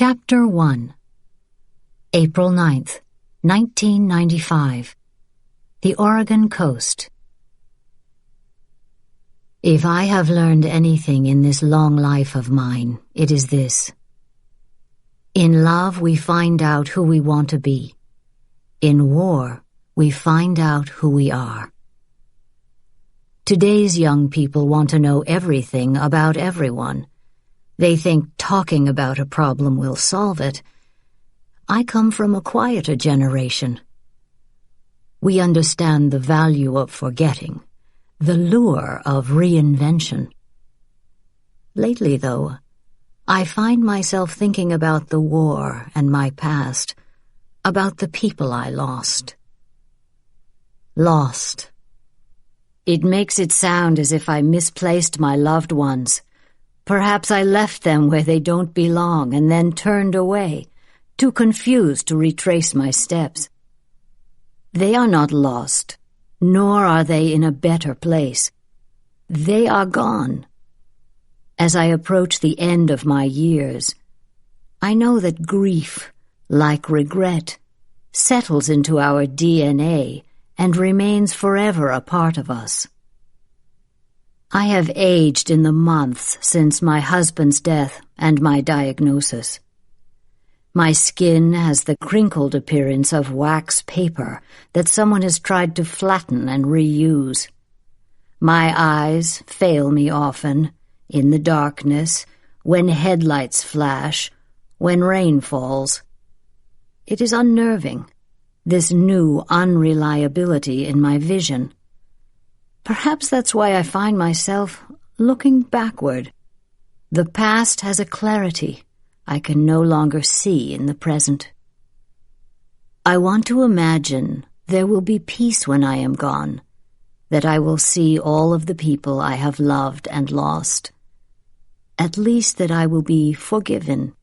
Chapter 1. April 9th, 1995. The Oregon Coast. If I have learned anything in this long life of mine, it is this. In love, we find out who we want to be. In war, we find out who we are. Today's young people want to know everything about everyone. They think talking about a problem will solve it. I come from a quieter generation. We understand the value of forgetting, the lure of reinvention. Lately, though, I find myself thinking about the war and my past, about the people I lost. Lost. It makes it sound as if I misplaced my loved ones. Perhaps I left them where they don't belong and then turned away, too confused to retrace my steps. They are not lost, nor are they in a better place. They are gone. As I approach the end of my years, I know that grief, like regret, settles into our DNA and remains forever a part of us. I have aged in the months since my husband's death and my diagnosis. My skin has the crinkled appearance of wax paper that someone has tried to flatten and reuse. My eyes fail me often, in the darkness, when headlights flash, when rain falls. It is unnerving, this new unreliability in my vision. Perhaps that's why I find myself looking backward. The past has a clarity I can no longer see in the present. I want to imagine there will be peace when I am gone, that I will see all of the people I have loved and lost. At least that I will be forgiven.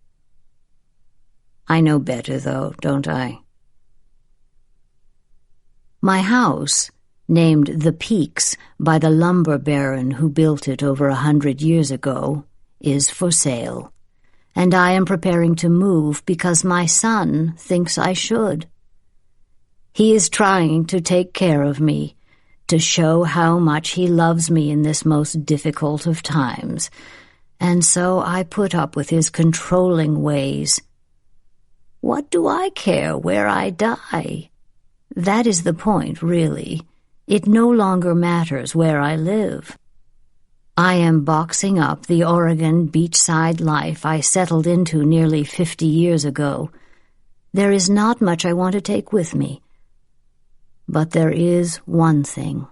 I know better, though, don't I? My house, named The Peaks by the lumber baron who built it over 100 years ago, is for sale, and I am preparing to move because my son thinks I should. He is trying to take care of me, to show how much he loves me in this most difficult of times, and so I put up with his controlling ways. What do I care where I die? That is the point, really. It no longer matters where I live. I am boxing up the Oregon beachside life I settled into nearly 50 years ago. There is not much I want to take with me. But there is one thing.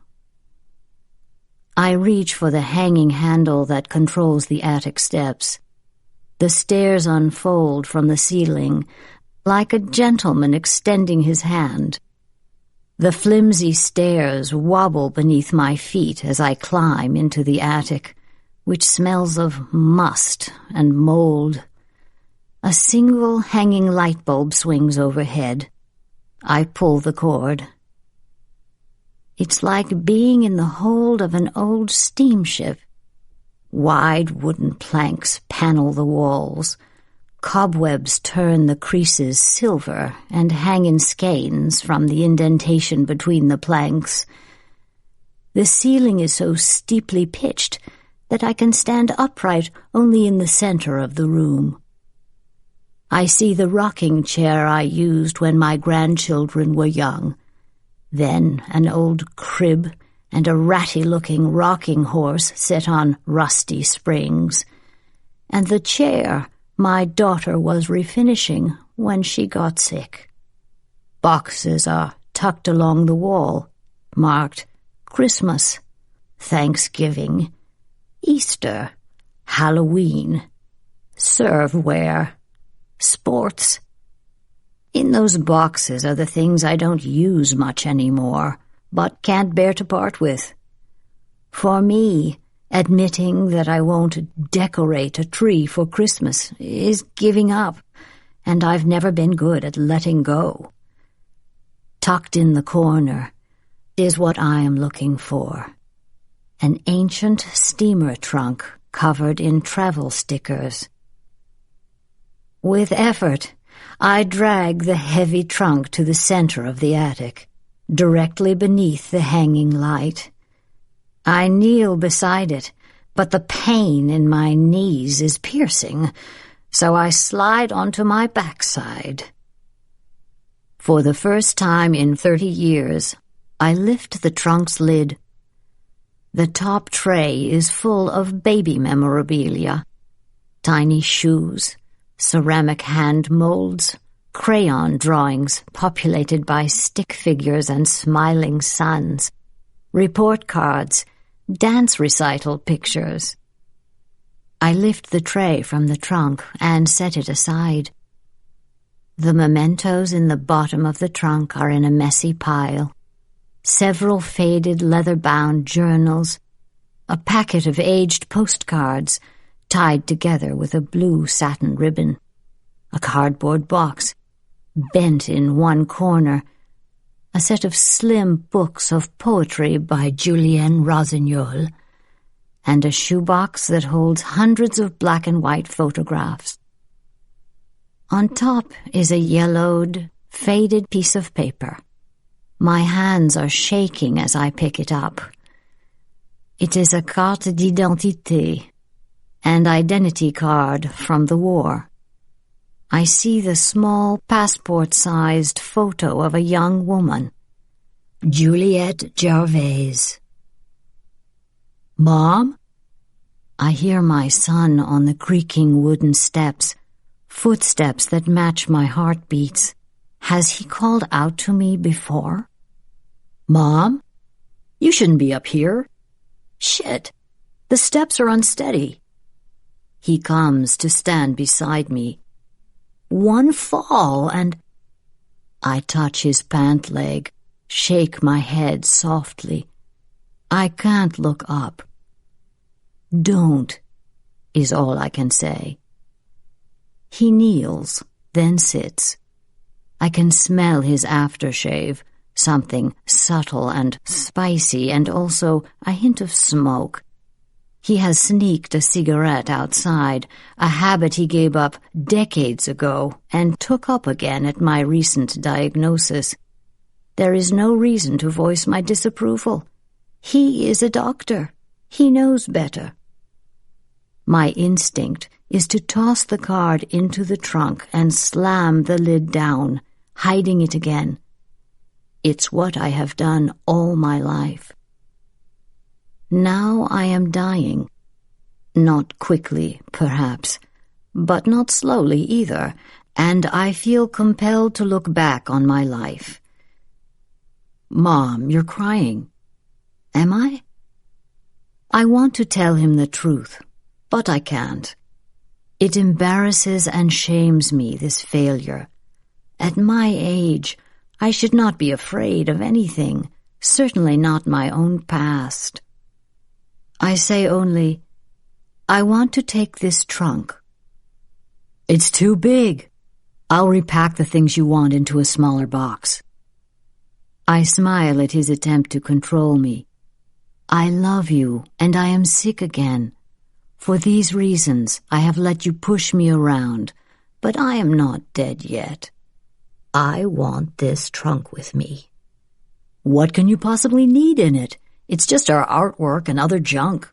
I reach for the hanging handle that controls the attic steps. The stairs unfold from the ceiling, like a gentleman extending his hand. The flimsy stairs wobble beneath my feet as I climb into the attic, which smells of must and mold. A single hanging light bulb swings overhead. I pull the cord. It's like being in the hold of an old steamship. Wide wooden planks panel the walls. Cobwebs turn the creases silver and hang in skeins from the indentation between the planks. The ceiling is so steeply pitched that I can stand upright only in the center of the room. I see the rocking chair I used when my grandchildren were young, then an old crib and a ratty-looking rocking horse set on rusty springs, and the chair my daughter was refinishing when she got sick. Boxes are tucked along the wall, marked Christmas, Thanksgiving, Easter, Halloween, serveware, sports. In those boxes are the things I don't use much anymore, but can't bear to part with. For me, admitting that I won't decorate a tree for Christmas is giving up, and I've never been good at letting go. Tucked in the corner is what I am looking for. An ancient steamer trunk covered in travel stickers. With effort, I drag the heavy trunk to the center of the attic, directly beneath the hanging light. I kneel beside it, but the pain in my knees is piercing, so I slide onto my backside. For the first time in 30 years, I lift the trunk's lid. The top tray is full of baby memorabilia, tiny shoes, ceramic hand molds, crayon drawings populated by stick figures and smiling suns, report cards, dance recital pictures. I lift the tray from the trunk and set it aside. The mementos in the bottom of the trunk are in a messy pile. Several faded leather-bound journals, a packet of aged postcards tied together with a blue satin ribbon, a cardboard box bent in one corner, a set of slim books of poetry by Julienne Rossignol, and a shoebox that holds hundreds of black and white photographs. On top is a yellowed, faded piece of paper. My hands are shaking as I pick it up. It is a carte d'identité, an identity card from the war. I see the small passport-sized photo of a young woman, Juliette Gervais. "Mom?" I hear my son on the creaking wooden steps, footsteps that match my heartbeats. Has he called out to me before? "Mom? You shouldn't be up here. Shit, the steps are unsteady." He comes to stand beside me. One fall and... I touch his pant leg, shake my head softly. I can't look up. "Don't," is all I can say. He kneels, then sits. I can smell his aftershave, something subtle and spicy, and also a hint of smoke. He has sneaked a cigarette outside, a habit he gave up decades ago and took up again at my recent diagnosis. There is no reason to voice my disapproval. He is a doctor. He knows better. My instinct is to toss the card into the trunk and slam the lid down, hiding it again. It's what I have done all my life. Now I am dying. Not quickly, perhaps, but not slowly either, and I feel compelled to look back on my life. "Mom, you're crying." Am I? I want to tell him the truth, but I can't. It embarrasses and shames me, this failure. At my age, I should not be afraid of anything, certainly not my own past. I say only, "I want to take this trunk." "It's too big. I'll repack the things you want into a smaller box." I smile at his attempt to control me. I love you, and I am sick again. For these reasons, I have let you push me around, but I am not dead yet. I want this trunk with me. What can you possibly need in it? It's just our artwork and other junk.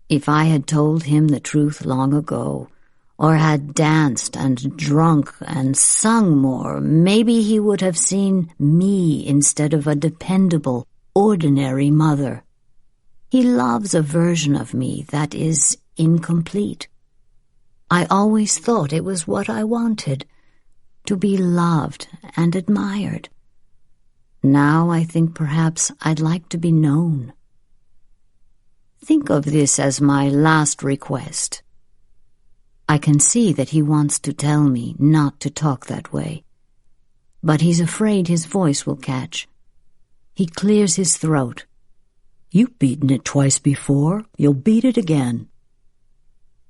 If I had told him the truth long ago, or had danced and drunk and sung more, maybe he would have seen me instead of a dependable, ordinary mother. He loves a version of me that is incomplete. I always thought it was what I wanted, to be loved and admired. Now I think perhaps I'd like to be known. Think of this as my last request. I can see that he wants to tell me not to talk that way, but he's afraid his voice will catch. He clears his throat. You've beaten it twice before. You'll beat it again.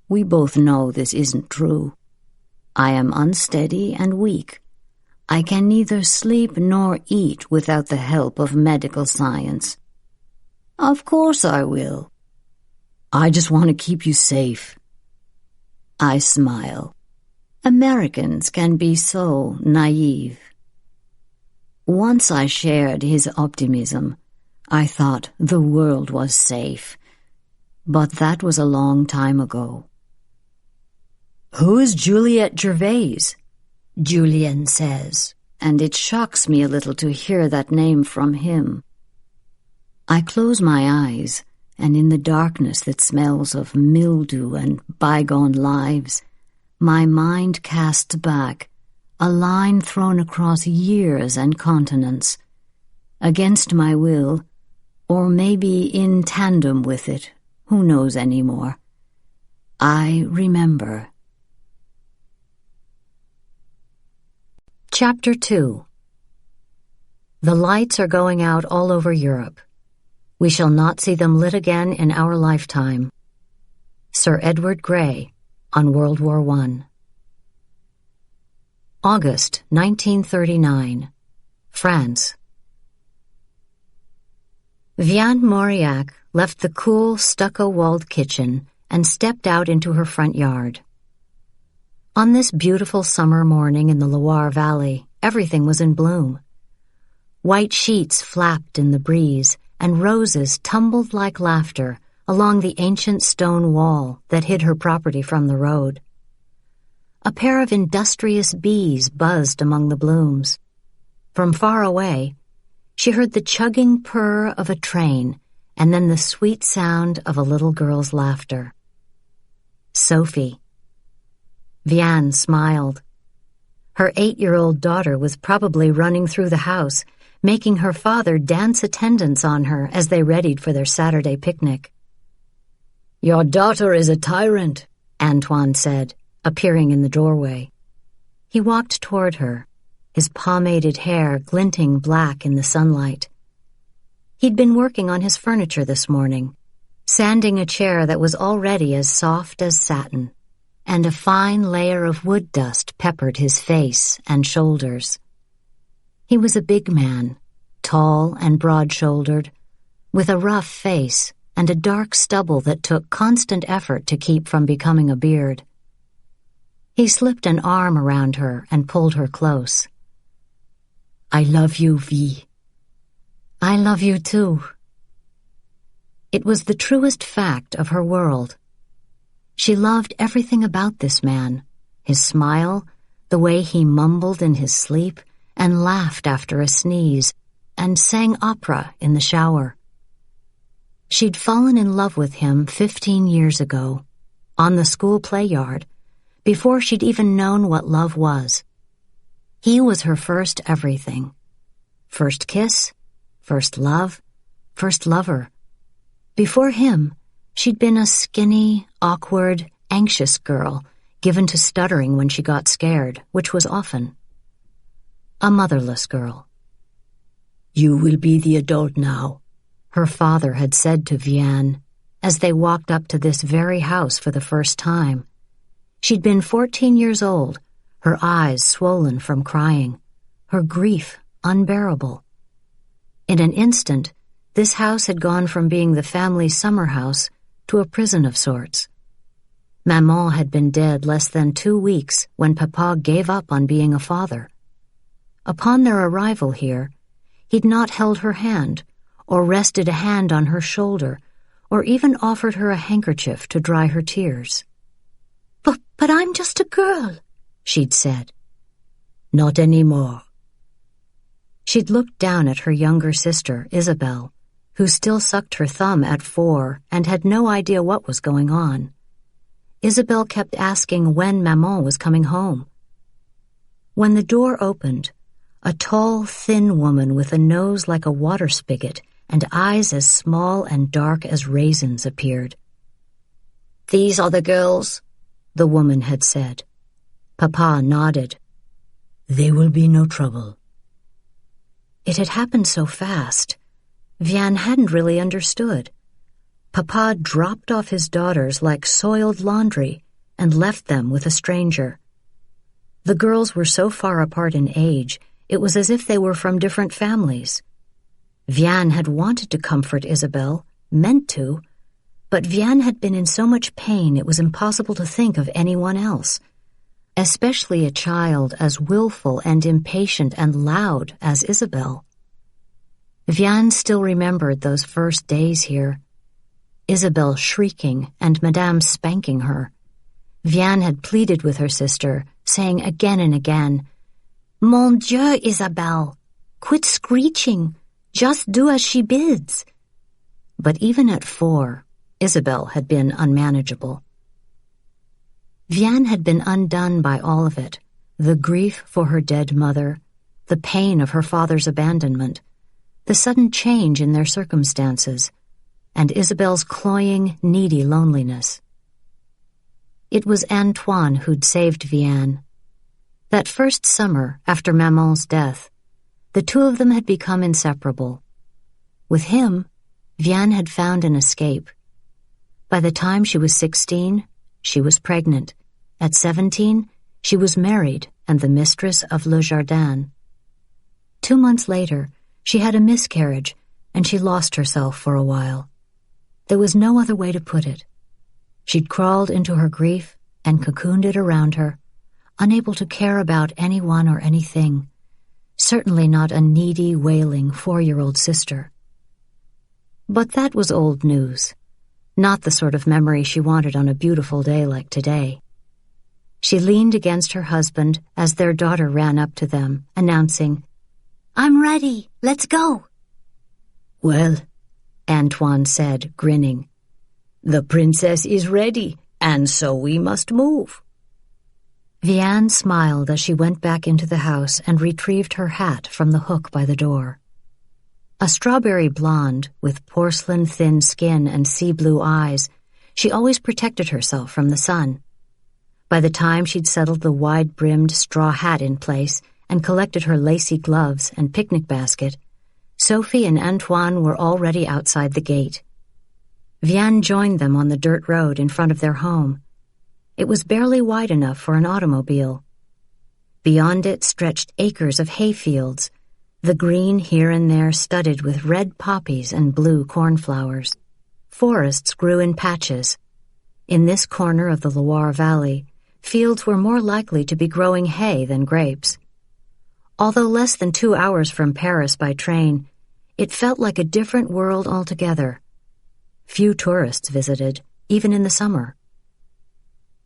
We both know this isn't true. I am unsteady and weak. I can neither sleep nor eat without the help of medical science. Of course I will. I just want to keep you safe. I smile. Americans can be so naive. Once I shared his optimism. I thought the world was safe, but that was a long time ago. "Who is Juliet Gervais?" Julian says, and it shocks me a little to hear that name from him. I close my eyes, and in the darkness that smells of mildew and bygone lives, my mind casts back a line thrown across years and continents. Against my will, or maybe in tandem with it, who knows any more, I remember. Chapter 2. The lights are going out all over Europe. We shall not see them lit again in our lifetime. Sir Edward Grey on World War I. August 1939, France. Vianne Mauriac left the cool, stucco-walled kitchen and stepped out into her front yard. On this beautiful summer morning in the Loire Valley, everything was in bloom. White sheets flapped in the breeze, and roses tumbled like laughter along the ancient stone wall that hid her property from the road. A pair of industrious bees buzzed among the blooms. From far away, she heard the chugging purr of a train and then the sweet sound of a little girl's laughter. Sophie. Vianne smiled. Her 8-year-old daughter was probably running through the house, making her father dance attendance on her as they readied for their Saturday picnic. "Your daughter is a tyrant," Antoine said, appearing in the doorway. He walked toward her, his pomaded hair glinting black in the sunlight. He'd been working on his furniture this morning, sanding a chair that was already as soft as satin, and a fine layer of wood dust peppered his face and shoulders. He was a big man, tall and broad-shouldered, with a rough face and a dark stubble that took constant effort to keep from becoming a beard. He slipped an arm around her and pulled her close. "I love you, Vi." "I love you too." It was the truest fact of her world. She loved everything about this man, his smile, the way he mumbled in his sleep and laughed after a sneeze, and sang opera in the shower. She'd fallen in love with him 15 years ago, on the school play yard, before she'd even known what love was. He was her first everything. First kiss, first love, first lover. Before him, she'd been a skinny, awkward, anxious girl, given to stuttering when she got scared, which was often. A motherless girl. "You will be the adult now," her father had said to Vianne, as they walked up to this very house for the first time. She'd been 14 years old, her eyes swollen from crying, her grief unbearable. In an instant, this house had gone from being the family summer house to a prison of sorts. Maman had been dead less than 2 weeks when Papa gave up on being a father. Upon their arrival here, he'd not held her hand, or rested a hand on her shoulder, or even offered her a handkerchief to dry her tears. But I'm just a girl," she'd said. "Not anymore." She'd looked down at her younger sister, Isabelle, who still sucked her thumb at 4 and had no idea what was going on. Isabelle kept asking when Maman was coming home. When the door opened, a tall, thin woman with a nose like a water spigot and eyes as small and dark as raisins appeared. "These are the girls," the woman had said. Papa nodded. "They will be no trouble." It had happened so fast. Vianne hadn't really understood. Papa dropped off his daughters like soiled laundry and left them with a stranger. The girls were so far apart in age, it was as if they were from different families. Vianne had wanted to comfort Isabelle, meant to, but Vianne had been in so much pain it was impossible to think of anyone else. especially a child as willful and impatient and loud as Isabelle. Vianne still remembered those first days here. Isabelle shrieking and Madame spanking her. Vianne had pleaded with her sister, saying again and again, "Mon Dieu, Isabelle, quit screeching. Just do as she bids." But even at 4, Isabelle had been unmanageable. Vianne had been undone by all of it, the grief for her dead mother, the pain of her father's abandonment, the sudden change in their circumstances, and Isabelle's cloying, needy loneliness. It was Antoine who'd saved Vianne. That first summer, after Maman's death, the two of them had become inseparable. With him, Vianne had found an escape. By the time she was 16, she was pregnant. At 17, she was married and the mistress of Le Jardin. 2 months later, she had a miscarriage, and she lost herself for a while. There was no other way to put it. She'd crawled into her grief and cocooned it around her, unable to care about anyone or anything, certainly not a needy, wailing 4-year-old sister. But that was old news, not the sort of memory she wanted on a beautiful day like today. She leaned against her husband as their daughter ran up to them, announcing, "I'm ready, let's go." "Well," Antoine said, grinning, "the princess is ready, and so we must move." Vianne smiled as she went back into the house and retrieved her hat from the hook by the door. A strawberry blonde with porcelain-thin skin and sea-blue eyes, she always protected herself from the sun. By the time she'd settled the wide-brimmed straw hat in place and collected her lacy gloves and picnic basket, Sophie and Antoine were already outside the gate. Vianne joined them on the dirt road in front of their home. It was barely wide enough for an automobile. Beyond it stretched acres of hayfields, the green here and there studded with red poppies and blue cornflowers. Forests grew in patches. In this corner of the Loire Valley, fields were more likely to be growing hay than grapes. Although less than 2 hours from Paris by train, it felt like a different world altogether. Few tourists visited, even in the summer.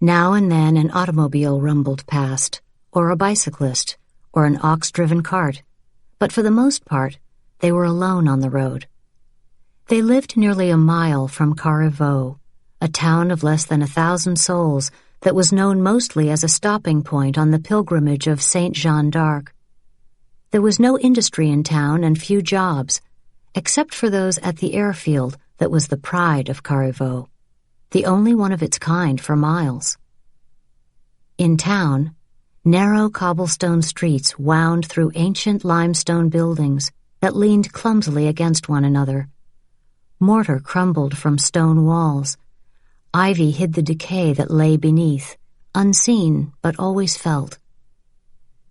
Now and then an automobile rumbled past, or a bicyclist, or an ox-driven cart, but for the most part, they were alone on the road. They lived nearly a mile from Carrevaux, a town of less than 1,000 souls that was known mostly as a stopping point on the pilgrimage of Saint Jeanne d'Arc. There was no industry in town and few jobs, except for those at the airfield that was the pride of Carrevaux, the only one of its kind for miles. In town, narrow cobblestone streets wound through ancient limestone buildings that leaned clumsily against one another. Mortar crumbled from stone walls. Ivy hid the decay that lay beneath, unseen but always felt.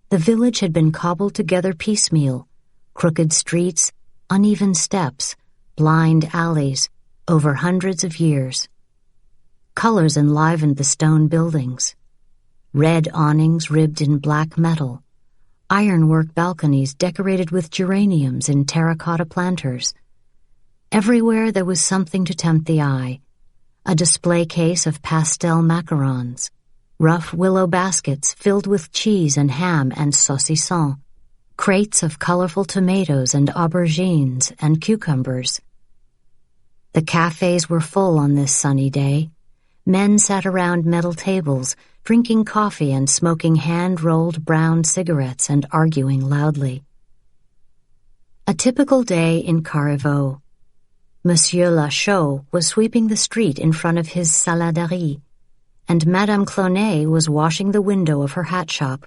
The village had been cobbled together piecemeal, crooked streets, uneven steps, blind alleys, over hundreds of years. Colors enlivened the stone buildings. Red awnings ribbed in black metal, ironwork balconies decorated with geraniums in terracotta planters. Everywhere there was something to tempt the eye, a display case of pastel macarons, rough willow baskets filled with cheese and ham and saucisson, crates of colorful tomatoes and aubergines and cucumbers. The cafes were full on this sunny day. Men sat around metal tables, drinking coffee and smoking hand-rolled brown cigarettes and arguing loudly. A typical day in Carrevaux. Monsieur Lachaud was sweeping the street in front of his saladerie, and Madame Clonet was washing the window of her hat shop,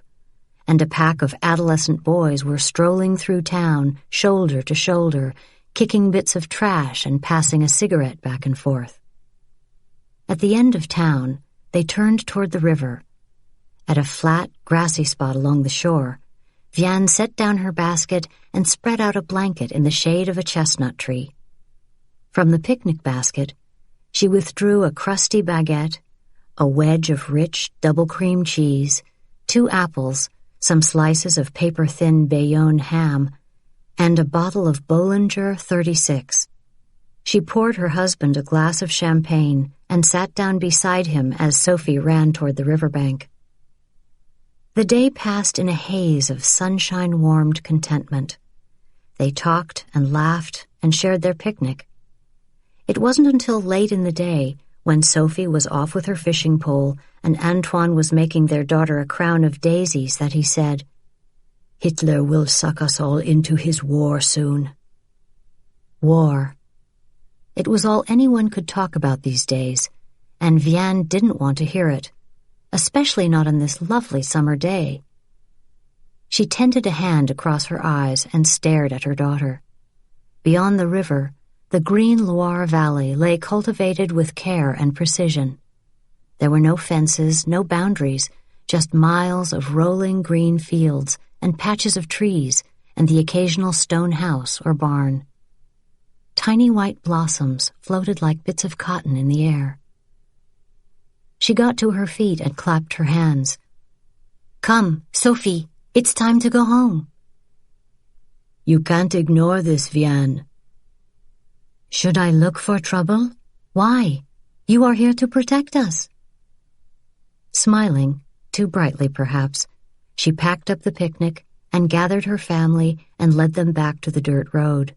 and a pack of adolescent boys were strolling through town, shoulder to shoulder, kicking bits of trash and passing a cigarette back and forth. At the end of town, they turned toward the river. At a flat, grassy spot along the shore, Vianne set down her basket and spread out a blanket in the shade of a chestnut tree. From the picnic basket, she withdrew a crusty baguette, a wedge of rich double-cream cheese, 2 apples, some slices of paper-thin Bayonne ham, and a bottle of Bollinger 36. She poured her husband a glass of champagne and sat down beside him as Sophie ran toward the riverbank. The day passed in a haze of sunshine-warmed contentment. They talked and laughed and shared their picnic. It wasn't until late in the day, when Sophie was off with her fishing pole and Antoine was making their daughter a crown of daisies, that he said, "Hitler will suck us all into his war soon." War. It was all anyone could talk about these days, and Vianne didn't want to hear it, especially not on this lovely summer day. She tented a hand across her eyes and stared at her daughter. Beyond the river, the green Loire Valley lay cultivated with care and precision. There were no fences, no boundaries, just miles of rolling green fields and patches of trees and the occasional stone house or barn. Tiny white blossoms floated like bits of cotton in the air. She got to her feet and clapped her hands. "Come, Sophie, it's time to go home." "You can't ignore this, Vianne." "Should I look for trouble? Why? You are here to protect us." Smiling, too brightly perhaps, she packed up the picnic and gathered her family and led them back to the dirt road.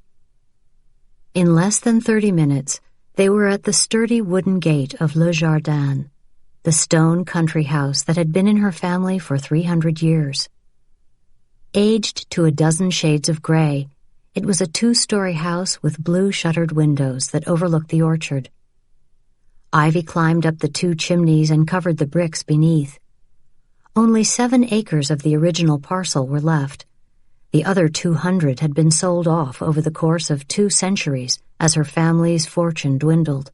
In less than 30 minutes, they were at the sturdy wooden gate of Le Jardin, the stone country house that had been in her family for 300 years. Aged to a dozen shades of gray, it was a 2-story house with blue-shuttered windows that overlooked the orchard. Ivy climbed up the 2 chimneys and covered the bricks beneath. Only 7 acres of the original parcel were left. The other 200 had been sold off over the course of 2 centuries as her family's fortune dwindled.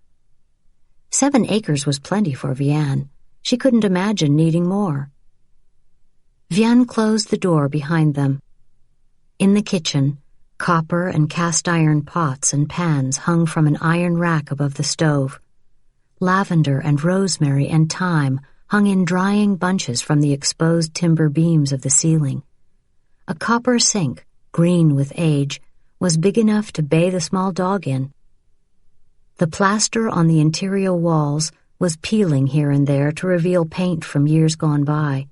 7 acres was plenty for Vianne. She couldn't imagine needing more. Vianne closed the door behind them. In the kitchen, copper and cast-iron pots and pans hung from an iron rack above the stove. Lavender and rosemary and thyme hung in drying bunches from the exposed timber beams of the ceiling. A copper sink, green with age, was big enough to bathe a small dog in. The plaster on the interior walls was peeling here and there to reveal paint from years gone by.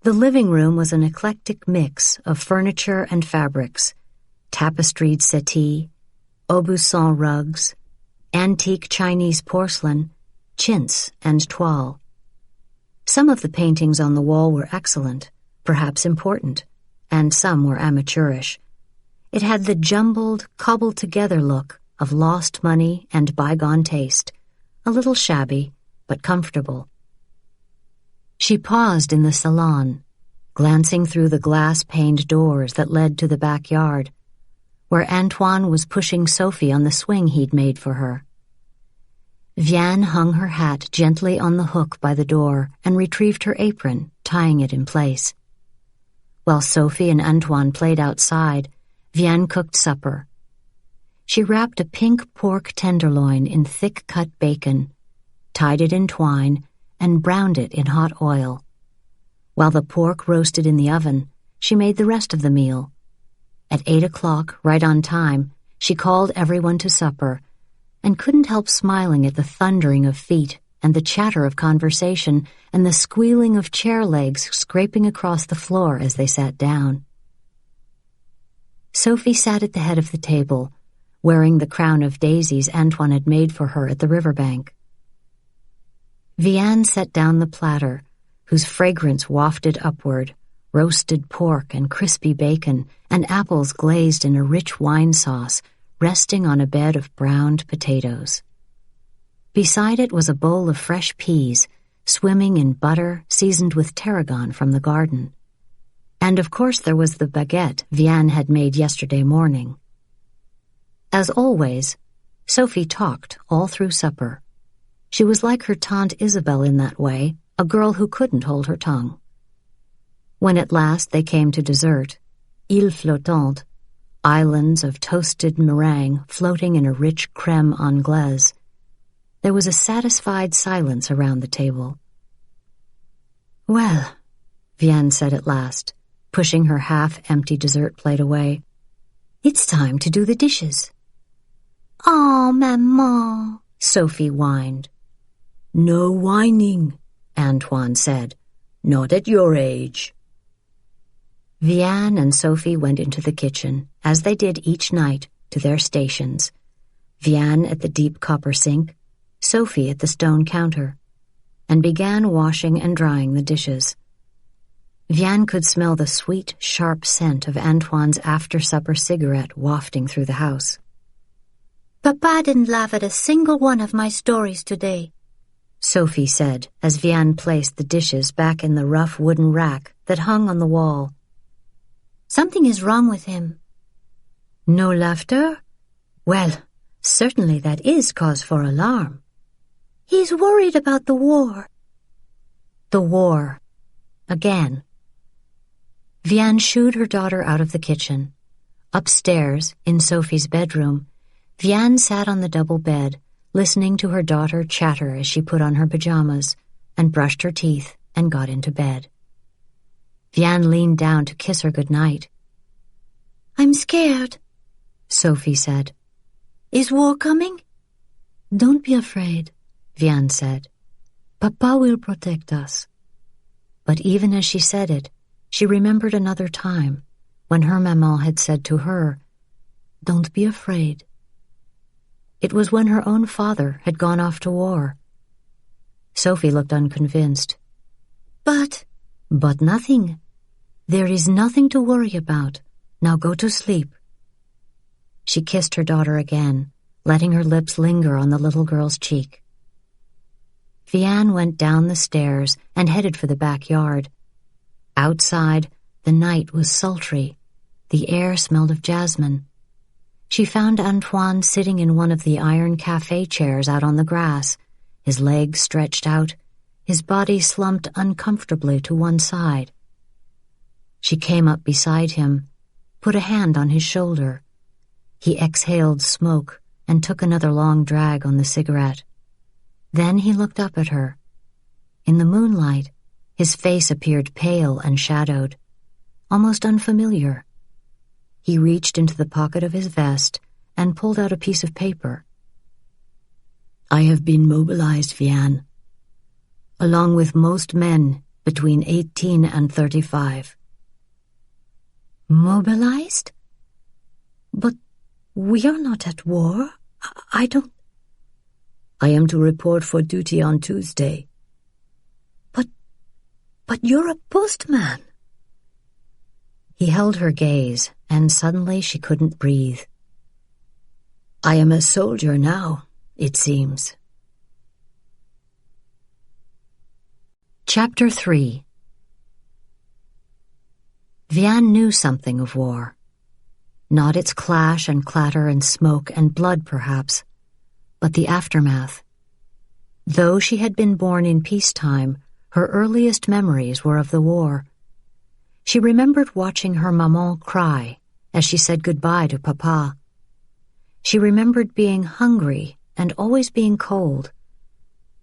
The living room was an eclectic mix of furniture and fabrics: tapestried settee, Aubusson rugs, antique Chinese porcelain, chintz, and toile. Some of the paintings on the wall were excellent, perhaps important, and some were amateurish. It had the jumbled, cobbled-together look of lost money and bygone taste, a little shabby, but comfortable. She paused in the salon, glancing through the glass-paned doors that led to the backyard, where Antoine was pushing Sophie on the swing he'd made for her. Vianne hung her hat gently on the hook by the door and retrieved her apron, tying it in place. While Sophie and Antoine played outside, Vianne cooked supper. She wrapped a pink pork tenderloin in thick-cut bacon, tied it in twine, and browned it in hot oil. While the pork roasted in the oven, she made the rest of the meal. At 8 o'clock, right on time, she called everyone to supper, and couldn't help smiling at the thundering of feet and the chatter of conversation and the squealing of chair legs scraping across the floor as they sat down. Sophie sat at the head of the table, wearing the crown of daisies Antoine had made for her at the riverbank. Vianne set down the platter, whose fragrance wafted upward, roasted pork and crispy bacon and apples glazed in a rich wine sauce, resting on a bed of browned potatoes. Beside it was a bowl of fresh peas, swimming in butter seasoned with tarragon from the garden. And of course there was the baguette Vianne had made yesterday morning. As always, Sophie talked all through supper. She was like her tante Isabelle in that way, a girl who couldn't hold her tongue. When at last they came to dessert, îles flottantes, islands of toasted meringue floating in a rich crème anglaise, there was a satisfied silence around the table. "Well, Vianne said at last, pushing her half-empty dessert plate away. "It's time to do the dishes." "Oh, Maman," Sophie whined. "No whining," Antoine said. "Not at your age." Vianne and Sophie went into the kitchen, as they did each night, to their stations. Vianne at the deep copper sink, Sophie at the stone counter, and began washing and drying the dishes. Vianne could smell the sweet, sharp scent of Antoine's after-supper cigarette wafting through the house. "Papa didn't laugh at a single one of my stories today," Sophie said as Vianne placed the dishes back in the rough wooden rack that hung on the wall. "Something is wrong with him." "No laughter? Well, certainly that is cause for alarm." "He's worried about the war." The war. Again. Vianne shooed her daughter out of the kitchen. Upstairs, in Sophie's bedroom, Vianne sat on the double bed, listening to her daughter chatter as she put on her pajamas and brushed her teeth and got into bed. Vianne leaned down to kiss her goodnight. "I'm scared," Sophie said. "Is war coming?" "Don't be afraid," Vianne said. "Papa will protect us." But even as she said it, she remembered another time when her maman had said to her, "Don't be afraid." It was when her own father had gone off to war. Sophie looked unconvinced. But nothing. There is nothing to worry about. Now go to sleep." She kissed her daughter again, letting her lips linger on the little girl's cheek. Vianne went down the stairs and headed for the backyard. Outside, the night was sultry. The air smelled of jasmine. She found Antoine sitting in one of the iron cafe chairs out on the grass, his legs stretched out, his body slumped uncomfortably to one side. She came up beside him, put a hand on his shoulder. He exhaled smoke and took another long drag on the cigarette. Then he looked up at her. In the moonlight, his face appeared pale and shadowed, almost unfamiliar. He reached into the pocket of his vest and pulled out a piece of paper. "I have been mobilized, Vianne, along with most men between 18 and 35. "Mobilized? But we are not at war. I don't—" "I am to report for duty on Tuesday." But you're a postman." He held her gaze, and suddenly she couldn't breathe. "I am a soldier now, it seems." Chapter 3. Vianne knew something of war. Not its clash and clatter and smoke and blood, perhaps, but the aftermath. Though she had been born in peacetime, her earliest memories were of the war. She remembered watching her maman cry as she said goodbye to Papa. She remembered being hungry and always being cold.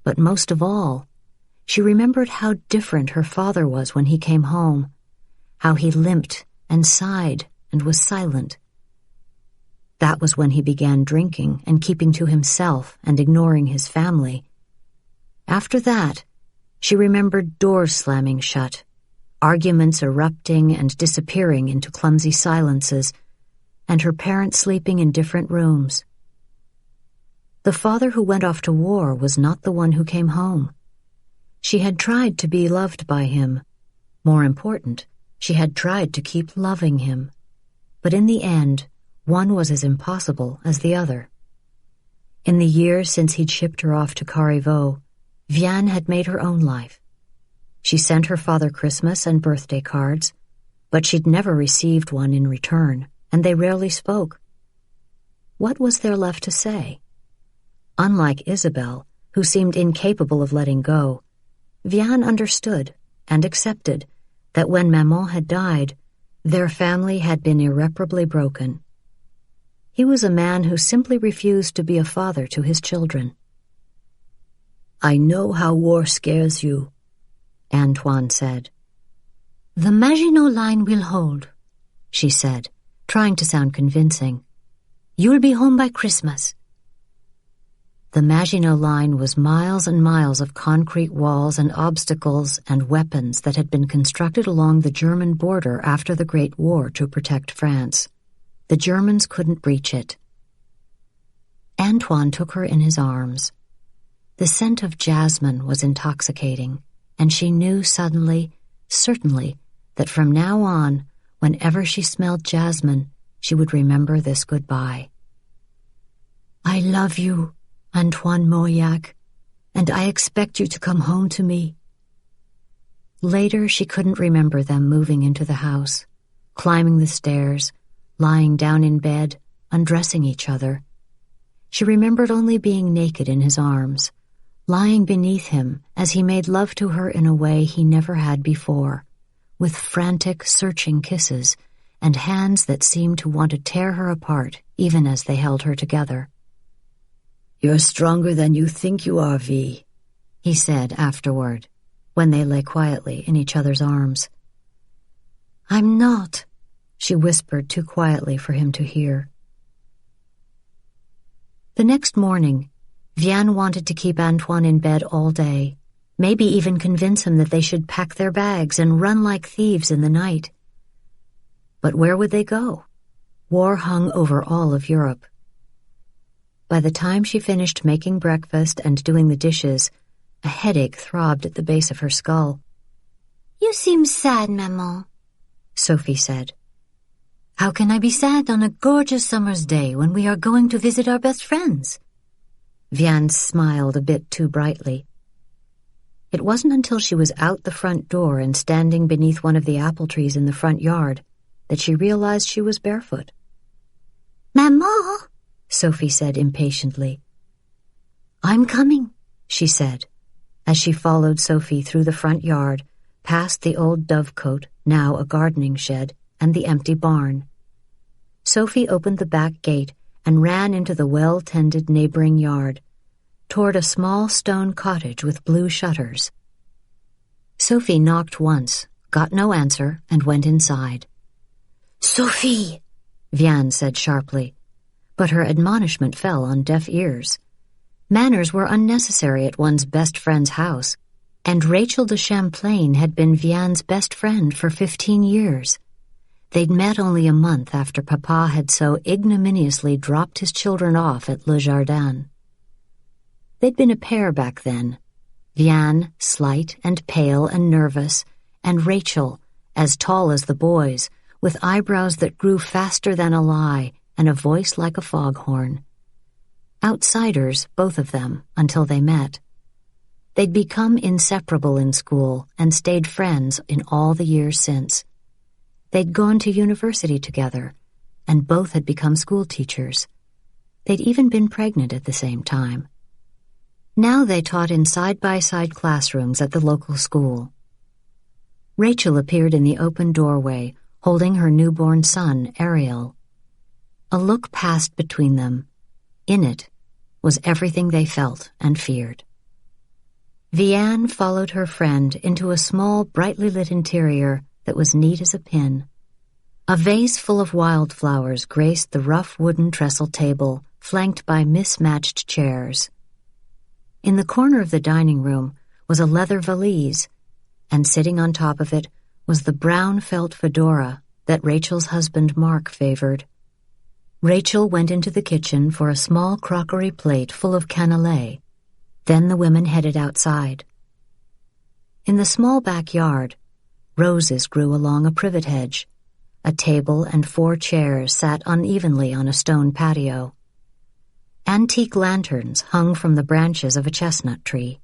But most of all, she remembered how different her father was when he came home, how he limped and sighed and was silent. That was when he began drinking and keeping to himself and ignoring his family. After that, she remembered doors slamming shut, arguments erupting and disappearing into clumsy silences, and her parents sleeping in different rooms. The father who went off to war was not the one who came home. She had tried to be loved by him. More important, she had tried to keep loving him. But in the end, one was as impossible as the other. In the years since he'd shipped her off to Carriveau, Vianne had made her own life. She sent her father Christmas and birthday cards, but she'd never received one in return, and they rarely spoke. What was there left to say? Unlike Isabelle, who seemed incapable of letting go, Vianne understood and accepted that when Maman had died, their family had been irreparably broken. He was a man who simply refused to be a father to his children. "I know how war scares you," Antoine said. "The Maginot Line will hold," she said, trying to sound convincing. "You'll be home by Christmas." The Maginot Line was miles and miles of concrete walls and obstacles and weapons that had been constructed along the German border after the Great War to protect France. The Germans couldn't breach it. Antoine took her in his arms. The scent of jasmine was intoxicating, and she knew suddenly, certainly, that from now on, whenever she smelled jasmine, she would remember this goodbye. "I love you, Antoine Mauriac, and I expect you to come home to me." Later, she couldn't remember them moving into the house, climbing the stairs, lying down in bed, undressing each other. She remembered only being naked in his arms, lying beneath him as he made love to her in a way he never had before, with frantic, searching kisses and hands that seemed to want to tear her apart even as they held her together. "You're stronger than you think you are, Vi," he said afterward, when they lay quietly in each other's arms. "I'm not," she whispered too quietly for him to hear. The next morning, Vianne wanted to keep Antoine in bed all day, maybe even convince him that they should pack their bags and run like thieves in the night. But where would they go? War hung over all of Europe. By the time she finished making breakfast and doing the dishes, a headache throbbed at the base of her skull. "You seem sad, Maman," Sophie said. "How can I be sad on a gorgeous summer's day when we are going to visit our best friends?" Vianne smiled a bit too brightly. It wasn't until she was out the front door and standing beneath one of the apple trees in the front yard that she realized she was barefoot. "Maman," Sophie said impatiently. "I'm coming," she said, as she followed Sophie through the front yard, past the old dovecote, now a gardening shed, and the empty barn. Sophie opened the back gate and ran into the well-tended neighboring yard, toward a small stone cottage with blue shutters. Sophie knocked once, got no answer, and went inside. "Sophie!" Vianne said sharply, but her admonishment fell on deaf ears. Manners were unnecessary at one's best friend's house, and Rachel de Champlain had been Vianne's best friend for 15 years. They'd met only a month after Papa had so ignominiously dropped his children off at Le Jardin. They'd been a pair back then, Vianne, slight and pale and nervous, and Rachel, as tall as the boys, with eyebrows that grew faster than a lie and a voice like a foghorn. Outsiders, both of them, until they met. They'd become inseparable in school and stayed friends in all the years since. They'd gone to university together, and both had become school teachers. They'd even been pregnant at the same time. Now they taught in side-by-side classrooms at the local school. Rachel appeared in the open doorway, holding her newborn son, Ariel. A look passed between them. In it was everything they felt and feared. Vianne followed her friend into a small, brightly lit interior that was neat as a pin. A vase full of wildflowers graced the rough wooden trestle table, flanked by mismatched chairs. In the corner of the dining room was a leather valise, and sitting on top of it was the brown felt fedora that Rachel's husband Mark favored. Rachel went into the kitchen for a small crockery plate full of cannelé. Then the women headed outside. In the small backyard, roses grew along a privet hedge. A table and 4 chairs sat unevenly on a stone patio. Antique lanterns hung from the branches of a chestnut tree.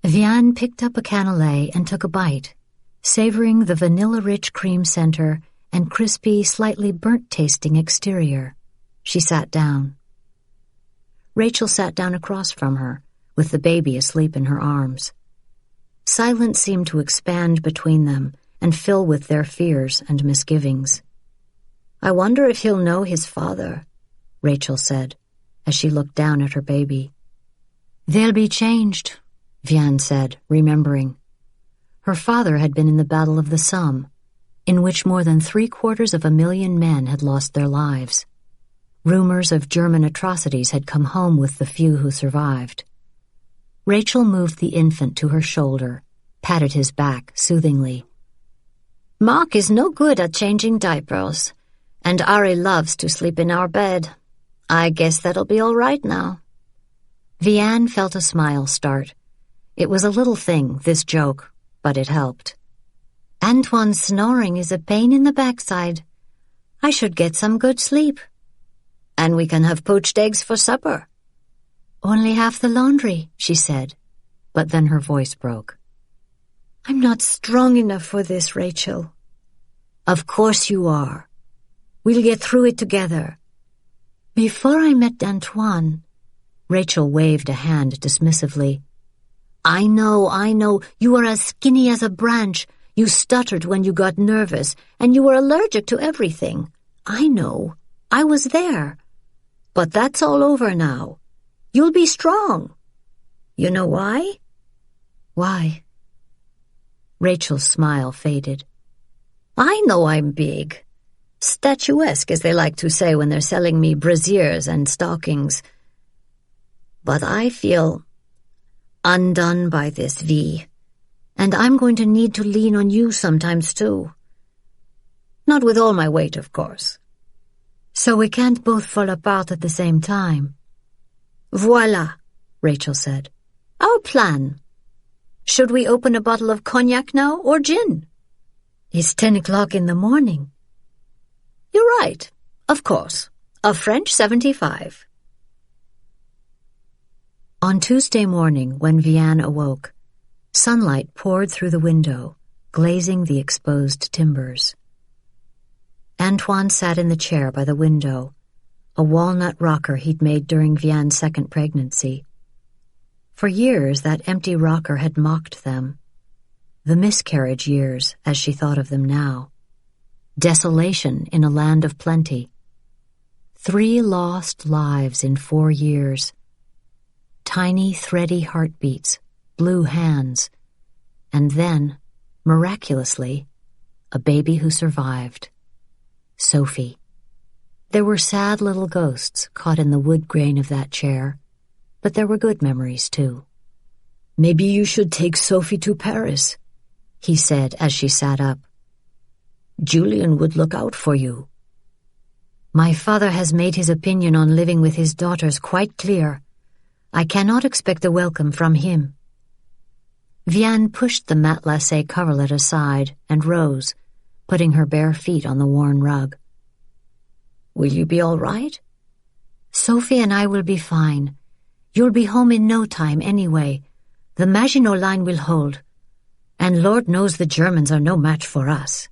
Vianne picked up a cannelé and took a bite, savoring the vanilla-rich cream center and crispy, slightly burnt-tasting exterior. She sat down. Rachel sat down across from her, with the baby asleep in her arms. Silence seemed to expand between them and fill with their fears and misgivings. "I wonder if he'll know his father," Rachel said, as she looked down at her baby. "They'll be changed," Vianne said, remembering. Her father had been in the Battle of the Somme, in which more than 750,000 men had lost their lives. Rumors of German atrocities had come home with the few who survived. Rachel moved the infant to her shoulder, patted his back soothingly. "Mark is no good at changing diapers, and Ari loves to sleep in our bed. I guess that'll be all right now." Vianne felt a smile start. It was a little thing, this joke, but it helped. "Antoine's snoring is a pain in the backside. I should get some good sleep. And we can have poached eggs for supper." "Only half the laundry," she said, but then her voice broke. "I'm not strong enough for this, Rachel." "Of course you are. We'll get through it together." "Before I met Antoine," Rachel waved a hand dismissively. I know, you were as skinny as a branch. You stuttered when you got nervous, and you were allergic to everything. I know. I was there. But that's all over now. You'll be strong. You know why?" "Why?" Rachel's smile faded. "I know I'm big. Statuesque, as they like to say when they're selling me brassieres and stockings. But I feel undone by this, V, and I'm going to need to lean on you sometimes too. Not with all my weight, of course." "So we can't both fall apart at the same time." "Voila," Rachel said. "Our plan. Should we open a bottle of cognac now or gin?" "It's 10 o'clock in the morning." "You're right, of course. A French 75. On Tuesday morning, when Vianne awoke, sunlight poured through the window, glazing the exposed timbers. Antoine sat in the chair by the window, a walnut rocker he'd made during Vianne's second pregnancy. For years, that empty rocker had mocked them. The miscarriage years, as she thought of them now. Desolation in a land of plenty. 3 lost lives in 4 years. Tiny, thready heartbeats, blue hands, and then, miraculously, a baby who survived. Sophie. There were sad little ghosts caught in the wood grain of that chair, but there were good memories, too. "Maybe you should take Sophie to Paris," he said as she sat up. "Julian would look out for you." "My father has made his opinion on living with his daughters quite clear. I cannot expect a welcome from him." Vianne pushed the matelassé coverlet aside and rose, putting her bare feet on the worn rug. "Will you be all right?" "Sophie and I will be fine. You'll be home in no time anyway. The Maginot Line will hold. And Lord knows the Germans are no match for us."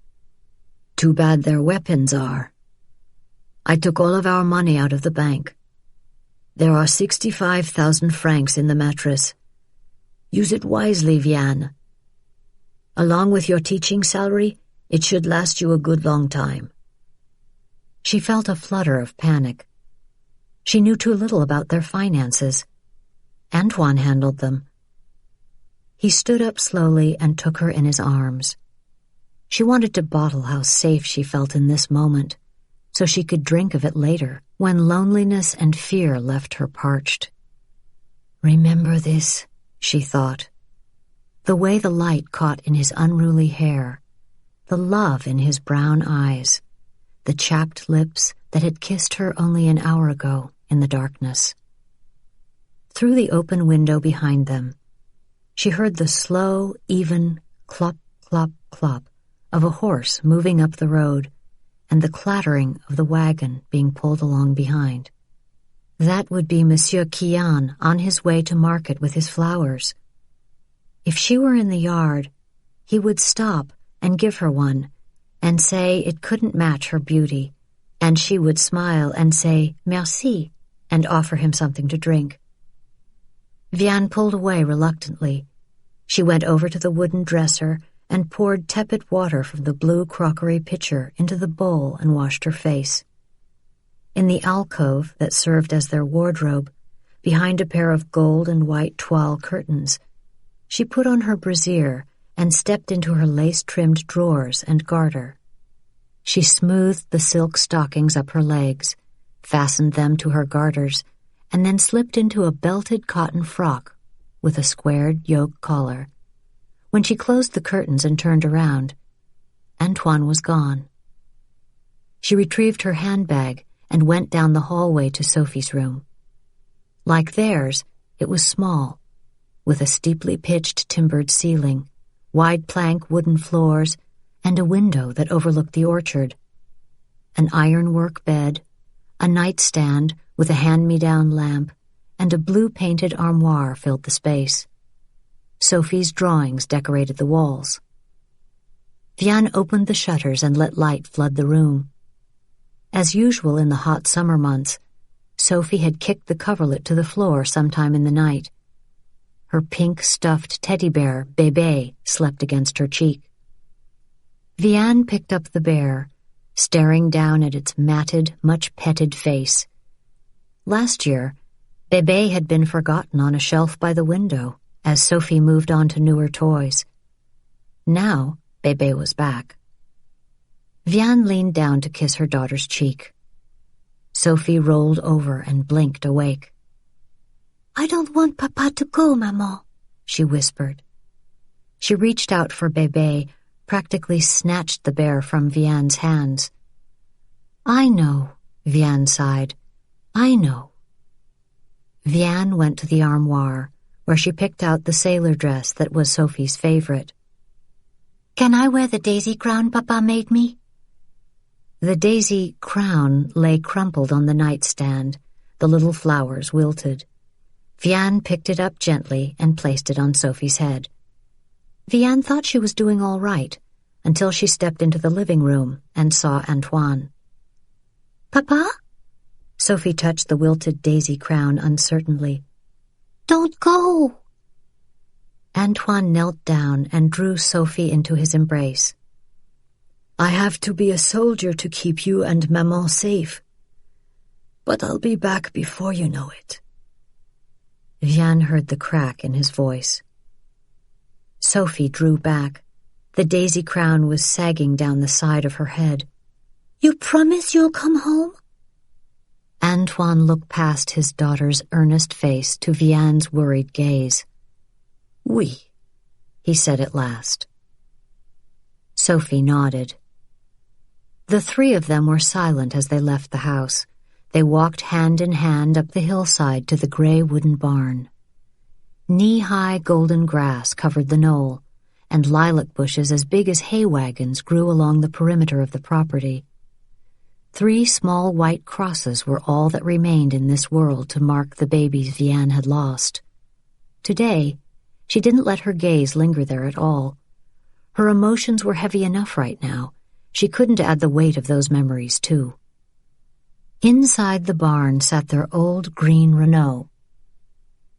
"Too bad their weapons are. I took all of our money out of the bank. There are 65,000 francs in the mattress. Use it wisely, Vianne. Along with your teaching salary, it should last you a good long time." She felt a flutter of panic. She knew too little about their finances. Antoine handled them. He stood up slowly and took her in his arms. She wanted to bottle how safe she felt in this moment, so she could drink of it later, when loneliness and fear left her parched. "Remember this," she thought. The way the light caught in his unruly hair, the love in his brown eyes, the chapped lips that had kissed her only an hour ago in the darkness. Through the open window behind them, she heard the slow, even clop, clop, clop of a horse moving up the road and the clattering of the wagon being pulled along behind. That would be Monsieur Kian on his way to market with his flowers. If she were in the yard, he would stop and give her one and say it couldn't match her beauty, and she would smile and say merci and offer him something to drink. Vianne pulled away reluctantly. She went over to the wooden dresser and poured tepid water from the blue crockery pitcher into the bowl and washed her face. In the alcove that served as their wardrobe, behind a pair of gold and white toile curtains, she put on her brassiere and stepped into her lace-trimmed drawers and garter. She smoothed the silk stockings up her legs, fastened them to her garters, and then slipped into a belted cotton frock with a squared yoke collar. When she closed the curtains and turned around, Antoine was gone. She retrieved her handbag and went down the hallway to Sophie's room. Like theirs, it was small, with a steeply pitched timbered ceiling, wide plank wooden floors, and a window that overlooked the orchard. An ironwork bed, a nightstand with a hand-me-down lamp, and a blue-painted armoire filled the space. Sophie's drawings decorated the walls. Vianne opened the shutters and let light flood the room. As usual in the hot summer months, Sophie had kicked the coverlet to the floor sometime in the night. Her pink stuffed teddy bear, Bébé, slept against her cheek. Vianne picked up the bear, staring down at its matted, much-petted face. Last year, Bébé had been forgotten on a shelf by the window as Sophie moved on to newer toys. Now, Bébé was back. Vianne leaned down to kiss her daughter's cheek. Sophie rolled over and blinked awake. "I don't want Papa to go, Maman," she whispered. She reached out for Bébé, practically snatched the bear from Vianne's hands. "I know," Vianne sighed. "I know." Vianne went to the armoire, where she picked out the sailor dress that was Sophie's favorite. "Can I wear the daisy crown Papa made me?" The daisy crown lay crumpled on the nightstand, the little flowers wilted. Vianne picked it up gently and placed it on Sophie's head. Vianne thought she was doing all right, until she stepped into the living room and saw Antoine. "Papa?" Sophie touched the wilted daisy crown uncertainly. "Don't go." Antoine knelt down and drew Sophie into his embrace. "I have to be a soldier to keep you and Maman safe. But I'll be back before you know it." Vianne heard the crack in his voice. Sophie drew back. The daisy crown was sagging down the side of her head. "You promise you'll come home?" Antoine looked past his daughter's earnest face to Vianne's worried gaze. "Oui," he said at last. Sophie nodded. The three of them were silent as they left the house. They walked hand in hand up the hillside to the gray wooden barn. Knee-high golden grass covered the knoll, and lilac bushes as big as hay wagons grew along the perimeter of the property. 3 small white crosses were all that remained in this world to mark the babies Vianne had lost. Today, she didn't let her gaze linger there at all. Her emotions were heavy enough right now. She couldn't add the weight of those memories, too. Inside the barn sat their old green Renault.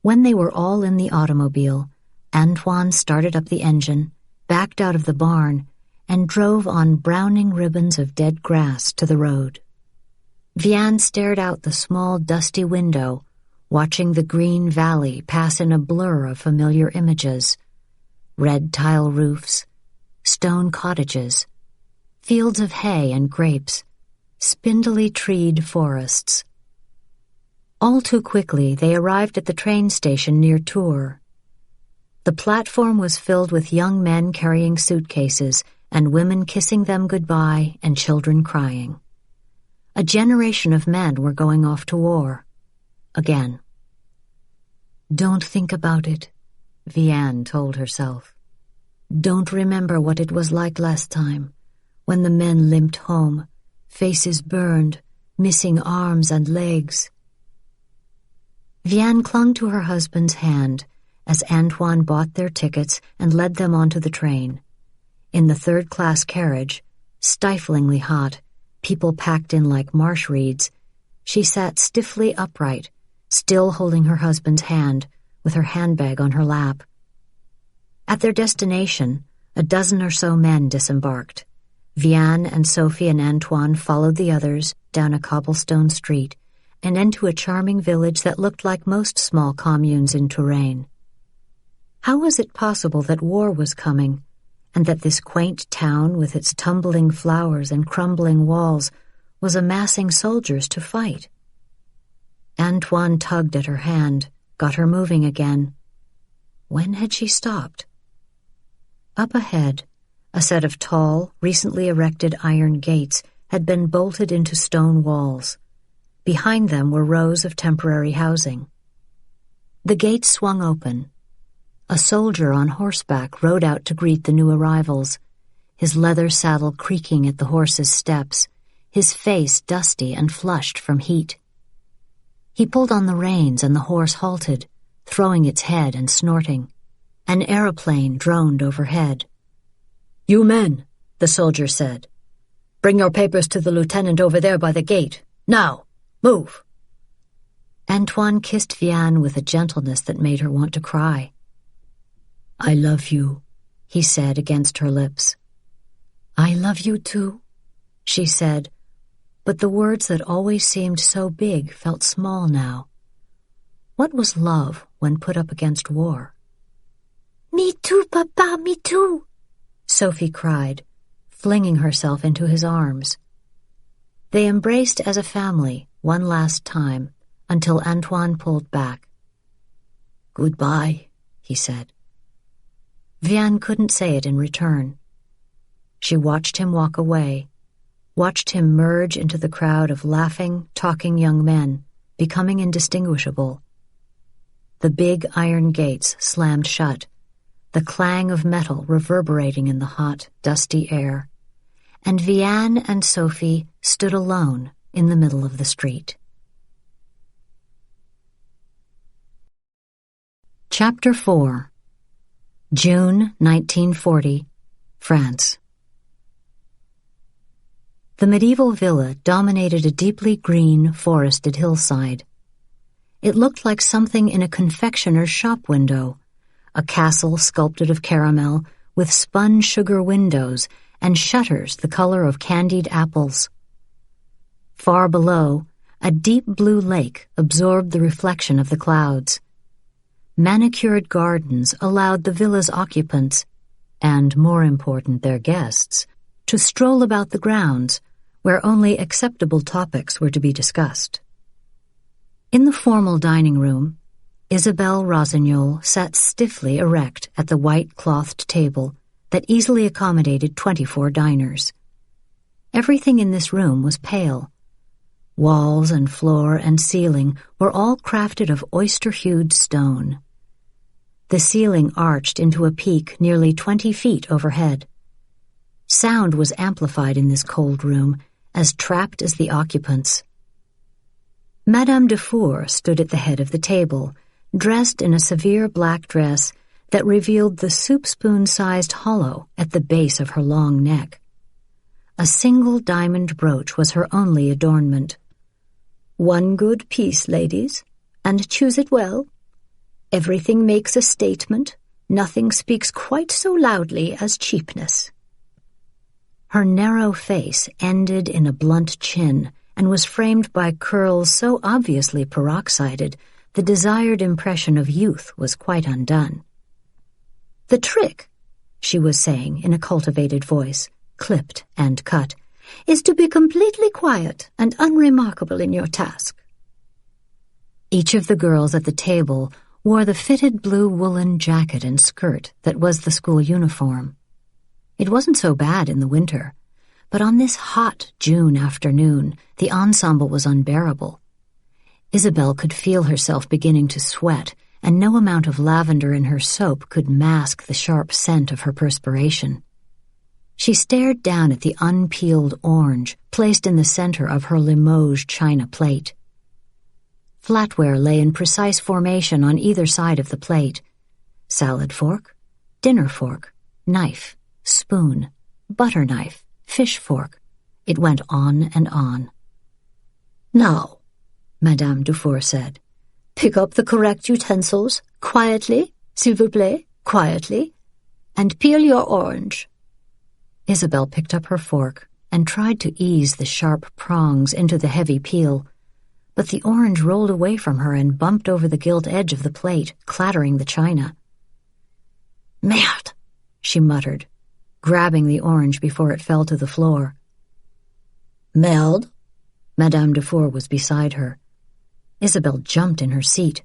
When they were all in the automobile, Antoine started up the engine, backed out of the barn, and drove on browning ribbons of dead grass to the road. Vianne stared out the small, dusty window, watching the green valley pass in a blur of familiar images. Red tile roofs, stone cottages, fields of hay and grapes, spindly treed forests. All too quickly, they arrived at the train station near Tours. The platform was filled with young men carrying suitcases and women kissing them goodbye and children crying. A generation of men were going off to war. Again. "Don't think about it," Vianne told herself. "Don't remember what it was like last time, when the men limped home, faces burned, missing arms and legs." Vianne clung to her husband's hand as Antoine bought their tickets and led them onto the train. In the third-class carriage, stiflingly hot, people packed in like marsh reeds, she sat stiffly upright, still holding her husband's hand, with her handbag on her lap. At their destination, a dozen or so men disembarked. Vianne and Sophie and Antoine followed the others down a cobblestone street and into a charming village that looked like most small communes in Touraine. How was it possible that war was coming, and that this quaint town with its tumbling flowers and crumbling walls was amassing soldiers to fight? Antoine tugged at her hand, got her moving again. When had she stopped? Up ahead, a set of tall, recently erected iron gates had been bolted into stone walls. Behind them were rows of temporary housing. The gates swung open. A soldier on horseback rode out to greet the new arrivals, his leather saddle creaking at the horse's steps, his face dusty and flushed from heat. He pulled on the reins and the horse halted, throwing its head and snorting. An aeroplane droned overhead. "You men," the soldier said. "Bring your papers to the lieutenant over there by the gate. Now, move." Antoine kissed Vianne with a gentleness that made her want to cry. "I love you," he said against her lips. "I love you too," she said, but the words that always seemed so big felt small now. What was love when put up against war? "Me too, Papa, me too," Sophie cried, flinging herself into his arms. They embraced as a family one last time until Antoine pulled back. "Goodbye," he said. Vianne couldn't say it in return. She watched him walk away, watched him merge into the crowd of laughing, talking young men, becoming indistinguishable. The big iron gates slammed shut, the clang of metal reverberating in the hot, dusty air, and Vianne and Sophie stood alone in the middle of the street. Chapter 4. June 1940, France. The medieval villa dominated a deeply green, forested hillside. It looked like something in a confectioner's shop window, a castle sculpted of caramel with spun sugar windows and shutters the color of candied apples. Far below, a deep blue lake absorbed the reflection of the clouds. Manicured gardens allowed the villa's occupants, and more important their guests, to stroll about the grounds where only acceptable topics were to be discussed. In the formal dining room, Isabelle Rossignol sat stiffly erect at the white-clothed table that easily accommodated 24 diners. Everything in this room was pale. Walls and floor and ceiling were all crafted of oyster-hued stone. The ceiling arched into a peak nearly 20 feet overhead. Sound was amplified in this cold room, as trapped as the occupants. Madame Dufour stood at the head of the table, dressed in a severe black dress that revealed the soup-spoon-sized hollow at the base of her long neck. A single diamond brooch was her only adornment. "One good piece, ladies, and choose it well. Everything makes a statement. Nothing speaks quite so loudly as cheapness." Her narrow face ended in a blunt chin and was framed by curls so obviously peroxided the desired impression of youth was quite undone. "The trick," she was saying in a cultivated voice, clipped and cut, "is to be completely quiet and unremarkable in your task." Each of the girls at the table wore the fitted blue woolen jacket and skirt that was the school uniform. It wasn't so bad in the winter, but on this hot June afternoon, the ensemble was unbearable. Isabelle could feel herself beginning to sweat, and no amount of lavender in her soap could mask the sharp scent of her perspiration. She stared down at the unpeeled orange placed in the center of her Limoges china plate. Flatware lay in precise formation on either side of the plate. Salad fork, dinner fork, knife, spoon, butter knife, fish fork. It went on and on. "Now," Madame Dufour said, "pick up the correct utensils, quietly, s'il vous plaît, quietly, and peel your orange." Isabelle picked up her fork and tried to ease the sharp prongs into the heavy peel, but the orange rolled away from her and bumped over the gilt edge of the plate, clattering the china. Merde, she muttered, grabbing the orange before it fell to the floor. Merde? Madame Dufour was beside her. Isabelle jumped in her seat.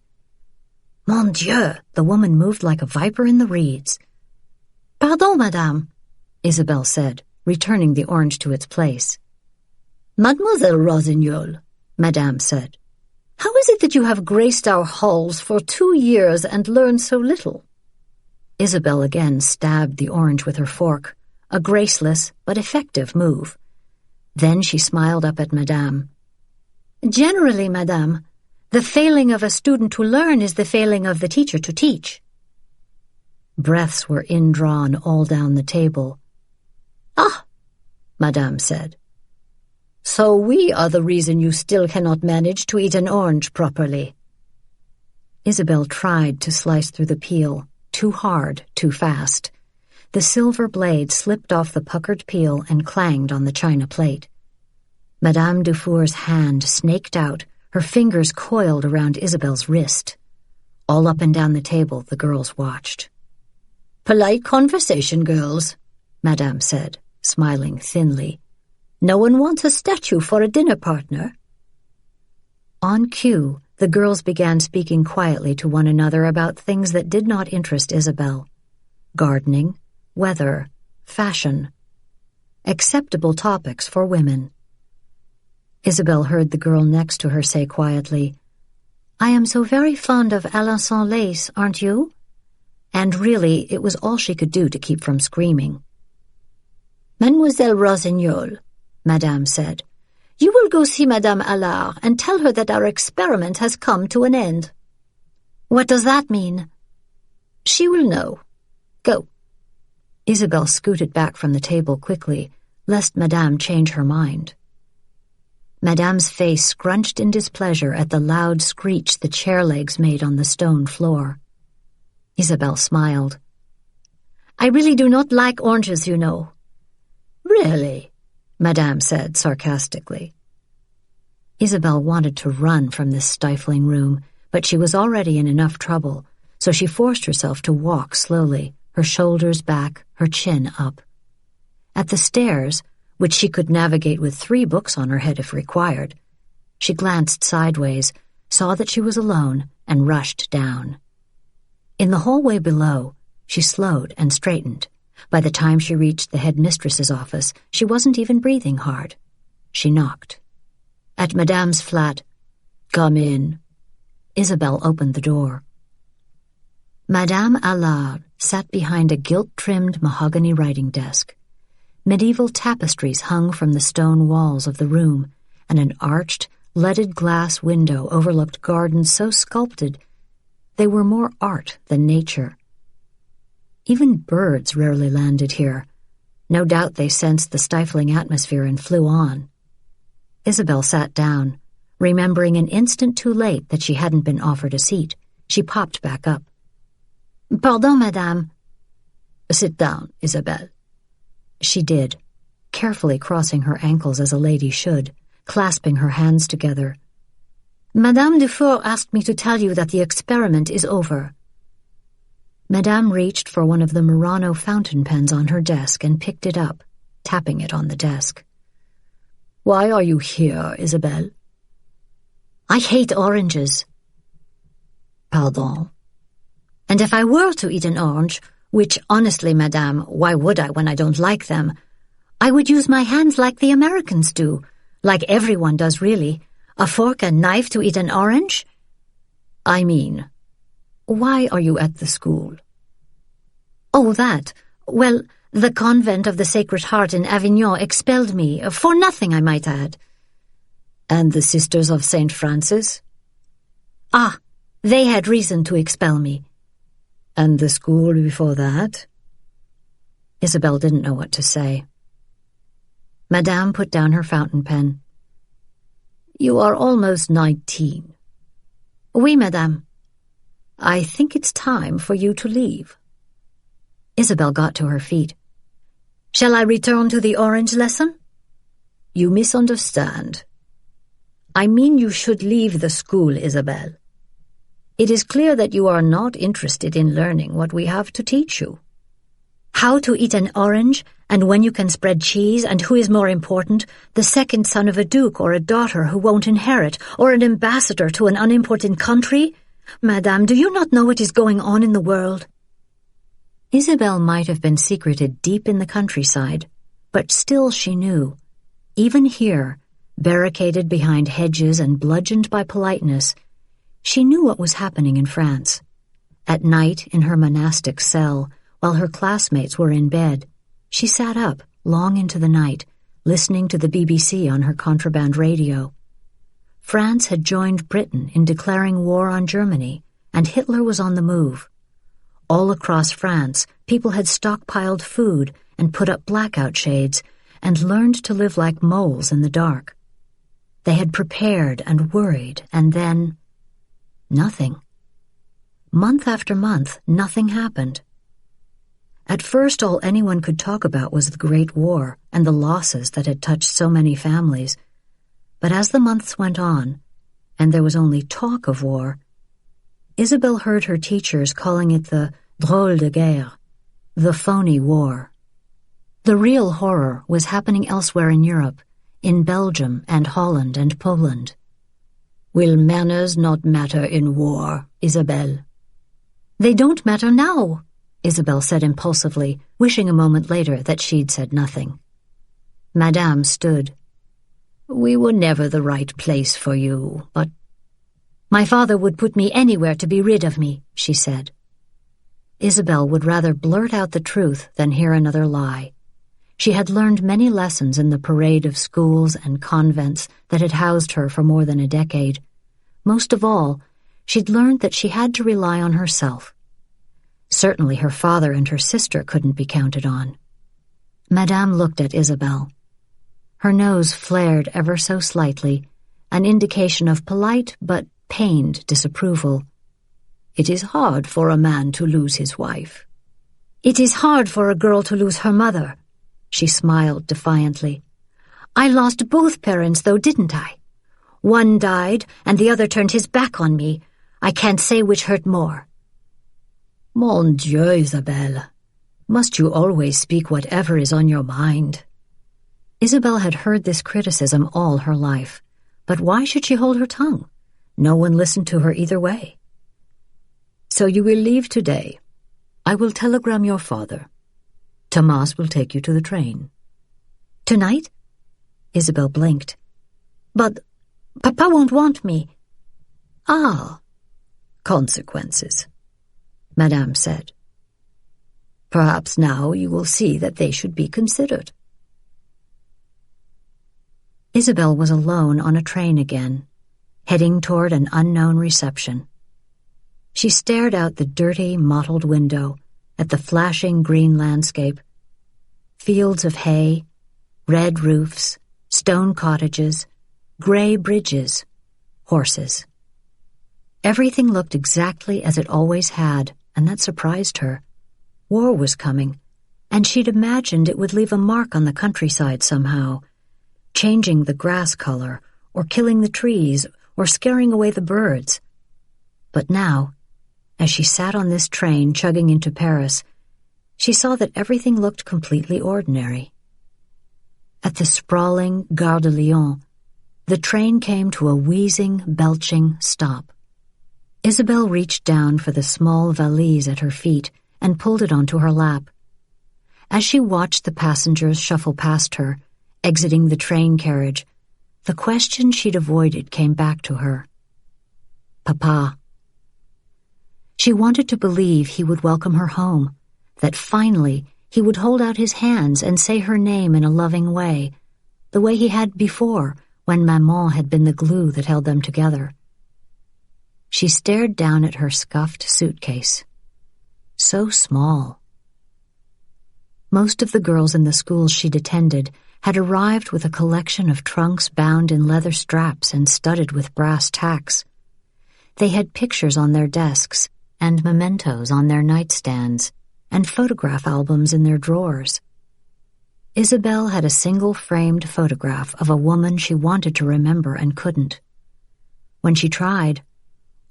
Mon Dieu, the woman moved like a viper in the reeds. Pardon, madame, Isabelle said, returning the orange to its place. Mademoiselle Rossignol, Madame said, how is it that you have graced our halls for 2 years and learned so little? Isabelle again stabbed the orange with her fork, a graceless but effective move. Then she smiled up at Madame. Generally, Madame, the failing of a student to learn is the failing of the teacher to teach. Breaths were indrawn all down the table. Ah, Madame said. So we are the reason you still cannot manage to eat an orange properly. Isabelle tried to slice through the peel, too hard, too fast. The silver blade slipped off the puckered peel and clanged on the china plate. Madame Dufour's hand snaked out, her fingers coiled around Isabelle's wrist. All up and down the table the girls watched. Polite conversation, girls, Madame said, smiling thinly. No one wants a statue for a dinner partner. On cue, the girls began speaking quietly to one another about things that did not interest Isabelle. Gardening, weather, fashion. Acceptable topics for women. Isabelle heard the girl next to her say quietly, I am so very fond of Alençon lace, aren't you? And really, it was all she could do to keep from screaming. Mademoiselle Rossignol, Madame said, you will go see Madame Allard and tell her that our experiment has come to an end. What does that mean? She will know. Go. Isabelle scooted back from the table quickly, lest Madame change her mind. Madame's face scrunched in displeasure at the loud screech the chair legs made on the stone floor. Isabelle smiled. I really do not like oranges, you know. Really? Madame said sarcastically. Isabelle wanted to run from this stifling room, but she was already in enough trouble, so she forced herself to walk slowly, her shoulders back, her chin up. At the stairs, which she could navigate with 3 books on her head if required, she glanced sideways, saw that she was alone, and rushed down. In the hallway below, she slowed and straightened. By the time she reached the headmistress's office, she wasn't even breathing hard. She knocked. At Madame's flat, Come in. Isabelle opened the door. Madame Allard sat behind a gilt-trimmed mahogany writing desk. Medieval tapestries hung from the stone walls of the room, and an arched, leaded glass window overlooked gardens so sculpted they were more art than nature. Even birds rarely landed here. No doubt they sensed the stifling atmosphere and flew on. Isabelle sat down, remembering an instant too late that she hadn't been offered a seat. She popped back up. Pardon, madame. Sit down, Isabelle. She did, carefully crossing her ankles as a lady should, clasping her hands together. Madame Dufour asked me to tell you that the experiment is over. Madame reached for one of the Murano fountain pens on her desk and picked it up, tapping it on the desk. Why are you here, Isabelle? I hate oranges. Pardon. And if I were to eat an orange, which honestly, madame, why would I when I don't like them? I would use my hands like the Americans do, like everyone does really. A fork and knife to eat an orange? I mean, why are you at the school? Oh, that. Well, the convent of the Sacred Heart in Avignon expelled me, for nothing, I might add. And the Sisters of St. Francis? Ah, they had reason to expel me. And the school before that? Isabelle didn't know what to say. Madame put down her fountain pen. You are almost 19. Oui, madame. I think it's time for you to leave. Isabelle got to her feet. Shall I return to the orange lesson? You misunderstand. I mean you should leave the school, Isabelle. It is clear that you are not interested in learning what we have to teach you. how to eat an orange, and when you can spread cheese, and who is more important, the second son of a duke or a daughter who won't inherit, or an ambassador to an unimportant country? Madame, do you not know what is going on in the world?" Isabelle might have been secreted deep in the countryside, but still she knew. Even here, barricaded behind hedges and bludgeoned by politeness, she knew what was happening in France. At night, in her monastic cell, while her classmates were in bed, she sat up long into the night, listening to the BBC on her contraband radio. France had joined Britain in declaring war on Germany, and Hitler was on the move. All across France, people had stockpiled food and put up blackout shades and learned to live like moles in the dark. They had prepared and worried, and then nothing. Month after month, nothing happened. At first, all anyone could talk about was the Great War and the losses that had touched so many families. But as the months went on, and there was only talk of war, Isabelle heard her teachers calling it the drôle de guerre, the phony war. The real horror was happening elsewhere in Europe, in Belgium and Holland and Poland. "Will manners not matter in war, Isabelle?" "They don't matter now," Isabelle said impulsively, wishing a moment later that she'd said nothing. Madame stood. "We were never the right place for you, but—" "My father would put me anywhere to be rid of me," she said. Isabelle would rather blurt out the truth than hear another lie. She had learned many lessons in the parade of schools and convents that had housed her for more than a decade. Most of all, she'd learned that she had to rely on herself. Certainly her father and her sister couldn't be counted on. Madame looked at Isabelle. Her nose flared ever so slightly, an indication of polite but pained disapproval. "It is hard for a man to lose his wife." "It is hard for a girl to lose her mother," she smiled defiantly. "I lost both parents, though, didn't I? One died, and the other turned his back on me. I can't say which hurt more." "Mon Dieu, Isabelle, must you always speak whatever is on your mind?" Isabelle had heard this criticism all her life, but why should she hold her tongue? No one listened to her either way. "So you will leave today. I will telegram your father. Thomas will take you to the train." "Tonight?" Isabelle blinked. "But Papa won't want me." "Ah, consequences," Madame said. "Perhaps now you will see that they should be considered." Isabelle was alone on a train again, heading toward an unknown reception. She stared out the dirty, mottled window at the flashing green landscape, fields of hay, red roofs, stone cottages, gray bridges, horses. Everything looked exactly as it always had, and that surprised her. War was coming, and she'd imagined it would leave a mark on the countryside somehow, changing the grass color, or killing the trees, or scaring away the birds. But now, as she sat on this train chugging into Paris, she saw that everything looked completely ordinary. At the sprawling Gare de Lyon, the train came to a wheezing, belching stop. Isabelle reached down for the small valise at her feet and pulled it onto her lap. As she watched the passengers shuffle past her, exiting the train carriage, the question she'd avoided came back to her. Papa. She wanted to believe he would welcome her home, that finally he would hold out his hands and say her name in a loving way, the way he had before, when Maman had been the glue that held them together. She stared down at her scuffed suitcase. So small. Most of the girls in the schools she'd attended had arrived with a collection of trunks bound in leather straps and studded with brass tacks. They had pictures on their desks and mementos on their nightstands and photograph albums in their drawers. Isabelle had a single framed photograph of a woman she wanted to remember and couldn't. When she tried,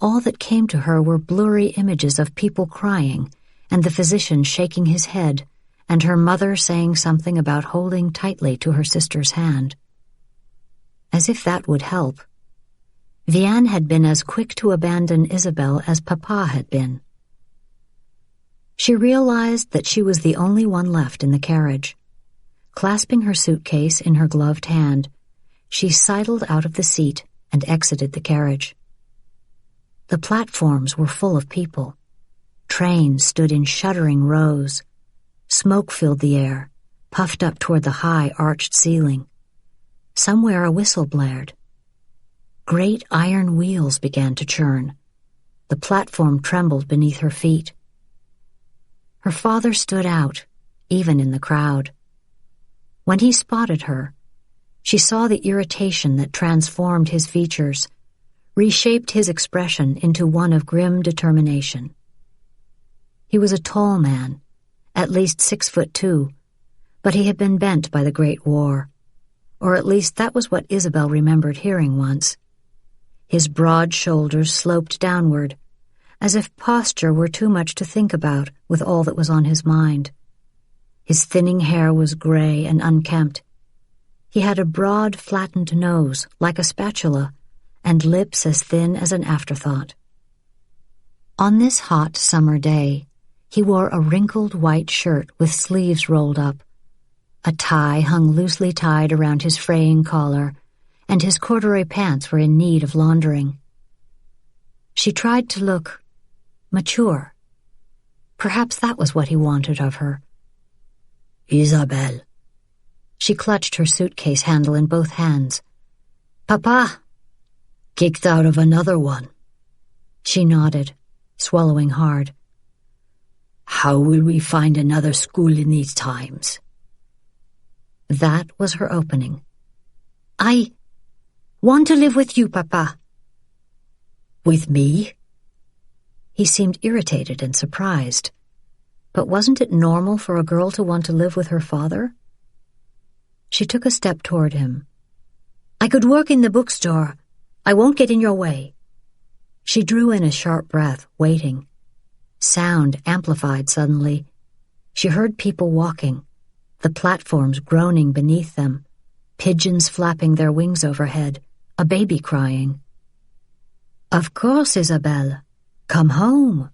all that came to her were blurry images of people crying and the physician shaking his head and her mother saying something about holding tightly to her sister's hand. As if that would help. Vianne had been as quick to abandon Isabelle as Papa had been. She realized that she was the only one left in the carriage. Clasping her suitcase in her gloved hand, she sidled out of the seat and exited the carriage. The platforms were full of people. Trains stood in shuddering rows. Smoke filled the air, puffed up toward the high, arched ceiling. Somewhere a whistle blared. Great iron wheels began to churn. The platform trembled beneath her feet. Her father stood out, even in the crowd. When he spotted her, she saw the irritation that transformed his features, reshaped his expression into one of grim determination. He was a tall man, at least 6'2", but he had been bent by the Great War, or at least that was what Isabelle remembered hearing once. His broad shoulders sloped downward, as if posture were too much to think about with all that was on his mind. His thinning hair was gray and unkempt. He had a broad, flattened nose, like a spatula, and lips as thin as an afterthought. On this hot summer day, he wore a wrinkled white shirt with sleeves rolled up. A tie hung loosely tied around his fraying collar, and his corduroy pants were in need of laundering. She tried to look mature. Perhaps that was what he wanted of her. Isabelle. She clutched her suitcase handle in both hands. Papa! Kicked out of another one. She nodded, swallowing hard. How will we find another school in these times? That was her opening. I want to live with you, Papa. With me? He seemed irritated and surprised. But wasn't it normal for a girl to want to live with her father? She took a step toward him. I could work in the bookstore. I won't get in your way. She drew in a sharp breath, waiting. Sound amplified suddenly. She heard people walking, the platforms groaning beneath them, pigeons flapping their wings overhead, a baby crying. Of course, Isabelle. Come home.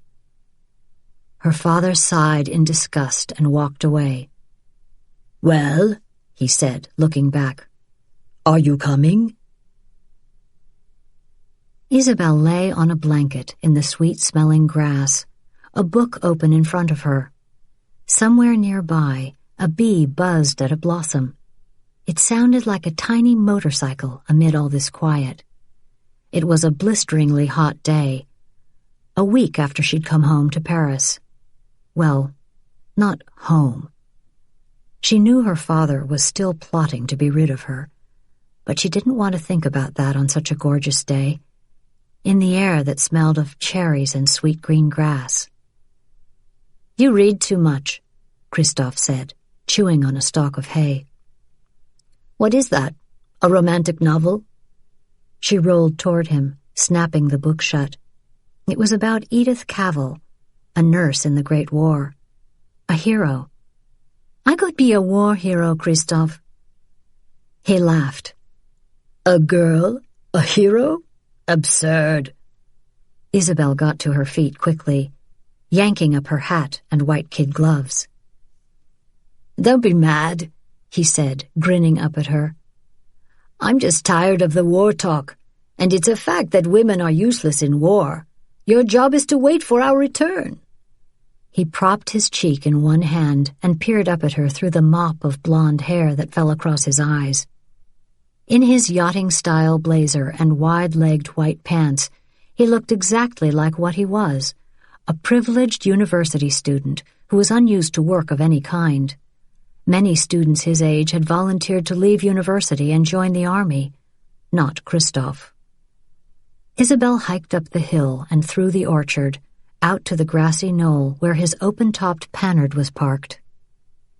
Her father sighed in disgust and walked away. Well, he said, looking back, are you coming? Isabelle lay on a blanket in the sweet-smelling grass, a book open in front of her. Somewhere nearby, a bee buzzed at a blossom. It sounded like a tiny motorcycle amid all this quiet. It was a blisteringly hot day, a week after she'd come home to Paris. Well, not home. She knew her father was still plotting to be rid of her, but she didn't want to think about that on such a gorgeous day, in the air that smelled of cherries and sweet green grass. You read too much, Christophe said, chewing on a stalk of hay. What is that? A romantic novel? She rolled toward him, snapping the book shut. It was about Edith Cavell, a nurse in the Great War. A hero. I could be a war hero, Christophe. He laughed. A girl? A hero? Absurd. Isabelle got to her feet quickly, yanking up her hat and white kid gloves. Don't be mad, he said, grinning up at her. I'm just tired of the war talk, and it's a fact that women are useless in war. Your job is to wait for our return. He propped his cheek in one hand and peered up at her through the mop of blonde hair that fell across his eyes. In his yachting-style blazer and wide-legged white pants, he looked exactly like what he was, a privileged university student who was unused to work of any kind. Many students his age had volunteered to leave university and join the army, not Christophe. Isabelle hiked up the hill and through the orchard, out to the grassy knoll where his open-topped Panhard was parked.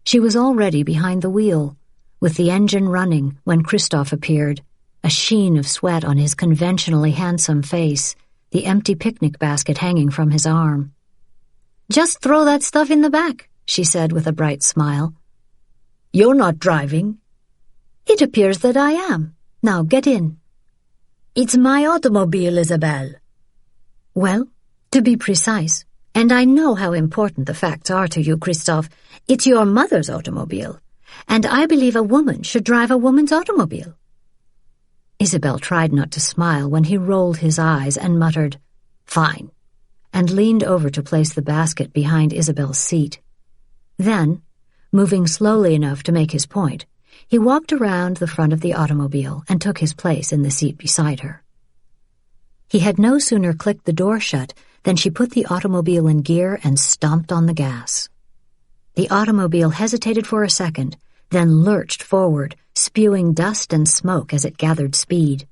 She was already behind the wheel, with the engine running when Christophe appeared, a sheen of sweat on his conventionally handsome face, the empty picnic basket hanging from his arm. Just throw that stuff in the back, she said with a bright smile. You're not driving. It appears that I am. Now get in. It's my automobile, Isabelle. Well, to be precise, and I know how important the facts are to you, Christophe, it's your mother's automobile, and I believe a woman should drive a woman's automobile. Isabelle tried not to smile when he rolled his eyes and muttered, "Fine," and leaned over to place the basket behind Isabelle's seat. Then, moving slowly enough to make his point, he walked around the front of the automobile and took his place in the seat beside her. He had no sooner clicked the door shut than she put the automobile in gear and stomped on the gas. The automobile hesitated for a second, then lurched forward, spewing dust and smoke as it gathered speed.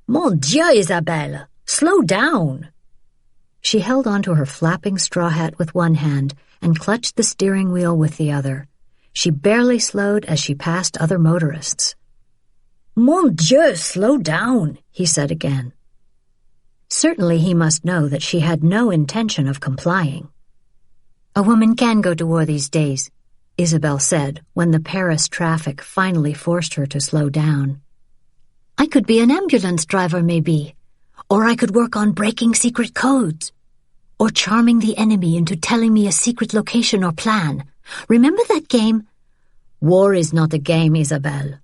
Mon Dieu, Isabelle! Slow down! She held onto her flapping straw hat with one hand and clutched the steering wheel with the other. She barely slowed as she passed other motorists. Mon Dieu, slow down, he said again. Certainly he must know that she had no intention of complying. A woman can go to war these days, Isabelle said when the Paris traffic finally forced her to slow down. I could be an ambulance driver, maybe, or I could work on breaking secret codes, or charming the enemy into telling me a secret location or plan. Remember that game? War is not a game, Isabelle.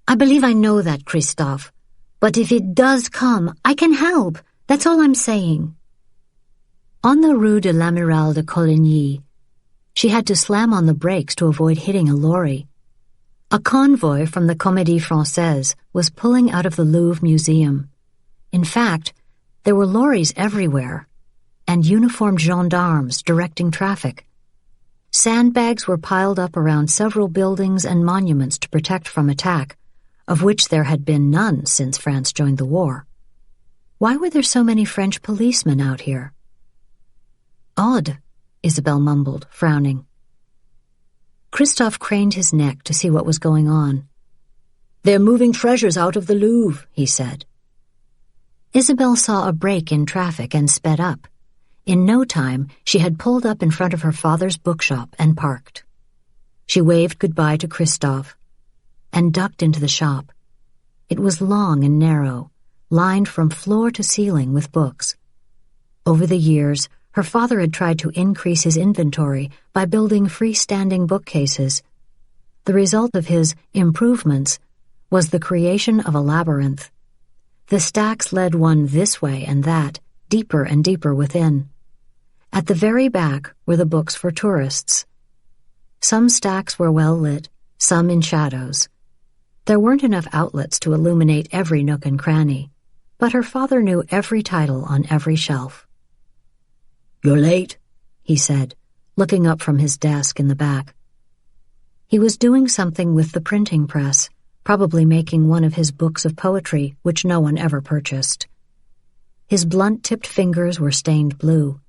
I believe I know that, Christophe. But if it does come, I can help. That's all I'm saying. On the Rue de l'Amiral de Coligny, she had to slam on the brakes to avoid hitting a lorry. A convoy from the Comédie Française was pulling out of the Louvre Museum. In fact, there were lorries everywhere, and uniformed gendarmes directing traffic. Sandbags were piled up around several buildings and monuments to protect from attack, of which there had been none since France joined the war. Why were there so many French policemen out here? Odd, Isabelle mumbled, frowning. Christophe craned his neck to see what was going on. They're moving treasures out of the Louvre, he said. Isabelle saw a break in traffic and sped up. In no time, she had pulled up in front of her father's bookshop and parked. She waved goodbye to Christophe and ducked into the shop. It was long and narrow, lined from floor to ceiling with books. Over the years, her father had tried to increase his inventory by building freestanding bookcases. The result of his improvements was the creation of a labyrinth. The stacks led one this way and that, deeper and deeper within. At the very back were the books for tourists. Some stacks were well lit, some in shadows. There weren't enough outlets to illuminate every nook and cranny, but her father knew every title on every shelf. You're late, he said, looking up from his desk in the back. He was doing something with the printing press, probably making one of his books of poetry, which no one ever purchased. His blunt-tipped fingers were stained blue.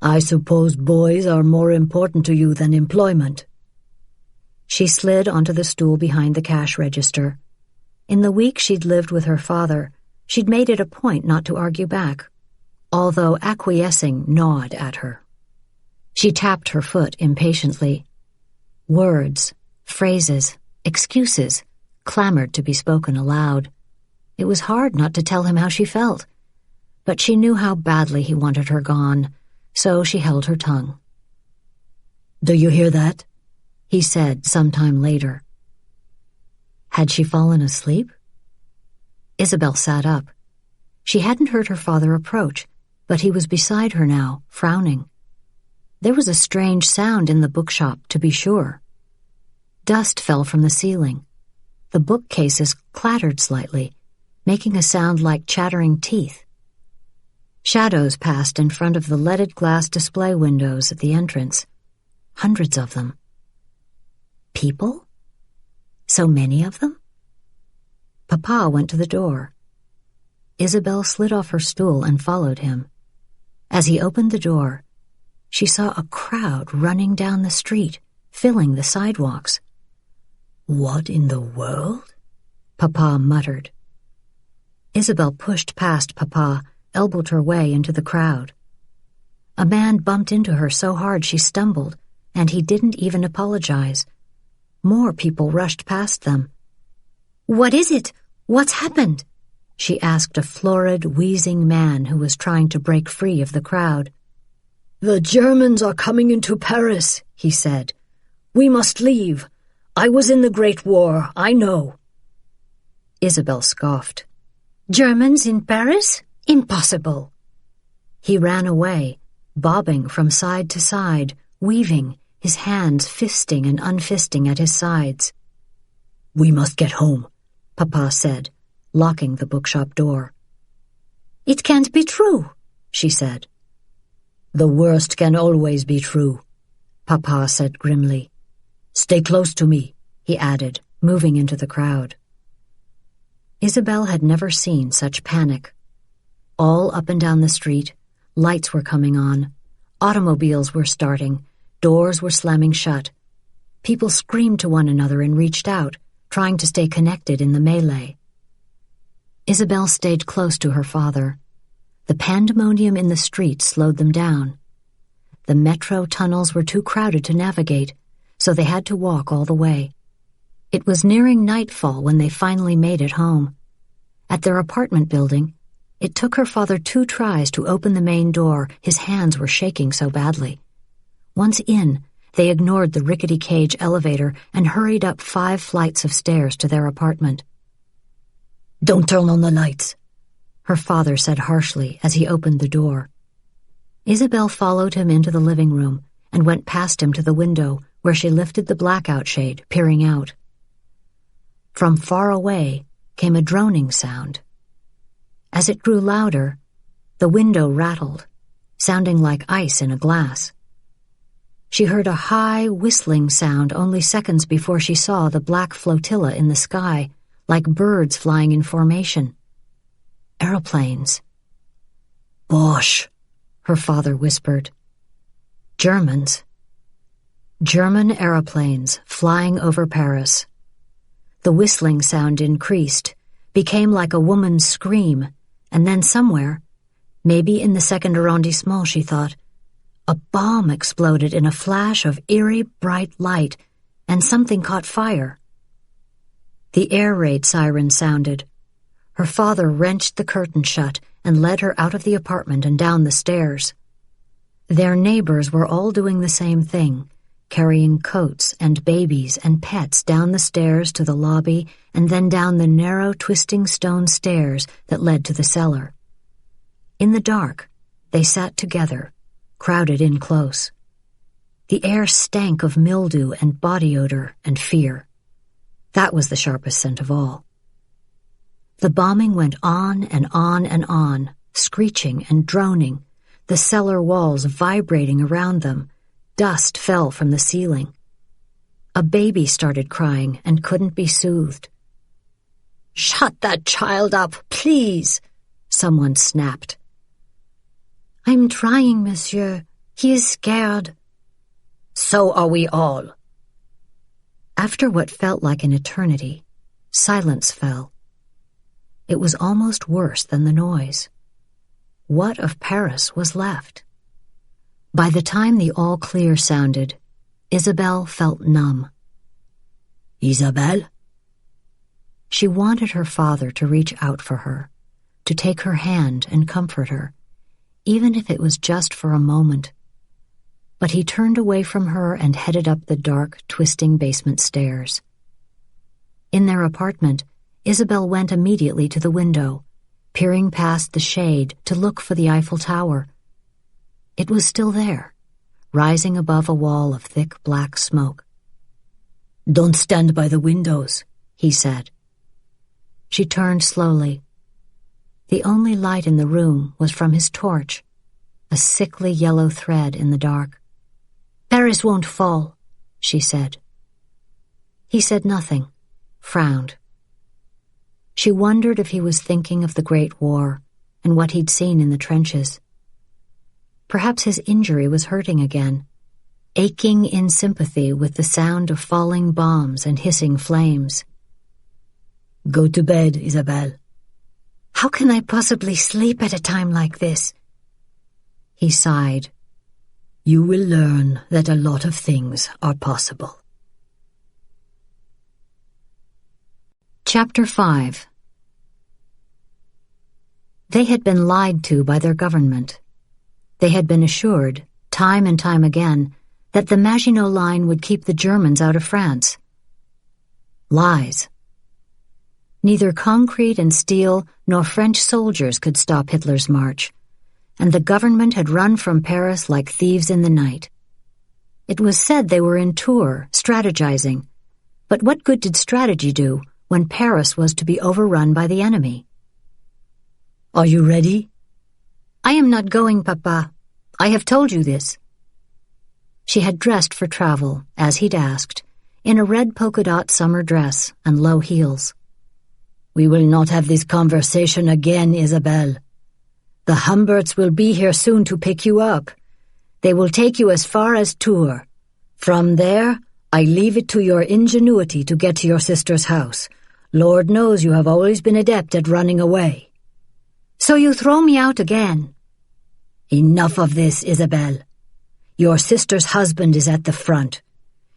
I suppose boys are more important to you than employment. She slid onto the stool behind the cash register. In the week she'd lived with her father, she'd made it a point not to argue back, although acquiescing gnawed at her. She tapped her foot impatiently. Words, phrases, excuses clamored to be spoken aloud. It was hard not to tell him how she felt, but she knew how badly he wanted her gone, so she held her tongue. Do you hear that? He said sometime later. Had she fallen asleep? Isabelle sat up. She hadn't heard her father approach, but he was beside her now, frowning. There was a strange sound in the bookshop, to be sure. Dust fell from the ceiling. The bookcases clattered slightly, making a sound like chattering teeth. Shadows passed in front of the leaded glass display windows at the entrance. Hundreds of them. People? So many of them? Papa went to the door. Isabelle slid off her stool and followed him. As he opened the door, she saw a crowd running down the street, filling the sidewalks. What in the world? Papa muttered. Isabelle pushed past Papa, elbowed her way into the crowd. A man bumped into her so hard she stumbled, and he didn't even apologize. More people rushed past them. "What is it? What's happened?" she asked a florid, wheezing man who was trying to break free of the crowd. "The Germans are coming into Paris," he said. "We must leave. I was in the Great War, I know." Isabelle scoffed. "Germans in Paris? Impossible." He ran away, bobbing from side to side, weaving, his hands fisting and unfisting at his sides. "We must get home," Papa said, locking the bookshop door. "It can't be true," she said. "The worst can always be true," Papa said grimly. "Stay close to me," he added, moving into the crowd. Isabelle had never seen such panic. All up and down the street, lights were coming on, automobiles were starting, doors were slamming shut. People screamed to one another and reached out, trying to stay connected in the melee. Isabelle stayed close to her father. The pandemonium in the street slowed them down. The metro tunnels were too crowded to navigate, so they had to walk all the way. It was nearing nightfall when they finally made it home. At their apartment building, it took her father 2 tries to open the main door. His hands were shaking so badly. Once in, they ignored the rickety cage elevator and hurried up 5 flights of stairs to their apartment. "Don't turn on the lights," her father said harshly as he opened the door. Isabelle followed him into the living room and went past him to the window, where she lifted the blackout shade, peering out. From far away came a droning sound. As it grew louder, the window rattled, sounding like ice in a glass. She heard a high, whistling sound only seconds before she saw the black flotilla in the sky, like birds flying in formation. Aeroplanes. "Bosh," her father whispered. Germans. German aeroplanes flying over Paris. The whistling sound increased, became like a woman's scream, and then somewhere, maybe in the second arrondissement, she thought, a bomb exploded in a flash of eerie, bright light, and something caught fire. The air raid siren sounded. Her father wrenched the curtain shut and led her out of the apartment and down the stairs. Their neighbors were all doing the same thing, carrying coats and babies and pets down the stairs to the lobby and then down the narrow, twisting stone stairs that led to the cellar. In the dark, they sat together, crowded in close. The air stank of mildew and body odor and fear. That was the sharpest scent of all. The bombing went on and on and on, screeching and droning, the cellar walls vibrating around them. Dust fell from the ceiling. A baby started crying and couldn't be soothed. "Shut that child up, please," someone snapped. "I'm trying, monsieur. He is scared." "So are we all." After what felt like an eternity, silence fell. It was almost worse than the noise. What of Paris was left? By the time the all-clear sounded, Isabelle felt numb. "Isabelle?" She wanted her father to reach out for her, to take her hand and comfort her, even if it was just for a moment. But he turned away from her and headed up the dark, twisting basement stairs. In their apartment, Isabelle went immediately to the window, peering past the shade to look for the Eiffel Tower. It was still there, rising above a wall of thick black smoke. "Don't stand by the windows," he said. She turned slowly. The only light in the room was from his torch, a sickly yellow thread in the dark. "Paris won't fall," she said. He said nothing, frowned. She wondered if he was thinking of the Great War and what he'd seen in the trenches. Perhaps his injury was hurting again, aching in sympathy with the sound of falling bombs and hissing flames. "Go to bed, Isabelle." "How can I possibly sleep at a time like this?" He sighed, you will learn that a lot of things are possible. Chapter 5. They had been lied to by their government. They had been assured, time and time again, that the Maginot Line would keep the Germans out of France. Lies. Neither concrete and steel nor French soldiers could stop Hitler's march, and the government had run from Paris like thieves in the night. It was said they were in Tours, strategizing, but what good did strategy do when Paris was to be overrun by the enemy? Are you ready? I am not going, Papa. I have told you this. She had dressed for travel, as he'd asked, in a red polka-dot summer dress and low heels. We will not have this conversation again, Isabelle. The Humberts will be here soon to pick you up. They will take you as far as Tours. From there, I leave it to your ingenuity to get to your sister's house. Lord knows you have always been adept at running away. So you throw me out again. Enough of this, Isabelle. Your sister's husband is at the front.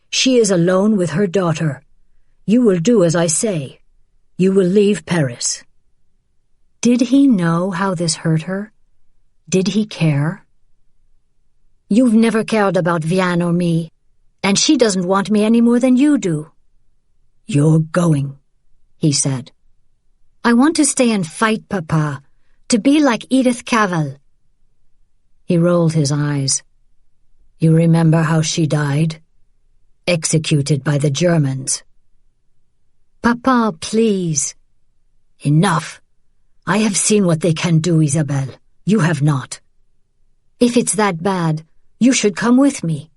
She is alone with her daughter. You will do as I say. You will leave Paris. Did he know how this hurt her? Did he care? You've never cared about Vianne or me, and she doesn't want me any more than you do. You're going, he said. I want to stay and fight, Papa, to be like Edith Cavell. He rolled his eyes. You remember how she died? Executed by the Germans. Papa, please. Enough. I have seen what they can do, Isabelle. You have not. If it's that bad, you should come with me.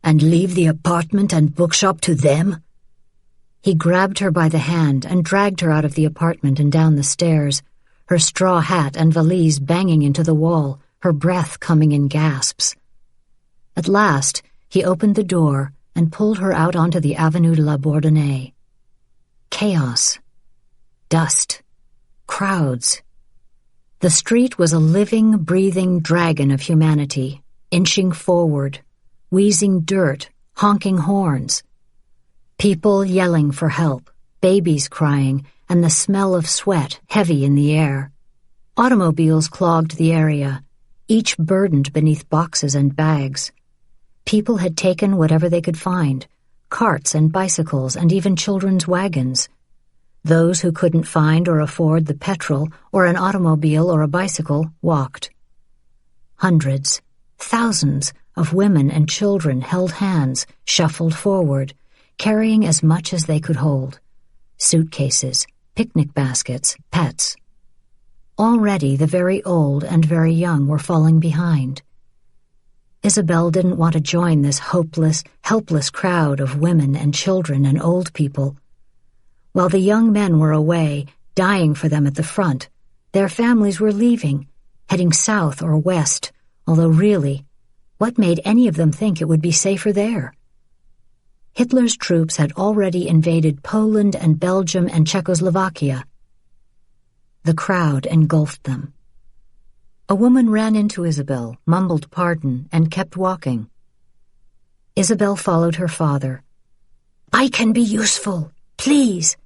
And leave the apartment and bookshop to them? He grabbed her by the hand and dragged her out of the apartment and down the stairs, her straw hat and valise banging into the wall, her breath coming in gasps. At last, he opened the door and pulled her out onto the Avenue de la Bourdonnais. Chaos. Dust. Crowds. The street was a living, breathing dragon of humanity, inching forward, wheezing dirt, honking horns. People yelling for help, babies crying, and the smell of sweat heavy in the air. Automobiles clogged the area, each burdened beneath boxes and bags. People had taken whatever they could find, carts and bicycles and even children's wagons. Those who couldn't find or afford the petrol or an automobile or a bicycle walked. Hundreds, thousands of women and children held hands, shuffled forward, carrying as much as they could hold. Suitcases, picnic baskets, pets. Already the very old and very young were falling behind. Isabelle didn't want to join this hopeless, helpless crowd of women and children and old people. While the young men were away, dying for them at the front, their families were leaving, heading south or west, although really, what made any of them think it would be safer there? Hitler's troops had already invaded Poland and Belgium and Czechoslovakia. The crowd engulfed them. A woman ran into Isabelle, mumbled pardon, and kept walking. Isabelle followed her father. I can be useful, please.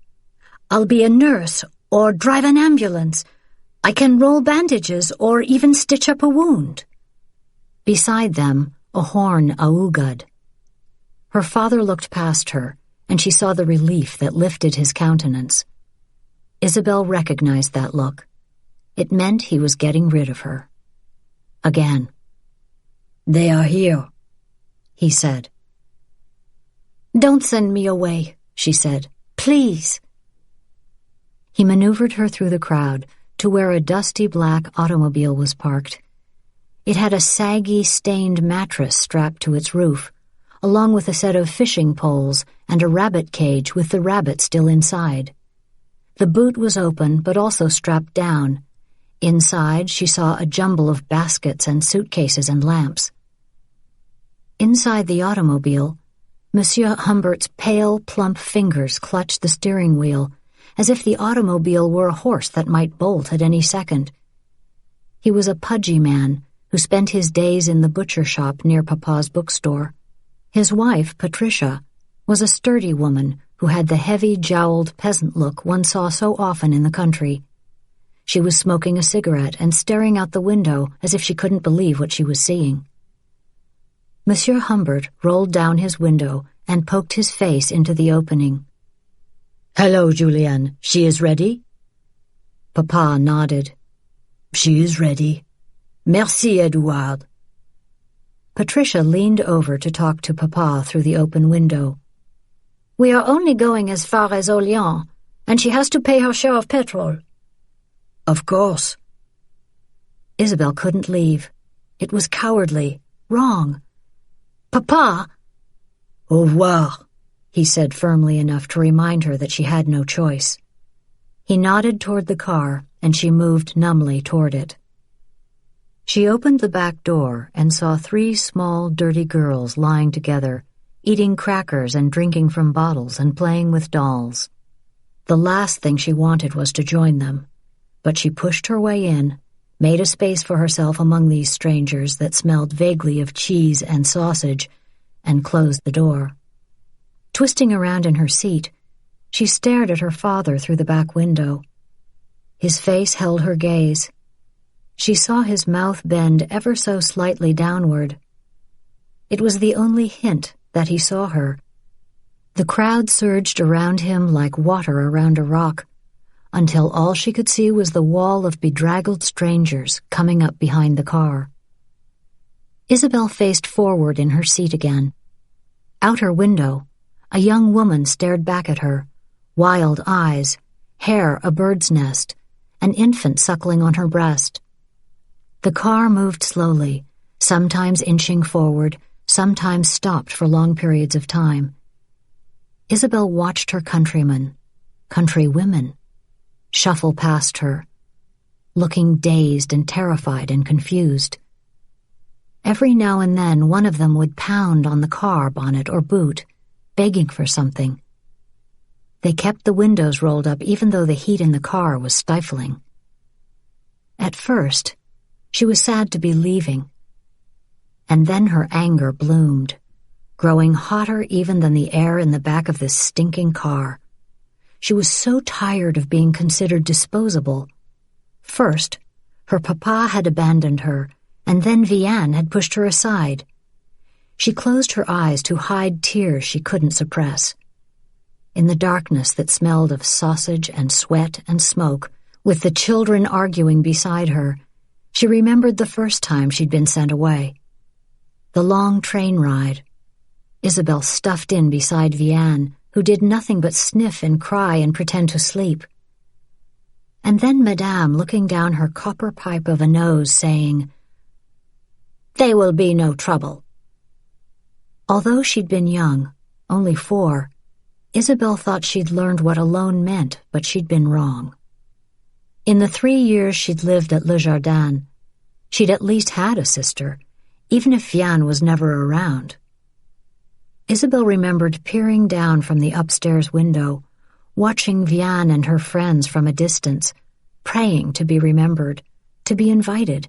I'll be a nurse or drive an ambulance. I can roll bandages or even stitch up a wound. Beside them, a horn aoughed. Her father looked past her, and she saw the relief that lifted his countenance. Isabelle recognized that look. It meant he was getting rid of her. Again. They are here, he said. Don't send me away, she said. Please. He maneuvered her through the crowd to where a dusty black automobile was parked. It had a saggy, stained mattress strapped to its roof, along with a set of fishing poles and a rabbit cage with the rabbit still inside. The boot was open but also strapped down. Inside, she saw a jumble of baskets and suitcases and lamps. Inside the automobile, Monsieur Humbert's pale, plump fingers clutched the steering wheel, as if the automobile were a horse that might bolt at any second. He was a pudgy man, who spent his days in the butcher shop near Papa's bookstore. His wife, Patricia, was a sturdy woman who had the heavy, jowled peasant look one saw so often in the country. She was smoking a cigarette and staring out the window as if she couldn't believe what she was seeing. Monsieur Humbert rolled down his window and poked his face into the opening. "Hello, Julienne. She is ready?" Papa nodded. "She is ready. Merci, Edouard." Patricia leaned over to talk to Papa through the open window. "We are only going as far as Orléans, and she has to pay her share of petrol." "Of course." Isabelle couldn't leave. It was cowardly, wrong. "Papa!" "Au revoir," he said firmly enough to remind her that she had no choice. He nodded toward the car, and she moved numbly toward it. She opened the back door and saw 3 small, dirty girls lying together, eating crackers and drinking from bottles and playing with dolls. The last thing she wanted was to join them, but she pushed her way in, made a space for herself among these strangers that smelled vaguely of cheese and sausage, and closed the door. Twisting around in her seat, she stared at her father through the back window. His face held her gaze. She saw his mouth bend ever so slightly downward. It was the only hint that he saw her. The crowd surged around him like water around a rock, until all she could see was the wall of bedraggled strangers coming up behind the car. Isabelle faced forward in her seat again. Out her window, a young woman stared back at her, wild eyes, hair a bird's nest, an infant suckling on her breast. The car moved slowly, sometimes inching forward, sometimes stopped for long periods of time. Isabelle watched her countrymen, countrywomen, shuffle past her, looking dazed and terrified and confused. Every now and then one of them would pound on the car bonnet or boot, begging for something. They kept the windows rolled up even though the heat in the car was stifling. At first, she was sad to be leaving, and then her anger bloomed, growing hotter even than the air in the back of this stinking car. She was so tired of being considered disposable. First, her papa had abandoned her, and then Vianne had pushed her aside. She closed her eyes to hide tears she couldn't suppress. In the darkness that smelled of sausage and sweat and smoke, with the children arguing beside her, she remembered the first time she'd been sent away. The long train ride. Isabelle stuffed in beside Vianne, who did nothing but sniff and cry and pretend to sleep. And then Madame looking down her copper pipe of a nose, saying, "They will be no trouble." Although she'd been young, only 4, Isabelle thought she'd learned what alone meant, but she'd been wrong. In the 3 years she'd lived at Le Jardin, she'd at least had a sister, even if Vianne was never around. Isabelle remembered peering down from the upstairs window, watching Vianne and her friends from a distance, praying to be remembered, to be invited.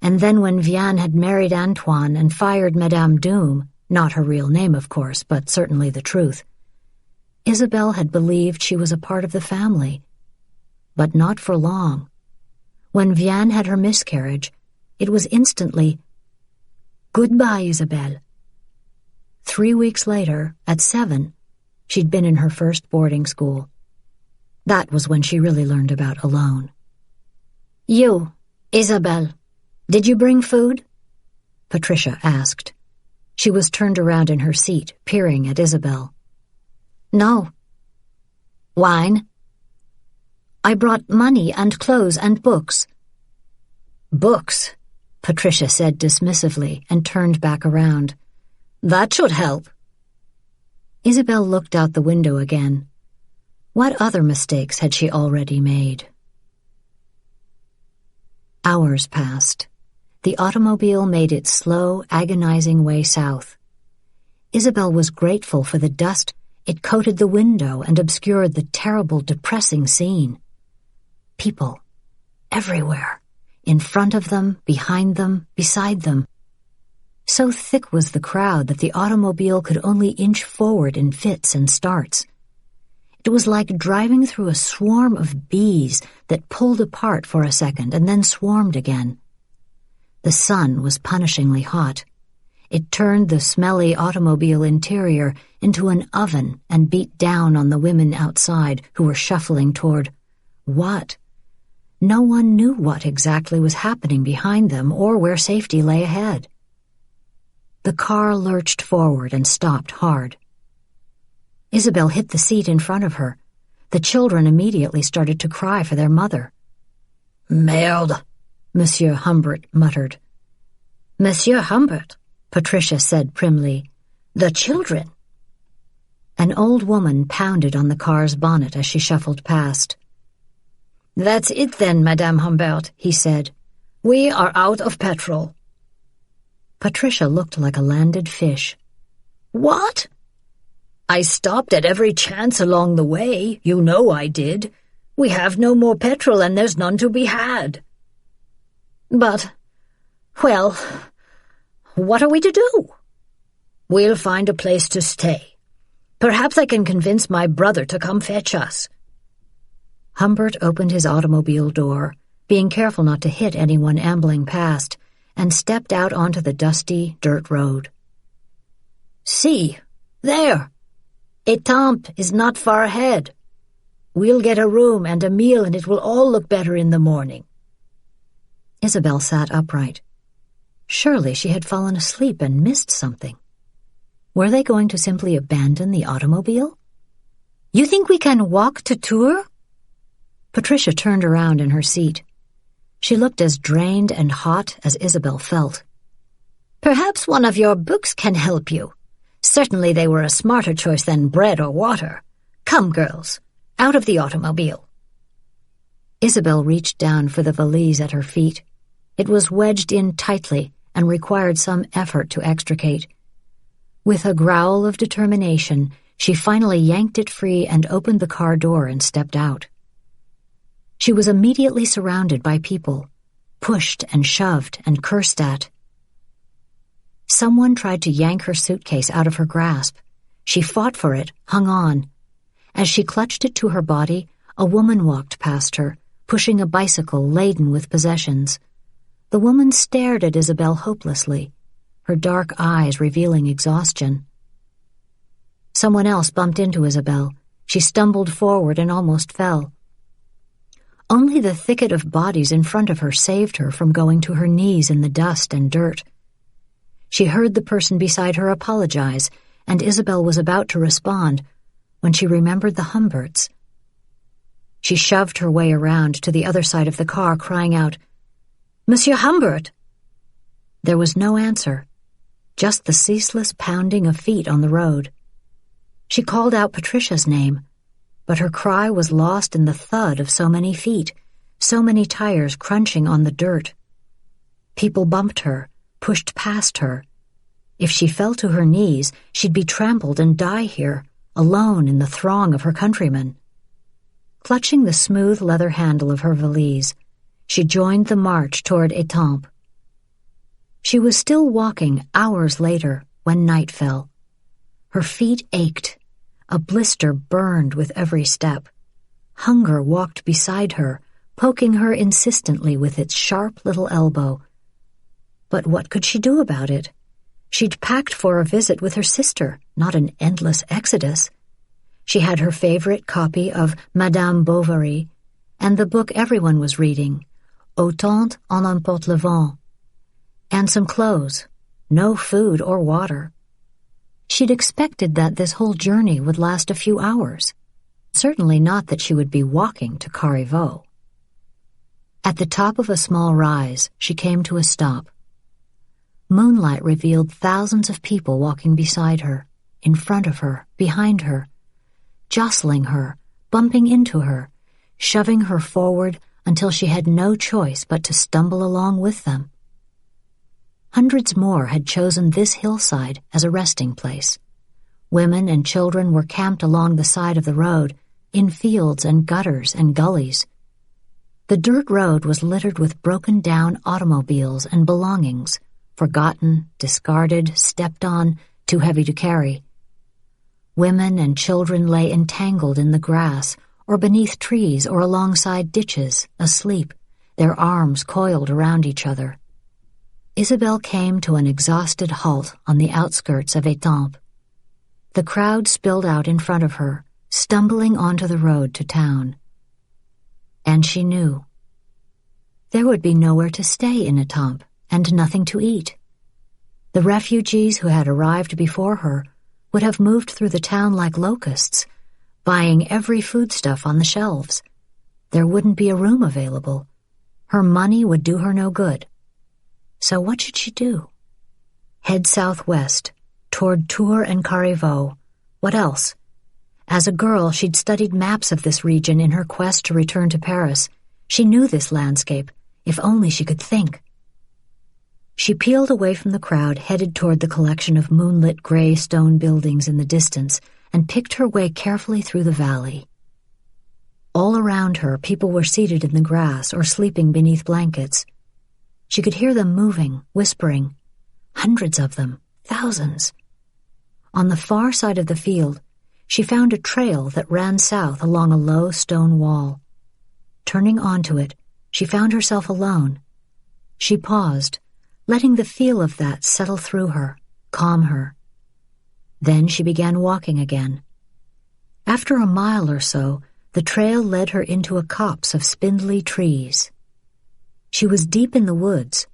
And then when Vianne had married Antoine and fired Madame Doom, not her real name, of course, but certainly the truth, Isabelle had believed she was a part of the family. But not for long. When Vianne had her miscarriage, it was instantly, "Goodbye, Isabelle." 3 weeks later, at 7, she'd been in her first boarding school. That was when she really learned about alone. "You, Isabelle, did you bring food?" Patricia asked. She was turned around in her seat, peering at Isabelle. "No." "Wine?" "I brought money and clothes and books." "Books," Patricia said dismissively and turned back around. "That should help." Isabelle looked out the window again. What other mistakes had she already made? Hours passed. The automobile made its slow, agonizing way south. Isabelle was grateful for the dust. It coated the window and obscured the terrible, depressing scene. People, everywhere, in front of them, behind them, beside them. So thick was the crowd that the automobile could only inch forward in fits and starts. It was like driving through a swarm of bees that pulled apart for a second and then swarmed again. The sun was punishingly hot. It turned the smelly automobile interior into an oven and beat down on the women outside who were shuffling toward what? No one knew what exactly was happening behind them or where safety lay ahead. The car lurched forward and stopped hard. Isabelle hit the seat in front of her. The children immediately started to cry for their mother. "Merde," Monsieur Humbert muttered. "Monsieur Humbert," Patricia said primly. "The children." An old woman pounded on the car's bonnet as she shuffled past. "That's it then, Madame Humbert," he said. "We are out of petrol." Patricia looked like a landed fish. "What?" "I stopped at every chance along the way. You know I did. We have no more petrol and there's none to be had." "But, well, what are we to do?" "We'll find a place to stay. Perhaps I can convince my brother to come fetch us." Humbert opened his automobile door, being careful not to hit anyone ambling past, and stepped out onto the dusty dirt road. "See, there. Étampes is not far ahead. We'll get a room and a meal and it will all look better in the morning." Isabelle sat upright. Surely she had fallen asleep and missed something. Were they going to simply abandon the automobile? "You think we can walk to Tours?" Patricia turned around in her seat. She looked as drained and hot as Isabelle felt. "Perhaps one of your books can help you. Certainly they were a smarter choice than bread or water. Come, girls, out of the automobile." Isabelle reached down for the valise at her feet. It was wedged in tightly and required some effort to extricate. With a growl of determination, she finally yanked it free and opened the car door and stepped out. She was immediately surrounded by people, pushed and shoved and cursed at. Someone tried to yank her suitcase out of her grasp. She fought for it, hung on. As she clutched it to her body, a woman walked past her, pushing a bicycle laden with possessions. The woman stared at Isabelle hopelessly, her dark eyes revealing exhaustion. Someone else bumped into Isabelle. She stumbled forward and almost fell. Only the thicket of bodies in front of her saved her from going to her knees in the dust and dirt. She heard the person beside her apologize, and Isabelle was about to respond when she remembered the Humberts. She shoved her way around to the other side of the car, crying out, "Monsieur Humbert!" There was no answer, just the ceaseless pounding of feet on the road. She called out Patricia's name, but her cry was lost in the thud of so many feet, so many tires crunching on the dirt. People bumped her, pushed past her. If she fell to her knees, she'd be trampled and die here, alone in the throng of her countrymen. Clutching the smooth leather handle of her valise, she joined the march toward Étampes. She was still walking hours later when night fell. Her feet ached. A blister burned with every step. Hunger walked beside her, poking her insistently with its sharp little elbow. But what could she do about it? She'd packed for a visit with her sister, not an endless exodus. She had her favorite copy of Madame Bovary and the book everyone was reading, Autant en emporte le vent, and some clothes, no food or water. She'd expected that this whole journey would last a few hours. Certainly not that she would be walking to Carrivaux. At the top of a small rise, she came to a stop. Moonlight revealed thousands of people walking beside her, in front of her, behind her, jostling her, bumping into her, shoving her forward until she had no choice but to stumble along with them. Hundreds more had chosen this hillside as a resting place. Women and children were camped along the side of the road, in fields and gutters and gullies. The dirt road was littered with broken-down automobiles and belongings, forgotten, discarded, stepped on, too heavy to carry. Women and children lay entangled in the grass, or beneath trees or alongside ditches, asleep, their arms coiled around each other. Isabelle came to an exhausted halt on the outskirts of Étampes. The crowd spilled out in front of her, stumbling onto the road to town. And she knew. There would be nowhere to stay in Étampes, and nothing to eat. The refugees who had arrived before her would have moved through the town like locusts, buying every foodstuff on the shelves. There wouldn't be a room available. Her money would do her no good. So what should she do? Head southwest, toward Tours and Carrivaux. What else? As a girl, she'd studied maps of this region in her quest to return to Paris. She knew this landscape, if only she could think. She peeled away from the crowd, headed toward the collection of moonlit gray stone buildings in the distance, and picked her way carefully through the valley. All around her, people were seated in the grass or sleeping beneath blankets. She could hear them moving, whispering. Hundreds of them, thousands. On the far side of the field, she found a trail that ran south along a low stone wall. Turning onto it, she found herself alone. She paused, letting the feel of that settle through her, calm her. Then she began walking again. After a mile or so, the trail led her into a copse of spindly trees. She was deep in the woods,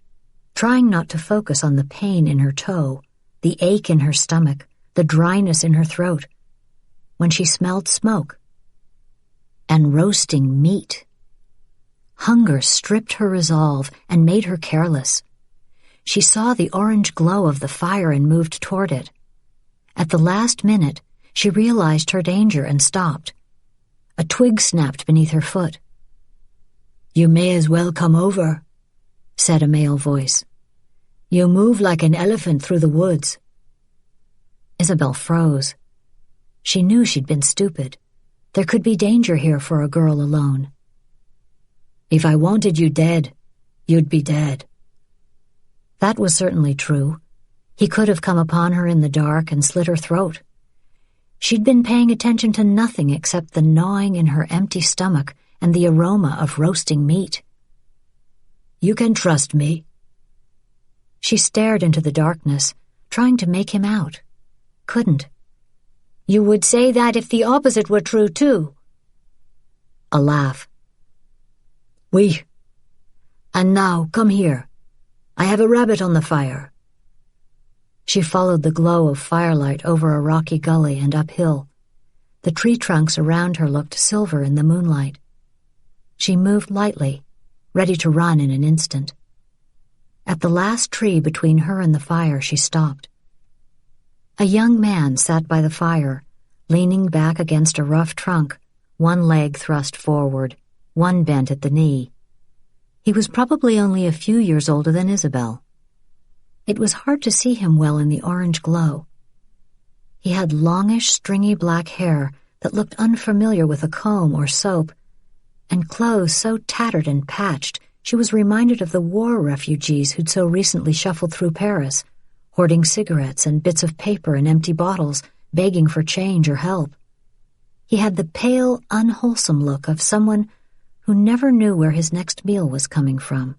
trying not to focus on the pain in her toe, the ache in her stomach, the dryness in her throat, when she smelled smoke and roasting meat. Hunger stripped her resolve and made her careless. She saw the orange glow of the fire and moved toward it. At the last minute, she realized her danger and stopped. A twig snapped beneath her foot. "You may as well come over," said a male voice. "You move like an elephant through the woods." Isabelle froze. She knew she'd been stupid. There could be danger here for a girl alone. "If I wanted you dead, you'd be dead." That was certainly true. He could have come upon her in the dark and slit her throat. She'd been paying attention to nothing except the gnawing in her empty stomach and the aroma of roasting meat. "You can trust me." She stared into the darkness, trying to make him out. Couldn't. "You would say that if the opposite were true, too." A laugh. "Oui. And now, come here. I have a rabbit on the fire." She followed the glow of firelight over a rocky gully and uphill. The tree trunks around her looked silver in the moonlight. She moved lightly, ready to run in an instant. At the last tree between her and the fire, she stopped. A young man sat by the fire, leaning back against a rough trunk, one leg thrust forward, one bent at the knee. He was probably only a few years older than Isabelle. It was hard to see him well in the orange glow. He had longish, stringy black hair that looked unfamiliar with a comb or soap, and clothes so tattered and patched she was reminded of the war refugees who'd so recently shuffled through Paris, hoarding cigarettes and bits of paper and empty bottles, begging for change or help. He had the pale, unwholesome look of someone who never knew where his next meal was coming from.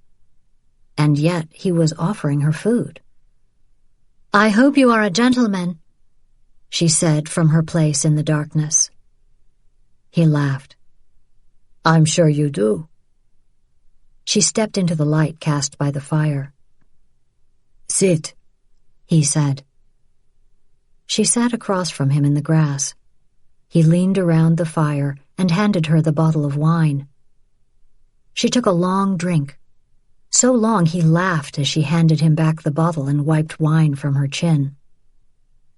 And yet he was offering her food. "I hope you are a gentleman," she said from her place in the darkness. He laughed. "I'm sure you do." She stepped into the light cast by the fire. "Sit," he said. She sat across from him in the grass. He leaned around the fire and handed her the bottle of wine. She took a long drink. So long he laughed as she handed him back the bottle and wiped wine from her chin.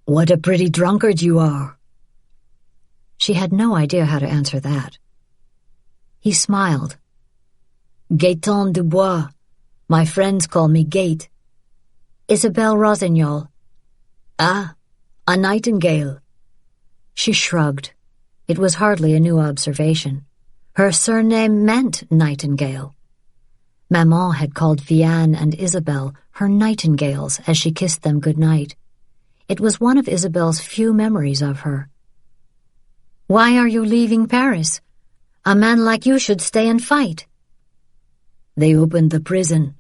"What a pretty drunkard you are." She had no idea how to answer that. He smiled. "Gaëtan Dubois. My friends call me Gate." "Isabelle Rossignol." "Ah, a Nightingale." She shrugged. It was hardly a new observation. Her surname meant Nightingale. Maman had called Vianne and Isabelle her nightingales as she kissed them good-night. It was one of Isabelle's few memories of her. "Why are you leaving Paris? A man like you should stay and fight." "They opened the prison.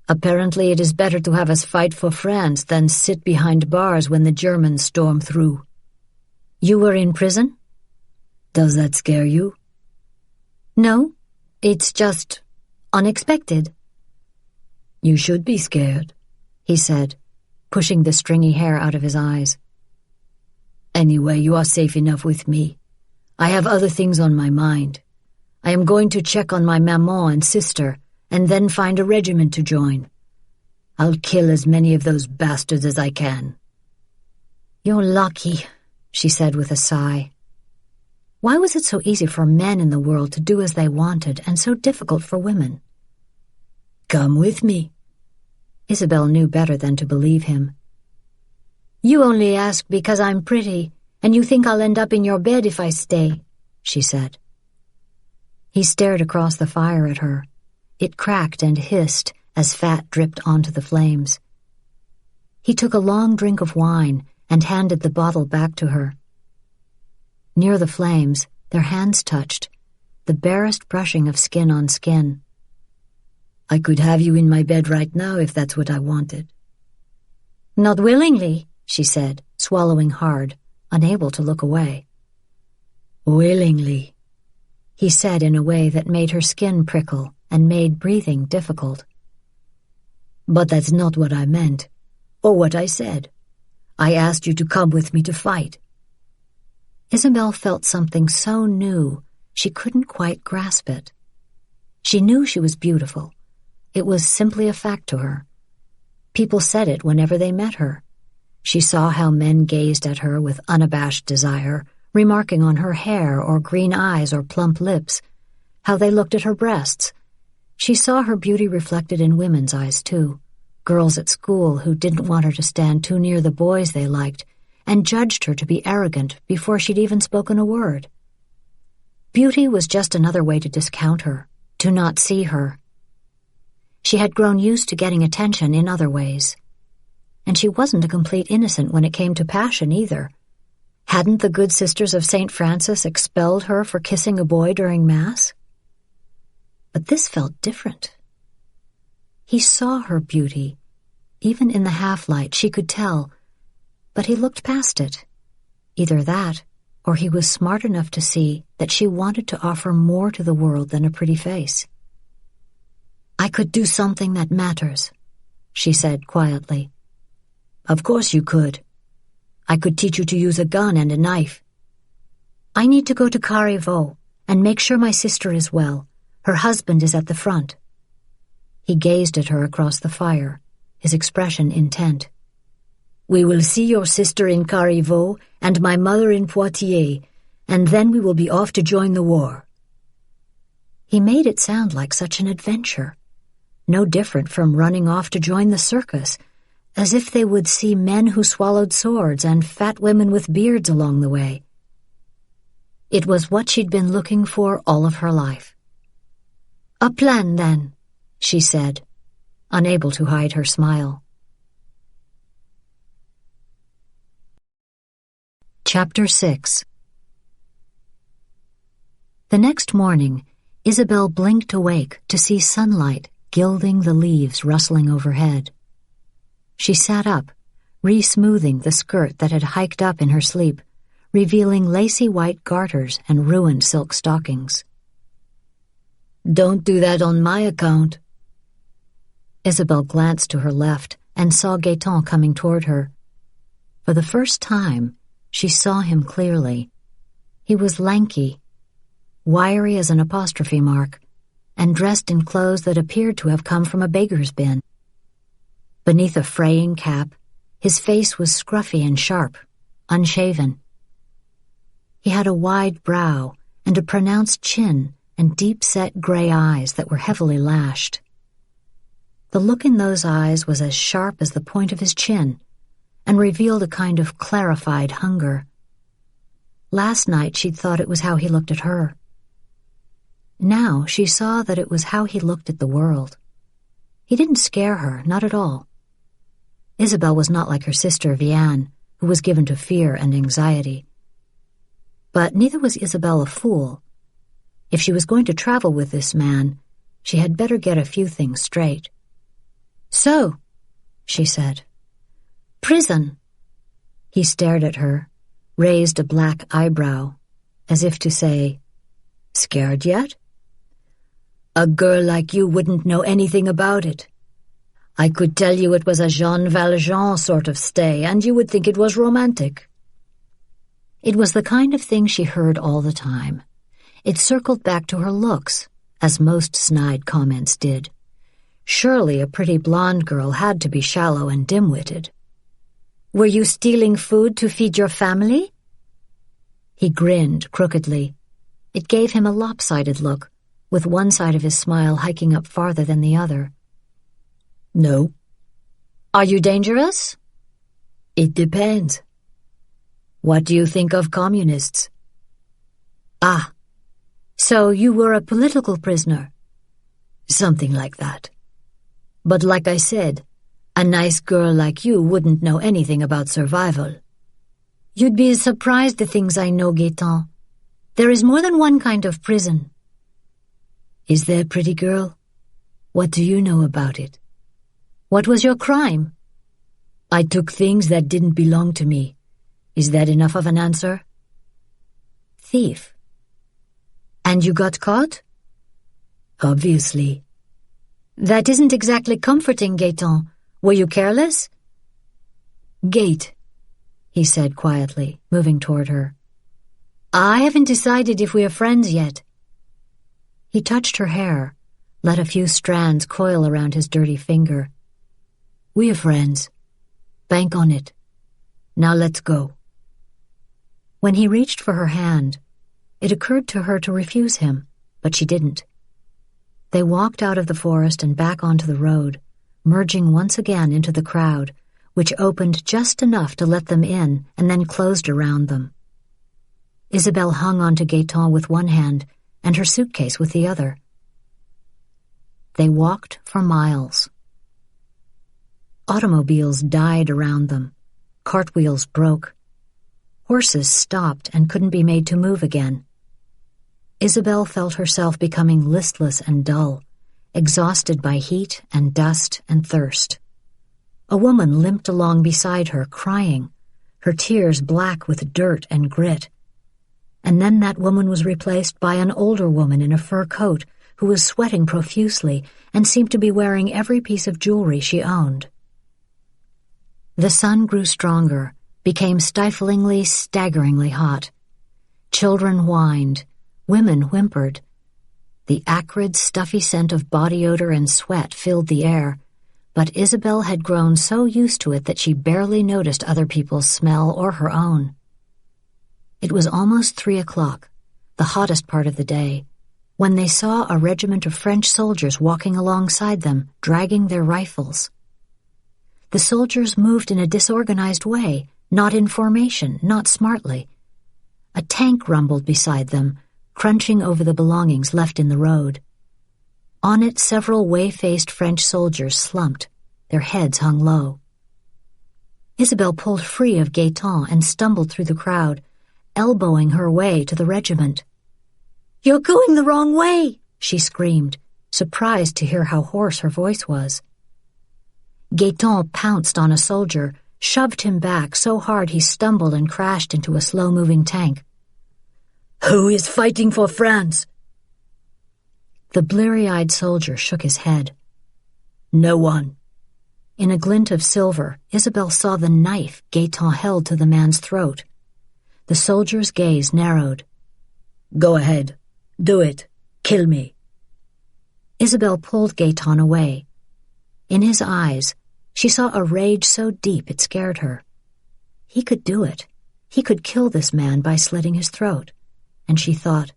Apparently it is better to have us fight for France than sit behind bars when the Germans storm through." "You were in prison?" "Does that scare you?" "No, it's just unexpected." "You should be scared," he said, pushing the stringy hair out of his eyes. "Anyway, you are safe enough with me. I have other things on my mind. I am going to check on my maman and sister, and then find a regiment to join. I'll kill as many of those bastards as I can." "You're lucky," she said with a sigh. Why was it so easy for men in the world to do as they wanted, and so difficult for women? "Come with me." Isabelle knew better than to believe him. "You only ask because I'm pretty, and you think I'll end up in your bed if I stay," she said. He stared across the fire at her. It cracked and hissed as fat dripped onto the flames. He took a long drink of wine and handed the bottle back to her. Near the flames, their hands touched, the barest brushing of skin on skin. "I could have you in my bed right now if that's what I wanted." "Not willingly," she said, swallowing hard, unable to look away. "Willingly," he said in a way that made her skin prickle and made breathing difficult. "But that's not what I meant, or what I said. I asked you to come with me to fight." Isabelle felt something so new she couldn't quite grasp it. She knew she was beautiful. It was simply a fact to her. People said it whenever they met her. She saw how men gazed at her with unabashed desire, remarking on her hair or green eyes or plump lips, how they looked at her breasts. She saw her beauty reflected in women's eyes, too, girls at school who didn't want her to stand too near the boys they liked, and judged her to be arrogant before she'd even spoken a word. Beauty was just another way to discount her, to not see her. She had grown used to getting attention in other ways. And she wasn't a complete innocent when it came to passion either. Hadn't the good sisters of St. Francis expelled her for kissing a boy during Mass? But this felt different. He saw her beauty. Even in the half-light she could tell, but he looked past it. Either that, or he was smart enough to see that she wanted to offer more to the world than a pretty face. "I could do something that matters," she said quietly. "Of course you could. I could teach you to use a gun and a knife." "I need to go to Carrivaux and make sure my sister is well. Her husband is at the front." He gazed at her across the fire, his expression intent. "We will see your sister in Carrivaux and my mother in Poitiers, and then we will be off to join the war." He made it sound like such an adventure, no different from running off to join the circus, as if they would see men who swallowed swords and fat women with beards along the way. It was what she'd been looking for all of her life. "A plan, then," she said, unable to hide her smile. Chapter 6. The next morning, Isabelle blinked awake to see sunlight gilding the leaves rustling overhead. She sat up, re-smoothing the skirt that had hiked up in her sleep, revealing lacy white garters and ruined silk stockings. "Don't do that on my account." Isabelle glanced to her left and saw Gaëtan coming toward her. For the first time, she saw him clearly. He was lanky, wiry as an apostrophe mark, and dressed in clothes that appeared to have come from a baker's bin. Beneath a fraying cap, his face was scruffy and sharp, unshaven. He had a wide brow and a pronounced chin and deep-set gray eyes that were heavily lashed. The look in those eyes was as sharp as the point of his chin and revealed a kind of clarified hunger. Last night she'd thought it was how he looked at her. Now she saw that it was how he looked at the world. He didn't scare her, not at all. Isabelle was not like her sister Vianne, who was given to fear and anxiety. But neither was Isabelle a fool. If she was going to travel with this man, she had better get a few things straight. "So," she said. "Prison." He stared at her, raised a black eyebrow, as if to say, "Scared yet? A girl like you wouldn't know anything about it. I could tell you it was a Jean Valjean sort of stay, and you would think it was romantic." It was the kind of thing she heard all the time. It circled back to her looks, as most snide comments did. Surely a pretty blonde girl had to be shallow and dim-witted. "Were you stealing food to feed your family?" He grinned crookedly. It gave him a lopsided look, with one side of his smile hiking up farther than the other. "No." "Are you dangerous?" "It depends. What do you think of communists?" "Ah, so you were a political prisoner?" "Something like that. But like I said, a nice girl like you wouldn't know anything about survival." "You'd be surprised the things I know, Gaëtan. There is more than one kind of prison." "Is there, pretty girl? What do you know about it?" "What was your crime?" "I took things that didn't belong to me. Is that enough of an answer?" "Thief." "And you got caught?" "Obviously." "That isn't exactly comforting, Gaëtan. Were you careless?" "Gate," he said quietly, moving toward her. "I haven't decided if we are friends yet." He touched her hair, let a few strands coil around his dirty finger. "We are friends. Bank on it. Now let's go." When he reached for her hand, it occurred to her to refuse him, but she didn't. They walked out of the forest and back onto the road, merging once again into the crowd, which opened just enough to let them in and then closed around them. Isabelle hung onto Gaëtan with one hand and her suitcase with the other. They walked for miles. Automobiles died around them. Cartwheels broke. Horses stopped and couldn't be made to move again. Isabelle felt herself becoming listless and dull, exhausted by heat and dust and thirst. A woman limped along beside her, crying, her tears black with dirt and grit. And then that woman was replaced by an older woman in a fur coat who was sweating profusely and seemed to be wearing every piece of jewelry she owned. The sun grew stronger, became stiflingly, staggeringly hot. Children whined. Women whimpered. The acrid, stuffy scent of body odor and sweat filled the air, but Isabelle had grown so used to it that she barely noticed other people's smell or her own. It was almost 3 o'clock, the hottest part of the day, when they saw a regiment of French soldiers walking alongside them, dragging their rifles. The soldiers moved in a disorganized way, not in formation, not smartly. A tank rumbled beside them, crunching over the belongings left in the road. On it, several way-faced French soldiers slumped, their heads hung low. Isabelle pulled free of Gaëtan and stumbled through the crowd, elbowing her way to the regiment. "You're going the wrong way," she screamed, surprised to hear how hoarse her voice was. Gaëtan pounced on a soldier, shoved him back so hard he stumbled and crashed into a slow-moving tank. "Who is fighting for France?" The bleary-eyed soldier shook his head. "No one." In a glint of silver, Isabelle saw the knife Gaëtan held to the man's throat. The soldier's gaze narrowed. "Go ahead. Do it. Kill me." Isabelle pulled Gaëtan away. In his eyes, she saw a rage so deep it scared her. He could do it. He could kill this man by slitting his throat. And she thought,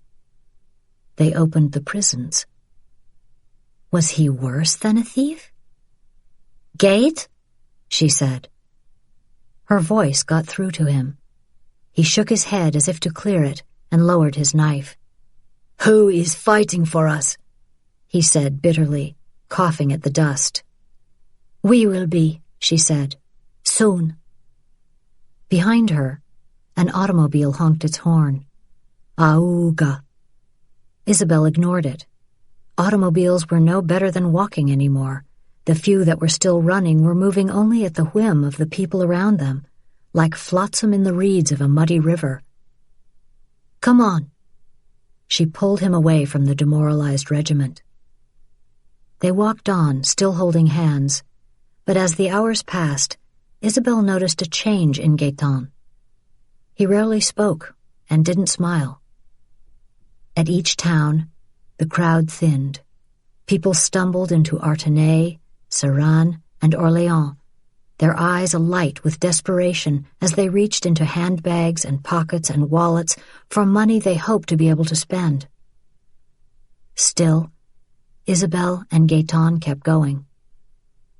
they opened the prisons. Was he worse than a thief? "Gate?" she said. Her voice got through to him. He shook his head as if to clear it and lowered his knife. Who is fighting for us? He said bitterly, coughing at the dust. We will be, she said. Soon. Behind her, an automobile honked its horn. Auga. Isabelle ignored it. Automobiles were no better than walking anymore. The few that were still running were moving only at the whim of the people around them, like flotsam in the reeds of a muddy river. Come on. She pulled him away from the demoralized regiment. They walked on, still holding hands, but as the hours passed, Isabelle noticed a change in Gaëtan. He rarely spoke and didn't smile. At each town, the crowd thinned. People stumbled into Artenay, Seran, and Orléans, their eyes alight with desperation as they reached into handbags and pockets and wallets for money they hoped to be able to spend. Still, Isabelle and Gaëtan kept going.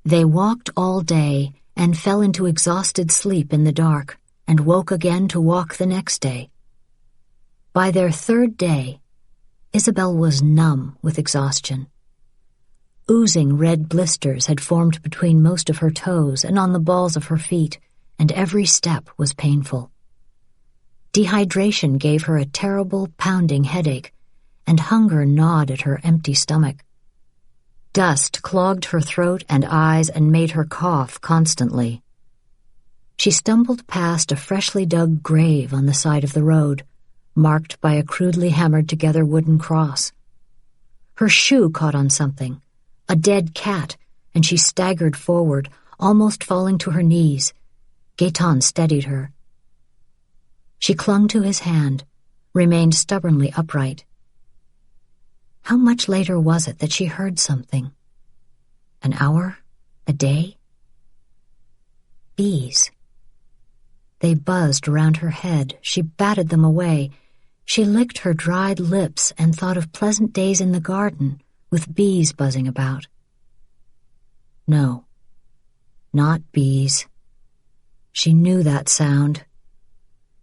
They walked all day and fell into exhausted sleep in the dark and woke again to walk the next day. By their third day, Isabelle was numb with exhaustion. Oozing red blisters had formed between most of her toes and on the balls of her feet, and every step was painful. Dehydration gave her a terrible, pounding headache, and hunger gnawed at her empty stomach. Dust clogged her throat and eyes and made her cough constantly. She stumbled past a freshly dug grave on the side of the road, marked by a crudely hammered-together wooden cross. Her shoe caught on something, a dead cat, and she staggered forward, almost falling to her knees. Gaëtan steadied her. She clung to his hand, remained stubbornly upright. How much later was it that she heard something? An hour? A day? Bees. They buzzed around her head. She batted them away. She licked her dried lips and thought of pleasant days in the garden with bees buzzing about. No, not bees. She knew that sound.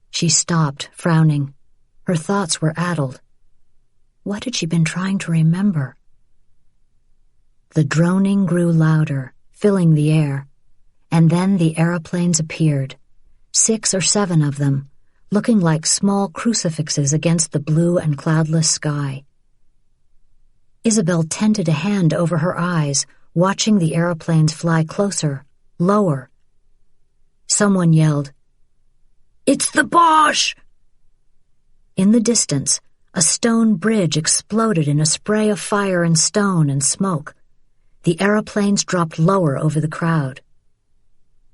She stopped, frowning. Her thoughts were addled. What had she been trying to remember? The droning grew louder, filling the air, and then the aeroplanes appeared, 6 or 7 of them, looking like small crucifixes against the blue and cloudless sky. Isabelle tented a hand over her eyes, watching the aeroplanes fly closer, lower. Someone yelled, "It's the Boche!" In the distance, a stone bridge exploded in a spray of fire and stone and smoke. The aeroplanes dropped lower over the crowd.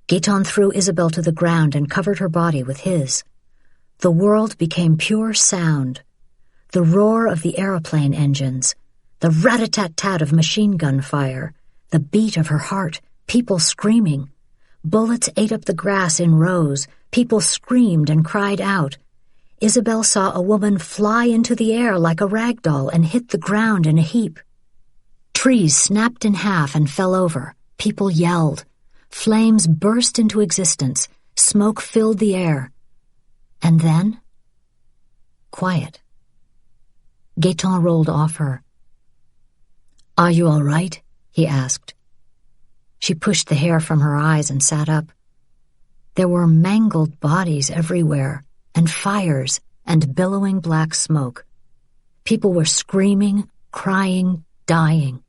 Gaëtan threw Isabelle to the ground and covered her body with his. The world became pure sound. The roar of the aeroplane engines, the rat-a-tat-tat of machine gun fire, the beat of her heart, people screaming. Bullets ate up the grass in rows. People screamed and cried out. Isabelle saw a woman fly into the air like a rag doll and hit the ground in a heap. Trees snapped in half and fell over. People yelled. Flames burst into existence. Smoke filled the air. And then, quiet. Gaëtan rolled off her. "Are you all right?" he asked. She pushed the hair from her eyes and sat up. There were mangled bodies everywhere, and fires, and billowing black smoke. People were screaming, crying, dying.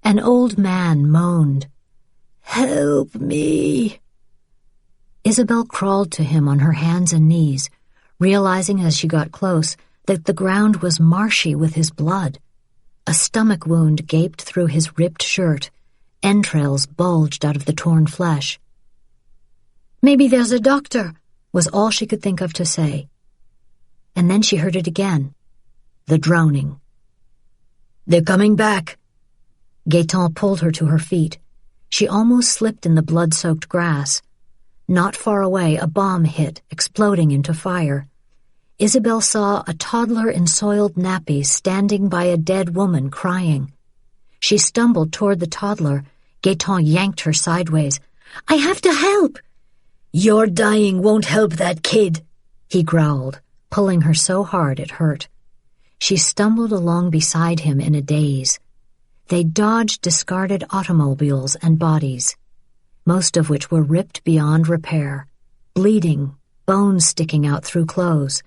An old man moaned, "Help me!" Isabelle crawled to him on her hands and knees, realizing as she got close that the ground was marshy with his blood. A stomach wound gaped through his ripped shirt. Entrails bulged out of the torn flesh. "Maybe there's a doctor," was all she could think of to say. And then she heard it again, the droning. "They're coming back." Gaëtan pulled her to her feet. She almost slipped in the blood-soaked grass. Not far away, a bomb hit, exploding into fire. Isabelle saw a toddler in soiled nappies standing by a dead woman crying. She stumbled toward the toddler. Gaëtan yanked her sideways. "I have to help!" "Your dying won't help that kid," he growled, pulling her so hard it hurt. She stumbled along beside him in a daze. They dodged discarded automobiles and bodies, most of which were ripped beyond repair, bleeding, bones sticking out through clothes.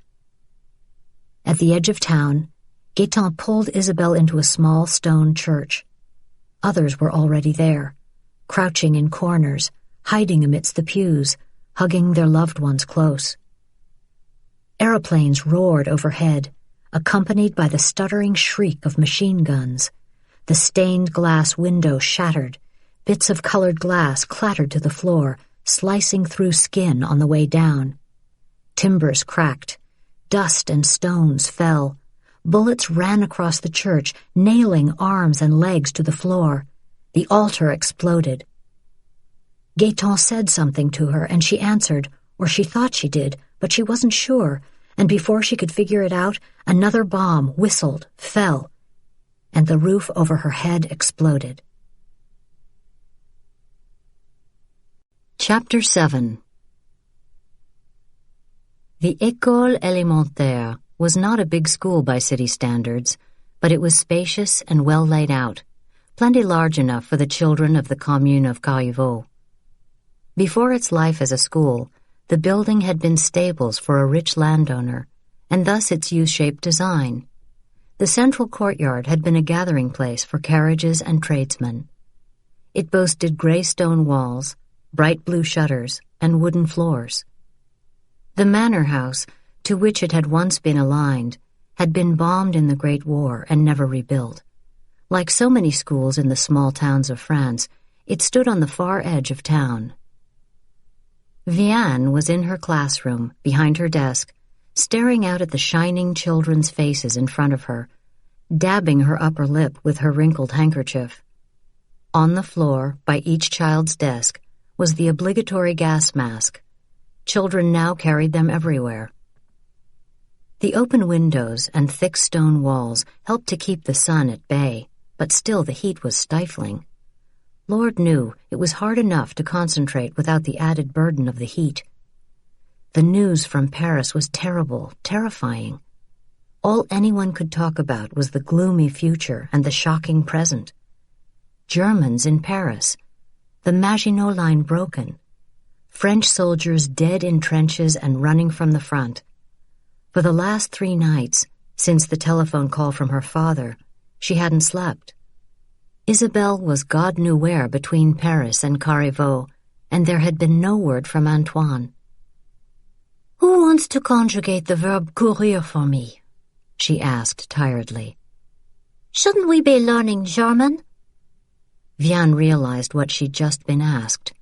At the edge of town, Gaëtan pulled Isabelle into a small stone church. Others were already there, crouching in corners, hiding amidst the pews, hugging their loved ones close. Aeroplanes roared overhead, accompanied by the stuttering shriek of machine guns. The stained glass window shattered. Bits of colored glass clattered to the floor, slicing through skin on the way down. Timbers cracked. Dust and stones fell. Bullets ran across the church, nailing arms and legs to the floor. The altar exploded. Gaëtan said something to her, and she answered, or she thought she did, but she wasn't sure, and before she could figure it out, another bomb whistled, fell, and the roof over her head exploded. Chapter 7. The École Élémentaire was not a big school by city standards, but it was spacious and well laid out, plenty large enough for the children of the commune of Carriveau. Before its life as a school, the building had been stables for a rich landowner, and thus its U-shaped design. The central courtyard had been a gathering place for carriages and tradesmen. It boasted gray stone walls, bright blue shutters, and wooden floors. The manor house, to which it had once been aligned, had been bombed in the Great War and never rebuilt. Like so many schools in the small towns of France, it stood on the far edge of town. Vianne was in her classroom, behind her desk, staring out at the shining children's faces in front of her, dabbing her upper lip with her wrinkled handkerchief. On the floor, by each child's desk, was the obligatory gas mask. Children now carried them everywhere. The open windows and thick stone walls helped to keep the sun at bay, but still the heat was stifling. Lord knew it was hard enough to concentrate without the added burden of the heat. The news from Paris was terrible, terrifying. All anyone could talk about was the gloomy future and the shocking present. Germans in Paris, the Maginot Line broken, French soldiers dead in trenches and running from the front. For the last 3 nights, since the telephone call from her father, she hadn't slept. Isabelle was God knew where between Paris and Carriveau, and there had been no word from Antoine. "Who wants to conjugate the verb courir for me?" she asked tiredly. Shouldn't we be learning German? Vianne realized what she'd just been asked.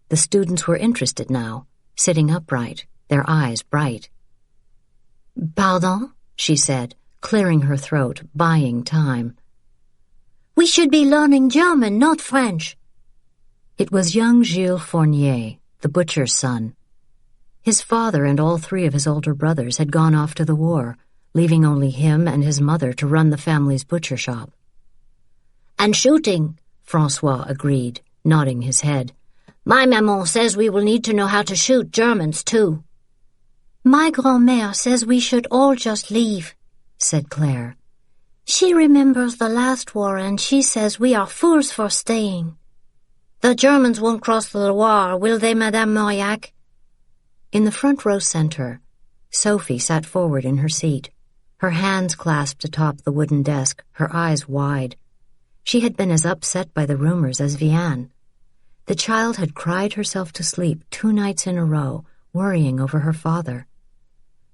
The students were interested now, sitting upright, their eyes bright. Pardon? She said, clearing her throat, buying time. We should be learning German, not French. It was young Gilles Fournier, the butcher's son. His father and all 3 of his older brothers had gone off to the war, leaving only him and his mother to run the family's butcher shop. And shooting, François agreed, nodding his head. My maman says we will need to know how to shoot Germans, too. My grand-mère says we should all just leave, said Claire. She remembers the last war and she says we are fools for staying. The Germans won't cross the Loire, will they, Madame Mauriac? In the front row center, Sophie sat forward in her seat, her hands clasped atop the wooden desk, her eyes wide. She had been as upset by the rumors as Vianne. The child had cried herself to sleep 2 nights in a row, worrying over her father.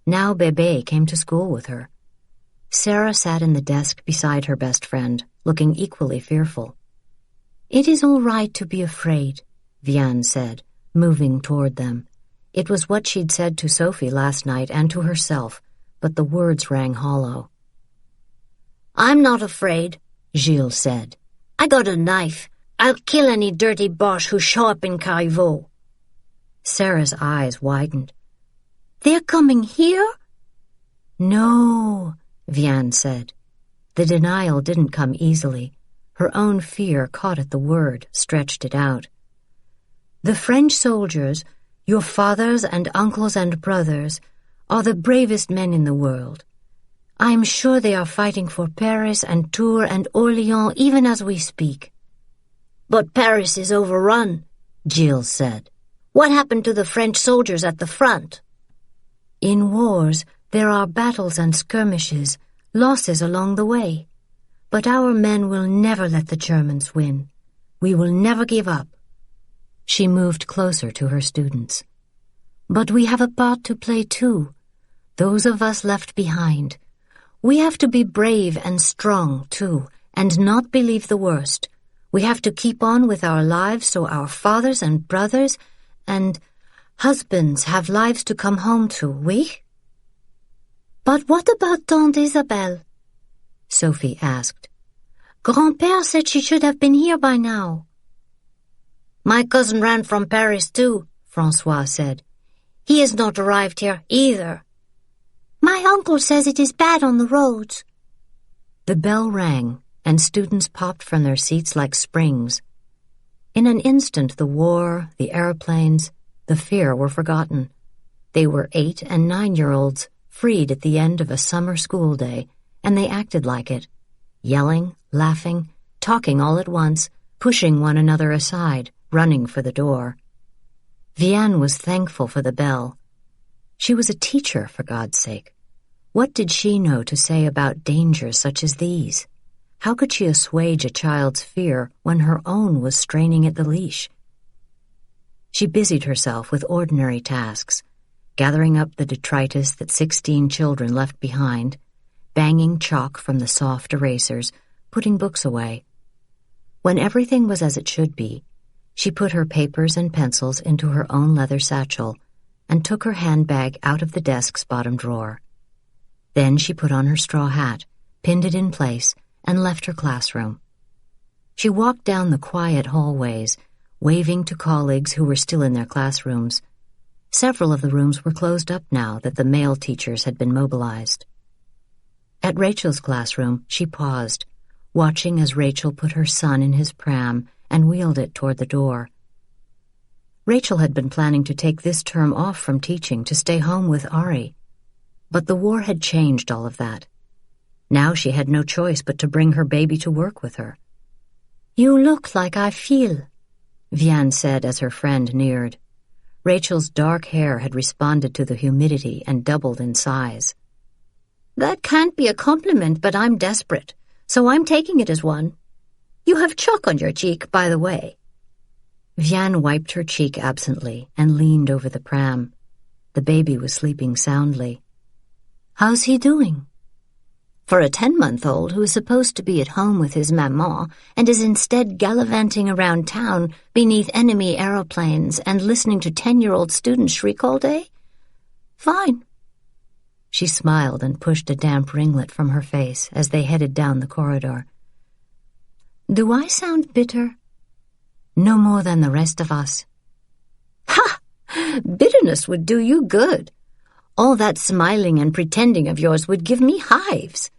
Now Bébé came to school with her. Sarah sat in the desk beside her best friend, looking equally fearful. It is all right to be afraid, Vianne said, moving toward them. It was what she'd said to Sophie last night and to herself, but the words rang hollow. I'm not afraid, Gilles said. I got a knife. I'll kill any dirty Boche who show up in Carriveau. Sarah's eyes widened. They're coming here? No, Vianne said. The denial didn't come easily. Her own fear caught at the word, stretched it out. The French soldiers, your fathers and uncles and brothers, are the bravest men in the world. I'm sure they are fighting for Paris and Tours and Orléans even as we speak. But Paris is overrun, Gilles said. What happened to the French soldiers at the front? In wars, there are battles and skirmishes, losses along the way. But our men will never let the Germans win. We will never give up. She moved closer to her students. But we have a part to play too. Those of us left behind. We have to be brave and strong too, and not believe the worst. We have to keep on with our lives so our fathers and brothers and husbands have lives to come home to, oui? But what about Tante Isabelle? Sophie asked. Grand-père said she should have been here by now. My cousin ran from Paris too, François said. He has not arrived here either. My uncle says it is bad on the roads. The bell rang, and students popped from their seats like springs. In an instant, the war, the airplanes, the fear were forgotten. They were 8- and 9-year-olds, freed at the end of a summer school day, and they acted like it, yelling, laughing, talking all at once, pushing one another aside, running for the door. Vianne was thankful for the bell. She was a teacher, for God's sake. What did she know to say about dangers such as these? How could she assuage a child's fear when her own was straining at the leash? She busied herself with ordinary tasks, gathering up the detritus that 16 children left behind, banging chalk from the soft erasers, putting books away. When everything was as it should be, she put her papers and pencils into her own leather satchel and took her handbag out of the desk's bottom drawer. Then she put on her straw hat, pinned it in place, and left her classroom. She walked down the quiet hallways, waving to colleagues who were still in their classrooms. Several of the rooms were closed up now that the male teachers had been mobilized. At Rachel's classroom, she paused, watching as Rachel put her son in his pram and wheeled it toward the door. Rachel had been planning to take this term off from teaching to stay home with Ari. But the war had changed all of that. Now she had no choice but to bring her baby to work with her. You look like I feel, Vianne said as her friend neared. Rachel's dark hair had responded to the humidity and doubled in size. That can't be a compliment, but I'm desperate, so I'm taking it as one. You have chalk on your cheek, by the way. Vianne wiped her cheek absently and leaned over the pram. The baby was sleeping soundly. How's he doing? For a 10-month-old who is supposed to be at home with his maman and is instead gallivanting around town beneath enemy aeroplanes and listening to 10-year-old students shriek all day? Fine. She smiled and pushed a damp ringlet from her face as they headed down the corridor. Do I sound bitter? No more than the rest of us. Ha! Bitterness would do you good. All that smiling and pretending of yours would give me hives.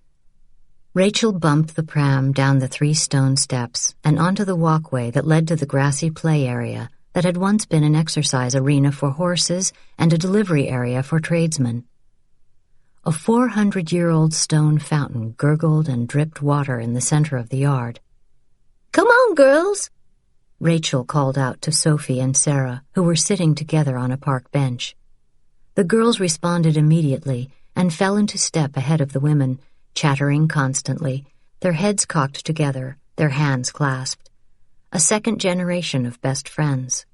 Rachel bumped the pram down the 3 stone steps and onto the walkway that led to the grassy play area that had once been an exercise arena for horses and a delivery area for tradesmen. A 400-year-old stone fountain gurgled and dripped water in the center of the yard. Come on, girls, Rachel called out to Sophie and Sarah, who were sitting together on a park bench. The girls responded immediately and fell into step ahead of the women, chattering constantly, their heads cocked together, their hands clasped. A second generation of best friends.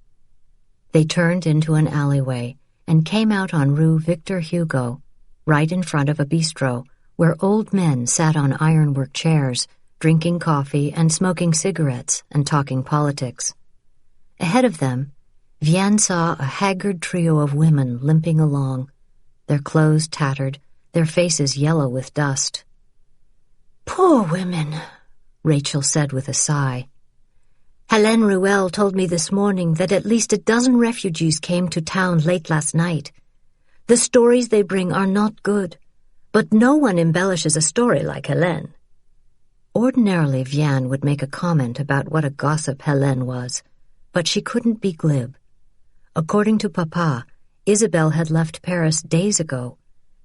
They turned into an alleyway and came out on Rue Victor Hugo, right in front of a bistro where old men sat on ironwork chairs, drinking coffee and smoking cigarettes and talking politics. Ahead of them, Vianne saw a haggard trio of women limping along, their clothes tattered, their faces yellow with dust. Poor women, Rachel said with a sigh. Hélène Ruel told me this morning that at least 12 refugees came to town late last night. The stories they bring are not good, but no one embellishes a story like Hélène. Ordinarily, Vianne would make a comment about what a gossip Hélène was, but she couldn't be glib. According to Papa, Isabelle had left Paris days ago.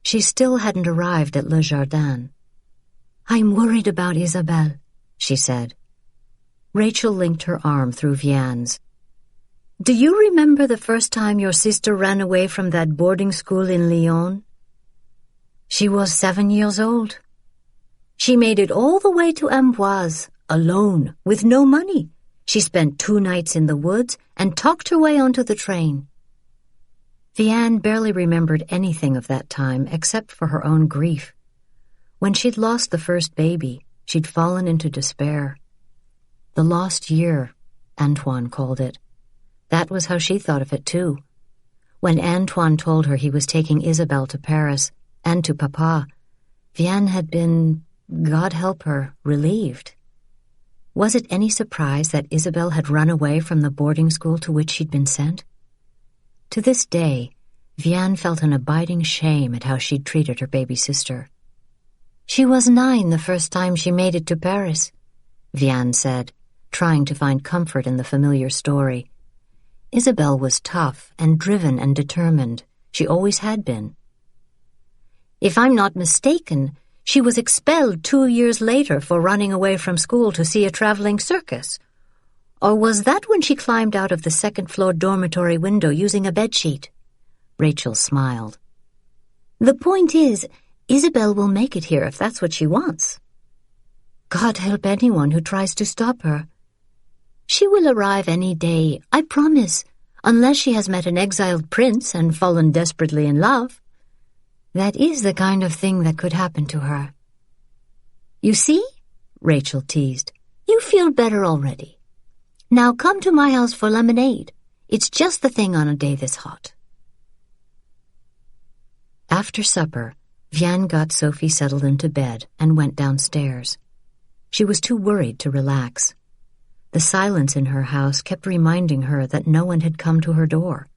She still hadn't arrived at Le Jardin. "I'm worried about Isabelle," she said. Rachel linked her arm through Vianne's. "Do you remember the first time your sister ran away from that boarding school in Lyon? She was 7 years old. She made it all the way to Amboise, alone, with no money. She spent 2 nights in the woods and talked her way onto the train." Vianne barely remembered anything of that time except for her own grief. When she'd lost the first baby, she'd fallen into despair. The lost year, Antoine called it. That was how she thought of it, too. When Antoine told her he was taking Isabelle to Paris and to Papa, Vianne had been, God help her, relieved. Was it any surprise that Isabelle had run away from the boarding school to which she'd been sent? To this day, Vianne felt an abiding shame at how she'd treated her baby sister. "She was 9 the first time she made it to Paris," Vianne said, trying to find comfort in the familiar story. Isabelle was tough and driven and determined. She always had been. "If I'm not mistaken, she was expelled 2 years later for running away from school to see a traveling circus. Or was that when she climbed out of the second-floor dormitory window using a bedsheet?" Rachel smiled. "The point is, Isabelle will make it here if that's what she wants. God help anyone who tries to stop her. She will arrive any day, I promise, unless she has met an exiled prince and fallen desperately in love. That is the kind of thing that could happen to her." "You see," Rachel teased, "you feel better already. Now come to my house for lemonade. It's just the thing on a day this hot." After supper, Vianne got Sophie settled into bed and went downstairs. She was too worried to relax. The silence in her house kept reminding her that no one had come to her door.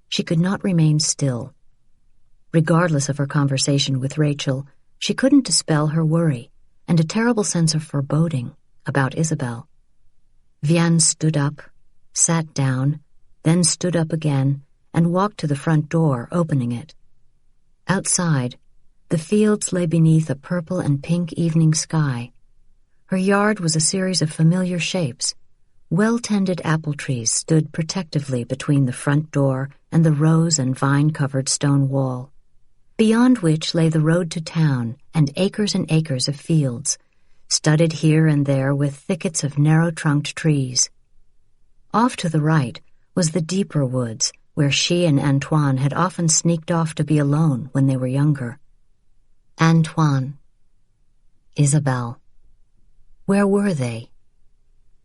She could not remain still. Regardless of her conversation with Rachel, she couldn't dispel her worry and a terrible sense of foreboding about Isabelle. Vianne stood up, sat down, then stood up again, and walked to the front door, opening it. Outside, the fields lay beneath a purple and pink evening sky. Her yard was a series of familiar shapes. Well-tended apple trees stood protectively between the front door and the rose and vine-covered stone wall, beyond which lay the road to town and acres of fields, studded here and there with thickets of narrow-trunked trees. Off to the right was the deeper woods, where she and Antoine had often sneaked off to be alone when they were younger. Antoine. Isabelle. Where were they?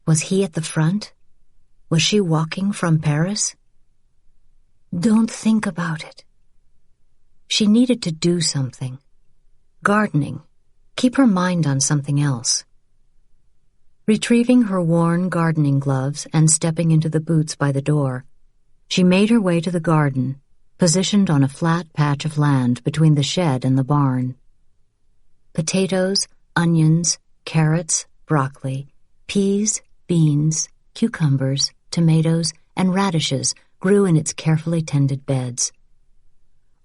Was he at the front? Was she walking from Paris? Don't think about it. She needed to do something. Gardening. Keep her mind on something else. Retrieving her worn gardening gloves and stepping into the boots by the door, she made her way to the garden, positioned on a flat patch of land between the shed and the barn. Potatoes, onions, carrots, broccoli, peas, beans, cucumbers, tomatoes, and radishes grew in its carefully tended beds.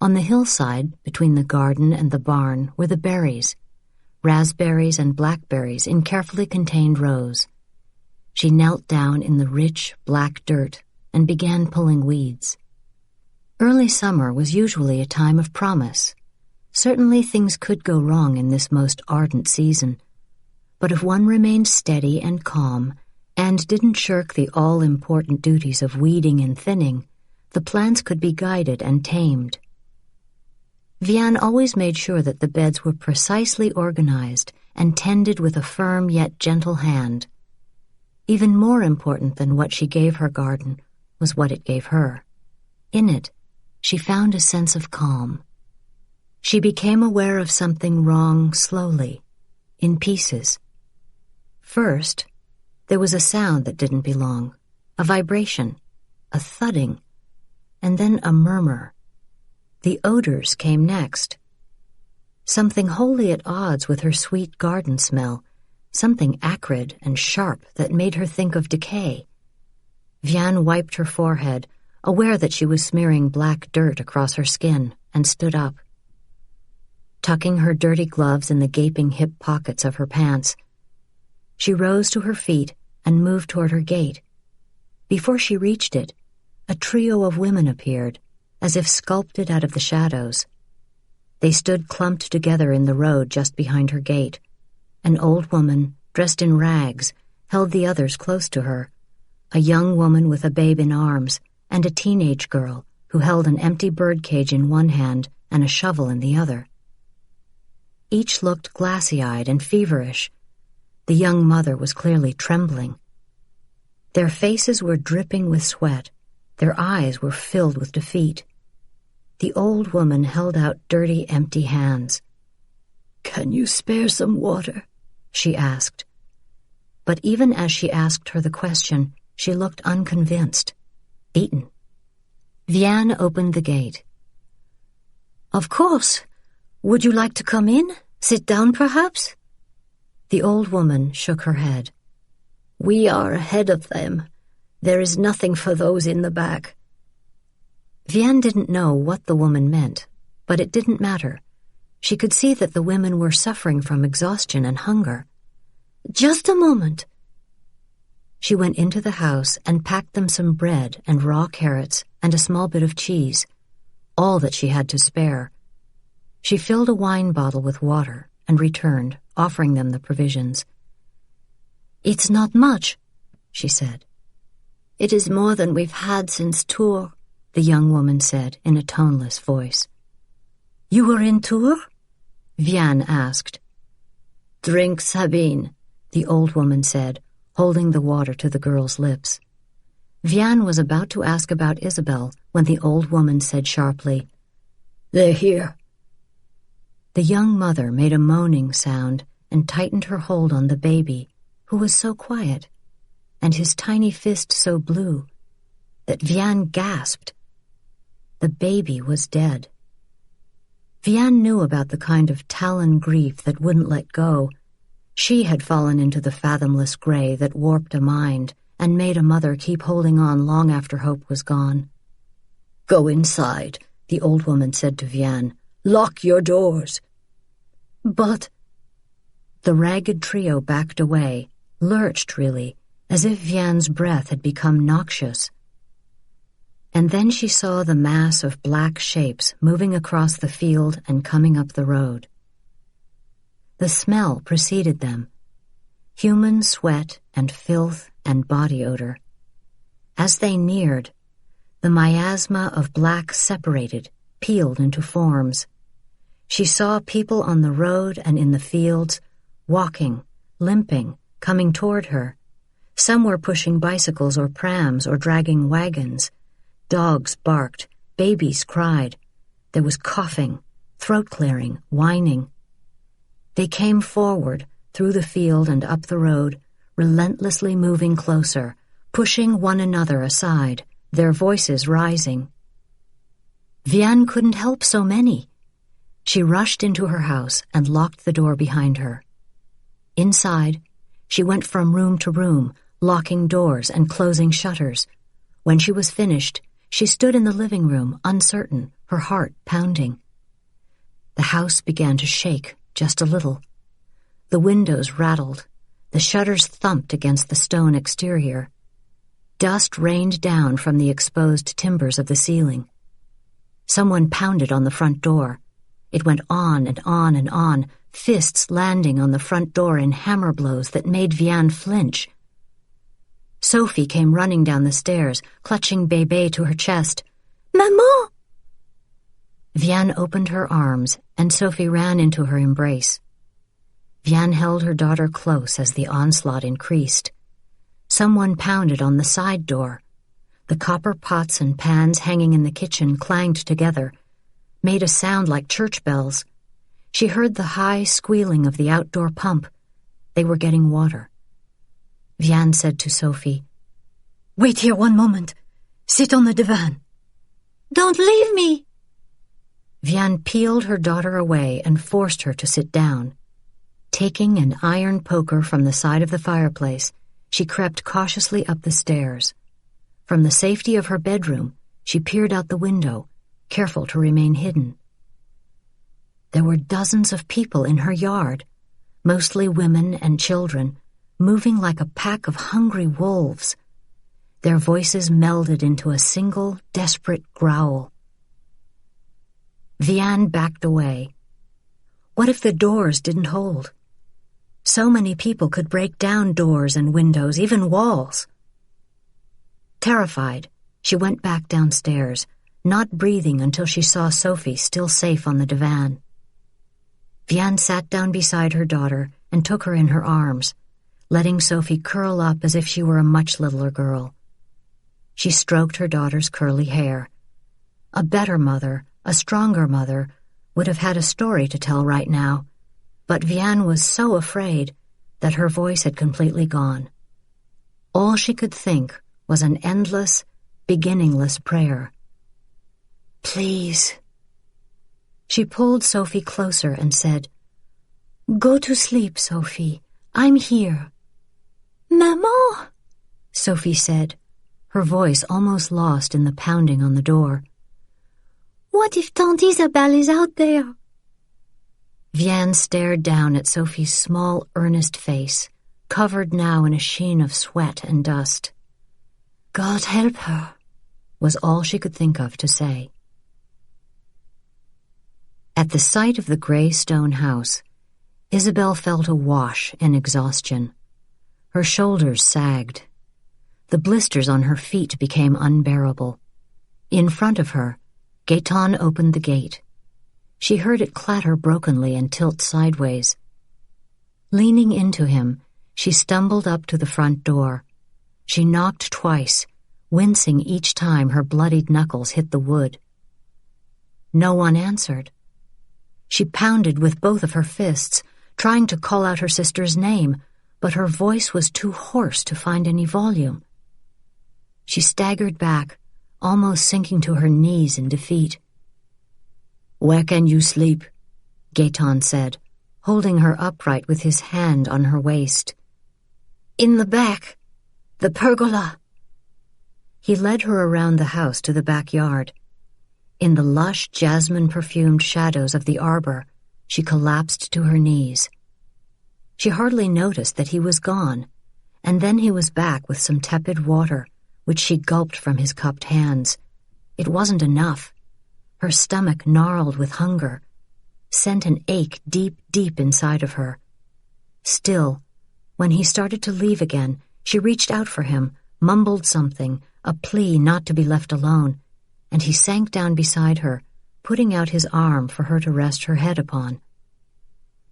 On the hillside, between the garden and the barn, were the berries, raspberries and blackberries in carefully contained rows. She knelt down in the rich, black dirt and began pulling weeds. Early summer was usually a time of promise. Certainly things could go wrong in this most ardent season, but if one remained steady and calm and didn't shirk the all-important duties of weeding and thinning, the plants could be guided and tamed. Vianne always made sure that the beds were precisely organized and tended with a firm yet gentle hand. Even more important than what she gave her garden was what it gave her. In it, she found a sense of calm. She became aware of something wrong slowly, in pieces. First, there was a sound that didn't belong, a vibration, a thudding, and then a murmur. The odors came next. Something wholly at odds with her sweet garden smell, something acrid and sharp that made her think of decay. Vianne wiped her forehead, aware that she was smearing black dirt across her skin, and stood up. tucking her dirty gloves in the gaping hip pockets of her pants. She rose to her feet and moved toward her gate. Before she reached it, a trio of women appeared, as if sculpted out of the shadows. They stood clumped together in the road just behind her gate. An old woman, dressed in rags, held the others close to her, a young woman with a babe in arms, and a teenage girl who held an empty birdcage in one hand and a shovel in the other. Each looked glassy-eyed and feverish. The young mother was clearly trembling. Their faces were dripping with sweat. Their eyes were filled with defeat. The old woman held out dirty, empty hands. "Can you spare some water?" she asked. But even as she asked her the question, she looked unconvinced, beaten. Vianne opened the gate. "Of course. Would you like to come in? Sit down, perhaps?" The old woman shook her head. "We are ahead of them. There is nothing for those in the back." Vianne didn't know what the woman meant, but it didn't matter. She could see that the women were suffering from exhaustion and hunger. "Just a moment." She went into the house and packed them some bread and raw carrots and a small bit of cheese, all that she had to spare. She filled a wine bottle with water and returned, offering them the provisions. "It's not much," she said. "It is more than we've had since Tours," the young woman said in a toneless voice. "You were in Tours?" Vianne asked. "Drink, Sabine," the old woman said, holding the water to the girl's lips. Vianne was about to ask about Isabelle when the old woman said sharply, "They're here." The young mother made a moaning sound and tightened her hold on the baby, who was so quiet, and his tiny fist so blue, that Vianne gasped. The baby was dead. Vianne knew about the kind of talon grief that wouldn't let go. She had fallen into the fathomless gray that warped a mind and made a mother keep holding on long after hope was gone. "Go inside," the old woman said to Vianne. "Lock your doors." "But—" The ragged trio backed away, lurched really, as if Vianne's breath had become noxious. And then she saw the mass of black shapes moving across the field and coming up the road. The smell preceded them, human sweat and filth and body odor. As they neared, the miasma of black separated, peeled into forms. She saw people on the road and in the fields, walking, limping, coming toward her. Some were pushing bicycles or prams or dragging wagons. Dogs barked, babies cried. There was coughing, throat clearing, whining. They came forward, through the field and up the road, relentlessly moving closer, pushing one another aside, their voices rising. Vianne couldn't help so many. She rushed into her house and locked the door behind her. Inside, she went from room to room, locking doors and closing shutters. When she was finished, she stood in the living room, uncertain, her heart pounding. The house began to shake, just a little. The windows rattled. The shutters thumped against the stone exterior. Dust rained down from the exposed timbers of the ceiling. Someone pounded on the front door. It went on and on and on, fists landing on the front door in hammer blows that made Vianne flinch. Sophie came running down the stairs, clutching Bébé to her chest. "Maman!" Vianne opened her arms, and Sophie ran into her embrace. Vianne held her daughter close as the onslaught increased. Someone pounded on the side door. The copper pots and pans hanging in the kitchen clanged together, made a sound like church bells. She heard the high squealing of the outdoor pump. They were getting water. Vianne said to Sophie, "Wait here one moment. Sit on the divan." "Don't leave me." Vianne peeled her daughter away and forced her to sit down. Taking an iron poker from the side of the fireplace, she crept cautiously up the stairs. From the safety of her bedroom, she peered out the window, careful to remain hidden. There were dozens of people in her yard, mostly women and children, moving like a pack of hungry wolves. Their voices melded into a single, desperate growl. Vianne backed away. What if the doors didn't hold? So many people could break down doors and windows, even walls. Terrified, she went back downstairs, not breathing until she saw Sophie still safe on the divan. Vianne sat down beside her daughter and took her in her arms, letting Sophie curl up as if she were a much littler girl. She stroked her daughter's curly hair. A better mother, a stronger mother, would have had a story to tell right now, but Vianne was so afraid that her voice had completely gone. All she could think was an endless, beginningless prayer. "Please." She pulled Sophie closer and said, "Go to sleep, Sophie. I'm here." Maman, Sophie said, her voice almost lost in the pounding on the door. what if Tante Isabelle is out there? Vianne stared down at Sophie's small, earnest face, covered now in a sheen of sweat and dust. "God help her," was all she could think of to say. At the sight of the gray stone house, Isabelle felt awash in exhaustion. Her shoulders sagged. The blisters on her feet became unbearable. In front of her, Gaëtan opened the gate. She heard it clatter brokenly and tilt sideways. Leaning into him, she stumbled up to the front door. She knocked twice, wincing each time her bloodied knuckles hit the wood. No one answered. She pounded with both of her fists, trying to call out her sister's name, but her voice was too hoarse to find any volume. She staggered back, almost sinking to her knees in defeat. "Where can you sleep?" Gaëtan said, holding her upright with his hand on her waist. "In the back, the pergola." He led her around the house to the backyard. In the lush, jasmine-perfumed shadows of the arbor, she collapsed to her knees. She hardly noticed that he was gone, and then he was back with some tepid water, which she gulped from his cupped hands. It wasn't enough. Her stomach gnarled with hunger, sent an ache deep, deep inside of her. Still, when he started to leave again, she reached out for him, mumbled something, a plea not to be left alone, and he sank down beside her, putting out his arm for her to rest her head upon.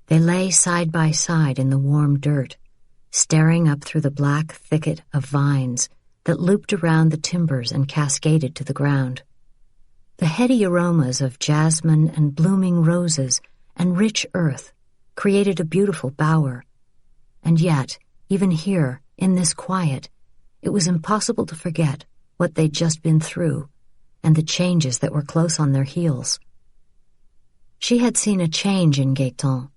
They lay side by side in the warm dirt, staring up through the black thicket of vines that looped around the timbers and cascaded to the ground. The heady aromas of jasmine and blooming roses and rich earth created a beautiful bower. And yet, even here, in this quiet, it was impossible to forget what they'd just been through and the changes that were close on their heels. She had seen a change in Gaëtan,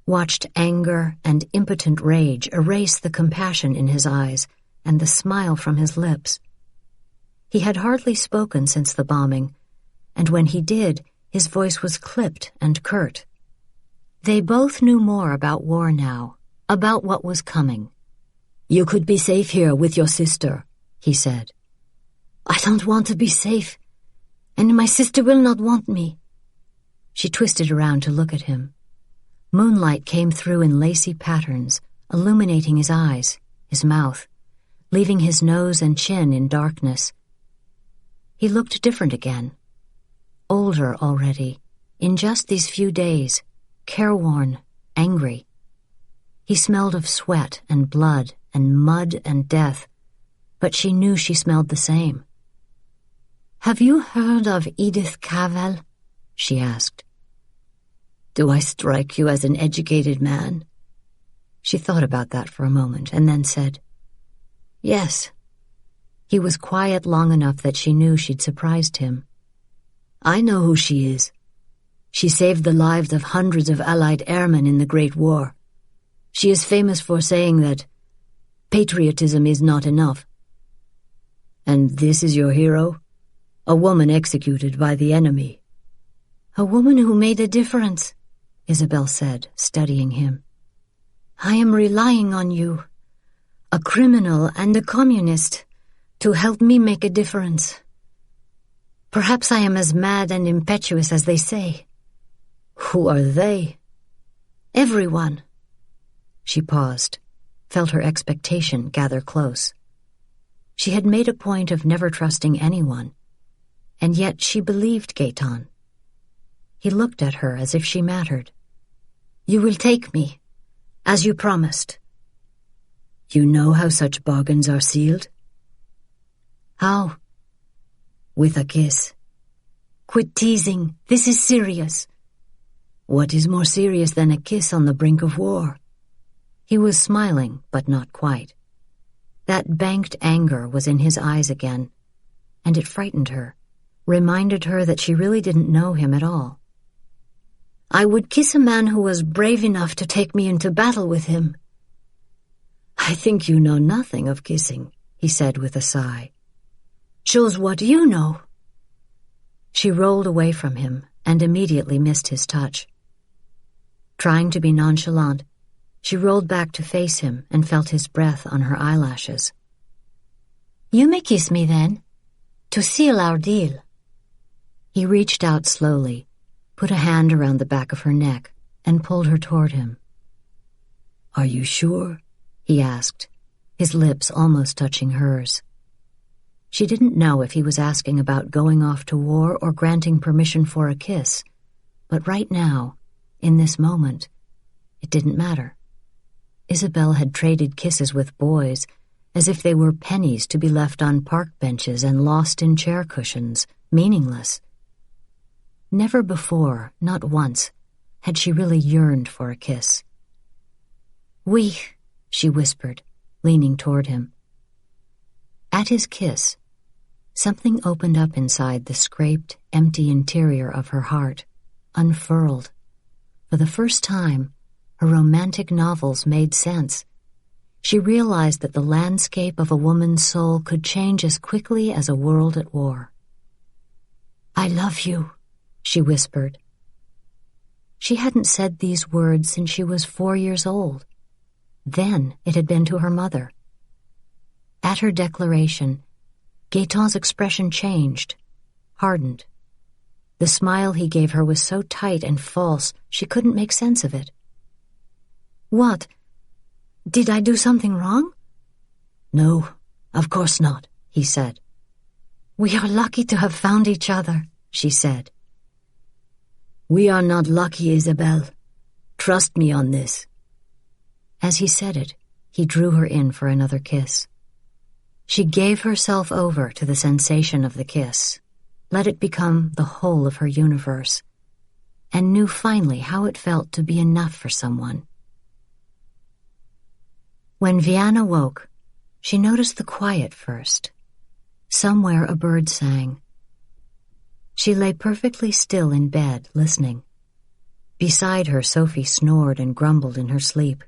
watched anger and impotent rage erase the compassion in his eyes and the smile from his lips. He had hardly spoken since the bombing, and when he did, his voice was clipped and curt. They both knew more about war now, about what was coming. "You could be safe here with your sister," he said. "I don't want to be safe, and my sister will not want me." She twisted around to look at him. Moonlight came through in lacy patterns, illuminating his eyes, his mouth, leaving his nose and chin in darkness. He looked different again. Older already, in just these few days, careworn, angry. He smelled of sweat and blood and mud and death, but she knew she smelled the same. "Have you heard of Edith Cavell?" she asked. "Do I strike you as an educated man?" She thought about that for a moment and then said, "Yes." He was quiet long enough that she knew she'd surprised him. "I know who she is. She saved the lives of hundreds of Allied airmen in the Great War. She is famous for saying that patriotism is not enough. And this is your hero? A woman executed by the enemy. A woman who made a difference, Isabelle said, studying him. I am relying on you, a criminal and a communist, to help me make a difference. Perhaps I am as mad and impetuous as they say. Who are they? Everyone. She paused, felt her expectation gather close. She had made a point of never trusting anyone, and yet she believed Gaetan. He looked at her as if she mattered. You will take me, as you promised. You know how such bargains are sealed? How? With a kiss. Quit teasing. This is serious. What is more serious than a kiss on the brink of war? He was smiling, but not quite. That banked anger was in his eyes again, and it frightened her, reminded her that she really didn't know him at all. I would kiss a man who was brave enough to take me into battle with him. I think you know nothing of kissing, he said with a sigh. Shows what you know. She rolled away from him and immediately missed his touch. Trying to be nonchalant, she rolled back to face him and felt his breath on her eyelashes. You may kiss me then, to seal our deal. He reached out slowly, put a hand around the back of her neck, and pulled her toward him. Are you sure? He asked, his lips almost touching hers. She didn't know if he was asking about going off to war or granting permission for a kiss, but right now, in this moment, it didn't matter. Isabelle had traded kisses with boys as if they were pennies to be left on park benches and lost in chair cushions, meaningless. Never before, not once, had she really yearned for a kiss. Oui, she whispered, leaning toward him. At his kiss, something opened up inside the scraped, empty interior of her heart, unfurled. For the first time, her romantic novels made sense. She realized that the landscape of a woman's soul could change as quickly as a world at war. I love you, she whispered. She hadn't said these words since she was 4 years old. Then it had been to her mother. At her declaration, Gaetan's expression changed, hardened. The smile he gave her was so tight and false she couldn't make sense of it. What? Did I do something wrong? No, of course not, he said. We are lucky to have found each other, she said. We are not lucky, Isabelle. Trust me on this. As he said it, he drew her in for another kiss. She gave herself over to the sensation of the kiss, let it become the whole of her universe, and knew finally how it felt to be enough for someone. When Vianne awoke, she noticed the quiet first. Somewhere a bird sang. She lay perfectly still in bed, listening. Beside her, Sophie snored and grumbled in her sleep.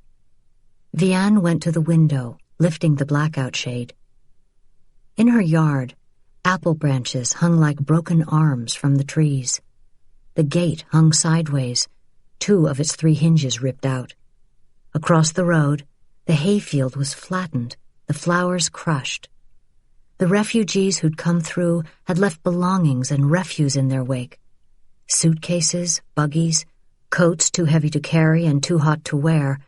Vianne went to the window, lifting the blackout shade. In her yard, apple branches hung like broken arms from the trees. The gate hung sideways, 2 of its 3 hinges ripped out. Across the road, the hayfield was flattened, the flowers crushed. The refugees who'd come through had left belongings and refuse in their wake. Suitcases, buggies, coats too heavy to carry and too hot to wear,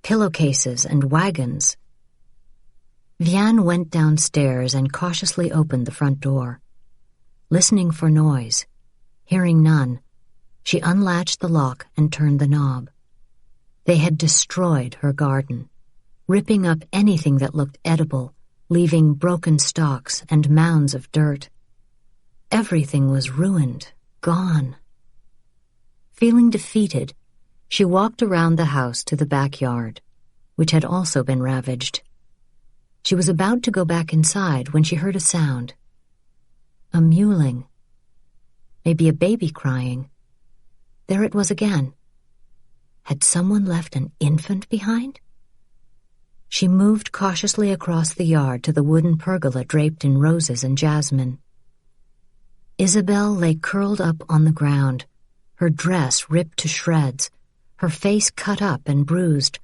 pillowcases and wagons. Vianne went downstairs and cautiously opened the front door. Listening for noise, hearing none, she unlatched the lock and turned the knob. They had destroyed her garden, ripping up anything that looked edible, leaving broken stalks and mounds of dirt. Everything was ruined, gone. Feeling defeated, she walked around the house to the backyard, which had also been ravaged. She was about to go back inside when she heard a sound. A mewling. Maybe a baby crying. There it was again. Had someone left an infant behind? She moved cautiously across the yard to the wooden pergola draped in roses and jasmine. Isabelle lay curled up on the ground, her dress ripped to shreds, her face cut up and bruised,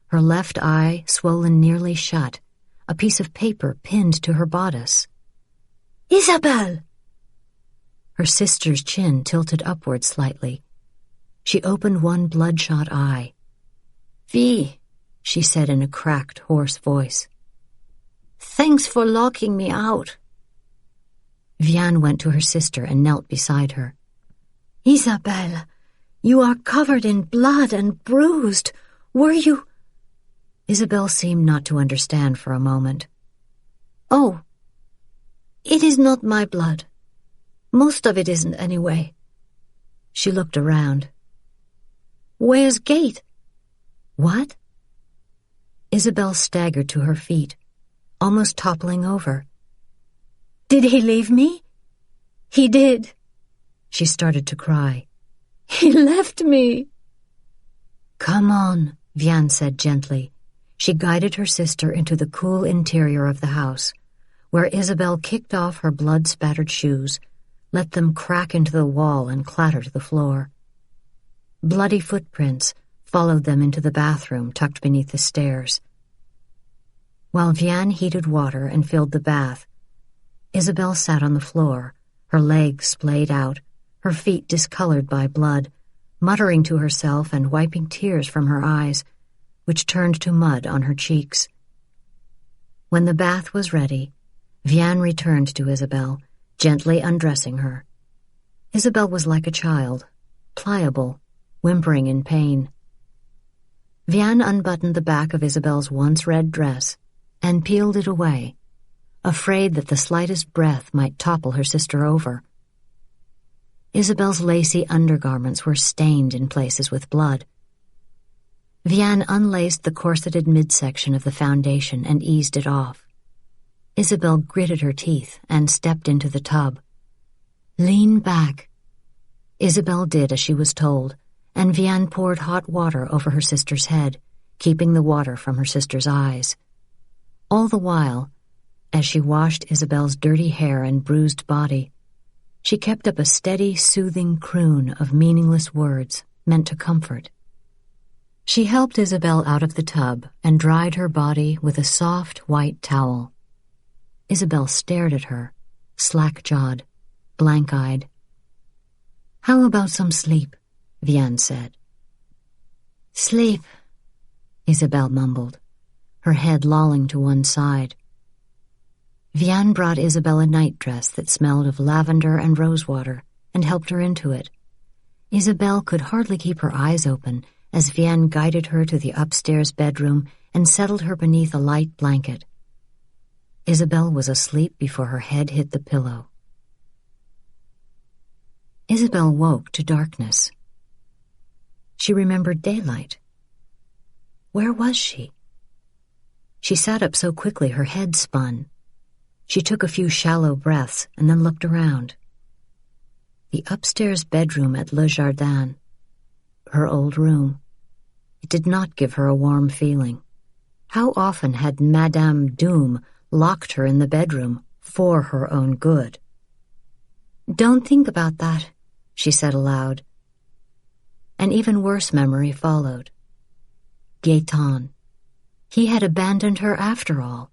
her left eye swollen nearly shut, a piece of paper pinned to her bodice. Isabelle! Her sister's chin tilted upward slightly. She opened one bloodshot eye. "Vi," she said in a cracked, hoarse voice. "Thanks for locking me out." Vianne went to her sister and knelt beside her. Isabelle, you are covered in blood and bruised. Were you— Isabelle seemed not to understand for a moment. "Oh, it is not my blood. Most of it isn't anyway." She looked around. "Where's Gate?" "What?" Isabelle staggered to her feet, almost toppling over. "Did he leave me?" "He did." She started to cry. "He left me." "Come on," Vianne said gently. She guided her sister into the cool interior of the house, where Isabelle kicked off her blood-spattered shoes, let them crack into the wall and clatter to the floor. Bloody footprints followed them into the bathroom tucked beneath the stairs. While Vianne heated water and filled the bath, Isabelle sat on the floor, her legs splayed out, her feet discolored by blood, muttering to herself and wiping tears from her eyes, which turned to mud on her cheeks. When the bath was ready, Vianne returned to Isabelle, gently undressing her. Isabelle was like a child, pliable, whimpering in pain. Vianne unbuttoned the back of Isabelle's once red dress and peeled it away, afraid that the slightest breath might topple her sister over. Isabelle's lacy undergarments were stained in places with blood. Vianne unlaced the corseted midsection of the foundation and eased it off. Isabelle gritted her teeth and stepped into the tub. "Lean back." Isabelle did as she was told, and Vianne poured hot water over her sister's head, keeping the water from her sister's eyes. All the while, as she washed Isabelle's dirty hair and bruised body, she kept up a steady, soothing croon of meaningless words meant to comfort. She helped Isabelle out of the tub and dried her body with a soft, white towel. Isabelle stared at her, slack-jawed, blank-eyed. "How about some sleep?" Vianne said. "Sleep," Isabelle mumbled, her head lolling to one side. Vianne brought Isabelle a nightdress that smelled of lavender and rosewater and helped her into it. Isabelle could hardly keep her eyes open as Vianne guided her to the upstairs bedroom and settled her beneath a light blanket. Isabelle was asleep before her head hit the pillow. Isabelle woke to darkness. She remembered daylight. Where was she? She sat up so quickly her head spun. She took a few shallow breaths and then looked around. The upstairs bedroom at Le Jardin, her old room. It did not give her a warm feeling. How often had Madame Doom locked her in the bedroom for her own good? "Don't think about that," she said aloud. An even worse memory followed. Gaëtan. He had abandoned her after all.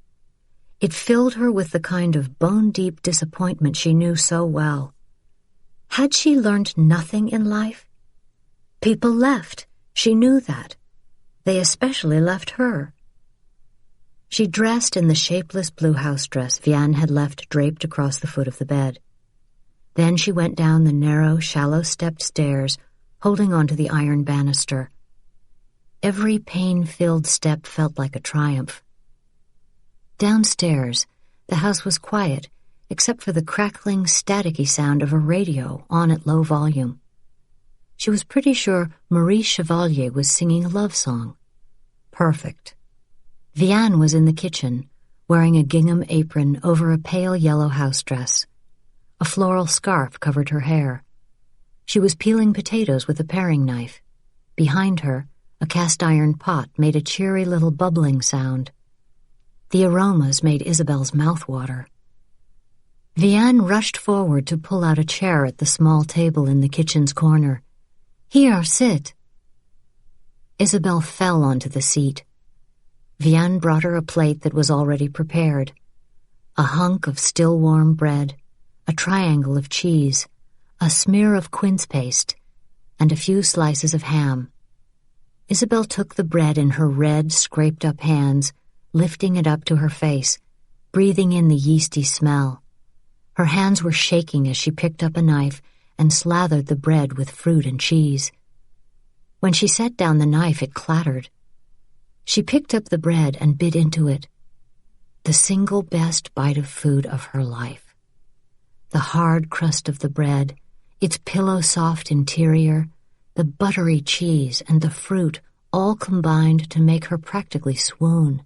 It filled her with the kind of bone-deep disappointment she knew so well. Had she learned nothing in life? People left. She knew that. They especially left her. She dressed in the shapeless blue house dress Vianne had left draped across the foot of the bed. Then she went down the narrow, shallow-stepped stairs, holding onto the iron banister. Every pain-filled step felt like a triumph. Downstairs, the house was quiet, except for the crackling, staticky sound of a radio on at low volume. She was pretty sure Marie Chevalier was singing a love song. Perfect. Vianne was in the kitchen, wearing a gingham apron over a pale yellow house dress. A floral scarf covered her hair. She was peeling potatoes with a paring knife. Behind her, a cast-iron pot made a cheery little bubbling sound. The aromas made Isabelle's mouth water. Vianne rushed forward to pull out a chair at the small table in the kitchen's corner. Here, sit. Isabelle fell onto the seat. Vianne brought her a plate that was already prepared. A hunk of still warm bread, a triangle of cheese, a smear of quince paste, and a few slices of ham. Isabelle took the bread in her red, scraped-up hands, lifting it up to her face, breathing in the yeasty smell. Her hands were shaking as she picked up a knife and slathered the bread with fruit and cheese. When she set down the knife, it clattered. She picked up the bread and bit into it. The single best bite of food of her life. The hard crust of the bread, its pillow-soft interior, the buttery cheese, and the fruit all combined to make her practically swoon.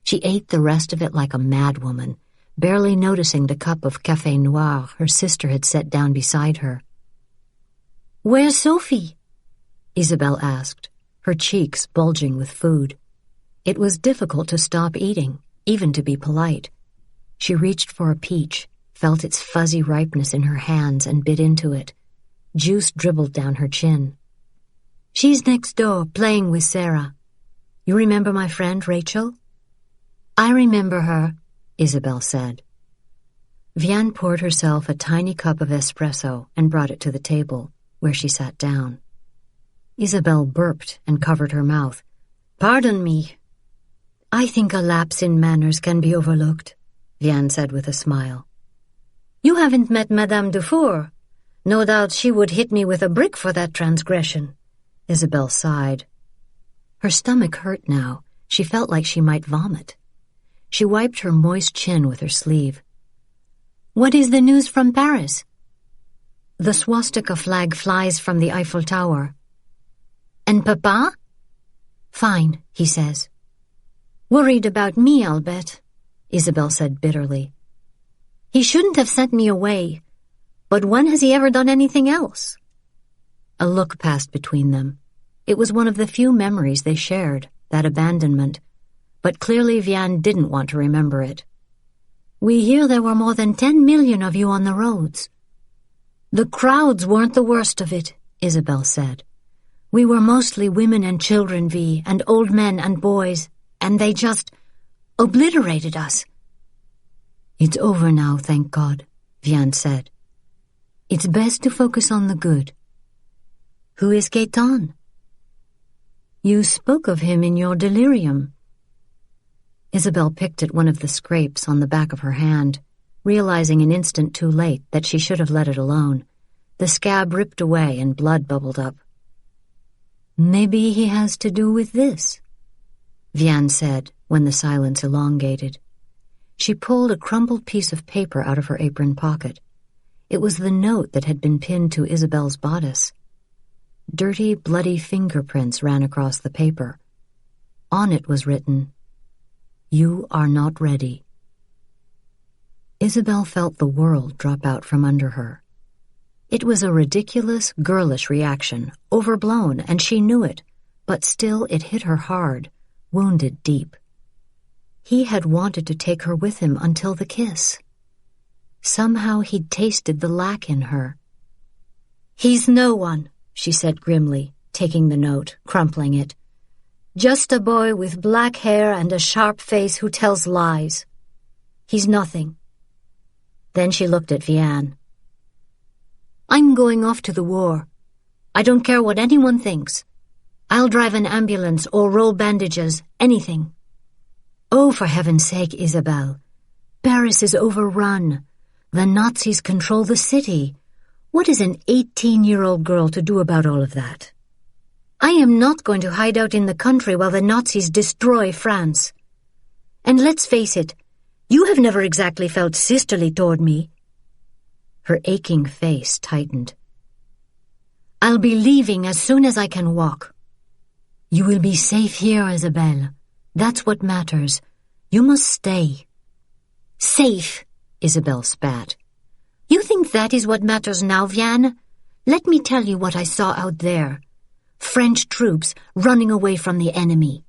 She ate the rest of it like a madwoman, barely noticing the cup of café noir her sister had set down beside her. "Where's Sophie?" Isabelle asked, her cheeks bulging with food. It was difficult to stop eating, even to be polite. She reached for a peach, felt its fuzzy ripeness in her hands and bit into it. Juice dribbled down her chin. "She's next door, playing with Sarah. You remember my friend Rachel?" "I remember her," Isabelle said. Vianne poured herself a tiny cup of espresso and brought it to the table, where she sat down. Isabelle burped and covered her mouth. "Pardon me. I think a lapse in manners can be overlooked," Vianne said with a smile. You haven't met Madame Dufour. No doubt she would hit me with a brick for that transgression." Isabelle sighed. Her stomach hurt now. She felt like she might vomit. She wiped her moist chin with her sleeve. "What is the news from Paris?" "The swastika flag flies from the Eiffel Tower." "And Papa?" "Fine, he says." "Worried about me, I'll bet," Isabelle said bitterly. "He shouldn't have sent me away. But when has he ever done anything else?" A look passed between them. It was one of the few memories they shared, that abandonment. But clearly Vianne didn't want to remember it. "We hear there were more than 10 million of you on the roads." "The crowds weren't the worst of it," Isabelle said. "We were mostly women and children, Vi, and old men and boys, and they just obliterated us." "It's over now, thank God," Vianne said. "It's best to focus on the good." "Who is Gaetan?" "You spoke of him in your delirium." Isabelle picked at one of the scrapes on the back of her hand, realizing an instant too late that she should have let it alone. The scab ripped away and blood bubbled up. "Maybe he has to do with this," Vianne said when the silence elongated. She pulled a crumpled piece of paper out of her apron pocket. It was the note that had been pinned to Isabelle's bodice. Dirty, bloody fingerprints ran across the paper. On it was written, "You are not ready." Isabelle felt the world drop out from under her. It was a ridiculous, girlish reaction, overblown, and she knew it, but still it hit her hard, wounded deep. He had wanted to take her with him until the kiss. Somehow he'd tasted the lack in her. "He's no one," she said grimly, taking the note, crumpling it. "Just a boy with black hair and a sharp face who tells lies. He's nothing." Then she looked at Vianne. "I'm going off to the war. I don't care what anyone thinks. I'll drive an ambulance or roll bandages, anything." "Oh, for heaven's sake, Isabelle. Paris is overrun. The Nazis control the city. What is an 18-year-old girl to do about all of that?" "I am not going to hide out in the country while the Nazis destroy France. And let's face it, you have never exactly felt sisterly toward me." Her aching face tightened. "I'll be leaving as soon as I can walk." "You will be safe here, Isabelle. That's what matters. You must stay." "Safe," Isabelle spat. "You think that is what matters now, Vianne? Let me tell you what I saw out there. French troops running away from the enemy.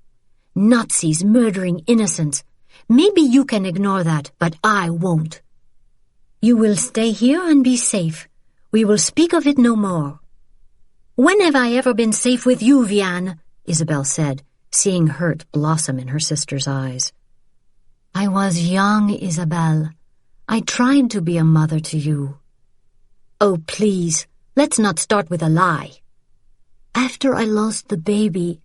Nazis murdering innocents. Maybe you can ignore that, but I won't. You will stay here and be safe. We will speak of it no more." "When have I ever been safe with you, Vianne?" Isabelle said, seeing hurt blossom in her sister's eyes. "I was young, Isabelle. I tried to be a mother to you." "Oh, please, let's not start with a lie." "After I lost the baby—"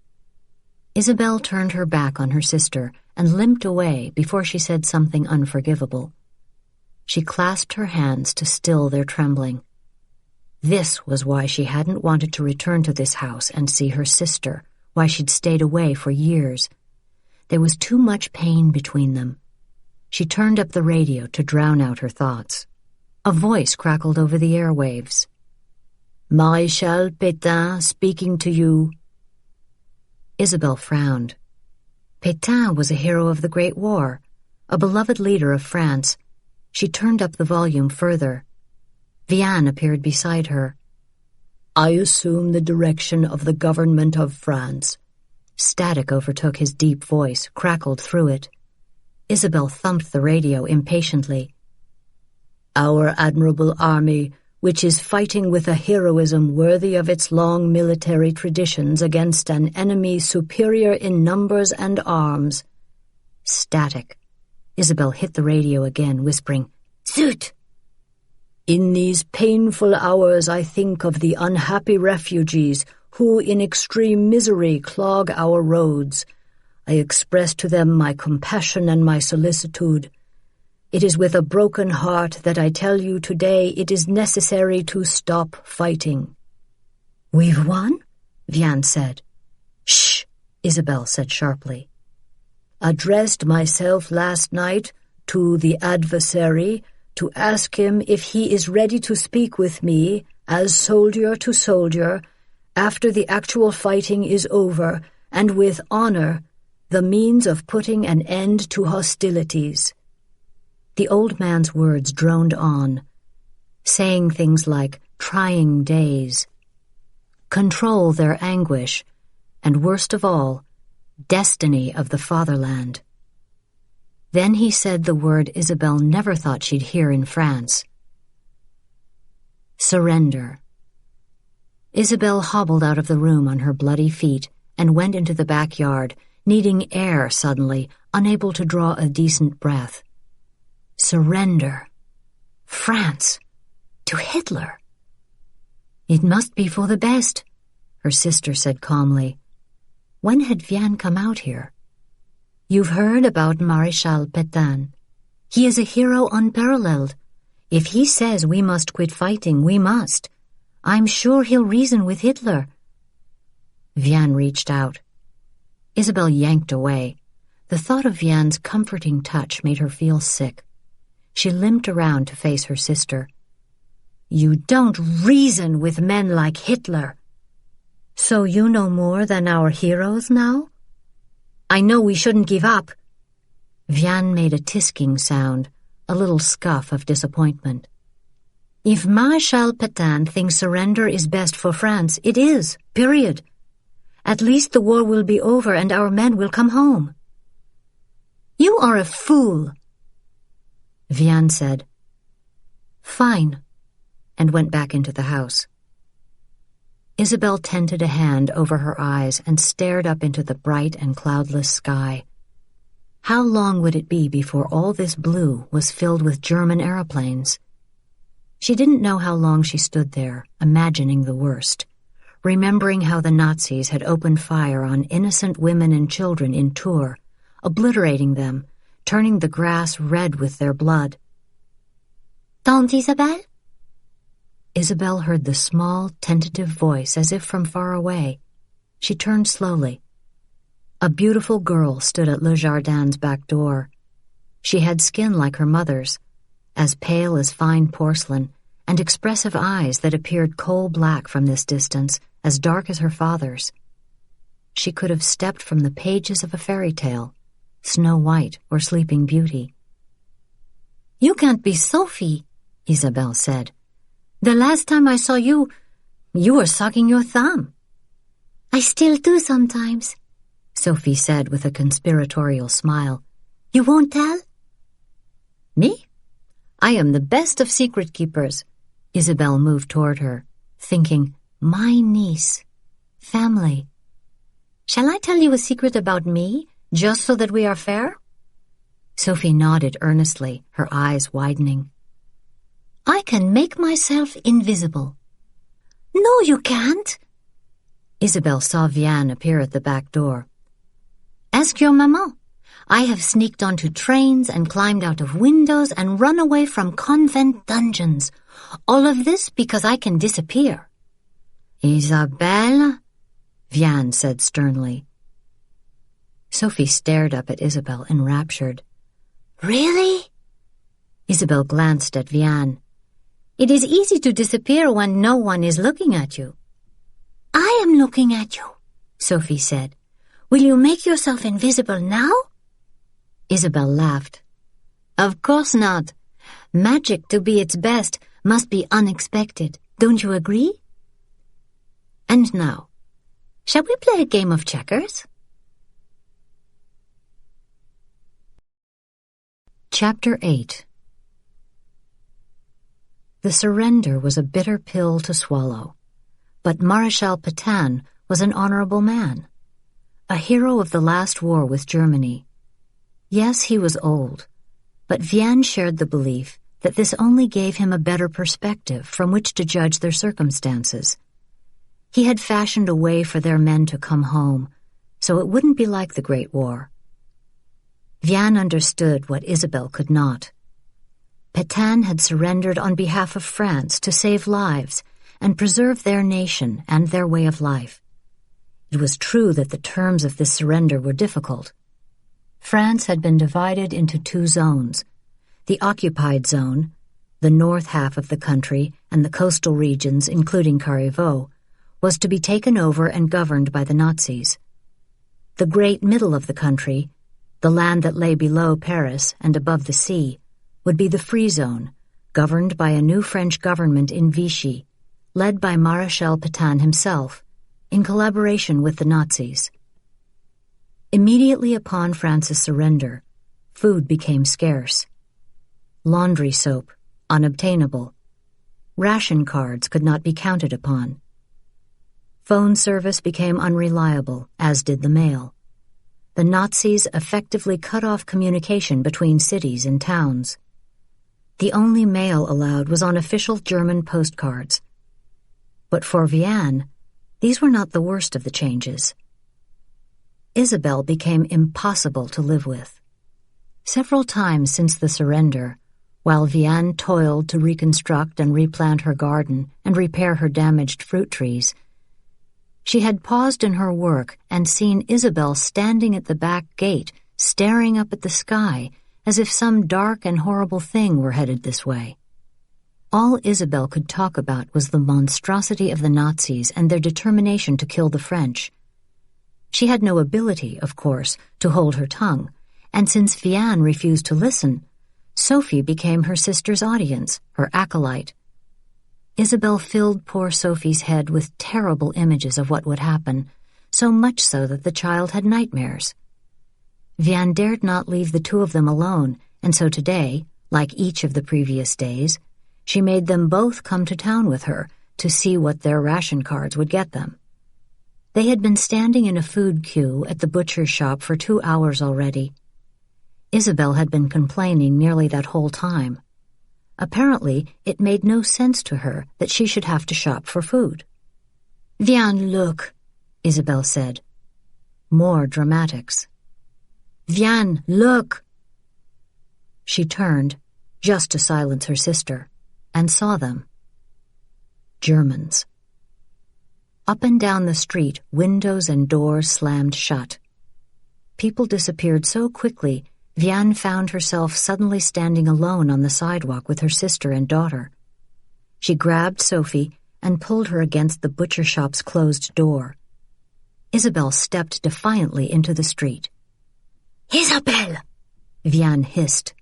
Isabelle turned her back on her sister and limped away before she said something unforgivable. She clasped her hands to still their trembling. This was why she hadn't wanted to return to this house and see her sister, why she'd stayed away for years. There was too much pain between them. She turned up the radio to drown out her thoughts. A voice crackled over the airwaves. "Maréchal Pétain speaking to you." Isabelle frowned. Pétain was a hero of the Great War, a beloved leader of France. She turned up the volume further. Vianne appeared beside her. "I assume the direction of the government of France." Static overtook his deep voice, crackled through it. Isabelle thumped the radio impatiently. "Our admirable army, which is fighting with a heroism worthy of its long military traditions against an enemy superior in numbers and arms." Static. Isabelle hit the radio again, whispering, "Zut!" "In these painful hours I think of the unhappy refugees who in extreme misery clog our roads. I express to them my compassion and my solicitude. It is with a broken heart that I tell you today it is necessary to stop fighting." "We've won?" Vianne said. "Shh," Isabelle said sharply. "Addressed myself last night to the adversary to ask him if he is ready to speak with me as soldier to soldier after the actual fighting is over and with honor the means of putting an end to hostilities." The old man's words droned on, saying things like trying days, control their anguish, and worst of all, destiny of the fatherland. Then he said the word Isabelle never thought she'd hear in France. Surrender. Isabelle hobbled out of the room on her bloody feet and went into the backyard, needing air suddenly, unable to draw a decent breath. Surrender. France. To Hitler. It must be for the best, her sister said calmly. When had Vianne come out here? You've heard about Maréchal Pétain. He is a hero unparalleled. If he says we must quit fighting, we must. I'm sure he'll reason with Hitler. Vianne reached out. Isabelle yanked away. The thought of Vianne's comforting touch made her feel sick. She limped around to face her sister. You don't reason with men like Hitler. So you know more than our heroes now? I know we shouldn't give up. Vianne made a tisking sound, a little scuff of disappointment. If Maréchal Pétain thinks surrender is best for France, it is, period. At least the war will be over and our men will come home. You are a fool. Vianne said, Fine, and went back into the house. Isabelle tented a hand over her eyes and stared up into the bright and cloudless sky. How long would it be before all this blue was filled with German aeroplanes? She didn't know how long she stood there, imagining the worst, remembering how the Nazis had opened fire on innocent women and children in Tours, obliterating them, turning the grass red with their blood. Tante Isabelle? Isabelle heard the small, tentative voice as if from far away. She turned slowly. A beautiful girl stood at Le Jardin's back door. She had skin like her mother's, as pale as fine porcelain, and expressive eyes that appeared coal-black from this distance, as dark as her father's. She could have stepped from the pages of a fairy tale, Snow White or Sleeping Beauty. You can't be Sophie, Isabelle said. The last time I saw you, you were sucking your thumb. I still do sometimes, Sophie said with a conspiratorial smile. You won't tell? Me? I am the best of secret keepers. Isabelle moved toward her, thinking, My niece. Family. Shall I tell you a secret about me, just so that we are fair? Sophie nodded earnestly, her eyes widening. I can make myself invisible. No, you can't. Isabelle saw Vianne appear at the back door. Ask your maman. I have sneaked onto trains and climbed out of windows and run away from convent dungeons. All of this because I can disappear. Isabelle, Vianne said sternly. Sophie stared up at Isabelle, enraptured. Really? Isabelle glanced at Vianne. It is easy to disappear when no one is looking at you. I am looking at you, Sophie said. Will you make yourself invisible now? Isabelle laughed. Of course not. Magic, to be its best, must be unexpected. Don't you agree? And now, shall we play a game of checkers? Chapter 8. The surrender was a bitter pill to swallow, but Marechal Pétain was an honorable man, a hero of the last war with Germany. Yes, he was old, but Vianne shared the belief that this only gave him a better perspective from which to judge their circumstances. He had fashioned a way for their men to come home, so it wouldn't be like the Great War. Vianne understood what Isabelle could not. Pétain had surrendered on behalf of France to save lives and preserve their nation and their way of life. It was true that the terms of this surrender were difficult. France had been divided into two zones. The occupied zone, the north half of the country and the coastal regions, including Carriveau, was to be taken over and governed by the Nazis. The great middle of the country, the land that lay below Paris and above the sea, would be the free zone, governed by a new French government in Vichy, led by Marechal Pétain himself, in collaboration with the Nazis. Immediately upon France's surrender, food became scarce. Laundry soap, unobtainable. Ration cards could not be counted upon. Phone service became unreliable, as did the mail. The Nazis effectively cut off communication between cities and towns. The only mail allowed was on official German postcards. But for Vianne, these were not the worst of the changes. Isabelle became impossible to live with. Several times since the surrender, while Vianne toiled to reconstruct and replant her garden and repair her damaged fruit trees, she had paused in her work and seen Isabelle standing at the back gate, staring up at the sky, as if some dark and horrible thing were headed this way. All Isabelle could talk about was the monstrosity of the Nazis and their determination to kill the French. She had no ability, of course, to hold her tongue, and since Vianne refused to listen, Sophie became her sister's audience, her acolyte. Isabelle filled poor Sophie's head with terrible images of what would happen, so much so that the child had nightmares. Vianne dared not leave the two of them alone, and so today, like each of the previous days, she made them both come to town with her to see what their ration cards would get them. They had been standing in a food queue at the butcher's shop for 2 hours already. Isabelle had been complaining nearly that whole time. Apparently, it made no sense to her that she should have to shop for food. Vianne, look, Isabelle said. More dramatics. Vianne, look. She turned, just to silence her sister, and saw them. Germans. Up and down the street, windows and doors slammed shut. People disappeared so quickly, Vianne found herself suddenly standing alone on the sidewalk with her sister and daughter. She grabbed Sophie and pulled her against the butcher shop's closed door. Isabelle stepped defiantly into the street. Isabelle! Vianne hissed.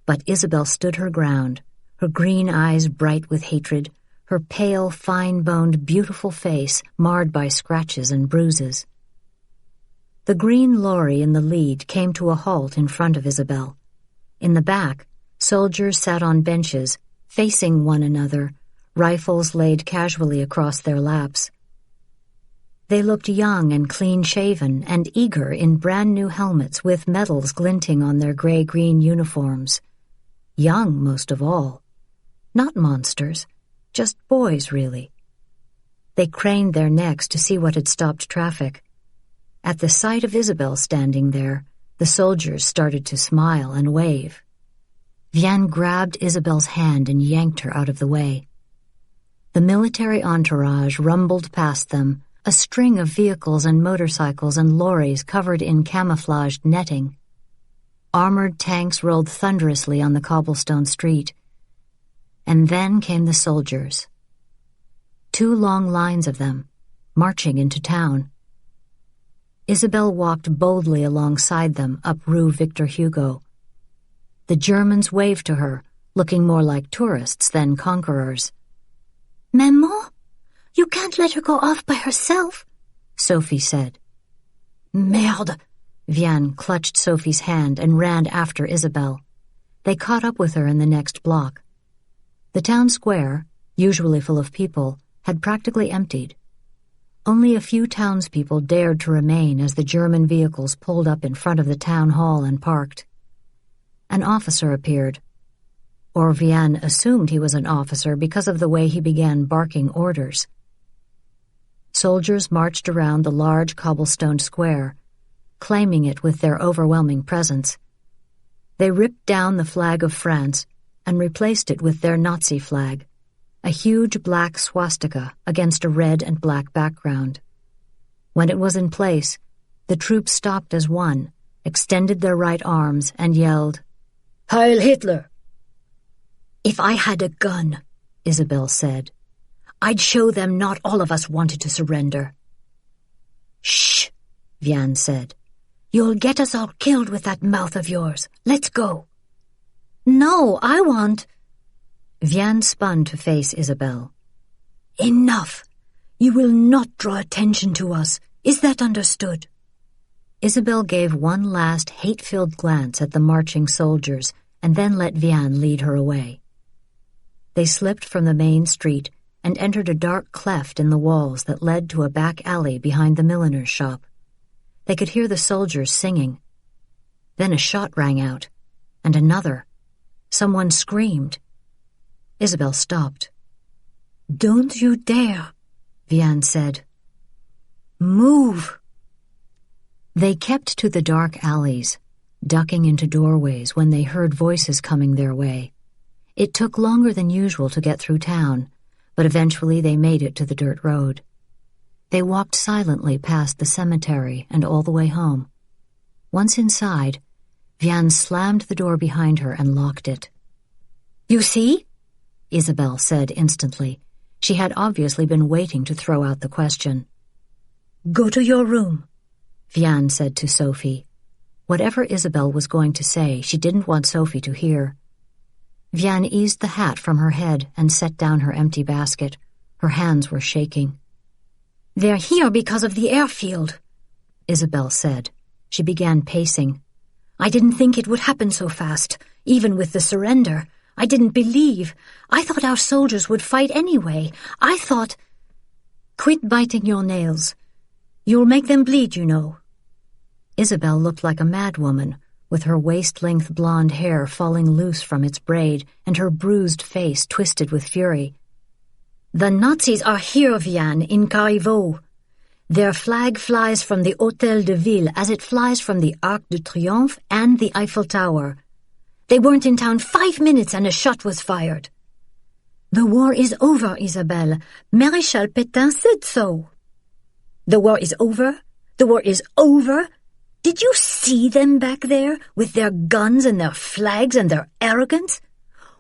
But Isabelle stood her ground, her green eyes bright with hatred, her pale, fine-boned, beautiful face marred by scratches and bruises. The green lorry in the lead came to a halt in front of Isabelle. In the back, soldiers sat on benches, facing one another, rifles laid casually across their laps. They looked young and clean-shaven and eager in brand-new helmets with medals glinting on their gray-green uniforms. Young, most of all. Not monsters, just boys, really. They craned their necks to see what had stopped traffic. At the sight of Isabelle standing there, the soldiers started to smile and wave. Vianne grabbed Isabelle's hand and yanked her out of the way. The military entourage rumbled past them, a string of vehicles and motorcycles and lorries covered in camouflaged netting. Armored tanks rolled thunderously on the cobblestone street. And then came the soldiers. 2 long lines of them, marching into town. Isabelle walked boldly alongside them up Rue Victor Hugo. The Germans waved to her, looking more like tourists than conquerors. Maman, you can't let her go off by herself, Sophie said. Merde! Vianne clutched Sophie's hand and ran after Isabelle. They caught up with her in the next block. The town square, usually full of people, had practically emptied. Only a few townspeople dared to remain as the German vehicles pulled up in front of the town hall and parked. An officer appeared. Or Vianne assumed he was an officer because of the way he began barking orders. Soldiers marched around the large cobblestone square, claiming it with their overwhelming presence. They ripped down the flag of France and replaced it with their Nazi flag, a huge black swastika against a red and black background. When it was in place, the troops stopped as one, extended their right arms, and yelled, "Heil Hitler!" If I had a gun, Isabelle said, I'd show them not all of us wanted to surrender. Shh, Vianne said. You'll get us all killed with that mouth of yours. Let's go. No, I want... Vianne spun to face Isabelle. Enough. You will not draw attention to us. Is that understood? Isabelle gave one last hate-filled glance at the marching soldiers and then let Vianne lead her away. They slipped from the main street and entered a dark cleft in the walls that led to a back alley behind the milliner's shop. They could hear the soldiers singing. Then a shot rang out, and another. Someone screamed. Isabelle stopped. Don't you dare, Vianne said. Move. They kept to the dark alleys, ducking into doorways when they heard voices coming their way. It took longer than usual to get through town, but eventually they made it to the dirt road. They walked silently past the cemetery and all the way home. Once inside, Vianne slammed the door behind her and locked it. You see? Isabelle said instantly. She had obviously been waiting to throw out the question. Go to your room, Vianne said to Sophie. Whatever Isabelle was going to say, she didn't want Sophie to hear. Vianne eased the hat from her head and set down her empty basket. Her hands were shaking. They're here because of the airfield, Isabelle said. She began pacing. I didn't think it would happen so fast, even with the surrender. I didn't believe. I thought our soldiers would fight anyway. I thought... Quit biting your nails. You'll make them bleed, you know. Isabelle looked like a madwoman, with her waist-length blonde hair falling loose from its braid and her bruised face twisted with fury. The Nazis are here, Vianne, in Carivaux. Their flag flies from the Hôtel de Ville as it flies from the Arc de Triomphe and the Eiffel Tower. They weren't in town 5 minutes and a shot was fired. The war is over, Isabelle. Maréchal Pétain said so. The war is over? The war is over? Did you see them back there, with their guns and their flags and their arrogance?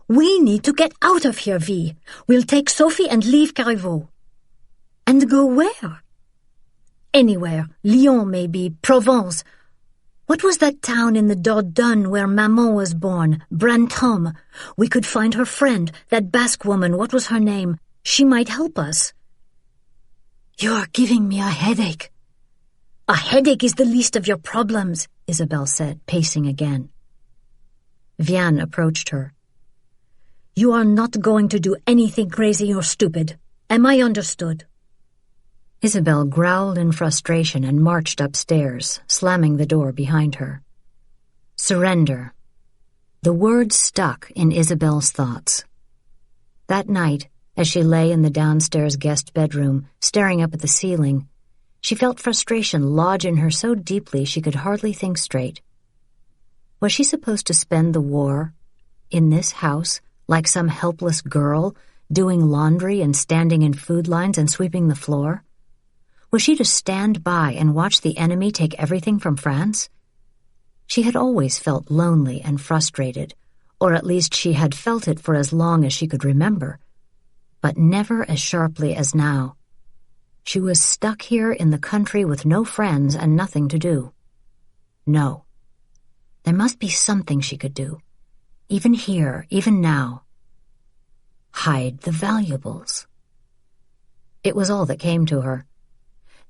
We need to get out of here, Vi. We'll take Sophie and leave Carivaux. And go where? Anywhere. Lyon, maybe. Provence. What was that town in the Dordogne where Maman was born? Brantôme. We could find her friend, that Basque woman. What was her name? She might help us. You are giving me a headache. A headache is the least of your problems, Isabelle said, pacing again. Vianne approached her. You are not going to do anything crazy or stupid. Am I understood? Isabelle growled in frustration and marched upstairs, slamming the door behind her. Surrender. The word stuck in Isabelle's thoughts. That night, as she lay in the downstairs guest bedroom, staring up at the ceiling, she felt frustration lodge in her so deeply she could hardly think straight. Was she supposed to spend the war in this house like some helpless girl, doing laundry and standing in food lines and sweeping the floor? Was she to stand by and watch the enemy take everything from France? She had always felt lonely and frustrated, or at least she had felt it for as long as she could remember, but never as sharply as now. She was stuck here in the country with no friends and nothing to do. No. There must be something she could do, even here, even now. Hide the valuables. It was all that came to her.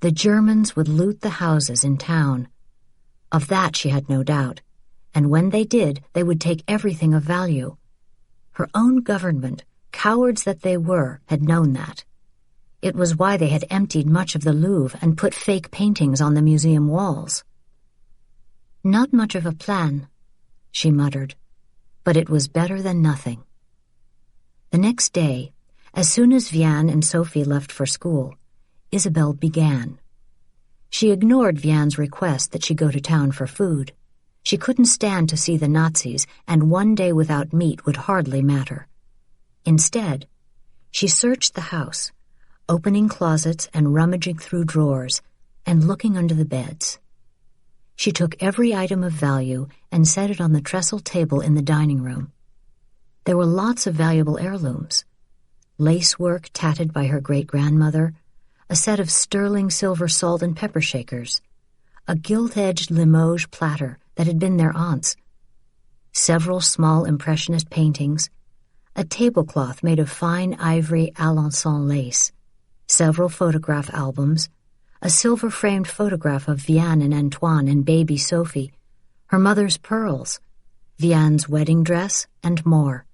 The Germans would loot the houses in town. Of that she had no doubt, and when they did, they would take everything of value. Her own government, cowards that they were, had known that. It was why they had emptied much of the Louvre and put fake paintings on the museum walls. Not much of a plan, she muttered, but it was better than nothing. The next day, as soon as Vianne and Sophie left for school, Isabelle began. She ignored Vianne's request that she go to town for food. She couldn't stand to see the Nazis, and one day without meat would hardly matter. Instead, she searched the house, opening closets and rummaging through drawers, and looking under the beds. She took every item of value and set it on the trestle table in the dining room. There were lots of valuable heirlooms. Lacework tatted by her great-grandmother, a set of sterling silver salt and pepper shakers, a gilt-edged Limoges platter that had been their aunt's, several small impressionist paintings, a tablecloth made of fine ivory Alençon lace, several photograph albums, a silver-framed photograph of Vianne and Antoine and baby Sophie, her mother's pearls, Vianne's wedding dress, and more.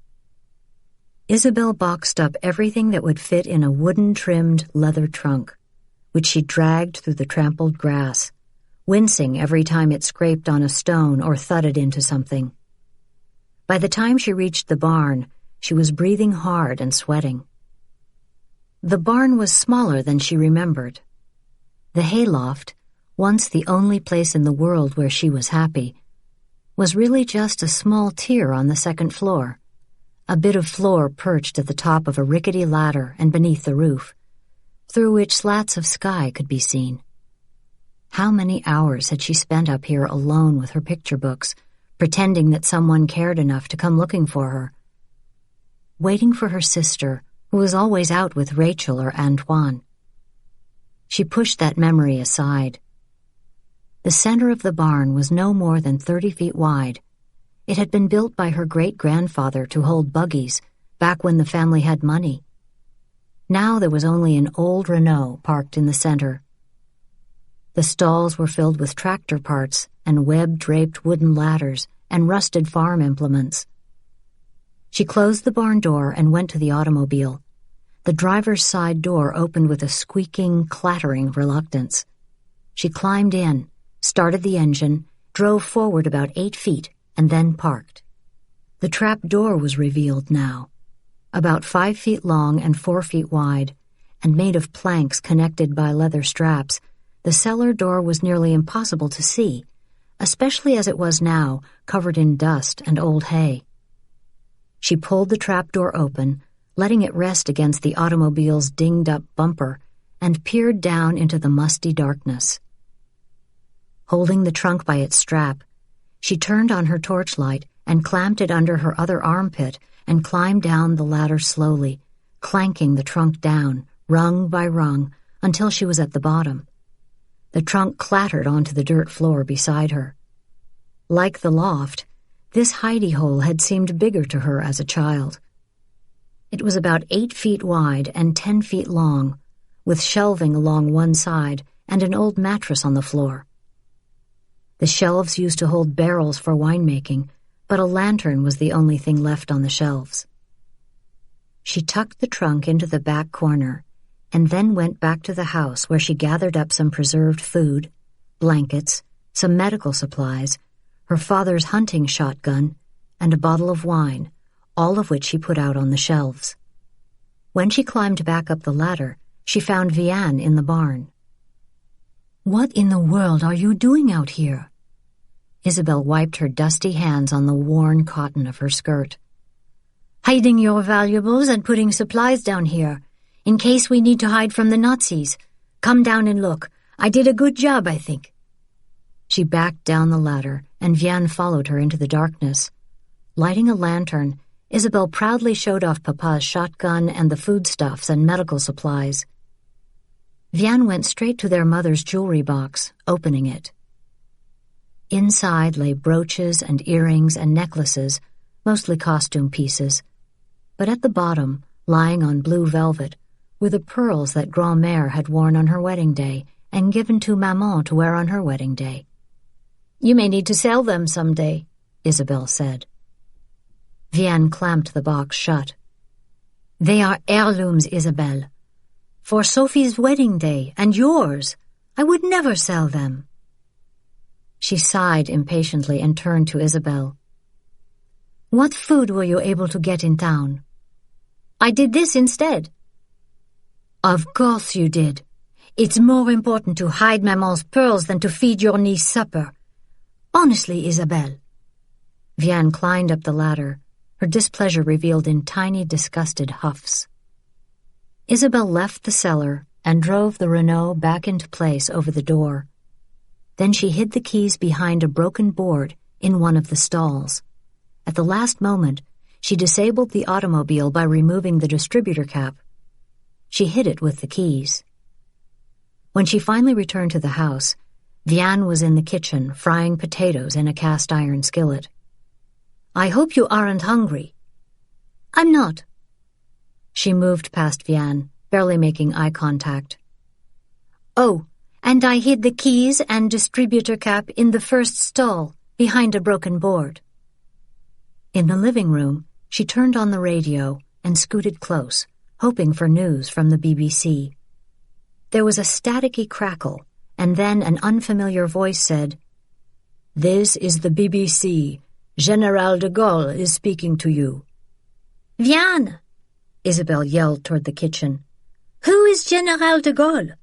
Isabelle boxed up everything that would fit in a wooden-trimmed leather trunk, which she dragged through the trampled grass, wincing every time it scraped on a stone or thudded into something. By the time she reached the barn, she was breathing hard and sweating. The barn was smaller than she remembered. The hayloft, once the only place in the world where she was happy, was really just a small tier on the second floor, a bit of floor perched at the top of a rickety ladder and beneath the roof, through which slats of sky could be seen. How many hours had she spent up here alone with her picture books, pretending that someone cared enough to come looking for her, waiting for her sister, who was always out with Rachel or Antoine. She pushed that memory aside. The center of the barn was no more than 30 feet wide. It had been built by her great-grandfather to hold buggies, back when the family had money. Now there was only an old Renault parked in the center. The stalls were filled with tractor parts and web-draped wooden ladders and rusted farm implements. She closed the barn door and went to the automobile. The driver's side door opened with a squeaking, clattering reluctance. She climbed in, started the engine, drove forward about 8 feet, and then parked. The trap door was revealed now, about 5 feet long and 4 feet wide, and made of planks connected by leather straps. The cellar door was nearly impossible to see, especially as it was now, covered in dust and old hay. She pulled the trap door open, letting it rest against the automobile's dinged-up bumper, and peered down into the musty darkness. Holding the trunk by its strap, she turned on her torchlight and clamped it under her other armpit and climbed down the ladder slowly, clanking the trunk down, rung by rung, until she was at the bottom. The trunk clattered onto the dirt floor beside her. Like the loft, this hidey-hole had seemed bigger to her as a child. It was about 8 feet wide and 10 feet long, with shelving along one side and an old mattress on the floor. The shelves used to hold barrels for winemaking, but a lantern was the only thing left on the shelves. She tucked the trunk into the back corner and then went back to the house where she gathered up some preserved food, blankets, some medical supplies, her father's hunting shotgun, and a bottle of wine, all of which she put out on the shelves. When she climbed back up the ladder, she found Vianne in the barn. "What in the world are you doing out here?" Isabelle wiped her dusty hands on the worn cotton of her skirt. "Hiding your valuables and putting supplies down here, in case we need to hide from the Nazis. Come down and look. I did a good job, I think." She backed down the ladder, and Vianne followed her into the darkness. Lighting a lantern, Isabelle proudly showed off Papa's shotgun and the foodstuffs and medical supplies. Vianne went straight to their mother's jewelry box, opening it. Inside lay brooches and earrings and necklaces, mostly costume pieces. But at the bottom, lying on blue velvet, were the pearls that Grand-Mère had worn on her wedding day and given to Maman to wear on her wedding day. "You may need to sell them someday," Isabelle said. Vianne clamped the box shut. "They are heirlooms, Isabelle. For Sophie's wedding day and yours. I would never sell them." She sighed impatiently and turned to Isabelle. "What food were you able to get in town?" "I did this instead." "Of course you did. It's more important to hide Maman's pearls than to feed your niece supper. Honestly, Isabelle." Vianne climbed up the ladder, her displeasure revealed in tiny, disgusted huffs. Isabelle left the cellar and drove the Renault back into place over the door. Then she hid the keys behind a broken board in one of the stalls. At the last moment, she disabled the automobile by removing the distributor cap. She hid it with the keys. When she finally returned to the house, Vianne was in the kitchen frying potatoes in a cast-iron skillet. "I hope you aren't hungry." "I'm not." She moved past Vianne, barely making eye contact. "Oh, and I hid the keys and distributor cap in the first stall, behind a broken board." In the living room, she turned on the radio and scooted close, hoping for news from the BBC. There was a staticky crackle, and then an unfamiliar voice said, "This is the BBC. General de Gaulle is speaking to you." "Vianne!" Isabelle yelled toward the kitchen. "Who is General de Gaulle?"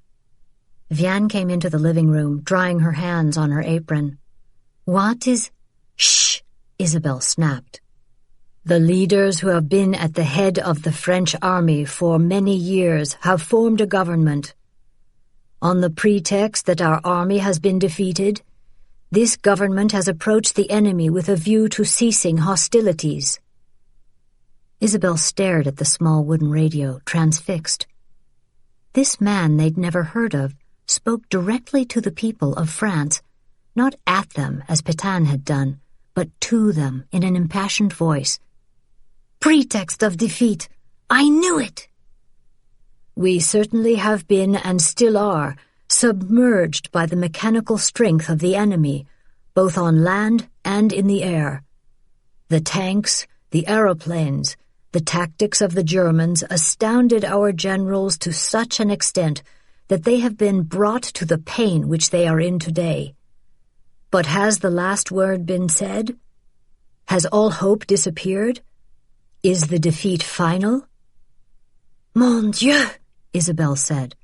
Vianne came into the living room, drying her hands on her apron. "What is—" "Shh!" Isabelle snapped. "The leaders who have been at the head of the French army for many years have formed a government. On the pretext that our army has been defeated, this government has approached the enemy with a view to ceasing hostilities." Isabelle stared at the small wooden radio, transfixed. This man they'd never heard of spoke directly to the people of France, not at them as Pétain had done, but to them in an impassioned voice. "Pretext of defeat! I knew it!" "We certainly have been and still are submerged by the mechanical strength of the enemy, both on land and in the air. The tanks, the aeroplanes, the tactics of the Germans astounded our generals to such an extent that they have been brought to the pain which they are in today. But has the last word been said? Has all hope disappeared? Is the defeat final?" "Mon Dieu!" Isabelle said.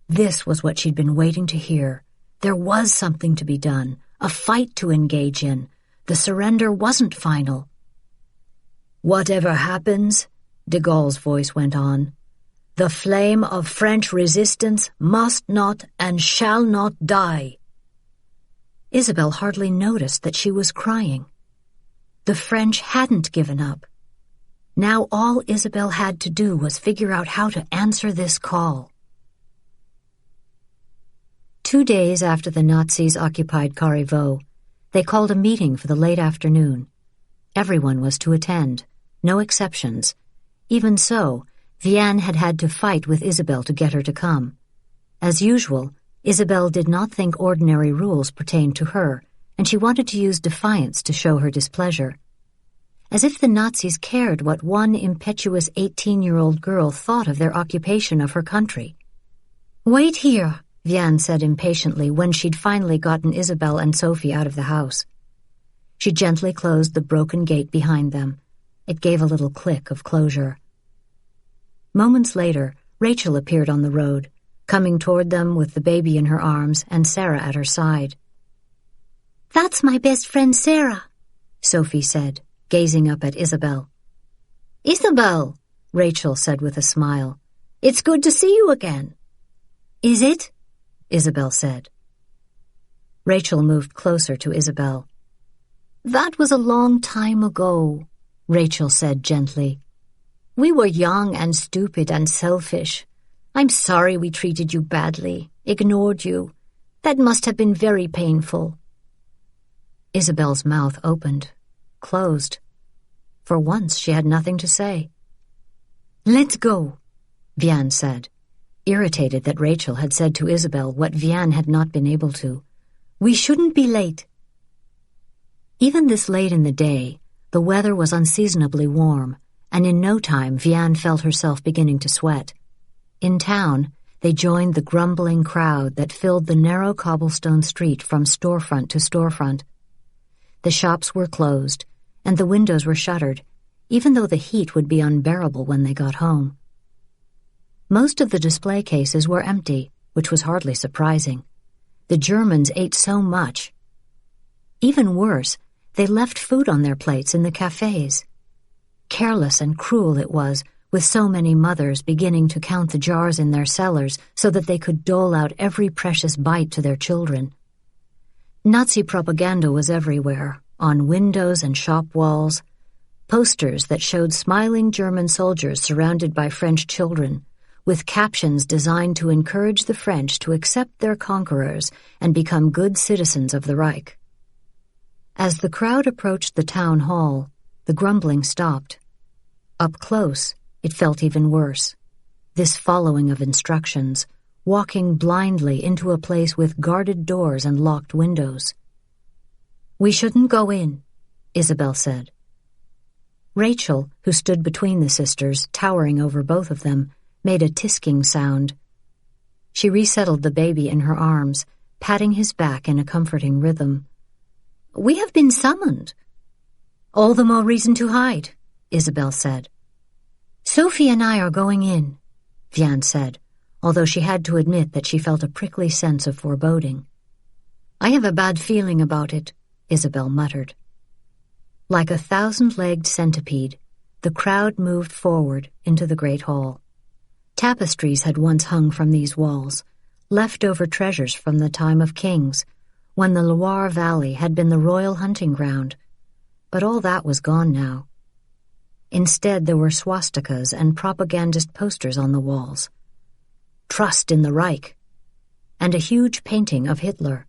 This was what she'd been waiting to hear. There was something to be done, a fight to engage in. The surrender wasn't final. "Whatever happens," de Gaulle's voice went on, "the flame of French resistance must not and shall not die." Isabelle hardly noticed that she was crying. The French hadn't given up. Now all Isabelle had to do was figure out how to answer this call. 2 days after the Nazis occupied Carrivaux, they called a meeting for the late afternoon. Everyone was to attend, no exceptions. Even so, Vianne had had to fight with Isabelle to get her to come. As usual, Isabelle did not think ordinary rules pertained to her, and she wanted to use defiance to show her displeasure. as if the Nazis cared what one impetuous 18-year-old girl thought of their occupation of her country. "Wait here," Vianne said impatiently when she'd finally gotten Isabelle and Sophie out of the house. She gently closed the broken gate behind them. It gave a little click of closure. Moments later, Rachel appeared on the road, coming toward them with the baby in her arms and Sarah at her side. "That's my best friend Sarah," Sophie said, gazing up at Isabelle. "Isabelle," Rachel said with a smile, "it's good to see you again." "Is it?" Isabelle said. Rachel moved closer to Isabelle. "That was a long time ago," Rachel said gently. "We were young and stupid and selfish. I'm sorry we treated you badly, ignored you. That must have been very painful." Isabelle's mouth opened, closed. For once she had nothing to say. "Let's go," Vianne said, irritated that Rachel had said to Isabelle what Vianne had not been able to. "We shouldn't be late." Even this late in the day, the weather was unseasonably warm, and in no time Vianne felt herself beginning to sweat. In town, they joined the grumbling crowd that filled the narrow cobblestone street from storefront to storefront. The shops were closed, and the windows were shuttered, even though the heat would be unbearable when they got home. Most of the display cases were empty, which was hardly surprising. The Germans ate so much. Even worse, they left food on their plates in the cafes. Careless and cruel it was, with so many mothers beginning to count the jars in their cellars so that they could dole out every precious bite to their children. Nazi propaganda was everywhere, on windows and shop walls, posters that showed smiling German soldiers surrounded by French children, with captions designed to encourage the French to accept their conquerors and become good citizens of the Reich. As the crowd approached the town hall, the grumbling stopped. Up close, it felt even worse. This following of instructions, walking blindly into a place with guarded doors and locked windows. "We shouldn't go in," Isabelle said. Rachel, who stood between the sisters, towering over both of them, made a tisking sound. She resettled the baby in her arms, patting his back in a comforting rhythm. "We have been summoned." "All the more reason to hide," Isabelle said. "Sophie and I are going in," Vianne said, although she had to admit that she felt a prickly sense of foreboding. "I have a bad feeling about it," Isabelle muttered. Like a 1,000-legged centipede, the crowd moved forward into the great hall. Tapestries had once hung from these walls, leftover treasures from the time of kings, when the Loire Valley had been the royal hunting ground. But all that was gone now. Instead, there were swastikas and propagandist posters on the walls. "Trust in the Reich," and a huge painting of Hitler.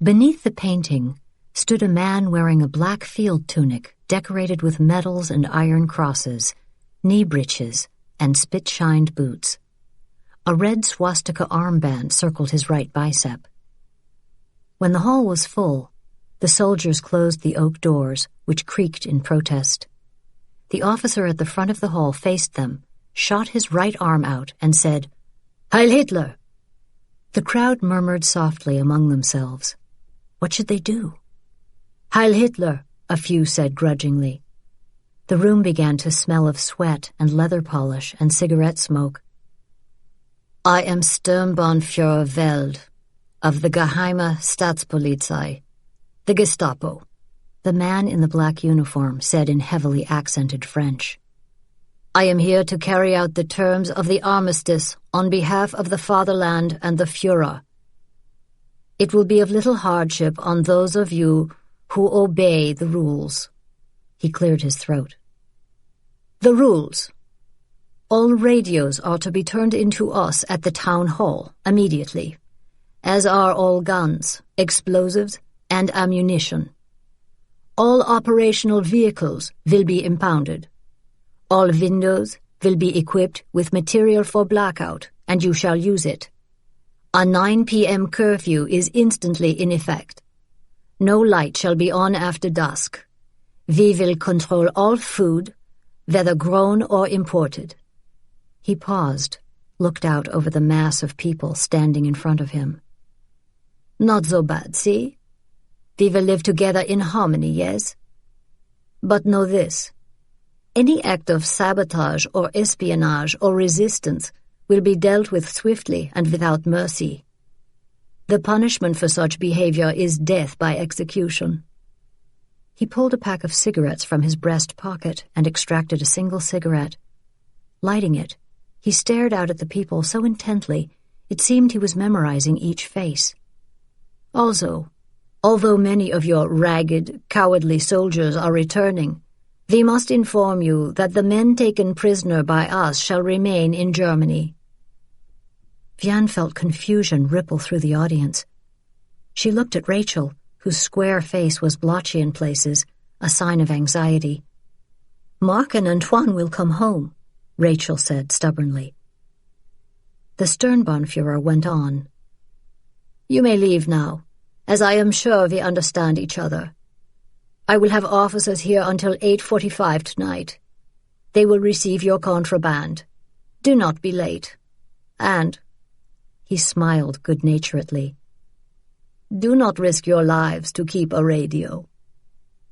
Beneath the painting stood a man wearing a black field tunic decorated with medals and iron crosses, knee breeches, and spit-shined boots. A red swastika armband circled his right bicep. When the hall was full, the soldiers closed the oak doors, which creaked in protest. The officer at the front of the hall faced them, shot his right arm out, and said, "Heil Hitler!" The crowd murmured softly among themselves. What should they do? "Heil Hitler," a few said grudgingly. The room began to smell of sweat and leather polish and cigarette smoke. "I am Sturmbannführer Weld, of the Geheime Staatspolizei, the Gestapo," the man in the black uniform said in heavily accented French. "I am here to carry out the terms of the armistice on behalf of the fatherland and the Führer. It will be of little hardship on those of you who obey the rules." He cleared his throat. "The rules. All radios are to be turned into us at the town hall immediately, as are all guns, explosives, and ammunition. All operational vehicles will be impounded. All windows will be equipped with material for blackout, and you shall use it. A 9 p.m. curfew is instantly in effect. No light shall be on after dusk. We will control all food, whether grown or imported." He paused, looked out over the mass of people standing in front of him. "Not so bad, see? We will live together in harmony, yes? But know this. Any act of sabotage or espionage or resistance will be dealt with swiftly and without mercy. The punishment for such behavior is death by execution." He pulled a pack of cigarettes from his breast pocket and extracted a single cigarette. Lighting it, he stared out at the people so intently it seemed he was memorizing each face. "Also, although many of your ragged, cowardly soldiers are returning, we must inform you that the men taken prisoner by us shall remain in Germany." Vianne felt confusion ripple through the audience. She looked at Rachel, whose square face was blotchy in places, a sign of anxiety. "Mark and Antoine will come home," Rachel said stubbornly. The Sturmbannführer went on. "You may leave now, as I am sure we understand each other. I will have officers here until 8:45 tonight. They will receive your contraband. Do not be late. And," he smiled good-naturedly, "do not risk your lives to keep a radio.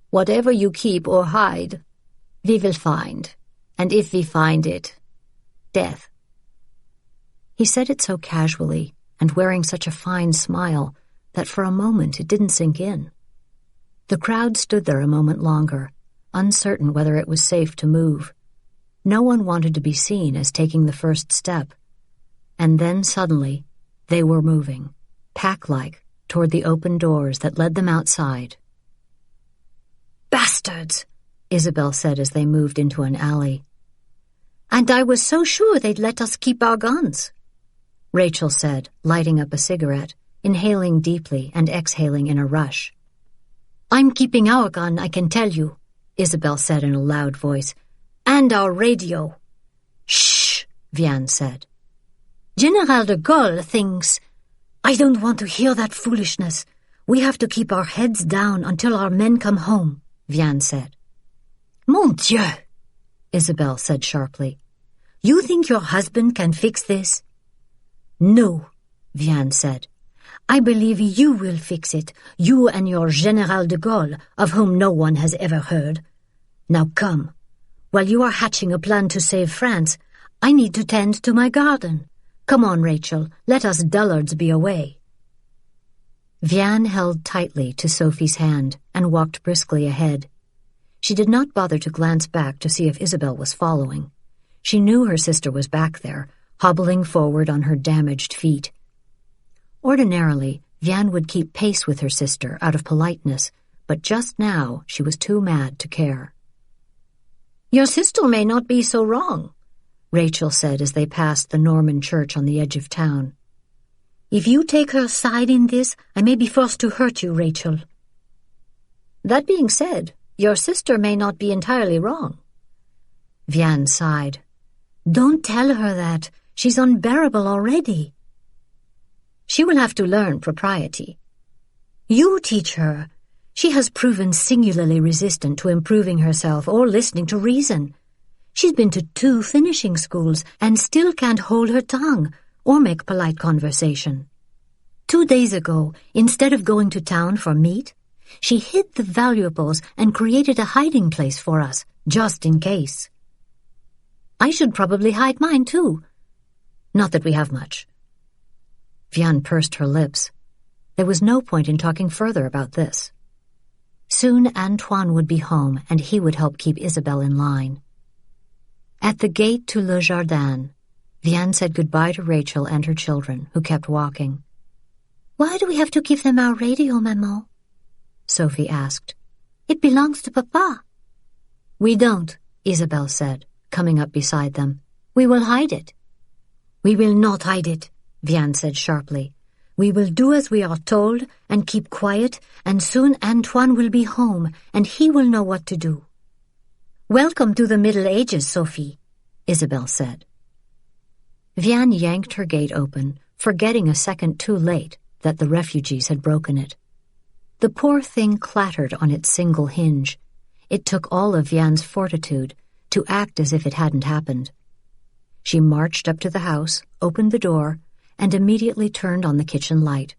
Whatever you keep or hide, we will find, and if we find it, death." He said it so casually and wearing such a fine smile that for a moment it didn't sink in. The crowd stood there a moment longer, uncertain whether it was safe to move. No one wanted to be seen as taking the first step. And then suddenly, they were moving, pack-like, toward the open doors that led them outside. "Bastards," Isabelle said as they moved into an alley. "And I was so sure they'd let us keep our guns," Rachel said, lighting up a cigarette, inhaling deeply and exhaling in a rush. "I'm keeping our gun, I can tell you," Isabelle said in a loud voice. "And our radio." "Shh," Vianne said. "General de Gaulle thinks—" "I don't want to hear that foolishness. We have to keep our heads down until our men come home," Vianne said. "Mon Dieu," Isabelle said sharply. "You think your husband can fix this?" "No," Vianne said. "I believe you will fix it, you and your General de Gaulle, of whom no one has ever heard. Now come. While you are hatching a plan to save France, I need to tend to my garden. Come on, Rachel, let us dullards be away." Vianne held tightly to Sophie's hand and walked briskly ahead. She did not bother to glance back to see if Isabelle was following. She knew her sister was back there, hobbling forward on her damaged feet. Ordinarily, Vianne would keep pace with her sister out of politeness, but just now she was too mad to care. "Your sister may not be so wrong," Rachel said as they passed the Norman church on the edge of town. "If you take her side in this, I may be forced to hurt you, Rachel." "That being said, your sister may not be entirely wrong." Vianne sighed. "Don't tell her that. She's unbearable already." "She will have to learn propriety." "You teach her. She has proven singularly resistant to improving herself or listening to reason. She's been to 2 finishing schools and still can't hold her tongue or make polite conversation. 2 days ago, instead of going to town for meat, she hid the valuables and created a hiding place for us, just in case." "I should probably hide mine, too. Not that we have much." Vianne pursed her lips. There was no point in talking further about this. Soon Antoine would be home, and he would help keep Isabelle in line. At the gate to Le Jardin, Vianne said goodbye to Rachel and her children, who kept walking. "Why do we have to give them our radio, Maman?" Sophie asked. "It belongs to Papa." "We don't," Isabelle said, coming up beside them. "We will hide it." "We will not hide it," Vianne said sharply. "We will do as we are told and keep quiet, and soon Antoine will be home, and he will know what to do." "Welcome to the Middle Ages, Sophie," Isabelle said. Vianne yanked her gate open, forgetting a second too late that the refugees had broken it. The poor thing clattered on its single hinge. It took all of Vianne's fortitude to act as if it hadn't happened. She marched up to the house, opened the door, and immediately turned on the kitchen light.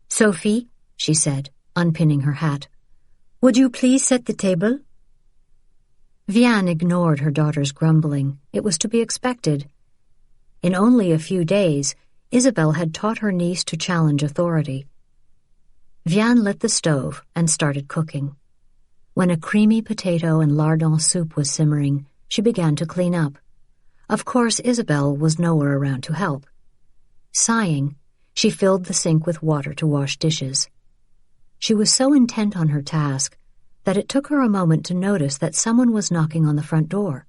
"Sophie," she said, unpinning her hat, "would you please set the table?" Vianne ignored her daughter's grumbling. It was to be expected. In only a few days, Isabelle had taught her niece to challenge authority. Vianne lit the stove and started cooking. When a creamy potato and lardon soup was simmering, she began to clean up. Of course, Isabelle was nowhere around to help. Sighing, she filled the sink with water to wash dishes. She was so intent on her task that it took her a moment to notice that someone was knocking on the front door.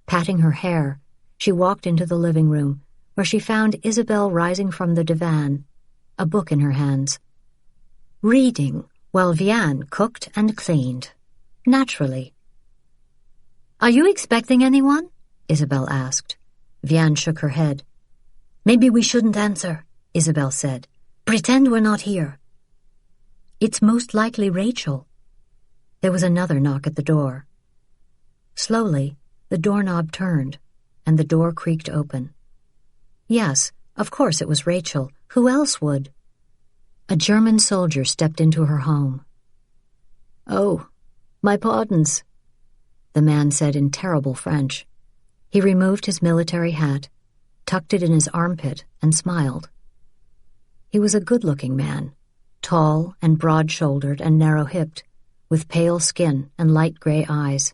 Patting her hair, she walked into the living room, where she found Isabelle rising from the divan, a book in her hands. Reading while Vianne cooked and cleaned. Naturally. "Are you expecting anyone?" Isabelle asked. Vianne shook her head. "Maybe we shouldn't answer," Isabelle said. "Pretend we're not here." "It's most likely Rachel." There was another knock at the door. Slowly, the doorknob turned, and the door creaked open. Yes, of course it was Rachel. Who else would? A German soldier stepped into her home. "Oh, my pardons," the man said in terrible French. He removed his military hat, tucked it in his armpit, and smiled. He was a good-looking man, tall and broad-shouldered and narrow-hipped, with pale skin and light gray eyes.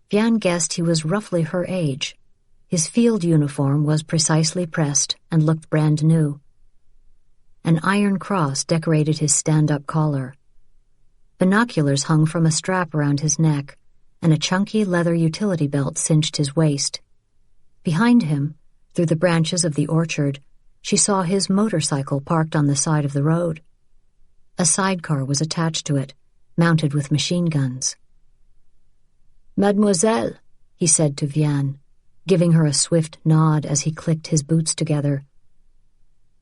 Vianne guessed he was roughly her age. His field uniform was precisely pressed and looked brand new. An iron cross decorated his stand-up collar. Binoculars hung from a strap around his neck, and a chunky leather utility belt cinched his waist. Behind him, through the branches of the orchard, she saw his motorcycle parked on the side of the road. A sidecar was attached to it, mounted with machine guns. "Mademoiselle," he said to Vianne, giving her a swift nod as he clicked his boots together.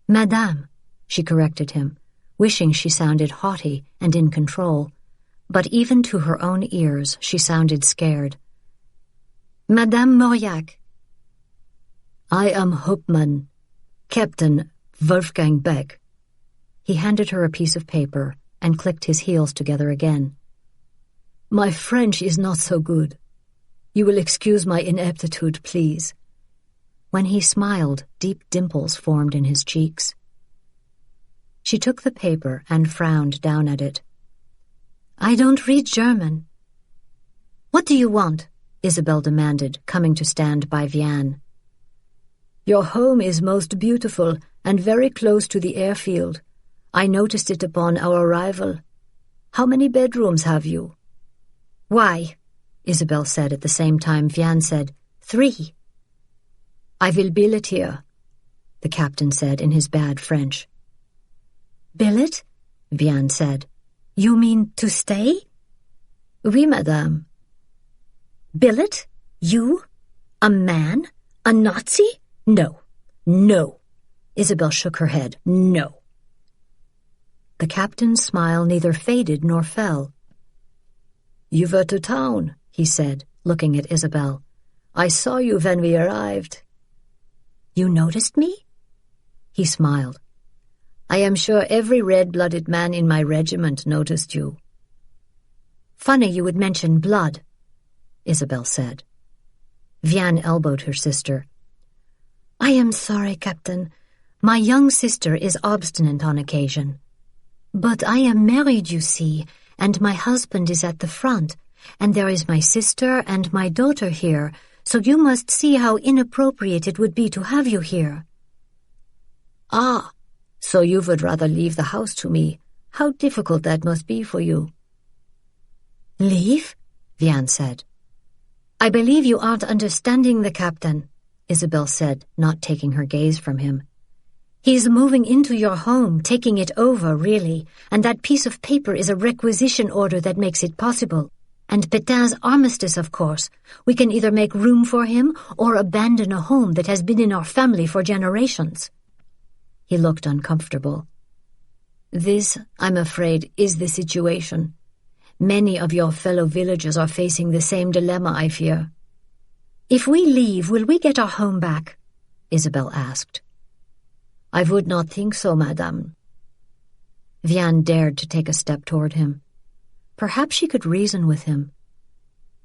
"Madame," she corrected him, wishing she sounded haughty and in control, but even to her own ears she sounded scared. "Madame Mauriac." "I am Hauptmann, Captain Wolfgang Beck." He handed her a piece of paper and clicked his heels together again. "My French is not so good. You will excuse my ineptitude, please." When he smiled, deep dimples formed in his cheeks. She took the paper and frowned down at it. "I don't read German." "What do you want?" Isabelle demanded, coming to stand by Vianne. "Your home is most beautiful and very close to the airfield. I noticed it upon our arrival. How many bedrooms have you?" "Why?" Isabelle said at the same time Vianne said, 3. "I will billet here," the captain said in his bad French. "Billet?" Vianne said. "You mean to stay?" "Oui, madame." "Billet? You? A man? A Nazi? No. No." Isabelle shook her head. "No." The captain's smile neither faded nor fell. "You were to town," he said, looking at Isabelle. "I saw you when we arrived." "You noticed me?" He smiled. "I am sure every red-blooded man in my regiment noticed you." "Funny you would mention blood," Isabelle said. Vianne elbowed her sister. "I am sorry, Captain. My young sister is obstinate on occasion. But I am married, you see, and my husband is at the front, and there is my sister and my daughter here, so you must see how inappropriate it would be to have you here." "Ah, so you would rather leave the house to me. How difficult that must be for you." "Leave?" Vianne said. "I believe you aren't understanding the captain," Isabelle said, not taking her gaze from him. "He's moving into your home, taking it over, really, and that piece of paper is a requisition order that makes it possible. And Pétain's armistice, of course. We can either make room for him or abandon a home that has been in our family for generations." He looked uncomfortable. "This, I'm afraid, is the situation. Many of your fellow villagers are facing the same dilemma, I fear. If we leave, will we get our home back? Isabelle asked. I would not think so, madame. Vianne dared to take a step toward him. Perhaps she could reason with him.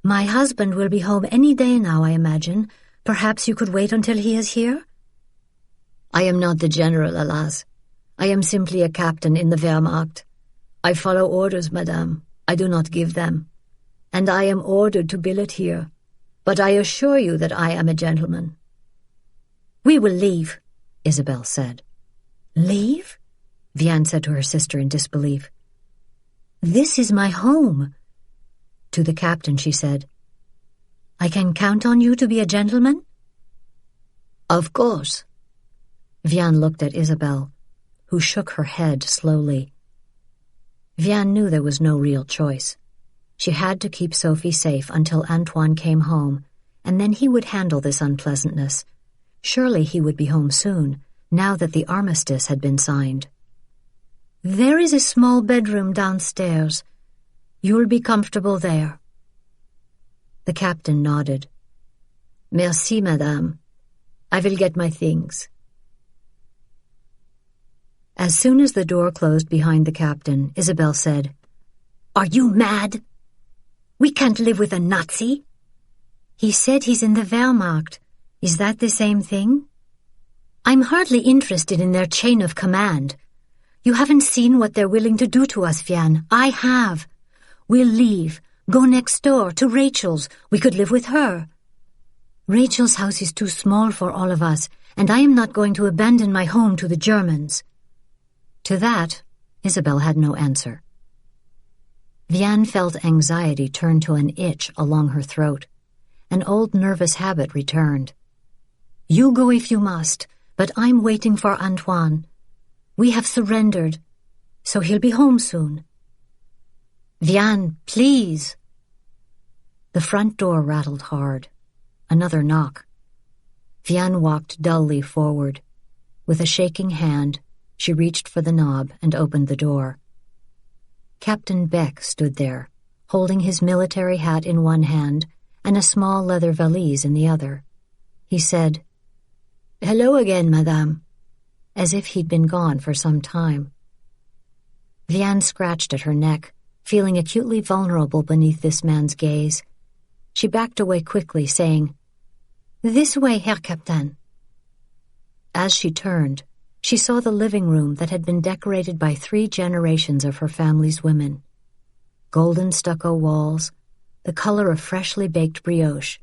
My husband will be home any day now, I imagine. Perhaps you could wait until he is here? I am not the general, alas. I am simply a captain in the Wehrmacht. I follow orders, madame. I do not give them. And I am ordered to billet here. But I assure you that I am a gentleman. We will leave, Isabelle said. Leave? Vianne said to her sister in disbelief. This is my home. To the captain she said, I can count on you to be a gentleman? Of course. Vianne looked at Isabelle, who shook her head slowly. Vianne knew there was no real choice. She had to keep Sophie safe until Antoine came home, and then he would handle this unpleasantness. Surely he would be home soon, now that the armistice had been signed. There is a small bedroom downstairs. You'll be comfortable there. The captain nodded. Merci, madame. I will get my things. As soon as the door closed behind the captain, Isabelle said, Are you mad? We can't live with a Nazi. He said he's in the Wehrmacht. Is that the same thing? I'm hardly interested in their chain of command. You haven't seen what they're willing to do to us, Vianne. I have. We'll leave. Go next door, to Rachel's. We could live with her. Rachel's house is too small for all of us, and I am not going to abandon my home to the Germans. To that, Isabelle had no answer. Vianne felt anxiety turn to an itch along her throat. An old nervous habit returned. You go if you must, but I'm waiting for Antoine. We have surrendered, so he'll be home soon. Vianne, please. The front door rattled hard. Another knock. Vianne walked dully forward. With a shaking hand, she reached for the knob and opened the door. Captain Beck stood there, holding his military hat in one hand and a small leather valise in the other. He said, Hello again, madame, as if he'd been gone for some time. Vianne scratched at her neck, feeling acutely vulnerable beneath this man's gaze. She backed away quickly, saying, This way, Herr Captain. As she turned, she saw the living room that had been decorated by 3 generations of her family's women. Golden stucco walls, the color of freshly baked brioche,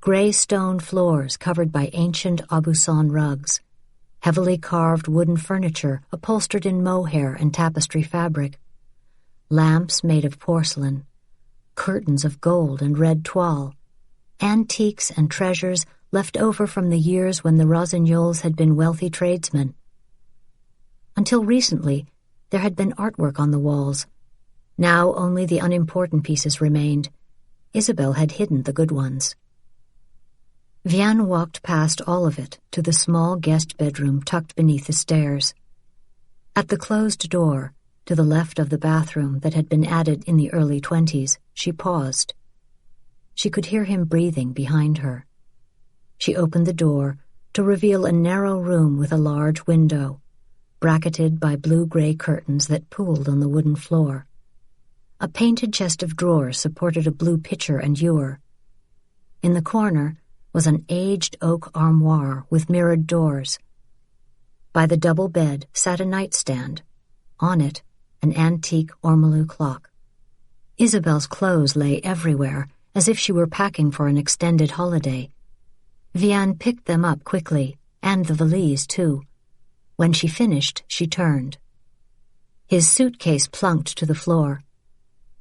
gray stone floors covered by ancient Aubusson rugs, heavily carved wooden furniture upholstered in mohair and tapestry fabric, lamps made of porcelain, curtains of gold and red toile, antiques and treasures left over from the years when the Rossignols had been wealthy tradesmen. Until recently, there had been artwork on the walls. Now only the unimportant pieces remained. Isabelle had hidden the good ones. Vianne walked past all of it to the small guest bedroom tucked beneath the stairs. At the closed door, to the left of the bathroom that had been added in the early 20s, she paused. She could hear him breathing behind her. She opened the door to reveal a narrow room with a large window, bracketed by blue-gray curtains that pooled on the wooden floor. A painted chest of drawers supported a blue pitcher and ewer. In the corner was an aged oak armoire with mirrored doors. By the double bed sat a nightstand. On it, an antique ormolu clock. Isabelle's clothes lay everywhere, as if she were packing for an extended holiday. Vianne picked them up quickly, and the valise, too. When she finished, she turned. His suitcase plunked to the floor.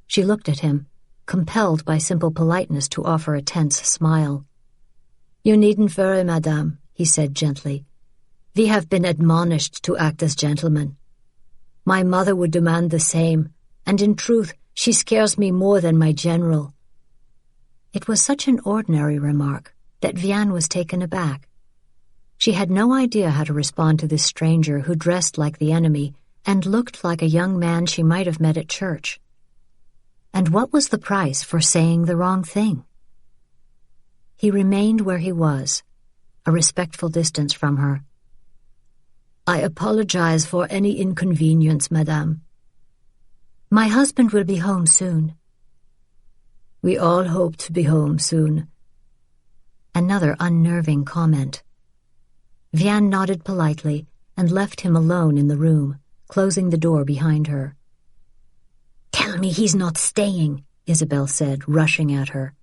She looked at him, compelled by simple politeness to offer a tense smile. You needn't worry, madame, he said gently. We have been admonished to act as gentlemen. My mother would demand the same, and in truth, she scares me more than my general. It was such an ordinary remark that Vianne was taken aback. She had no idea how to respond to this stranger who dressed like the enemy and looked like a young man she might have met at church. And what was the price for saying the wrong thing? He remained where he was, a respectful distance from her. I apologize for any inconvenience, madame. My husband will be home soon. We all hope to be home soon. Another unnerving comment. Vianne nodded politely and left him alone in the room, closing the door behind her. Tell me he's not staying, Isabelle said, rushing at her.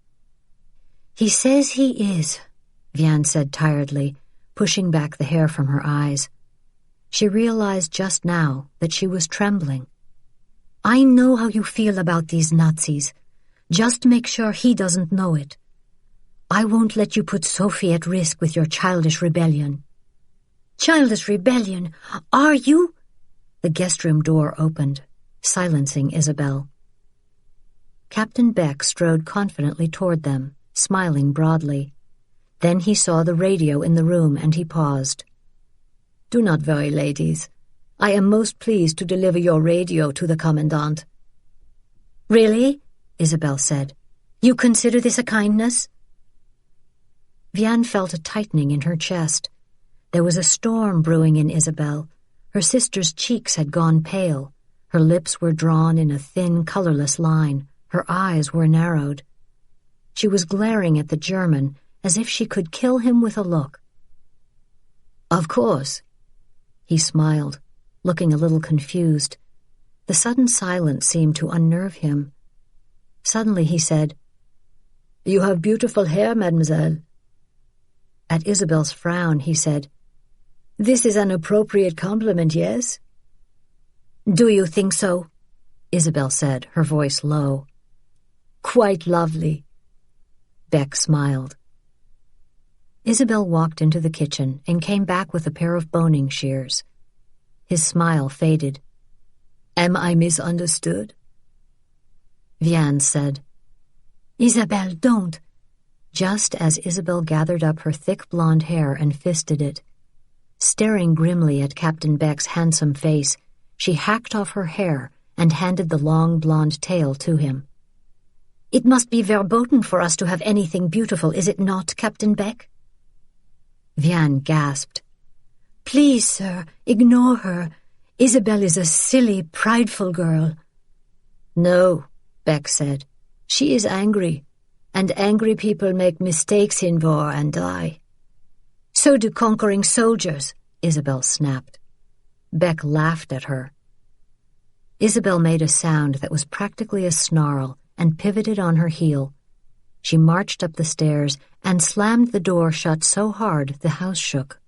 He says he is, Vianne said tiredly, pushing back the hair from her eyes. She realized just now that she was trembling. I know how you feel about these Nazis. Just make sure he doesn't know it. I won't let you put Sophie at risk with your childish rebellion. Childish rebellion? Are you? The guest room door opened, silencing Isabelle. Captain Beck strode confidently toward them, smiling broadly. Then he saw the radio in the room and he paused. Do not worry, ladies. I am most pleased to deliver your radio to the Commandant. Really? Isabelle said. You consider this a kindness? Vianne felt a tightening in her chest. There was a storm brewing in Isabelle. Her sister's cheeks had gone pale. Her lips were drawn in a thin, colorless line. Her eyes were narrowed. She was glaring at the German as if she could kill him with a look. Of course. He smiled, looking a little confused. The sudden silence seemed to unnerve him. Suddenly he said, You have beautiful hair, mademoiselle. At Isabelle's frown, he said, This is an appropriate compliment, yes? Do you think so? Isabelle said, her voice low. Quite lovely. Beck smiled. Isabelle walked into the kitchen and came back with a pair of boning shears. His smile faded. Am I misunderstood? Vianne said, Isabelle, don't. Just as Isabelle gathered up her thick blonde hair and fisted it. Staring grimly at Captain Beck's handsome face, she hacked off her hair and handed the long blonde tail to him. It must be verboten for us to have anything beautiful, is it not, Captain Beck? Vianne gasped. Please, sir, ignore her. Isabelle is a silly, prideful girl. No, Beck said. She is angry, and angry people make mistakes in war and die. So do conquering soldiers, Isabelle snapped. Beck laughed at her. Isabelle made a sound that was practically a snarl and pivoted on her heel. She marched up the stairs and slammed the door shut so hard the house shook.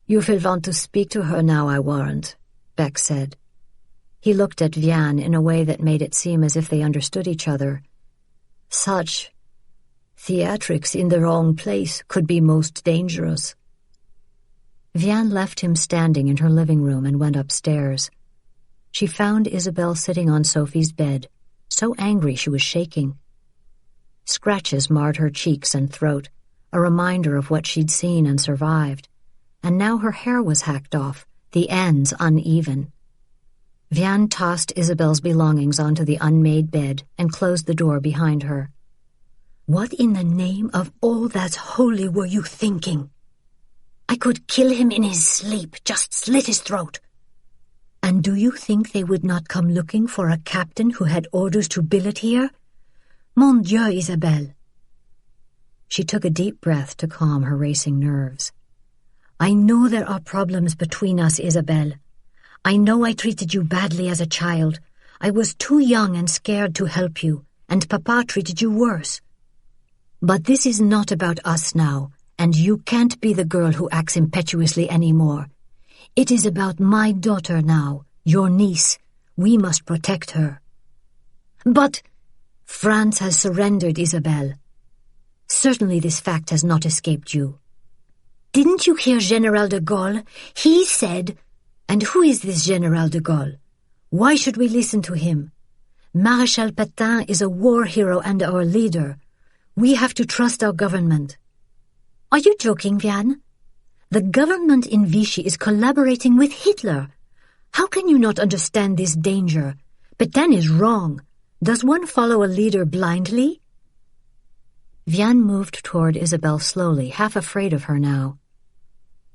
You will want to speak to her now, I warrant, Beck said. He looked at Vianne in a way that made it seem as if they understood each other. Such theatrics in the wrong place could be most dangerous. Vianne left him standing in her living room and went upstairs. She found Isabelle sitting on Sophie's bed, so angry she was shaking. Scratches marred her cheeks and throat, a reminder of what she'd seen and survived, and now her hair was hacked off, the ends uneven. Vianne tossed Isabelle's belongings onto the unmade bed and closed the door behind her. What in the name of all that's holy were you thinking? I could kill him in his sleep, just slit his throat. And do you think they would not come looking for a captain who had orders to billet here? Mon Dieu, Isabelle. She took a deep breath to calm her racing nerves. I know there are problems between us, Isabelle. I know I treated you badly as a child. I was too young and scared to help you, and Papa treated you worse. But this is not about us now, and you can't be the girl who acts impetuously anymore. It is about my daughter now, your niece. We must protect her. But France has surrendered, Isabelle. Certainly this fact has not escaped you. Didn't you hear General de Gaulle? He said... And who is this General de Gaulle? Why should we listen to him? Marshal Pétain is a war hero and our leader. We have to trust our government. Are you joking, Vianne? The government in Vichy is collaborating with Hitler. How can you not understand this danger? Pétain is wrong. Does one follow a leader blindly? Vianne moved toward Isabelle slowly, half afraid of her now.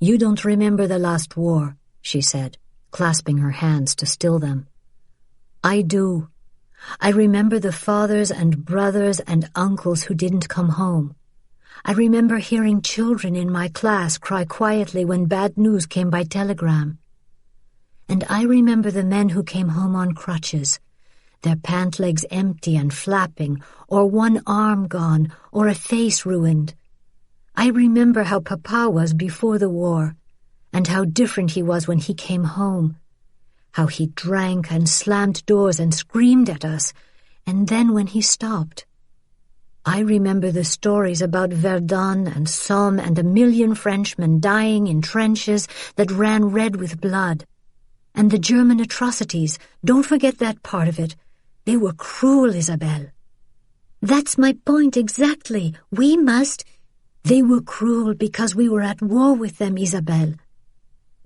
You don't remember the last war, she said, clasping her hands to still them. I do. I remember the fathers and brothers and uncles who didn't come home. I remember hearing children in my class cry quietly when bad news came by telegram. And I remember the men who came home on crutches, their pant legs empty and flapping, or one arm gone, or a face ruined. I remember how Papa was before the war, and how different he was when he came home, how he drank and slammed doors and screamed at us, and then when he stopped. I remember the stories about Verdun and Somme and a million Frenchmen dying in trenches that ran red with blood. And the German atrocities, don't forget that part of it. They were cruel, Isabelle. That's my point exactly. We must... They were cruel because we were at war with them, Isabelle.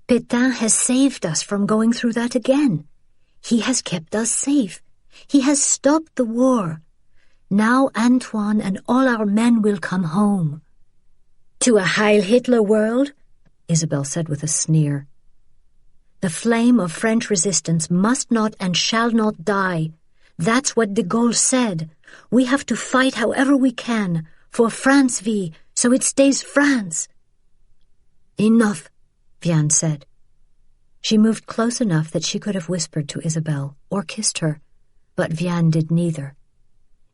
Pétain has saved us from going through that again. He has kept us safe. He has stopped the war. Now Antoine and all our men will come home. To a Heil Hitler world? Isabelle said with a sneer. The flame of French resistance must not and shall not die. That's what de Gaulle said. We have to fight however we can, for France vie, so it stays France. Enough, Vianne said. She moved close enough that she could have whispered to Isabelle or kissed her, but Vianne did neither.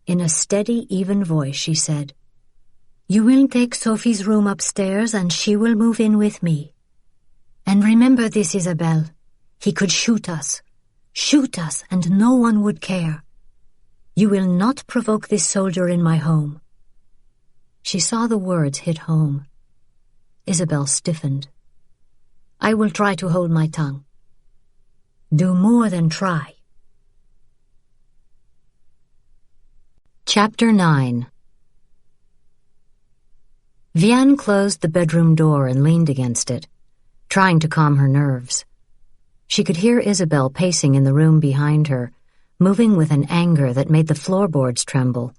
In a steady, even voice, she said, You will take Sophie's room upstairs and she will move in with me. And remember this, Isabelle. He could shoot us, and no one would care. You will not provoke this soldier in my home. She saw the words hit home. Isabelle stiffened. I will try to hold my tongue. Do more than try. Chapter 9. Vianne closed the bedroom door and leaned against it, trying to calm her nerves. She could hear Isabelle pacing in the room behind her, moving with an anger that made the floorboards tremble.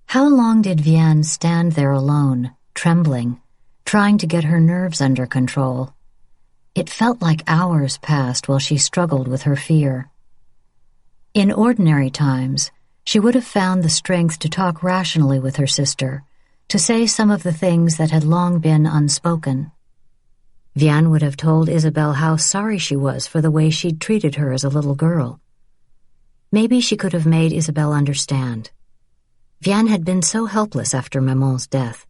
How long did Vianne stand there alone, trembling, trying to get her nerves under control? It felt like hours passed while she struggled with her fear. In ordinary times, she would have found the strength to talk rationally with her sister, to say some of the things that had long been unspoken. Vianne would have told Isabelle how sorry she was for the way she'd treated her as a little girl. Maybe she could have made Isabelle understand. Vianne had been so helpless after Maman's death.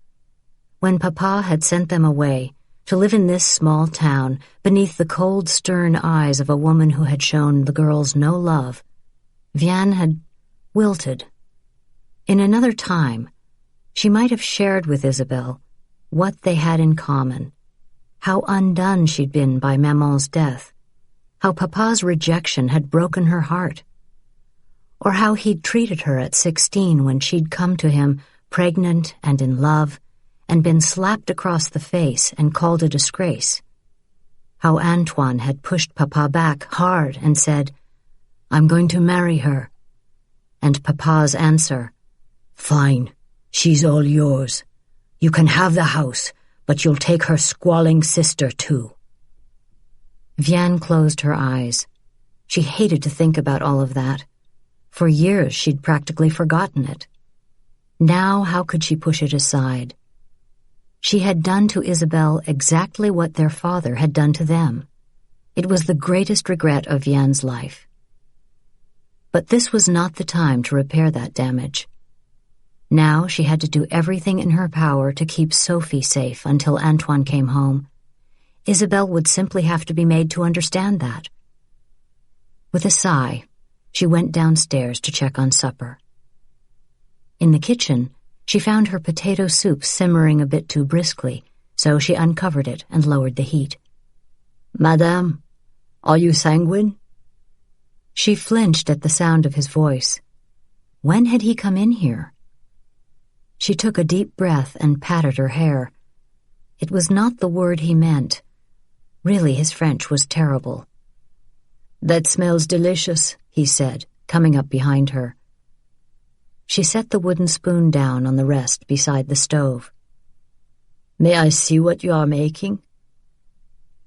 When Papa had sent them away to live in this small town beneath the cold, stern eyes of a woman who had shown the girls no love, Vianne had wilted. In another time, she might have shared with Isabelle what they had in common, how undone she'd been by Maman's death, how Papa's rejection had broken her heart, or how he'd treated her at 16 when she'd come to him pregnant and in love and been slapped across the face and called a disgrace, how Antoine had pushed Papa back hard and said, "I'm going to marry her," and Papa's answer, "Fine, she's all yours. You can have the house, but you'll take her squalling sister too." Vianne closed her eyes. She hated to think about all of that. For years she'd practically forgotten it. Now how could she push it aside? She had done to Isabelle exactly what their father had done to them. It was the greatest regret of Vianne's life. But this was not the time to repair that damage. Now she had to do everything in her power to keep Sophie safe until Antoine came home. Isabelle would simply have to be made to understand that. With a sigh, she went downstairs to check on supper. In the kitchen, she found her potato soup simmering a bit too briskly, so she uncovered it and lowered the heat. "Madame, are you sanguine?" She flinched at the sound of his voice. When had he come in here? She took a deep breath and patted her hair. It was not the word he meant. Really, his French was terrible. "That smells delicious," he said, coming up behind her. She set the wooden spoon down on the rest beside the stove. "May I see what you are making?"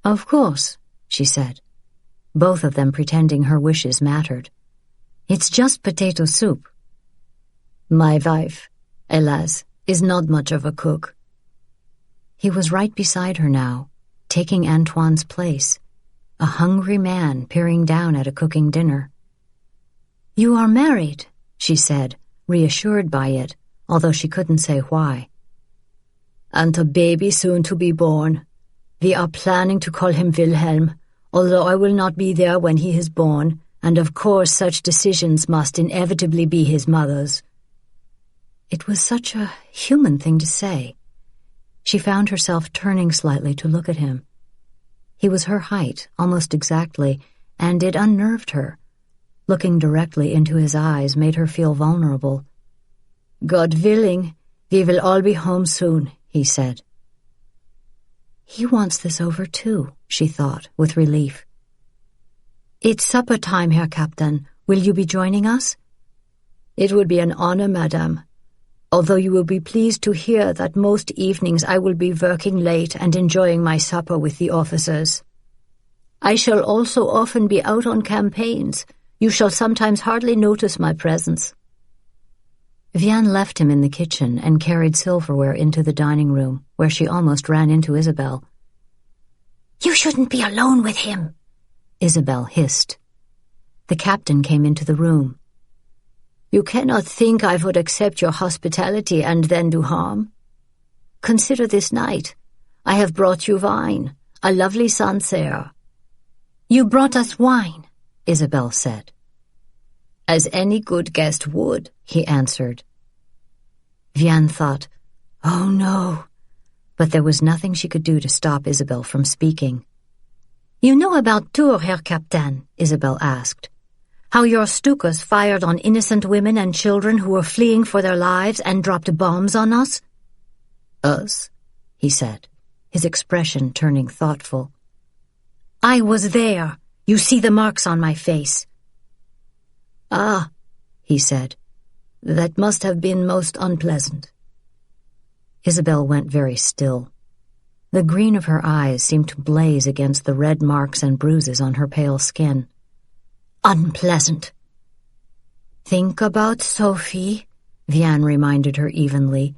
"Of course," she said, both of them pretending her wishes mattered. "It's just potato soup." "My wife, hélas, is not much of a cook." He was right beside her now, taking Antoine's place, a hungry man peering down at a cooking dinner. "You are married," she said, reassured by it, although she couldn't say why. "And a baby soon to be born. We are planning to call him Wilhelm, although I will not be there when he is born, and of course such decisions must inevitably be his mother's." It was such a human thing to say. She found herself turning slightly to look at him. He was her height, almost exactly, and it unnerved her. Looking directly into his eyes made her feel vulnerable. "God willing, we will all be home soon," he said. He wants this over too, she thought, with relief. "It's supper time, Herr Captain. Will you be joining us?" "It would be an honor, madame. Although you will be pleased to hear that most evenings I will be working late and enjoying my supper with the officers. I shall also often be out on campaigns. You shall sometimes hardly notice my presence." Vianne left him in the kitchen and carried silverware into the dining room, where she almost ran into Isabelle. "You shouldn't be alone with him," Isabelle hissed. The captain came into the room. "You cannot think I would accept your hospitality and then do harm. Consider this night. I have brought you wine, a lovely Sancerre." "You brought us wine," Isabelle said. "As any good guest would," he answered. Vianne thought, "Oh no," but there was nothing she could do to stop Isabelle from speaking. "You know about Tours, Herr Captain?" Isabelle asked. "How your Stukas fired on innocent women and children who were fleeing for their lives and dropped bombs on us?" "Us?" he said, his expression turning thoughtful. "I was there. You see the marks on my face." "Ah," he said, "that must have been most unpleasant." Isabelle went very still. The green of her eyes seemed to blaze against the red marks and bruises on her pale skin. "Unpleasant." "Think about Sophie," Vianne reminded her evenly.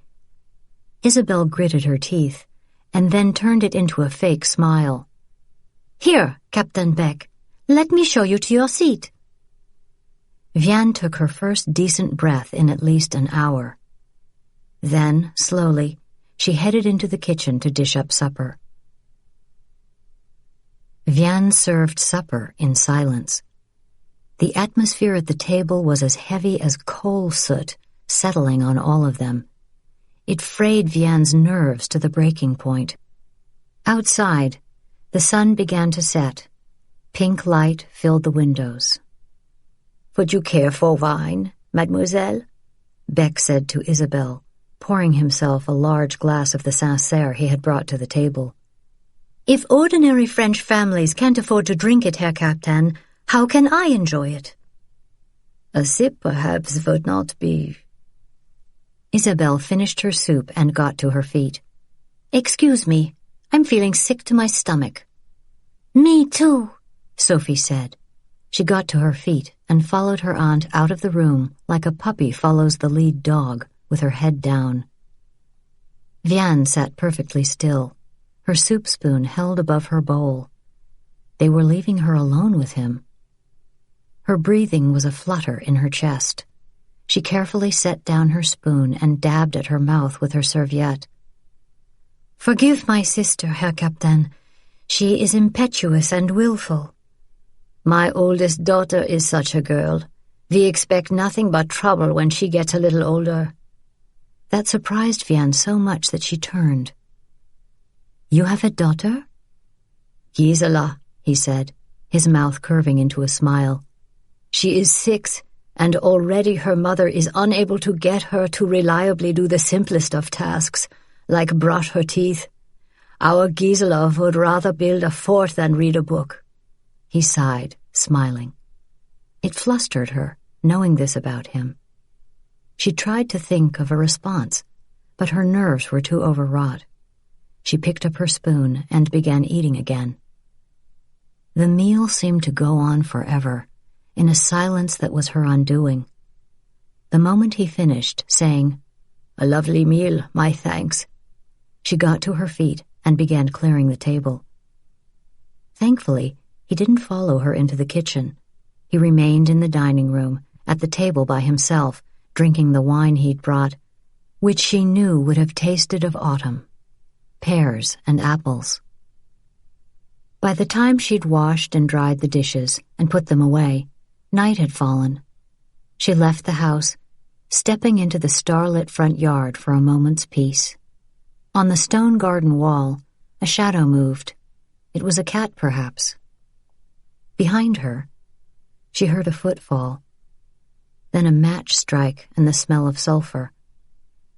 Isabelle gritted her teeth, and then turned it into a fake smile. "Here, Captain Beck, let me show you to your seat." Vianne took her first decent breath in at least an hour. Then, slowly, she headed into the kitchen to dish up supper. Vianne served supper in silence. The atmosphere at the table was as heavy as coal soot, settling on all of them. It frayed Vianne's nerves to the breaking point. Outside, the sun began to set. Pink light filled the windows. "Would you care for wine, mademoiselle?" Beck said to Isabelle, pouring himself a large glass of the Sancerre he had brought to the table. "If ordinary French families can't afford to drink it, Herr Captain, how can I enjoy it?" "A sip perhaps would not be—" Isabelle finished her soup and got to her feet. "Excuse me, I'm feeling sick to my stomach." "Me too," Sophie said. She got to her feet and followed her aunt out of the room like a puppy follows the lead dog, with her head down. Vianne sat perfectly still, her soup spoon held above her bowl. They were leaving her alone with him. Her breathing was a flutter in her chest. She carefully set down her spoon and dabbed at her mouth with her serviette. "Forgive my sister, Herr Captain. She is impetuous and willful." "My oldest daughter is such a girl. We expect nothing but trouble when she gets a little older." That surprised Vianne so much that she turned. "You have a daughter?" "Gisela," he said, his mouth curving into a smile. "She is 6, and already her mother is unable to get her to reliably do the simplest of tasks, like brush her teeth. Our Gisela would rather build a fort than read a book." He sighed, smiling. It flustered her, knowing this about him. She tried to think of a response, but her nerves were too overwrought. She picked up her spoon and began eating again. The meal seemed to go on forever, in a silence that was her undoing. The moment he finished, saying, "A lovely meal, my thanks," she got to her feet and began clearing the table. Thankfully, he didn't follow her into the kitchen. He remained in the dining room, at the table by himself, drinking the wine he'd brought, which she knew would have tasted of autumn, pears and apples. By the time she'd washed and dried the dishes and put them away, night had fallen. She left the house, stepping into the starlit front yard for a moment's peace. On the stone garden wall, a shadow moved. It was a cat, perhaps. Behind her, she heard a footfall, then a match strike and the smell of sulfur.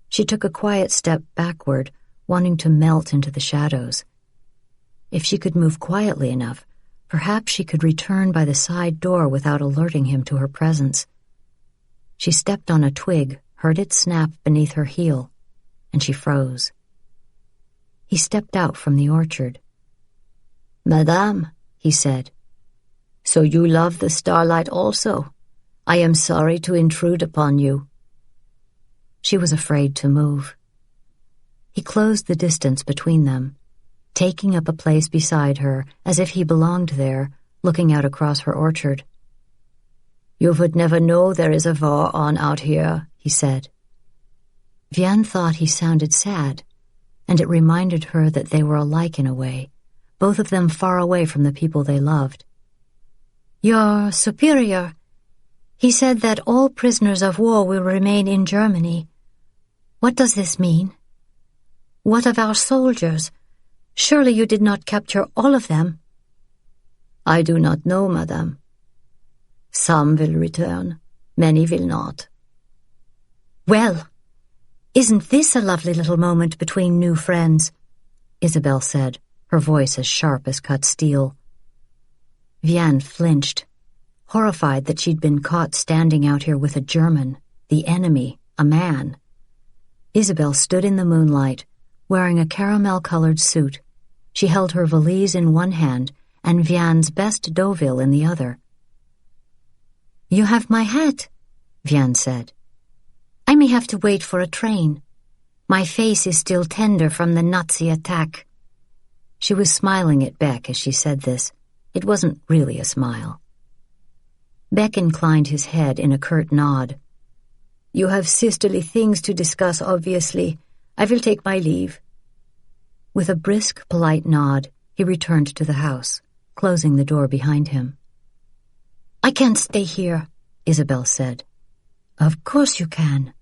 She took a quiet step backward, wanting to melt into the shadows. If she could move quietly enough, perhaps she could return by the side door without alerting him to her presence. She stepped on a twig, heard it snap beneath her heel, and she froze. He stepped out from the orchard. "Madame," he said, "so you love the starlight also? I am sorry to intrude upon you." She was afraid to move. He closed the distance between them, taking up a place beside her as if he belonged there, looking out across her orchard. "You would never know there is a war on out here," he said. Vianne thought he sounded sad, and it reminded her that they were alike in a way, both of them far away from the people they loved. "Your superior, he said that all prisoners of war will remain in Germany. What does this mean? What of our soldiers? Surely you did not capture all of them?" "I do not know, madame. Some will return, many will not." "Well, isn't this a lovely little moment between new friends?" Isabelle said, her voice as sharp as cut steel. Vianne flinched, horrified that she'd been caught standing out here with a German, the enemy, a man. Isabelle stood in the moonlight, wearing a caramel-colored suit. She held her valise in one hand and Vianne's best Deauville in the other. "You have my hat," Vianne said. "I may have to wait for a train. My face is still tender from the Nazi attack." She was smiling at Beck as she said this. It wasn't really a smile. Beck inclined his head in a curt nod. "You have sisterly things to discuss, obviously. I will take my leave." With a brisk, polite nod, he returned to the house, closing the door behind him. "I can't stay here," Isabelle said. "Of course you can.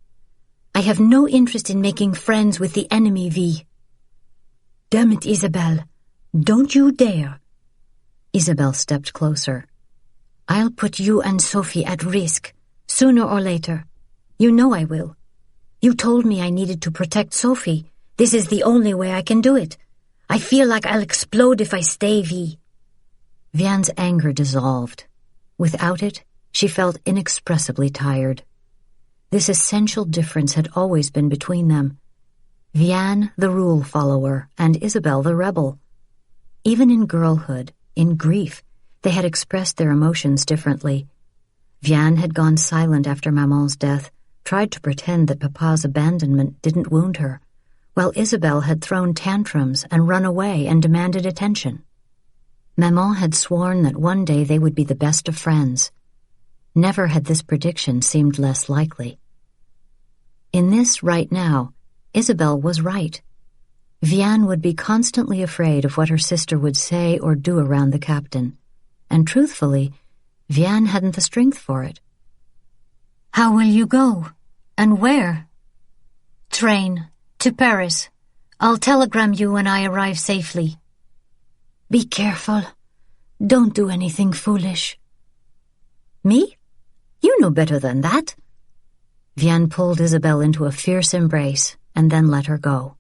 I have no interest in making friends with the enemy, V." "Damn it, Isabelle. Don't you dare." Isabelle stepped closer. "I'll put you and Sophie at risk, sooner or later. You know I will. You told me I needed to protect Sophie. This is the only way I can do it. I feel like I'll explode if I stay, V." Vianne's anger dissolved. Without it, she felt inexpressibly tired. This essential difference had always been between them. Vianne, the rule follower, and Isabelle, the rebel. Even in girlhood, in grief, they had expressed their emotions differently. Vianne had gone silent after Maman's death, tried to pretend that Papa's abandonment didn't wound her, while Isabelle had thrown tantrums and run away and demanded attention. Maman had sworn that one day they would be the best of friends. Never had this prediction seemed less likely. In this right now, Isabelle was right. Vianne would be constantly afraid of what her sister would say or do around the captain, and truthfully, Vianne hadn't the strength for it. "How will you go? And where?" "Train. To Paris. I'll telegram you when I arrive safely." "Be careful. Don't do anything foolish." "Me? You know better than that." Vianne pulled Isabelle into a fierce embrace and then let her go.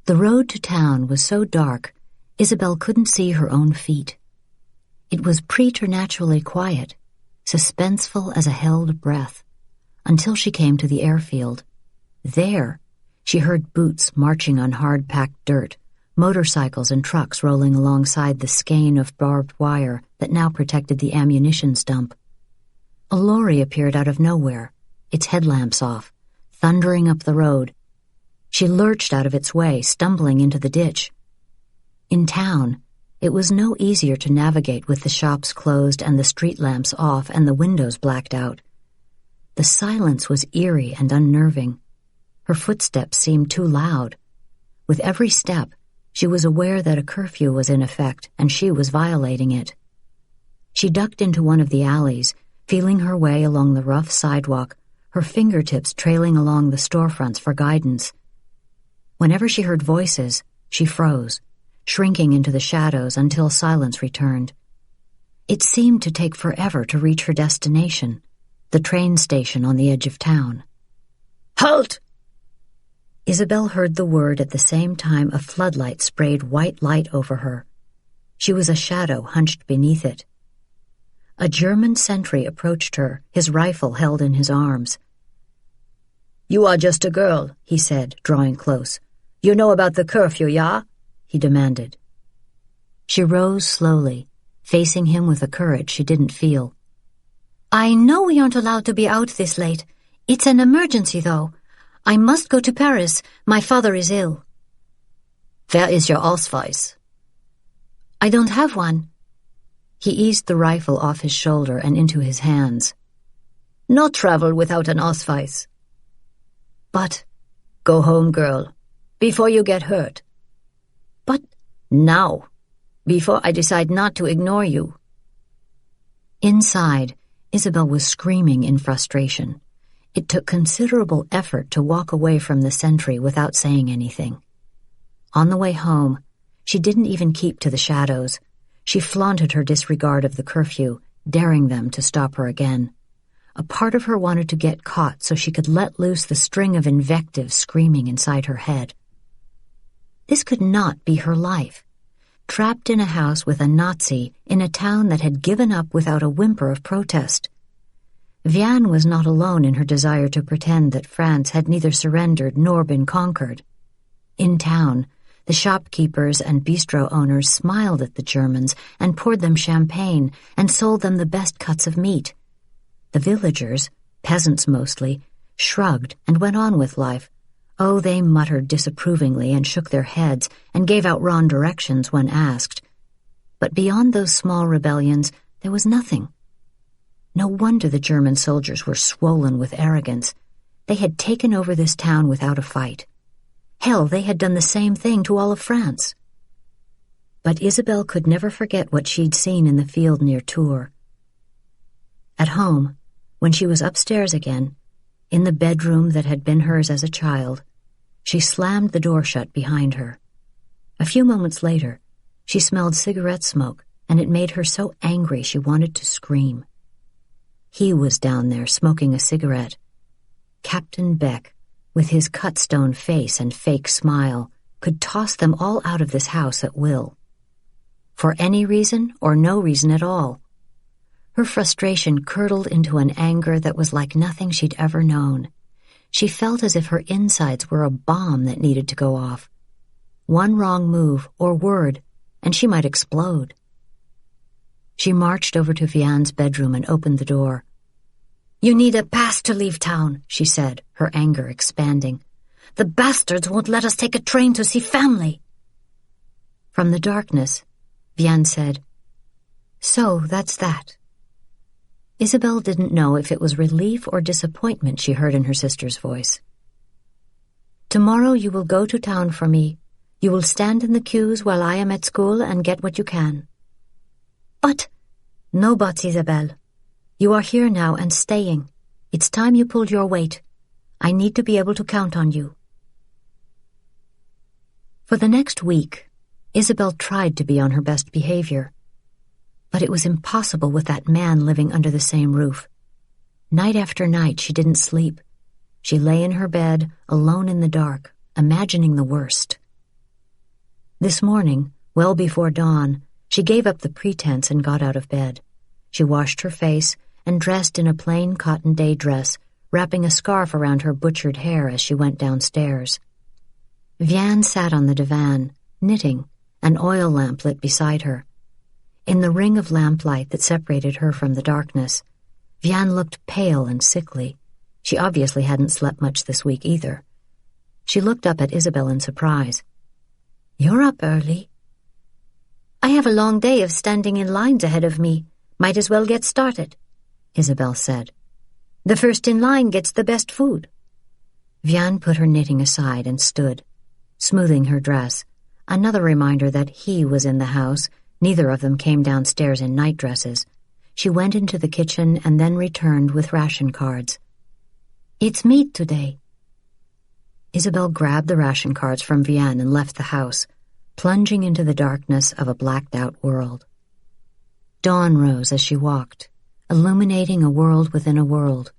The road to town was so dark, Isabelle couldn't see her own feet. It was preternaturally quiet, suspenseful as a held breath, until she came to the airfield. There, she heard boots marching on hard-packed dirt, motorcycles and trucks rolling alongside the skein of barbed wire that now protected the ammunitions dump. A lorry appeared out of nowhere, its headlamps off, thundering up the road. She lurched out of its way, stumbling into the ditch. In town, it was no easier to navigate with the shops closed and the street lamps off and the windows blacked out. The silence was eerie and unnerving. Her footsteps seemed too loud. With every step, she was aware that a curfew was in effect and she was violating it. She ducked into one of the alleys, feeling her way along the rough sidewalk, her fingertips trailing along the storefronts for guidance. Whenever she heard voices, she froze, shrinking into the shadows until silence returned. It seemed to take forever to reach her destination, the train station on the edge of town. Halt! Isabelle heard the word at the same time a floodlight sprayed white light over her. She was a shadow hunched beneath it. A German sentry approached her, his rifle held in his arms. You are just a girl, he said, drawing close. You know about the curfew, yeah? He demanded. She rose slowly, facing him with a courage she didn't feel. I know we aren't allowed to be out this late. It's an emergency, though. I must go to Paris. My father is ill. Where is your Ausweis? I don't have one. He eased the rifle off his shoulder and into his hands. No travel without an Ausweis. But... Go home, girl, before you get hurt. But... Now, before I decide not to ignore you. Inside, Isabelle was screaming in frustration. It took considerable effort to walk away from the sentry without saying anything. On the way home, she didn't even keep to the shadows. She flaunted her disregard of the curfew, daring them to stop her again. A part of her wanted to get caught so she could let loose the string of invective screaming inside her head. This could not be her life. Trapped in a house with a Nazi in a town that had given up without a whimper of protest. Vianne was not alone in her desire to pretend that France had neither surrendered nor been conquered. In town, the shopkeepers and bistro owners smiled at the Germans and poured them champagne and sold them the best cuts of meat. The villagers, peasants mostly, shrugged and went on with life. Oh, they muttered disapprovingly and shook their heads and gave out wrong directions when asked. But beyond those small rebellions, there was nothing. No wonder the German soldiers were swollen with arrogance. They had taken over this town without a fight. Hell, they had done the same thing to all of France. But Isabelle could never forget what she'd seen in the field near Tours. At home, when she was upstairs again, in the bedroom that had been hers as a child, she slammed the door shut behind her. A few moments later, she smelled cigarette smoke, and it made her so angry she wanted to scream. He was down there smoking a cigarette. Captain Beck, with his cut-stone face and fake smile, could toss them all out of this house at will. For any reason or no reason at all. Her frustration curdled into an anger that was like nothing she'd ever known. She felt as if her insides were a bomb that needed to go off. One wrong move or word, and she might explode. She marched over to Vianne's bedroom and opened the door. You need a pass to leave town, she said, her anger expanding. The bastards won't let us take a train to see family. From the darkness, Vianne said, So that's that. Isabelle didn't know if it was relief or disappointment she heard in her sister's voice. Tomorrow you will go to town for me. You will stand in the queues while I am at school and get what you can. But... No buts, Isabelle. You are here now and staying. It's time you pulled your weight. I need to be able to count on you. For the next week, Isabelle tried to be on her best behavior. But it was impossible with that man living under the same roof. Night after night she didn't sleep. She lay in her bed, alone in the dark, imagining the worst. This morning, well before dawn, she She gave up the pretense and got out of bed. She washed her face and dressed in a plain cotton day dress, wrapping a scarf around her butchered hair as she went downstairs. Vianne sat on the divan, knitting, an oil lamp lit beside her. In the ring of lamplight that separated her from the darkness, Vianne looked pale and sickly. She obviously hadn't slept much this week either. She looked up at Isabelle in surprise. "You're up early." "I have a long day of standing in lines ahead of me. Might as well get started," Isabelle said. "The first in line gets the best food." Vianne put her knitting aside and stood, smoothing her dress, another reminder that he was in the house. Neither of them came downstairs in nightdresses. She went into the kitchen and then returned with ration cards. "It's meat today." Isabelle grabbed the ration cards from Vianne and left the house, plunging into the darkness of a blacked-out world. Dawn rose as she walked, illuminating a world within a world,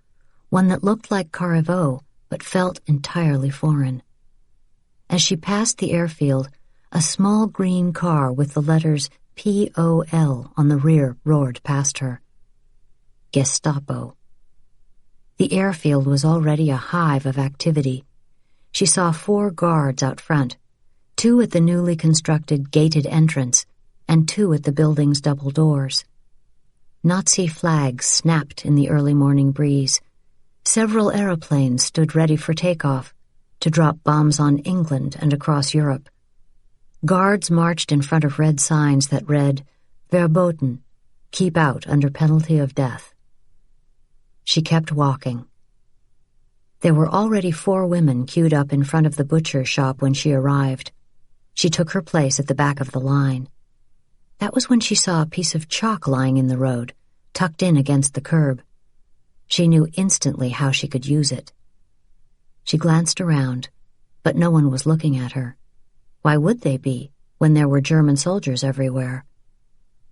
one that looked like Carriveau but felt entirely foreign. As she passed the airfield, a small green car with the letters POL on the rear roared past her. Gestapo. The airfield was already a hive of activity. She saw 4 guards out front, 2 at the newly constructed gated entrance, and 2 at the building's double doors. Nazi flags snapped in the early morning breeze. Several aeroplanes stood ready for takeoff, to drop bombs on England and across Europe. Guards marched in front of red signs that read, "Verboten," keep out under penalty of death. She kept walking. There were already 4 women queued up in front of the butcher shop when she arrived. She took her place at the back of the line. That was when she saw a piece of chalk lying in the road, tucked in against the curb. She knew instantly how she could use it. She glanced around, but no one was looking at her. Why would they be, when there were German soldiers everywhere?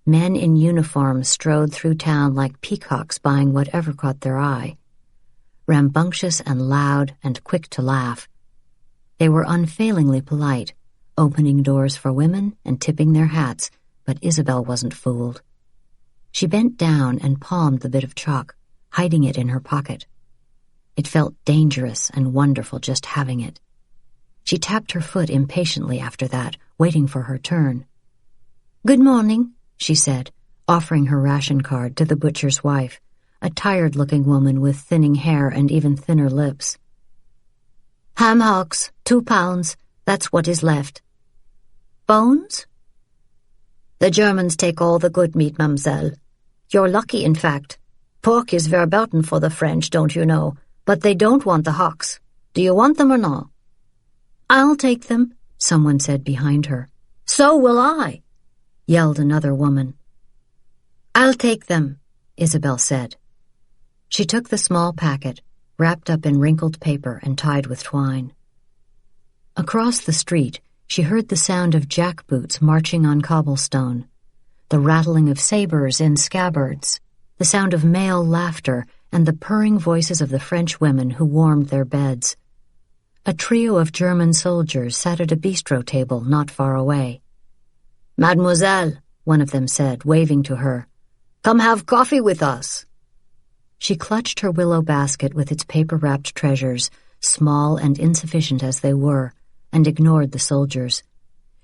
Men in uniform strode through town like peacocks buying whatever caught their eye. Rambunctious and loud and quick to laugh. They were unfailingly polite, opening doors for women and tipping their hats, but Isabelle wasn't fooled. She bent down and palmed the bit of chalk, hiding it in her pocket. It felt dangerous and wonderful just having it. She tapped her foot impatiently after that, waiting for her turn. "Good morning," she said, offering her ration card to the butcher's wife, a tired-looking woman with thinning hair and even thinner lips. "Ham hocks, 2 pounds. That's what is left." "Bones?" "The Germans take all the good meat, mademoiselle. You're lucky, in fact. Pork is verboten for the French, don't you know, but they don't want the hocks. Do you want them or not?" "I'll take them," someone said behind her. "So will I," yelled another woman. "I'll take them," Isabelle said. She took the small packet, wrapped up in wrinkled paper and tied with twine. Across the street, she heard the sound of jackboots marching on cobblestone, the rattling of sabers in scabbards, the sound of male laughter, and the purring voices of the French women who warmed their beds. A trio of German soldiers sat at a bistro table not far away. "Mademoiselle," one of them said, waving to her, "come have coffee with us." She clutched her willow basket with its paper-wrapped treasures, small and insufficient as they were, and ignored the soldiers.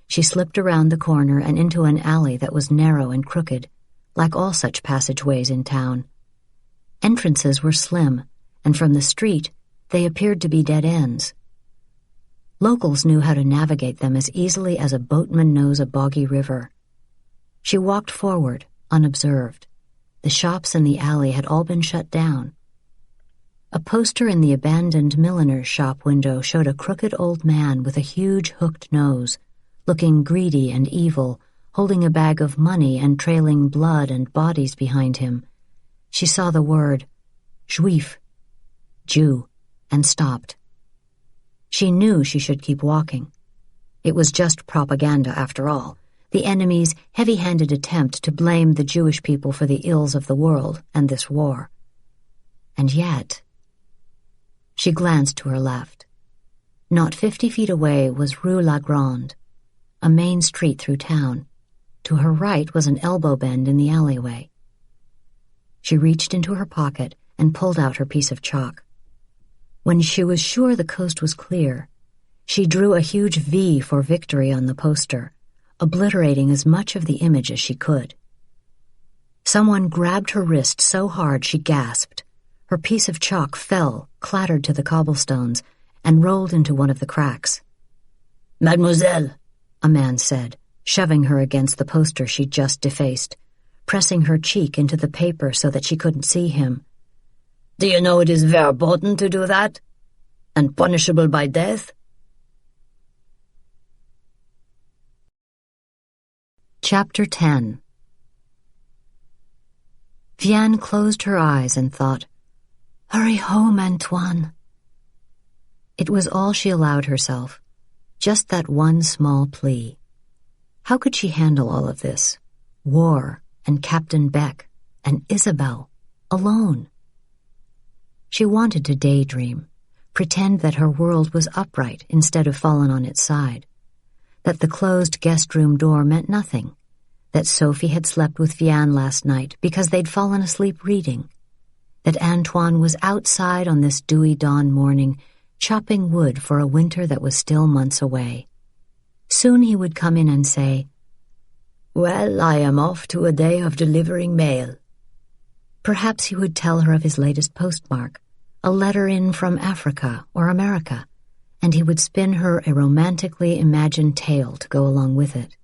She slipped around the corner and into an alley that was narrow and crooked, like all such passageways in town. Entrances were slim, and from the street they appeared to be dead ends. Locals knew how to navigate them as easily as a boatman knows a boggy river. She walked forward, unobserved. The shops in the alley had all been shut down. A poster in the abandoned milliner's shop window showed a crooked old man with a huge hooked nose, looking greedy and evil, holding a bag of money and trailing blood and bodies behind him. She saw the word, Juif, Jew, and stopped. She knew she should keep walking. It was just propaganda after all, the enemy's heavy-handed attempt to blame the Jewish people for the ills of the world and this war. And yet... She glanced to her left. Not 50 feet away was Rue La Grande, a main street through town. To her right was an elbow bend in the alleyway. She reached into her pocket and pulled out her piece of chalk. When she was sure the coast was clear, she drew a huge V for victory on the poster, obliterating as much of the image as she could. Someone grabbed her wrist so hard she gasped. Her piece of chalk fell, clattered to the cobblestones, and rolled into one of the cracks. "Mademoiselle," a man said, shoving her against the poster she'd just defaced, pressing her cheek into the paper so that she couldn't see him. "Do you know it is verboten to do that? And punishable by death?" Chapter 10. Vianne closed her eyes and thought, "Hurry home, Antoine." It was all she allowed herself, just that one small plea. How could she handle all of this? War, and Captain Beck, and Isabelle, alone. She wanted to daydream, pretend that her world was upright instead of fallen on its side, that the closed guest room door meant nothing, that Sophie had slept with Vianne last night because they'd fallen asleep reading, that Antoine was outside on this dewy dawn morning chopping wood for a winter that was still months away. Soon he would come in and say, "Well, I am off to a day of delivering mail." Perhaps he would tell her of his latest postmark, a letter in from Africa or America, and he would spin her a romantically imagined tale to go along with it.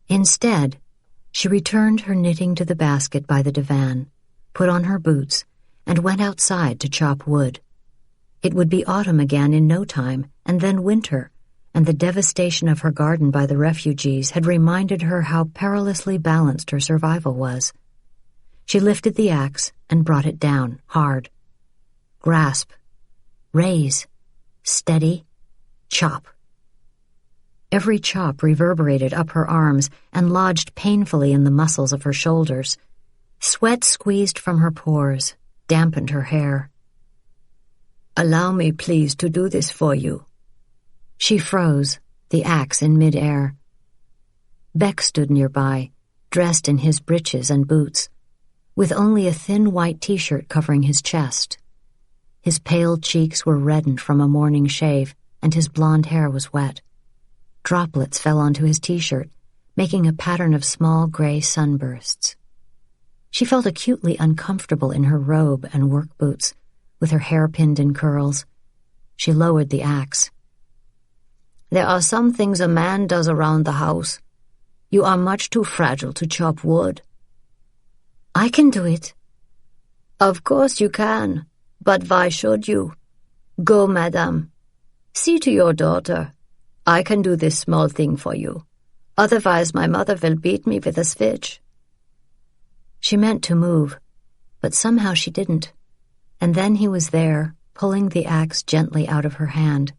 Instead, she returned her knitting to the basket by the divan, put on her boots, and went outside to chop wood. It would be autumn again in no time, and then winter, and the devastation of her garden by the refugees had reminded her how perilously balanced her survival was. She lifted the axe and brought it down, hard. Grasp. Raise. Steady. Chop. Every chop reverberated up her arms and lodged painfully in the muscles of her shoulders. Sweat squeezed from her pores, dampened her hair. "Allow me, please, to do this for you." She froze, the axe in mid-air. Beck stood nearby, dressed in his breeches and boots, with only a thin white t-shirt covering his chest. His pale cheeks were reddened from a morning shave, and his blonde hair was wet. Droplets fell onto his t-shirt, making a pattern of small gray sunbursts. She felt acutely uncomfortable in her robe and work boots, with her hair pinned in curls. She lowered the axe. "There are some things a man does around the house. You are much too fragile to chop wood." "I can do it." "Of course you can, but why should you? Go, madame. See to your daughter. I can do this small thing for you. Otherwise my mother will beat me with a switch." She meant to move, but somehow she didn't. And then he was there, pulling the axe gently out of her hand.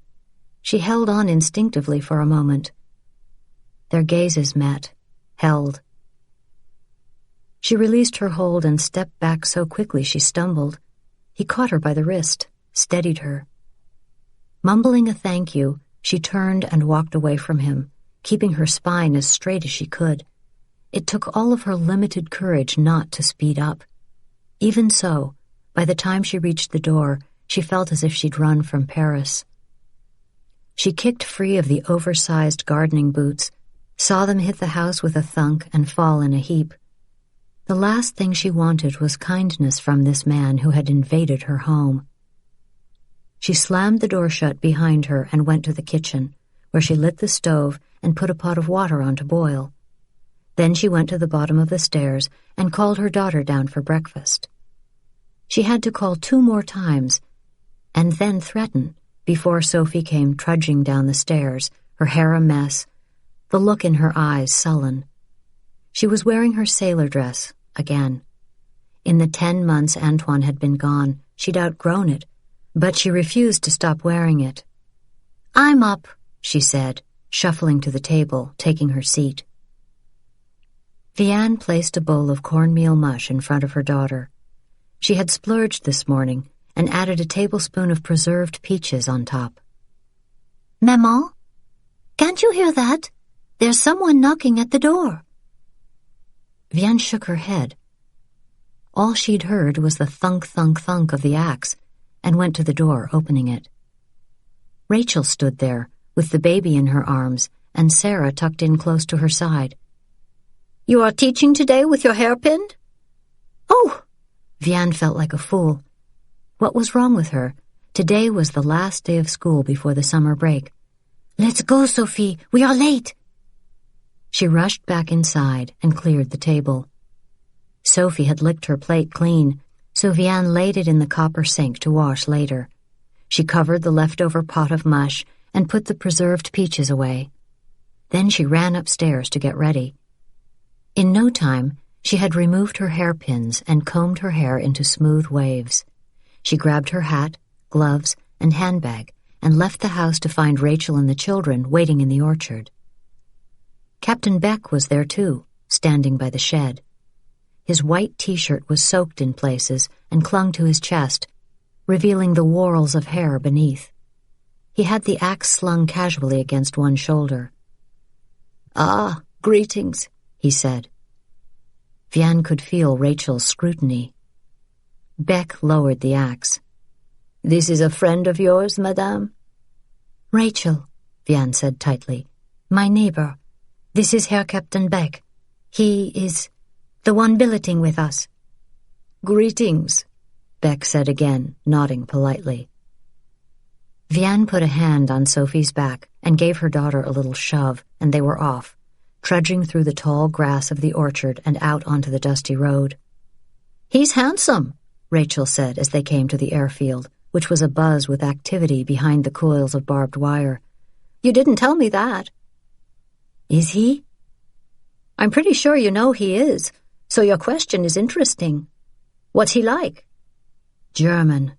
She held on instinctively for a moment. Their gazes met, held. She released her hold and stepped back so quickly she stumbled. He caught her by the wrist, steadied her. Mumbling a thank you, she turned and walked away from him, keeping her spine as straight as she could. It took all of her limited courage not to speed up. Even so, by the time she reached the door, she felt as if she'd run from Paris. She kicked free of the oversized gardening boots, saw them hit the house with a thunk and fall in a heap. The last thing she wanted was kindness from this man who had invaded her home. She slammed the door shut behind her and went to the kitchen, where she lit the stove and put a pot of water on to boil. Then she went to the bottom of the stairs and called her daughter down for breakfast. She had to call 2 more times, and then threaten, before Sophie came trudging down the stairs, her hair a mess, the look in her eyes sullen. She was wearing her sailor dress, again. In the 10 months Antoine had been gone, she'd outgrown it, but she refused to stop wearing it. "I'm up," she said, shuffling to the table, taking her seat. Vianne placed a bowl of cornmeal mush in front of her daughter. She had splurged this morning and added a tablespoon of preserved peaches on top. "Maman, can't you hear that? There's someone knocking at the door. Vianne shook her head. All she'd heard was the thunk, thunk, thunk of the axe, and went to the door, opening it. Rachel stood there, with the baby in her arms, and Sarah tucked in close to her side. You are teaching today with your hair pinned? Oh! Vianne felt like a fool. What was wrong with her? Today was the last day of school before the summer break. Let's go, Sophie. We are late. She rushed back inside and cleared the table. Sophie had licked her plate clean, so Vianne laid it in the copper sink to wash later. She covered the leftover pot of mush and put the preserved peaches away. Then she ran upstairs to get ready. In no time, she had removed her hairpins and combed her hair into smooth waves. She grabbed her hat, gloves, and handbag and left the house to find Rachel and the children waiting in the orchard. Captain Beck was there too, standing by the shed. His white t-shirt was soaked in places and clung to his chest, revealing the whorls of hair beneath. He had the axe slung casually against one shoulder. "Ah, greetings," he said. Vianne could feel Rachel's scrutiny. Beck lowered the axe. "This is a friend of yours, madame?" "Rachel," Vianne said tightly. "My neighbor. This is Herr Captain Beck. He is the one billeting with us." "Greetings," Beck said again, nodding politely. Vianne put a hand on Sophie's back and gave her daughter a little shove, and they were off, trudging through the tall grass of the orchard and out onto the dusty road. "He's handsome," Rachel said as they came to the airfield, which was abuzz with activity behind the coils of barbed wire. "You didn't tell me that." "Is he?" "I'm pretty sure you know he is, so your question is interesting. What's he like?" "German."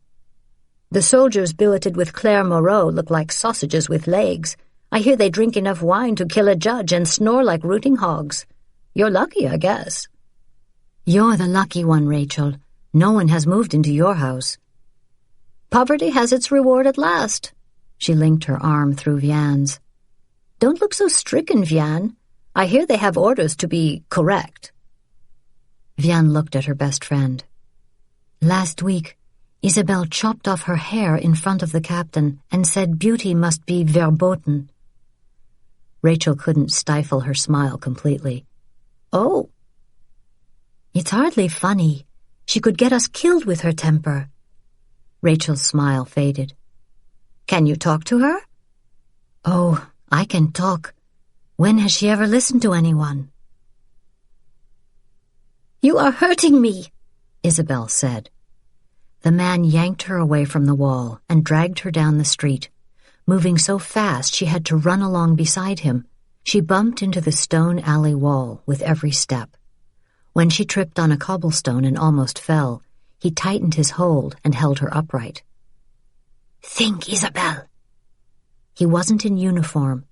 "The soldiers billeted with Claire Moreau look like sausages with legs. I hear they drink enough wine to kill a judge and snore like rooting hogs. You're lucky, I guess." "You're the lucky one, Rachel. No one has moved into your house." "Poverty has its reward at last." She linked her arm through Vianne's. "Don't look so stricken, Vianne. I hear they have orders to be correct." Vianne looked at her best friend. "Last week, Isabelle chopped off her hair in front of the captain and said beauty must be verboten." Rachel couldn't stifle her smile completely. "Oh." "It's hardly funny. She could get us killed with her temper." Rachel's smile faded. "Can you talk to her?" "Oh, I can talk. When has she ever listened to anyone?" "You are hurting me," Isabelle said. The man yanked her away from the wall and dragged her down the street. Moving so fast she had to run along beside him. She bumped into the stone alley wall with every step. When she tripped on a cobblestone and almost fell, he tightened his hold and held her upright. "Think, Isabelle." He wasn't in uniform,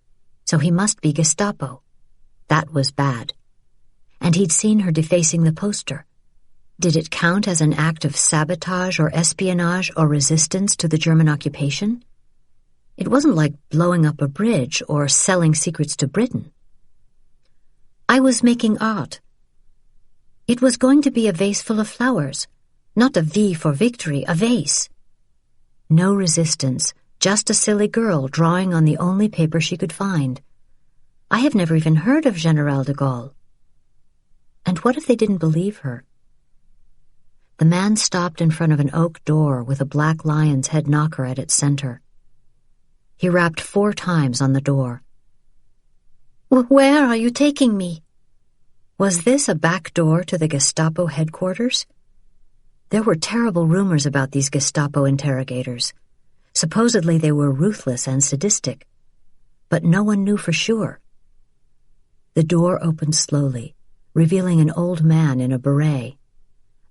so he must be Gestapo. That was bad. And he'd seen her defacing the poster. Did it count as an act of sabotage or espionage or resistance to the German occupation? It wasn't like blowing up a bridge or selling secrets to Britain. "I was making art." It was going to be a vase full of flowers, not a V for victory, a vase. No resistance, just a silly girl drawing on the only paper she could find. I have never even heard of General de Gaulle. And what if they didn't believe her? The man stopped in front of an oak door with a black lion's head knocker at its center. He rapped 4 times on the door. "Where are you taking me?" Was this a back door to the Gestapo headquarters? There were terrible rumors about these Gestapo interrogators. Supposedly they were ruthless and sadistic, but no one knew for sure. The door opened slowly, revealing an old man in a beret.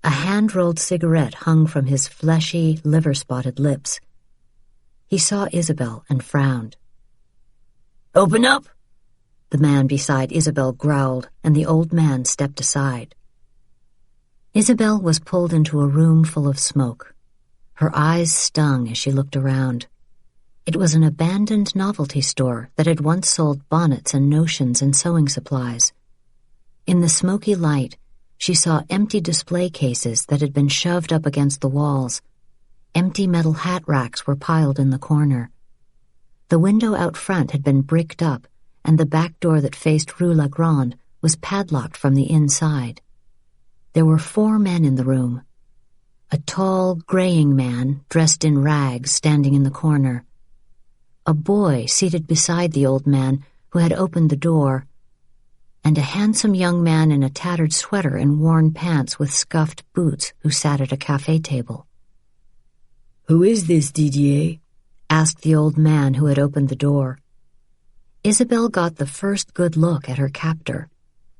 A hand-rolled cigarette hung from his fleshy, liver-spotted lips. He saw Isabelle and frowned. "Open up!" The man beside Isabelle growled, and the old man stepped aside. Isabelle was pulled into a room full of smoke. Her eyes stung as she looked around. It was an abandoned novelty store that had once sold bonnets and notions and sewing supplies. In the smoky light, she saw empty display cases that had been shoved up against the walls. Empty metal hat racks were piled in the corner. The window out front had been bricked up, and the back door that faced Rue La Grande was padlocked from the inside. There were 4 men in the room. A tall, graying man, dressed in rags, standing in the corner. A boy seated beside the old man who had opened the door, and a handsome young man in a tattered sweater and worn pants with scuffed boots who sat at a cafe table. "Who is this, Didier?" asked the old man who had opened the door. Isabelle got the first good look at her captor.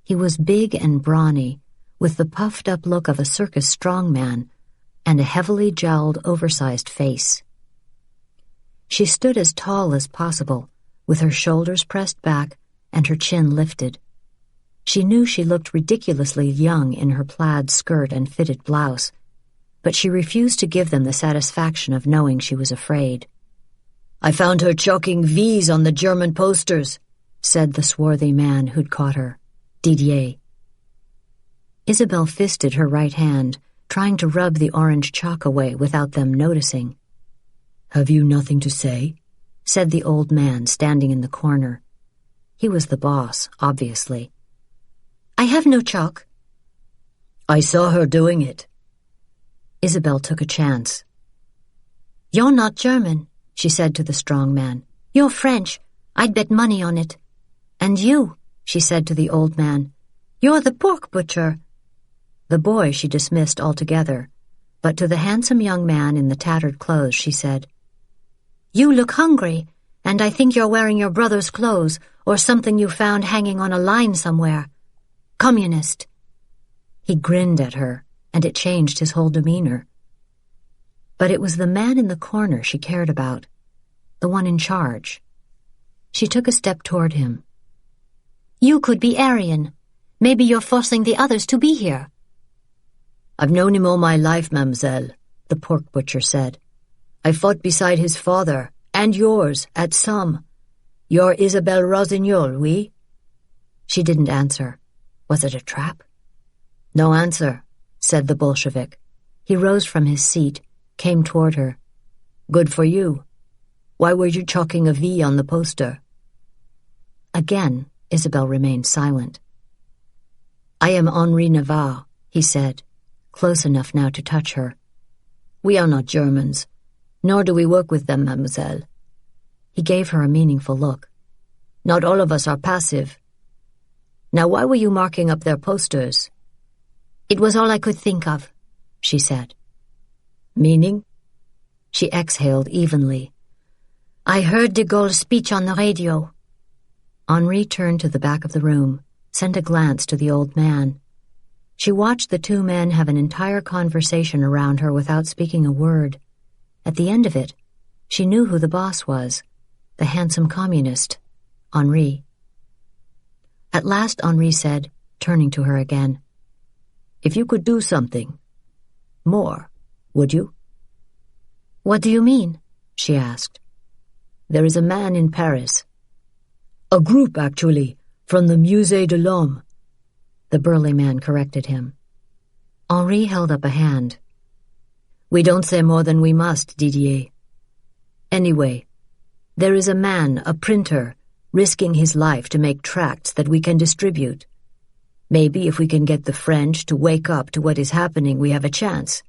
He was big and brawny, with the puffed-up look of a circus strongman and a heavily jowled, oversized face. She stood as tall as possible, with her shoulders pressed back and her chin lifted. She knew she looked ridiculously young in her plaid skirt and fitted blouse, but she refused to give them the satisfaction of knowing she was afraid. "I found her chalking V's on the German posters," said the swarthy man who'd caught her, Didier. Isabelle fisted her right hand, trying to rub the orange chalk away without them noticing. "Have you nothing to say?" said the old man standing in the corner. He was the boss, obviously. "I have no chalk." "I saw her doing it." Isabelle took a chance. "You're not German," she said to the strong man. "You're French. I'd bet money on it. And you," she said to the old man, "you're the pork butcher." The boy she dismissed altogether, but to the handsome young man in the tattered clothes she said, "You look hungry, and I think you're wearing your brother's clothes or something you found hanging on a line somewhere. Communist." He grinned at her, and it changed his whole demeanor. But it was the man in the corner she cared about, the one in charge. She took a step toward him. "You could be Aryan. Maybe you're forcing the others to be here." "I've known him all my life, mademoiselle," the pork butcher said. "I fought beside his father, and yours, at Somme. You're Isabelle Rossignol, oui?" She didn't answer. Was it a trap? "No answer," said the Bolshevik. He rose from his seat, came toward her. "Good for you. Why were you chalking a V on the poster?" Again, Isabelle remained silent. "I am Henri Navarre," he said, close enough now to touch her. "We are not Germans, nor do we work with them, mademoiselle." He gave her a meaningful look. "Not all of us are passive. Now why were you marking up their posters?" "It was all I could think of," she said. "Meaning?" She exhaled evenly. "I heard de Gaulle's speech on the radio." Henri turned to the back of the room, sent a glance to the old man. She watched the 2 men have an entire conversation around her without speaking a word. At the end of it, she knew who the boss was, the handsome communist, Henri. At last Henri said, turning to her again, "If you could do something more, would you?" "What do you mean?" she asked. "There is a man in Paris." "A group, actually, from the Musée de l'Homme," the burly man corrected him. Henri held up a hand. "We don't say more than we must, Didier. Anyway, there is a man, a printer, risking his life to make tracts that we can distribute. Maybe if we can get the French to wake up to what is happening, we have a chance."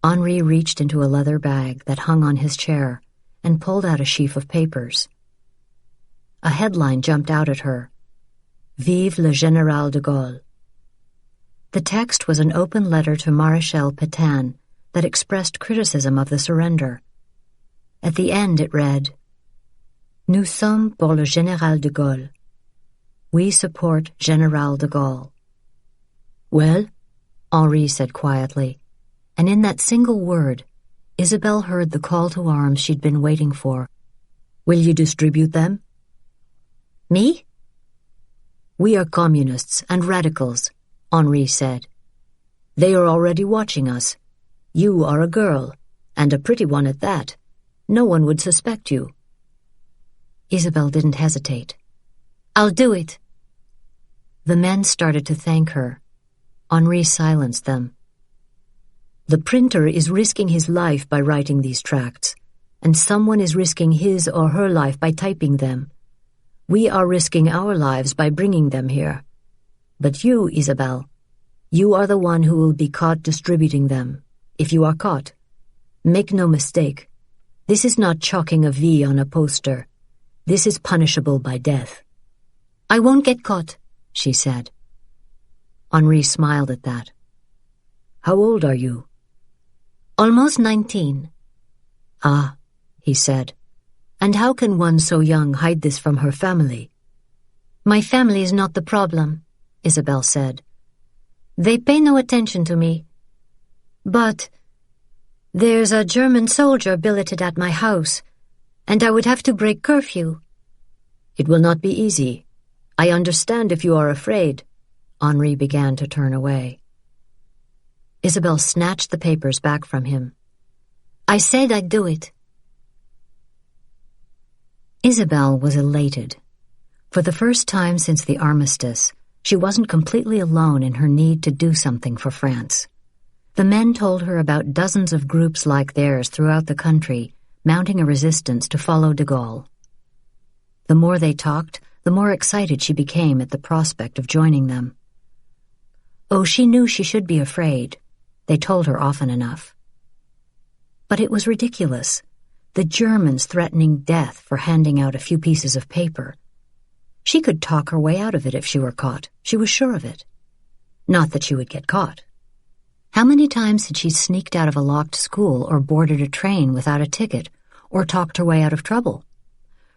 Henri reached into a leather bag that hung on his chair and pulled out a sheaf of papers. A headline jumped out at her. Vive le Général de Gaulle. The text was an open letter to Maréchal Pétain that expressed criticism of the surrender. At the end it read, Nous sommes pour le Général de Gaulle. We support Général de Gaulle. "Well?" Henri said quietly, and in that single word, Isabelle heard the call to arms she'd been waiting for. "Will you distribute them?" "Me?" "We are communists and radicals," Henri said. "They are already watching us. You are a girl, and a pretty one at that. No one would suspect you. Isabelle didn't hesitate. I'll do it. The men started to thank her. Henri silenced them. The printer is risking his life by writing these tracts, and someone is risking his or her life by typing them. We are risking our lives by bringing them here. But you, Isabelle, you are the one who will be caught distributing them, if you are caught. Make no mistake, this is not chalking a V on a poster. This is punishable by death. I won't get caught, she said. Henri smiled at that. How old are you? Almost 19. Ah, he said. And how can one so young hide this from her family? My family is not the problem, Isabelle said. They pay no attention to me. But there's a German soldier billeted at my house, and I would have to break curfew. It will not be easy. I understand if you are afraid. Henri began to turn away. Isabelle snatched the papers back from him. I said I'd do it. Isabelle was elated. For the first time since the armistice, she wasn't completely alone in her need to do something for France. The men told her about dozens of groups like theirs throughout the country, mounting a resistance to follow de Gaulle. The more they talked, the more excited she became at the prospect of joining them. Oh, she knew she should be afraid. They told her often enough. But it was ridiculous. The Germans threatening death for handing out a few pieces of paper. She could talk her way out of it if she were caught. She was sure of it. Not that she would get caught. How many times had she sneaked out of a locked school or boarded a train without a ticket, or talked her way out of trouble?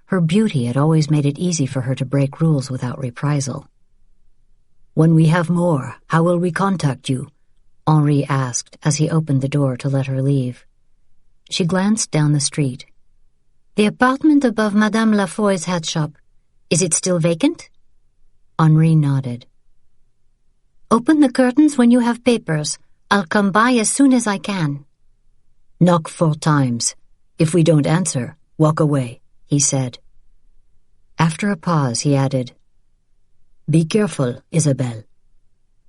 Her beauty had always made it easy for her to break rules without reprisal. When we have more, how will we contact you? Henri asked as he opened the door to let her leave. She glanced down the street. The apartment above Madame Lafoy's hat shop. Is it still vacant? Henri nodded. Open the curtains when you have papers. I'll come by as soon as I can. Knock 4 times. If we don't answer, walk away, he said. After a pause, he added, Be careful, Isabelle.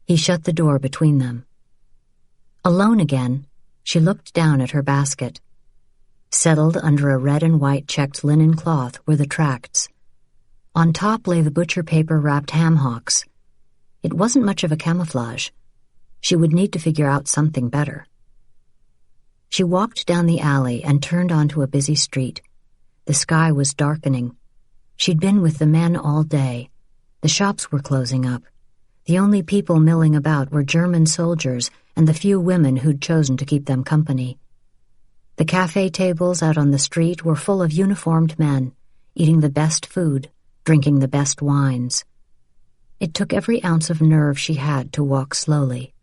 He shut the door between them. Alone again, she looked down at her basket. Settled under a red and white checked linen cloth were the tracts. On top lay the butcher paper-wrapped ham hocks. It wasn't much of a camouflage. She would need to figure out something better. She walked down the alley and turned onto a busy street. The sky was darkening. She'd been with the men all day. The shops were closing up. The only people milling about were German soldiers and the few women who'd chosen to keep them company. The cafe tables out on the street were full of uniformed men, eating the best food, drinking the best wines. It took every ounce of nerve she had to walk slowly.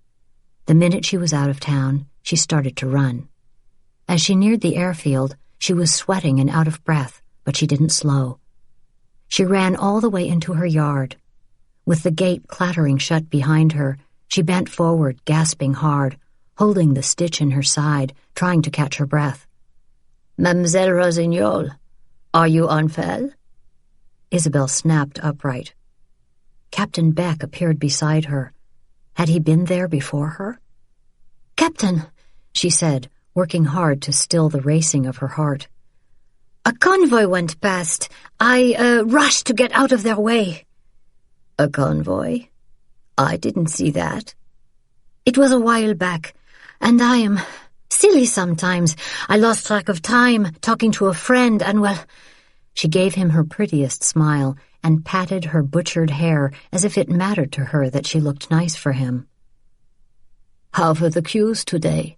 The minute she was out of town, she started to run. As she neared the airfield, she was sweating and out of breath, but she didn't slow. She ran all the way into her yard. With the gate clattering shut behind her, she bent forward, gasping hard, holding the stitch in her side, trying to catch her breath. Mademoiselle Rossignol, are you unwell? Isabelle snapped upright. Captain Beck appeared beside her. Had he been there before her? Captain, she said, working hard to still the racing of her heart. A convoy went past. I rushed to get out of their way. A convoy? I didn't see that. It was a while back, and I am silly sometimes. I lost track of time, talking to a friend, and well... She gave him her prettiest smile and patted her butchered hair as if it mattered to her that she looked nice for him. How were the queues today?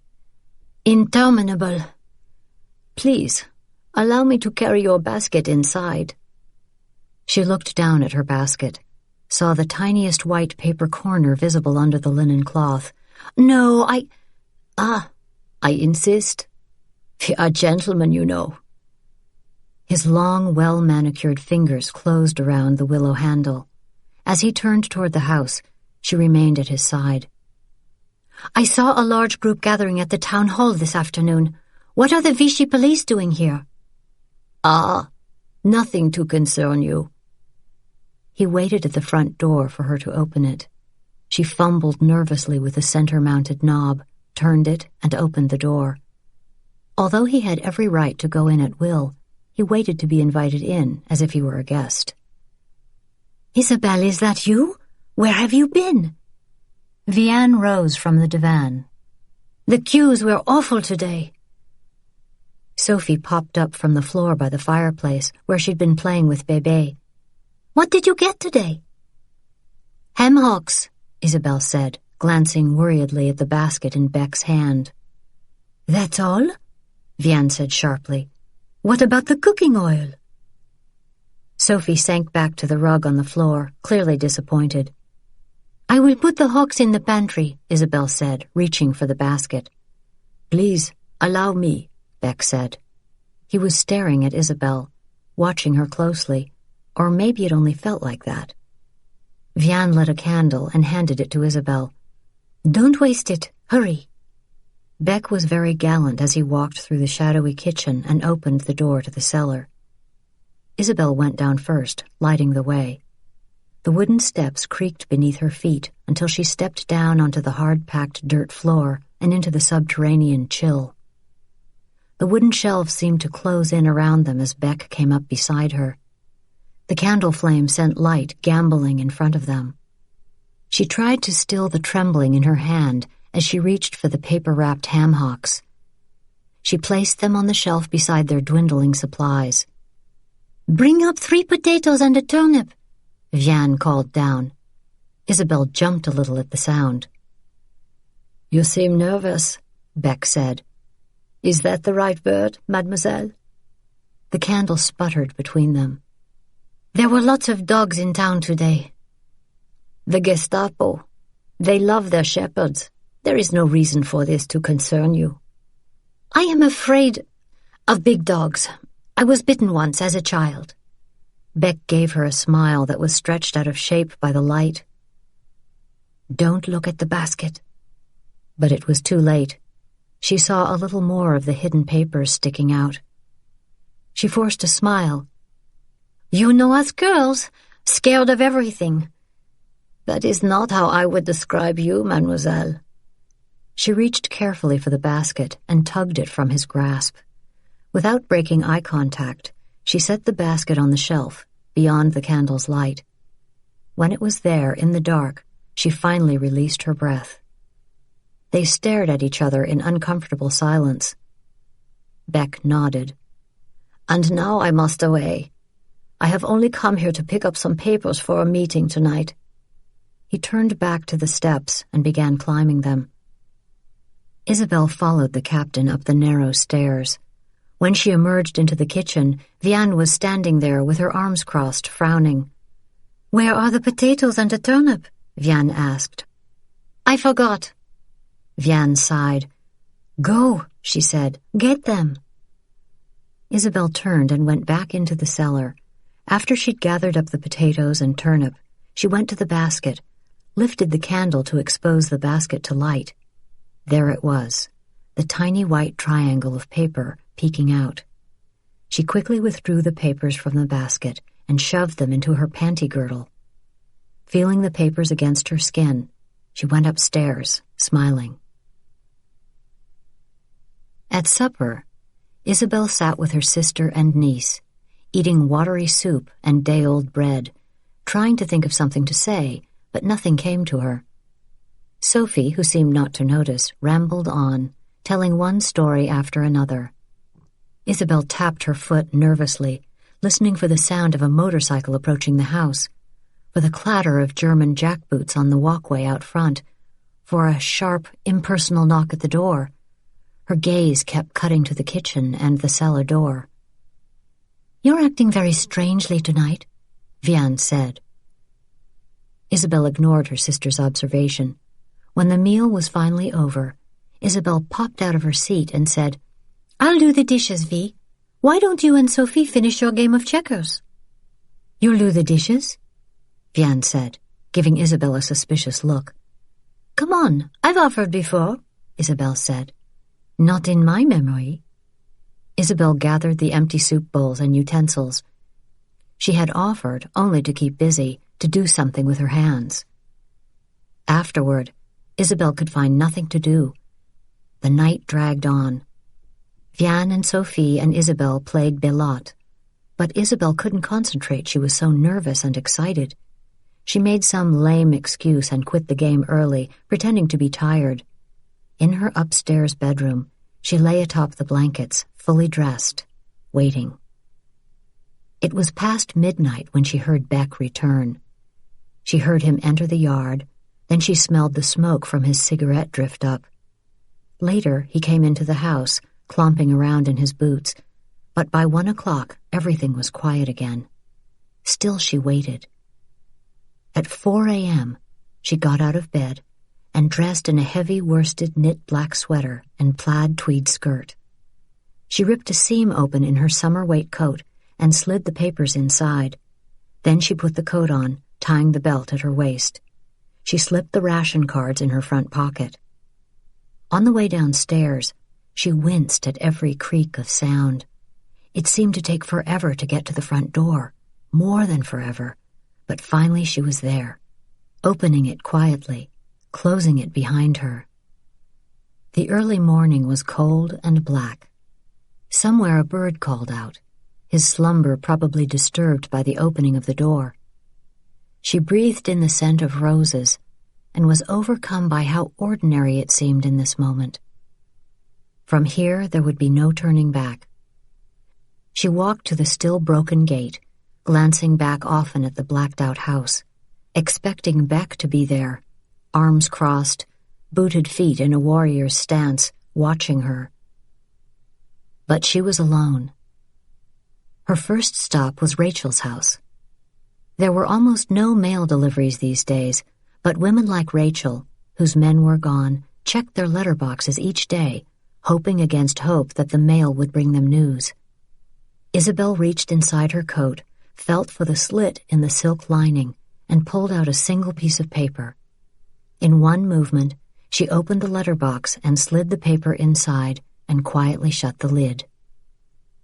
Interminable. Please, allow me to carry your basket inside. She looked down at her basket, saw the tiniest white paper corner visible under the linen cloth. No, I insist. We are gentlemen, you know. His long, well-manicured fingers closed around the willow handle. As he turned toward the house, she remained at his side. I saw a large group gathering at the town hall this afternoon. What are the Vichy police doing here? "Ah, nothing to concern you." He waited at the front door for her to open it. She fumbled nervously with the center-mounted knob, turned it, and opened the door. Although he had every right to go in at will, he waited to be invited in as if he were a guest. "Isabelle, is that you? Where have you been?" Vianne rose from the divan. "The queues were awful today." Sophie popped up from the floor by the fireplace where she'd been playing with Bébé. "What did you get today?" "Ham hocks," Isabelle said, glancing worriedly at the basket in Beck's hand. "That's all?" Vianne said sharply. "What about the cooking oil?" Sophie sank back to the rug on the floor, clearly disappointed. "I will put the hocks in the pantry," Isabelle said, reaching for the basket. "Please, allow me," Beck said. He was staring at Isabelle, watching her closely, or maybe it only felt like that. Vianne lit a candle and handed it to Isabelle. "Don't waste it. Hurry." Beck was very gallant as he walked through the shadowy kitchen and opened the door to the cellar. Isabelle went down first, lighting the way. The wooden steps creaked beneath her feet until she stepped down onto the hard-packed dirt floor and into the subterranean chill. The wooden shelves seemed to close in around them as Beck came up beside her. The candle flame sent light gamboling in front of them. She tried to still the trembling in her hand as she reached for the paper-wrapped ham hocks. She placed them on the shelf beside their dwindling supplies. "Bring up 3 potatoes and a turnip," Vianne called down. Isabelle jumped a little at the sound. "You seem nervous," Beck said. "Is that the right word, mademoiselle?" The candle sputtered between them. "There were lots of dogs in town today." "The Gestapo. They love their shepherds. There is no reason for this to concern you." "I am afraid of big dogs. I was bitten once as a child." Beck gave her a smile that was stretched out of shape by the light. "Don't look at the basket." But it was too late. She saw a little more of the hidden papers sticking out. She forced a smile. "You know us girls, scared of everything." "That is not how I would describe you, mademoiselle." She reached carefully for the basket and tugged it from his grasp. Without breaking eye contact, she set the basket on the shelf, beyond the candle's light. When it was there, in the dark, she finally released her breath. They stared at each other in uncomfortable silence. Beck nodded. "And now I must away. I have only come here to pick up some papers for a meeting tonight." He turned back to the steps and began climbing them. Isabelle followed the captain up the narrow stairs. When she emerged into the kitchen, Vianne was standing there with her arms crossed, frowning. "Where are the potatoes and a turnip?" Vianne asked. "I forgot." Vianne sighed. "Go," she said. "Get them." Isabelle turned and went back into the cellar. After she'd gathered up the potatoes and turnip, she went to the basket, lifted the candle to expose the basket to light. There it was, the tiny white triangle of paper peeking out. She quickly withdrew the papers from the basket and shoved them into her panty girdle. Feeling the papers against her skin, she went upstairs, smiling. At supper, Isabelle sat with her sister and niece, eating watery soup and day-old bread, trying to think of something to say, but nothing came to her. Sophie, who seemed not to notice, rambled on, telling one story after another. Isabelle tapped her foot nervously, listening for the sound of a motorcycle approaching the house, for the clatter of German jackboots on the walkway out front, for a sharp, impersonal knock at the door. Her gaze kept cutting to the kitchen and the cellar door. "You're acting very strangely tonight," Vianne said. Isabelle ignored her sister's observation. When the meal was finally over, Isabelle popped out of her seat and said, "I'll do the dishes, Vi. Why don't you and Sophie finish your game of checkers?" "You'll do the dishes?" Vianne said, giving Isabelle a suspicious look. "Come on, I've offered before," Isabelle said. "Not in my memory." Isabelle gathered the empty soup bowls and utensils. She had offered, only to keep busy, to do something with her hands. Afterward, Isabelle could find nothing to do. The night dragged on. Vianne and Sophie and Isabelle played belote, but Isabelle couldn't concentrate. She was so nervous and excited. She made some lame excuse and quit the game early, pretending to be tired. In her upstairs bedroom, she lay atop the blankets, fully dressed, waiting. It was past midnight when she heard Beck return. She heard him enter the yard, then she smelled the smoke from his cigarette drift up. Later, he came into the house, clomping around in his boots, but by 1 o'clock everything was quiet again. Still she waited. At 4 a.m., she got out of bed and dressed in a heavy worsted knit black sweater and plaid tweed skirt. She ripped a seam open in her summer weight coat and slid the papers inside. Then she put the coat on, tying the belt at her waist. She slipped the ration cards in her front pocket. On the way downstairs, she winced at every creak of sound. It seemed to take forever to get to the front door, more than forever, but finally she was there, opening it quietly, closing it behind her. The early morning was cold and black. Somewhere a bird called out, his slumber probably disturbed by the opening of the door. She breathed in the scent of roses and was overcome by how ordinary it seemed in this moment. From here there would be no turning back. She walked to the still broken gate, glancing back often at the blacked-out house, expecting Beck to be there, arms crossed, booted feet in a warrior's stance, watching her. But she was alone. Her first stop was Rachel's house. There were almost no mail deliveries these days, but women like Rachel, whose men were gone, checked their letterboxes each day, hoping against hope that the mail would bring them news. Isabelle reached inside her coat, felt for the slit in the silk lining, and pulled out a single piece of paper. In one movement, she opened the letterbox and slid the paper inside and quietly shut the lid.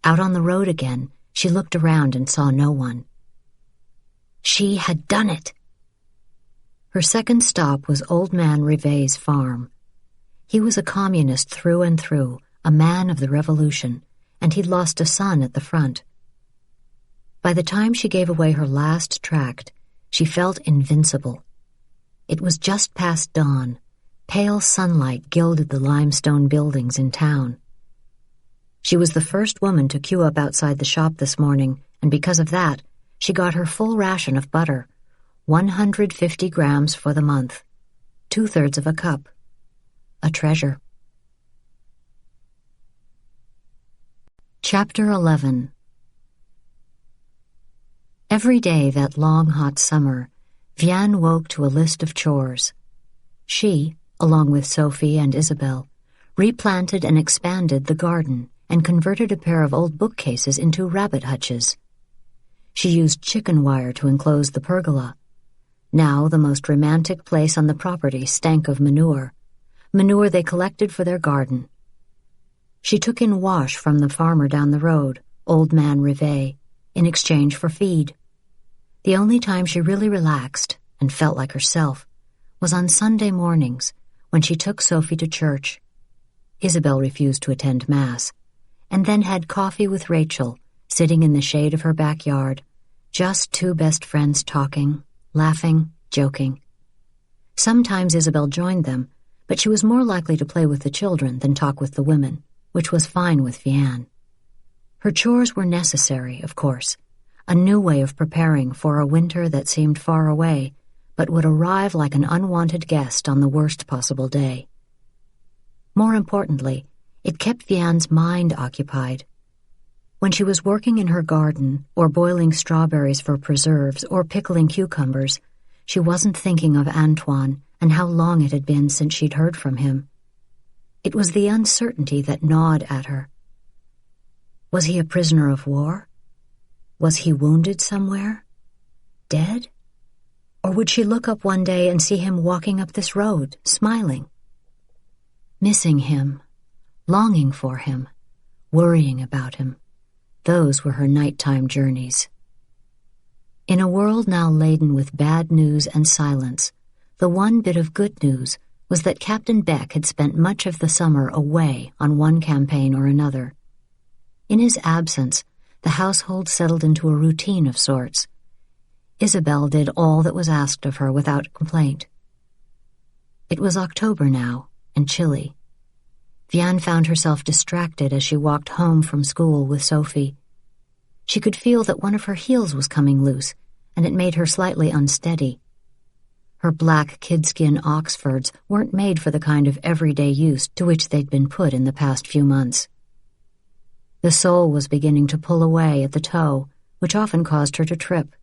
Out on the road again, she looked around and saw no one. She had done it! Her second stop was Old Man Rivet's farm. He was a communist through and through, a man of the revolution, and he'd lost a son at the front. By the time she gave away her last tract, she felt invincible. It was just past dawn. Pale sunlight gilded the limestone buildings in town. She was the first woman to queue up outside the shop this morning, and because of that, she got her full ration of butter, 150 grams for the month, 2/3 of a cup. A treasure. Chapter 11. Every day that long, hot summer, Vianne woke to a list of chores. She, along with Sophie and Isabelle, replanted and expanded the garden and converted a pair of old bookcases into rabbit hutches. She used chicken wire to enclose the pergola. Now the most romantic place on the property stank of manure they collected for their garden. She took in wash from the farmer down the road, Old Man Rivet, in exchange for feed. The only time she really relaxed and felt like herself was on Sunday mornings when she took Sophie to church. Isabelle refused to attend Mass, and then had coffee with Rachel, sitting in the shade of her backyard, just two best friends talking, laughing, joking. Sometimes Isabelle joined them, but she was more likely to play with the children than talk with the women, which was fine with Vianne. Her chores were necessary, of course, a new way of preparing for a winter that seemed far away, but would arrive like an unwanted guest on the worst possible day. More importantly, it kept Vianne's mind occupied. When she was working in her garden, or boiling strawberries for preserves, or pickling cucumbers, she wasn't thinking of Antoine and how long it had been since she'd heard from him. It was the uncertainty that gnawed at her. Was he a prisoner of war? Was he wounded somewhere? Dead? Or would she look up one day and see him walking up this road, smiling? Missing him, longing for him, worrying about him. Those were her nighttime journeys. In a world now laden with bad news and silence, the one bit of good news was that Captain Beck had spent much of the summer away on one campaign or another. In his absence, the household settled into a routine of sorts. Isabelle did all that was asked of her without complaint. It was October now, and chilly. Vianne found herself distracted as she walked home from school with Sophie. She could feel that one of her heels was coming loose, and it made her slightly unsteady. Her black kidskin Oxfords weren't made for the kind of everyday use to which they'd been put in the past few months. The sole was beginning to pull away at the toe, which often caused her to trip.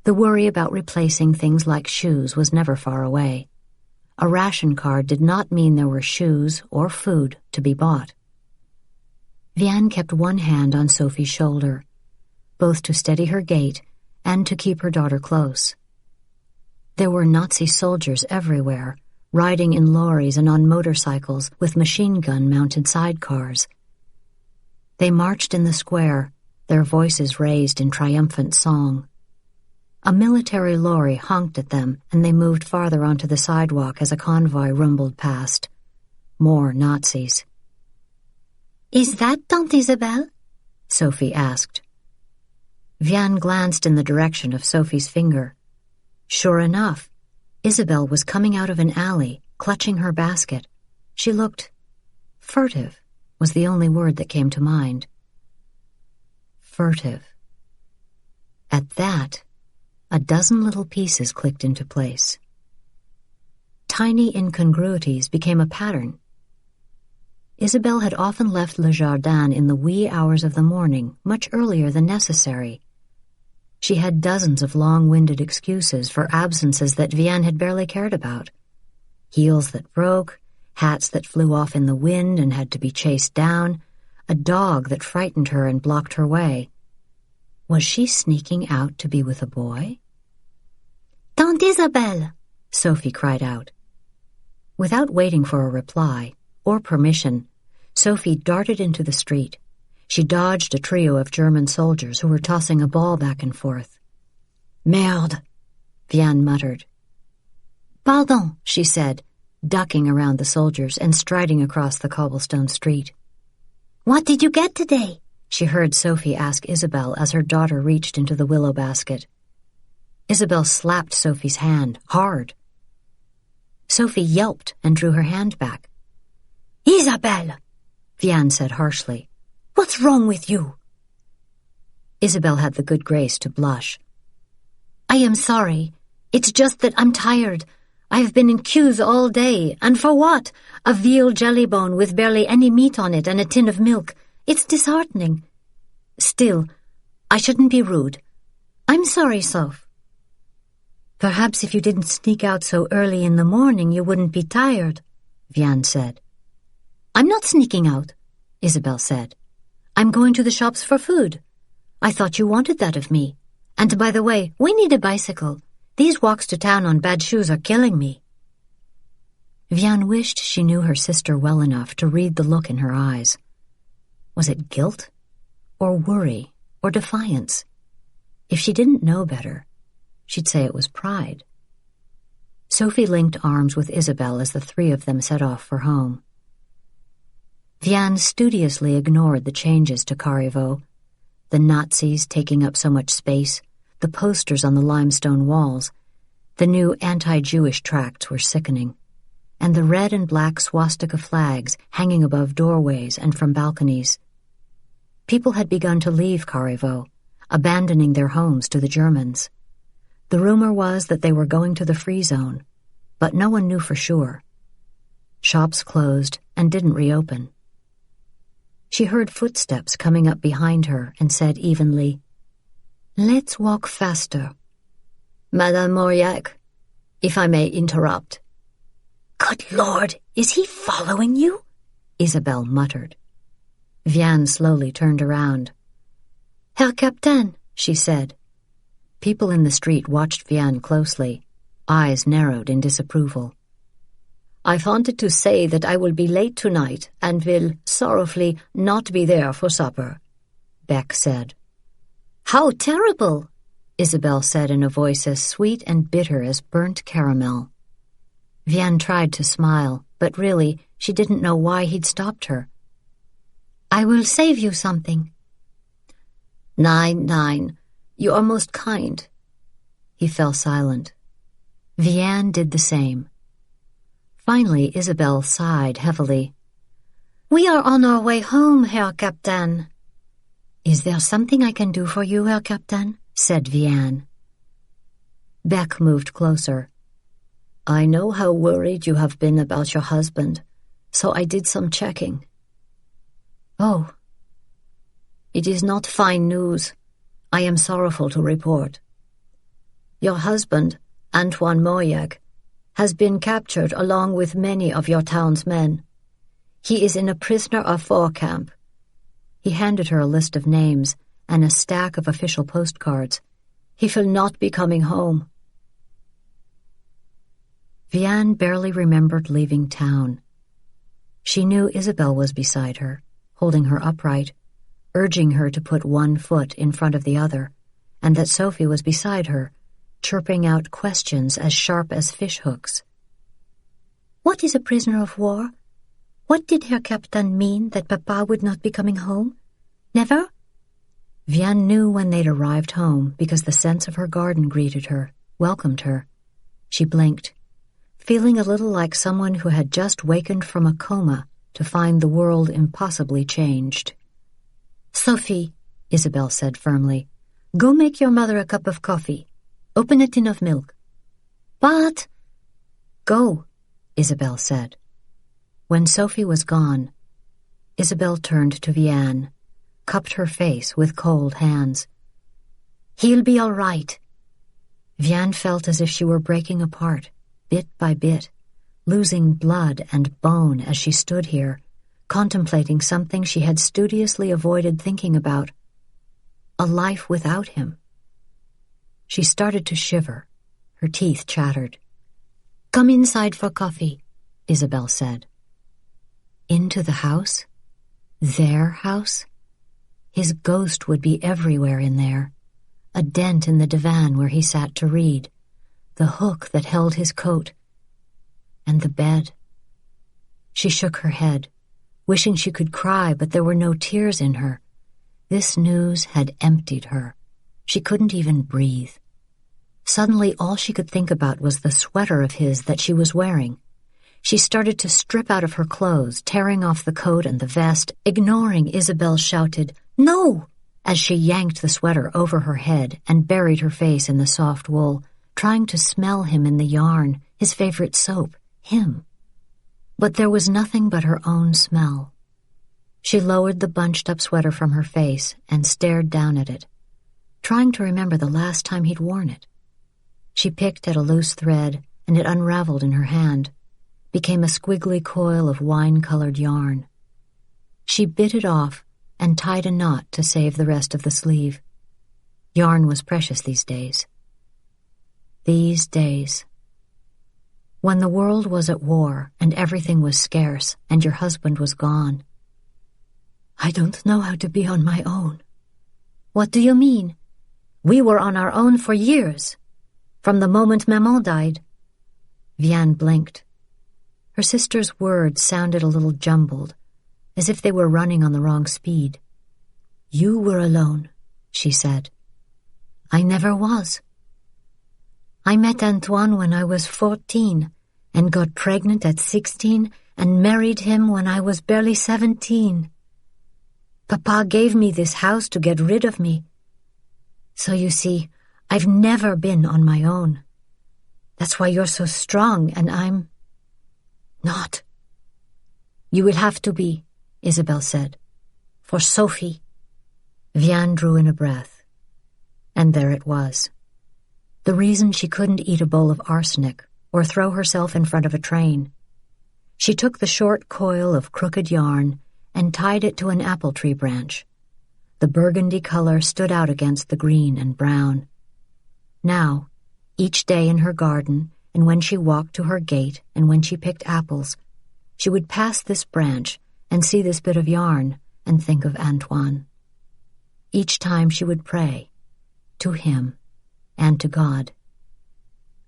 The worry about replacing things like shoes was never far away. A ration card did not mean there were shoes or food to be bought. Vianne kept one hand on Sophie's shoulder, both to steady her gait and to keep her daughter close. There were Nazi soldiers everywhere, riding in lorries and on motorcycles with machine gun-mounted sidecars. They marched in the square, their voices raised in triumphant song. A military lorry honked at them, and they moved farther onto the sidewalk as a convoy rumbled past. More Nazis. "Is that Tante Isabelle?" Sophie asked. Vianne glanced in the direction of Sophie's finger. Sure enough, Isabelle was coming out of an alley, clutching her basket. She looked furtive, was the only word that came to mind. Furtive. At that, a dozen little pieces clicked into place. Tiny incongruities became a pattern. Isabelle had often left Le Jardin in the wee hours of the morning, much earlier than necessary. She had dozens of long-winded excuses for absences that Vianne had barely cared about. Heels that broke, hats that flew off in the wind and had to be chased down, a dog that frightened her and blocked her way. Was she sneaking out to be with a boy? "Tante Isabelle!" Sophie cried out. Without waiting for a reply, or permission, Sophie darted into the street. She dodged a trio of German soldiers who were tossing a ball back and forth. "Merde," Vianne muttered. "Pardon," she said, ducking around the soldiers and striding across the cobblestone street. "What did you get today?" she heard Sophie ask Isabelle as her daughter reached into the willow basket. Isabelle slapped Sophie's hand, hard. Sophie yelped and drew her hand back. "Isabelle!" Vianne said harshly. "What's wrong with you?" Isabelle had the good grace to blush. "I am sorry. It's just that I'm tired. I have been in queues all day, and for what? A veal jelly bone with barely any meat on it and a tin of milk. It's disheartening. Still, I shouldn't be rude. I'm sorry, Soph." "Perhaps if you didn't sneak out so early in the morning, you wouldn't be tired," Vianne said. "I'm not sneaking out," Isabelle said. "I'm going to the shops for food. I thought you wanted that of me. And by the way, we need a bicycle. These walks to town on bad shoes are killing me." Vianne wished she knew her sister well enough to read the look in her eyes. Was it guilt, or worry, or defiance? If she didn't know better, she'd say it was pride. Sophie linked arms with Isabelle as the three of them set off for home. Vianne studiously ignored the changes to Carrivaux, the Nazis taking up so much space, the posters on the limestone walls. The new anti-Jewish tracts were sickening, and the red and black swastika flags hanging above doorways and from balconies. People had begun to leave Carrivaux, abandoning their homes to the Germans. The rumor was that they were going to the free zone, but no one knew for sure. Shops closed and didn't reopen. She heard footsteps coming up behind her and said evenly, "Let's walk faster. Madame Mauriac, if I may interrupt." "Good Lord, is he following you?" Isabelle muttered. Vianne slowly turned around. "Herr Captain," she said. People in the street watched Vianne closely, eyes narrowed in disapproval. I wanted to say that I will be late tonight and will sorrowfully not be there for supper, Beck said. How terrible, Isabelle said in a voice as sweet and bitter as burnt caramel. Vianne tried to smile, but really, she didn't know why he'd stopped her. I will save you something. Nein, you are most kind. He fell silent. Vianne did the same. Finally, Isabelle sighed heavily. We are on our way home, Herr Captain. Is there something I can do for you, Herr Captain? Said Vianne. Beck moved closer. I know how worried you have been about your husband, so I did some checking. Oh. It is not fine news. I am sorrowful to report. Your husband, Antoine Mauriac, has been captured along with many of your town's men. He is in a prisoner of war camp. He handed her a list of names and a stack of official postcards. He will not be coming home. Vianne barely remembered leaving town. She knew Isabelle was beside her, holding her upright, urging her to put one foot in front of the other, and that Sophie was beside her, chirping out questions as sharp as fishhooks. What is a prisoner of war? What did Herr Captain mean that Papa would not be coming home? Never? Vianne knew when they'd arrived home because the scents of her garden greeted her, welcomed her. She blinked, feeling a little like someone who had just wakened from a coma to find the world impossibly changed. Sophie, Isabelle said firmly, go make your mother a cup of coffee. Open a tin of milk. But... Go, Isabelle said. When Sophie was gone, Isabelle turned to Vianne, cupped her face with cold hands. He'll be all right. Vianne felt as if she were breaking apart, bit by bit, losing blood and bone as she stood here, contemplating something she had studiously avoided thinking about, a life without him. She started to shiver. Her teeth chattered. Come inside for coffee, Isabelle said. Into the house? Their house? His ghost would be everywhere in there. A dent in the divan where he sat to read, the hook that held his coat, and the bed. She shook her head, wishing she could cry, but there were no tears in her. This news had emptied her. She couldn't even breathe. Suddenly, all she could think about was the sweater of his that she was wearing. She started to strip out of her clothes, tearing off the coat and the vest, ignoring Isabelle's shouted, "No!" as she yanked the sweater over her head and buried her face in the soft wool, trying to smell him in the yarn, his favorite soap, him. But there was nothing but her own smell. She lowered the bunched-up sweater from her face and stared down at it, trying to remember the last time he'd worn it. She picked at a loose thread, and it unraveled in her hand, became a squiggly coil of wine-colored yarn. She bit it off and tied a knot to save the rest of the sleeve. Yarn was precious these days. These days. When the world was at war and everything was scarce and your husband was gone. I don't know how to be on my own. What do you mean? We were on our own for years, from the moment Maman died. Vianne blinked. Her sister's words sounded a little jumbled, as if they were running on the wrong speed. You were alone, she said. I never was. I met Antoine when I was 14 and got pregnant at 16 and married him when I was barely 17. Papa gave me this house to get rid of me. So you see, I've never been on my own. That's why you're so strong and I'm not. You will have to be, Isabelle said, for Sophie. Vianne drew in a breath. And there it was. The reason she couldn't eat a bowl of arsenic or throw herself in front of a train. She took the short coil of crooked yarn and tied it to an apple tree branch. The burgundy color stood out against the green and brown. Now, each day in her garden and when she walked to her gate and when she picked apples, she would pass this branch and see this bit of yarn and think of Antoine. Each time she would pray, to him and to God,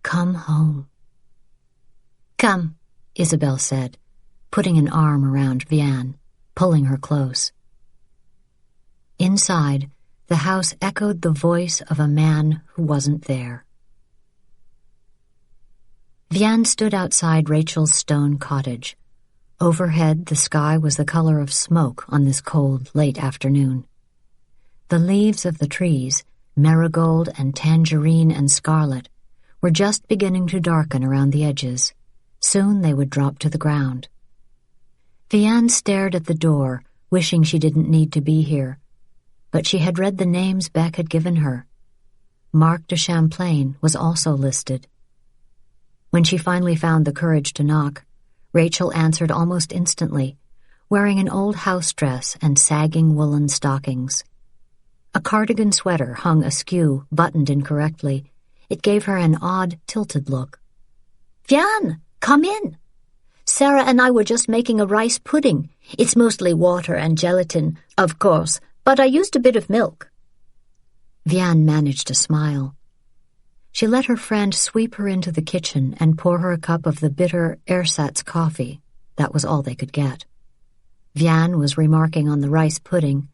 "Come home." "Come," Isabelle said, putting an arm around Vianne, pulling her close. Inside, the house echoed the voice of a man who wasn't there. Vianne stood outside Rachel's stone cottage. Overhead, the sky was the color of smoke on this cold, late afternoon. The leaves of the trees, marigold and tangerine and scarlet, were just beginning to darken around the edges. Soon they would drop to the ground. Vianne stared at the door, wishing she didn't need to be here. But she had read the names Beck had given her. Marc de Champlain was also listed. When she finally found the courage to knock, Rachel answered almost instantly, wearing an old house dress and sagging woolen stockings. A cardigan sweater hung askew, buttoned incorrectly. It gave her an odd, tilted look. "Vianne, come in. Sarah and I were just making a rice pudding. It's mostly water and gelatin, of course, but I used a bit of milk." Vianne managed to smile. She let her friend sweep her into the kitchen and pour her a cup of the bitter ersatz coffee. That was all they could get. Vianne was remarking on the rice pudding.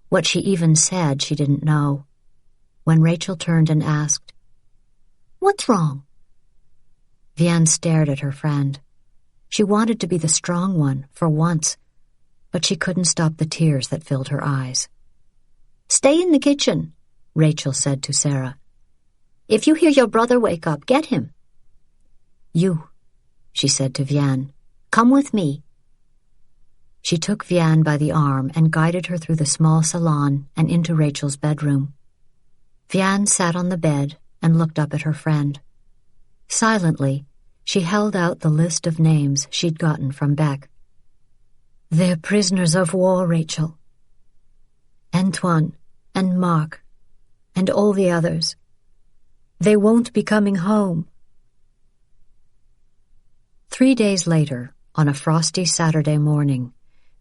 What she even said she didn't know. When Rachel turned and asked, "What's wrong?" Vianne stared at her friend. She wanted to be the strong one, for once, but she couldn't stop the tears that filled her eyes. "Stay in the kitchen," Rachel said to Sarah. "If you hear your brother wake up, get him." "You," she said to Vianne, "come with me." She took Vianne by the arm and guided her through the small salon and into Rachel's bedroom. Vianne sat on the bed and looked up at her friend. Silently, she held out the list of names she'd gotten from Beck. "They're prisoners of war, Rachel. Antoine and Marc and all the others. They won't be coming home." 3 days later, on a frosty Saturday morning,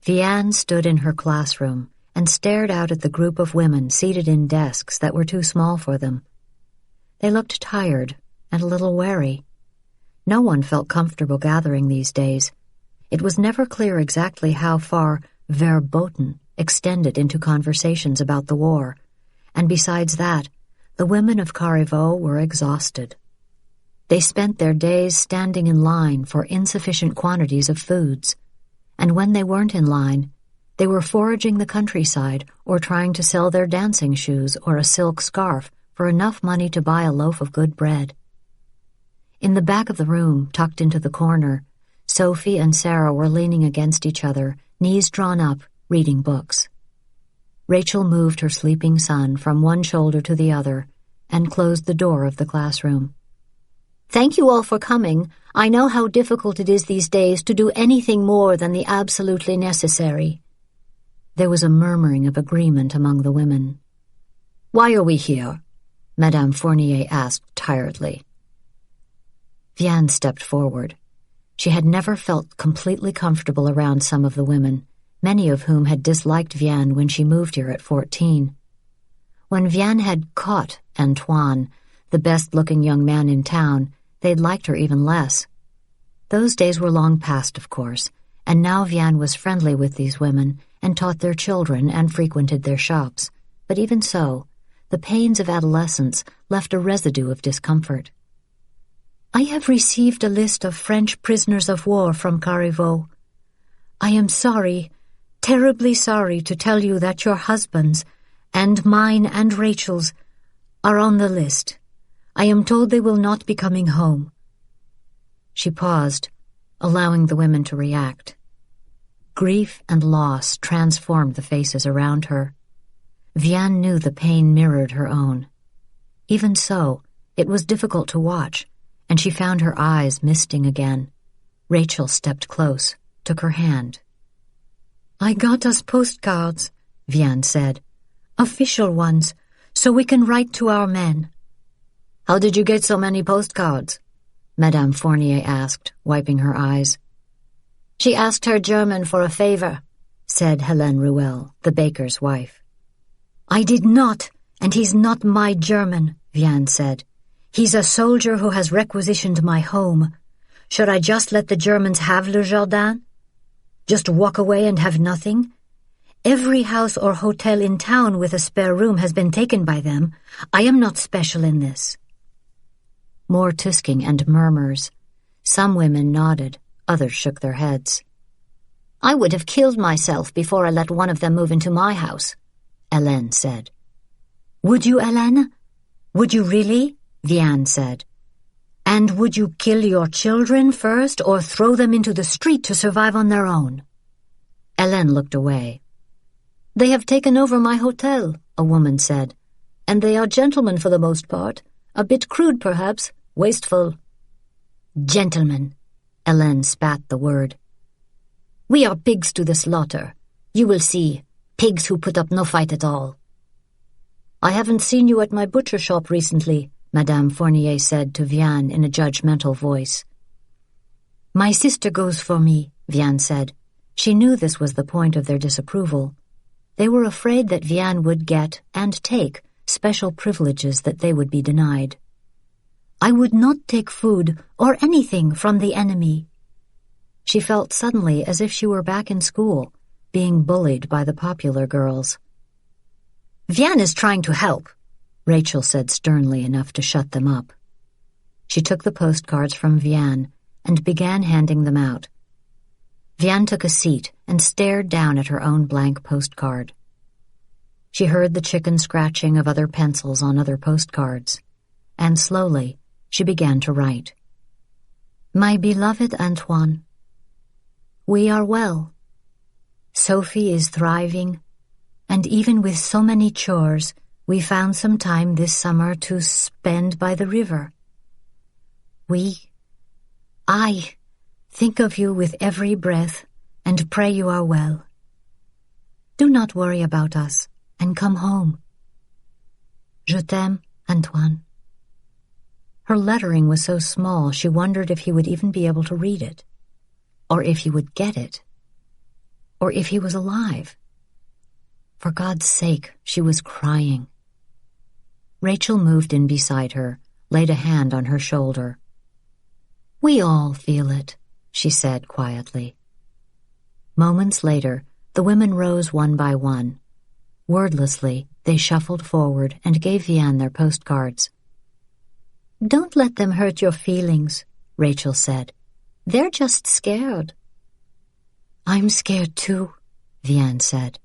Vianne stood in her classroom and stared out at the group of women seated in desks that were too small for them. They looked tired and a little wary. No one felt comfortable gathering these days. It was never clear exactly how far verboten extended into conversations about the war, and besides that, the women of Carriveau were exhausted. They spent their days standing in line for insufficient quantities of foods, and when they weren't in line, they were foraging the countryside or trying to sell their dancing shoes or a silk scarf for enough money to buy a loaf of good bread. In the back of the room, tucked into the corner, Sophie and Sarah were leaning against each other, knees drawn up, reading books. Rachel moved her sleeping son from one shoulder to the other and closed the door of the classroom. "Thank you all for coming. I know how difficult it is these days to do anything more than the absolutely necessary." There was a murmuring of agreement among the women. "Why are we here?" Madame Fournier asked tiredly. Vianne stepped forward. She had never felt completely comfortable around some of the women, many of whom had disliked Vianne when she moved here at 14. When Vianne had caught Antoine, the best-looking young man in town, they'd liked her even less. Those days were long past, of course, and now Vianne was friendly with these women and taught their children and frequented their shops. But even so, the pains of adolescence left a residue of discomfort. "I have received a list of French prisoners of war from Carriveau. I am sorry, terribly sorry to tell you that your husbands, and mine and Rachel's, are on the list. I am told they will not be coming home." She paused, allowing the women to react. Grief and loss transformed the faces around her. Vianne knew the pain mirrored her own. Even so, it was difficult to watch, and she found her eyes misting again. Rachel stepped close, took her hand. "I got us postcards," Vianne said. "Official ones, so we can write to our men." "How did you get so many postcards?" Madame Fournier asked, wiping her eyes. She asked her German for a favor, said Helene Ruel, the baker's wife. I did not, and he's not my German, Vianne said. He's a soldier who has requisitioned my home. Should I just let the Germans have Le Jardin? Just walk away and have nothing? Every house or hotel in town with a spare room has been taken by them. I am not special in this. More tusking and murmurs. Some women nodded, others shook their heads. I would have killed myself before I let one of them move into my house, Helene said. Would you, Helene? Would you really? Vianne said. And would you kill your children first or throw them into the street to survive on their own? Helene looked away. They have taken over my hotel, a woman said, and they are gentlemen for the most part, a bit crude perhaps, wasteful. Gentlemen, Helene spat the word. We are pigs to the slaughter. You will see, pigs who put up no fight at all. I haven't seen you at my butcher shop recently, Madame Fournier said to Vianne in a judgmental voice. My sister goes for me, Vianne said. She knew this was the point of their disapproval. They were afraid that Vianne would get and take special privileges that they would be denied. I would not take food or anything from the enemy. She felt suddenly as if she were back in school, being bullied by the popular girls. Vianne is trying to help, Rachel said sternly enough to shut them up. She took the postcards from Vianne and began handing them out. Vianne took a seat and stared down at her own blank postcard. She heard the chicken scratching of other pencils on other postcards, and slowly she began to write. My beloved Antoine, we are well. Sophie is thriving, and even with so many chores, we found some time this summer to spend by the river. I think of you with every breath and pray you are well. Do not worry about us and come home. Je t'aime, Antoine. Her lettering was so small she wondered if he would even be able to read it, or if he would get it, or if he was alive. For God's sake, she was crying. Rachel moved in beside her, laid a hand on her shoulder. We all feel it, she said quietly. Moments later, the women rose one by one. Wordlessly, they shuffled forward and gave Vianne their postcards. Don't let them hurt your feelings, Rachel said. They're just scared. I'm scared too, Vianne said.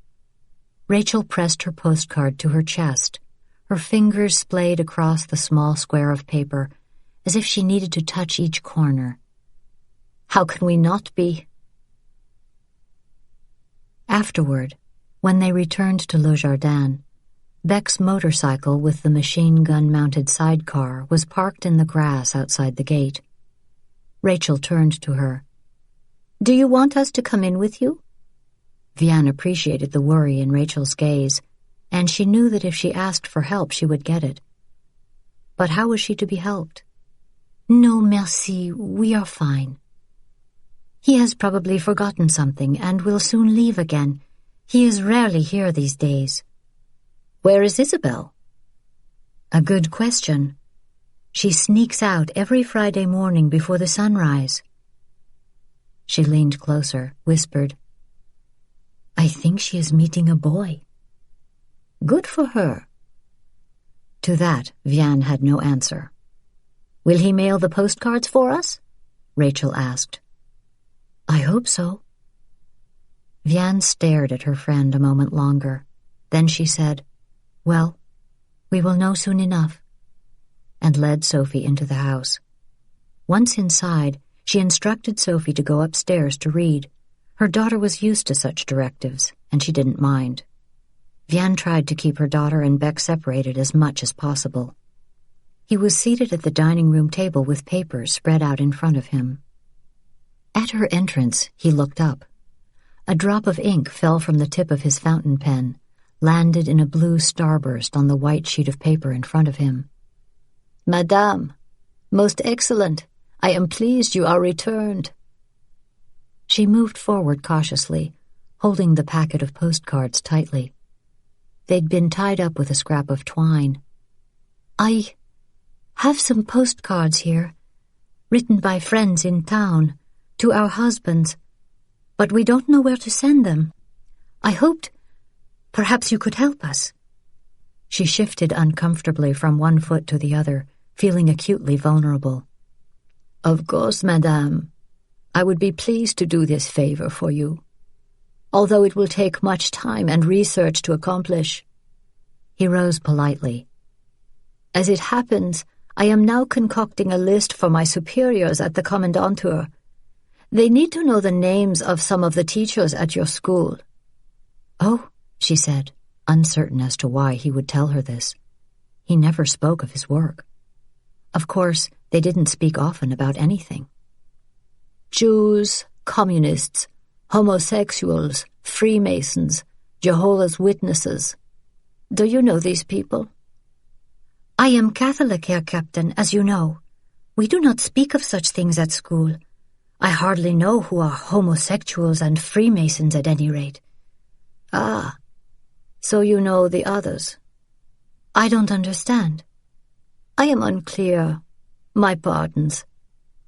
Rachel pressed her postcard to her chest. Her fingers splayed across the small square of paper, as if she needed to touch each corner. How can we not be? Afterward, when they returned to Le Jardin, Beck's motorcycle with the machine gun-mounted sidecar was parked in the grass outside the gate. Rachel turned to her. Do you want us to come in with you? Vianne appreciated the worry in Rachel's gaze, and she knew that if she asked for help she would get it. But how was she to be helped? No, merci, we are fine. He has probably forgotten something and will soon leave again. He is rarely here these days. Where is Isabelle? A good question. She sneaks out every Friday morning before the sunrise. She leaned closer, whispered, I think she is meeting a boy. Good for her. To that, Vianne had no answer. Will he mail the postcards for us? Rachel asked. I hope so. Vianne stared at her friend a moment longer. Then she said, Well, we will know soon enough, and led Sophie into the house. Once inside, she instructed Sophie to go upstairs to read. Her daughter was used to such directives, and she didn't mind. Vianne tried to keep her daughter and Beck separated as much as possible. He was seated at the dining room table with papers spread out in front of him. At her entrance, he looked up. A drop of ink fell from the tip of his fountain pen, landed in a blue starburst on the white sheet of paper in front of him. Madame, most excellent. I am pleased you are returned." She moved forward cautiously, holding the packet of postcards tightly. They'd been tied up with a scrap of twine. "I have some postcards here, written by friends in town, to our husbands, but we don't know where to send them. I hoped perhaps you could help us." She shifted uncomfortably from one foot to the other, feeling acutely vulnerable. "Of course, madame. I would be pleased to do this favor for you, although it will take much time and research to accomplish." He rose politely. "As it happens, I am now concocting a list for my superiors at the commandantur. They need to know the names of some of the teachers at your school." "Oh," she said, uncertain as to why he would tell her this. He never spoke of his work. Of course, they didn't speak often about anything. "Jews, communists, homosexuals, Freemasons, Jehovah's Witnesses. Do you know these people?" "I am Catholic, Herr Captain, as you know. We do not speak of such things at school. I hardly know who are homosexuals and Freemasons at any rate." "Ah, so you know the others." "I don't understand." "I am unclear. My pardons.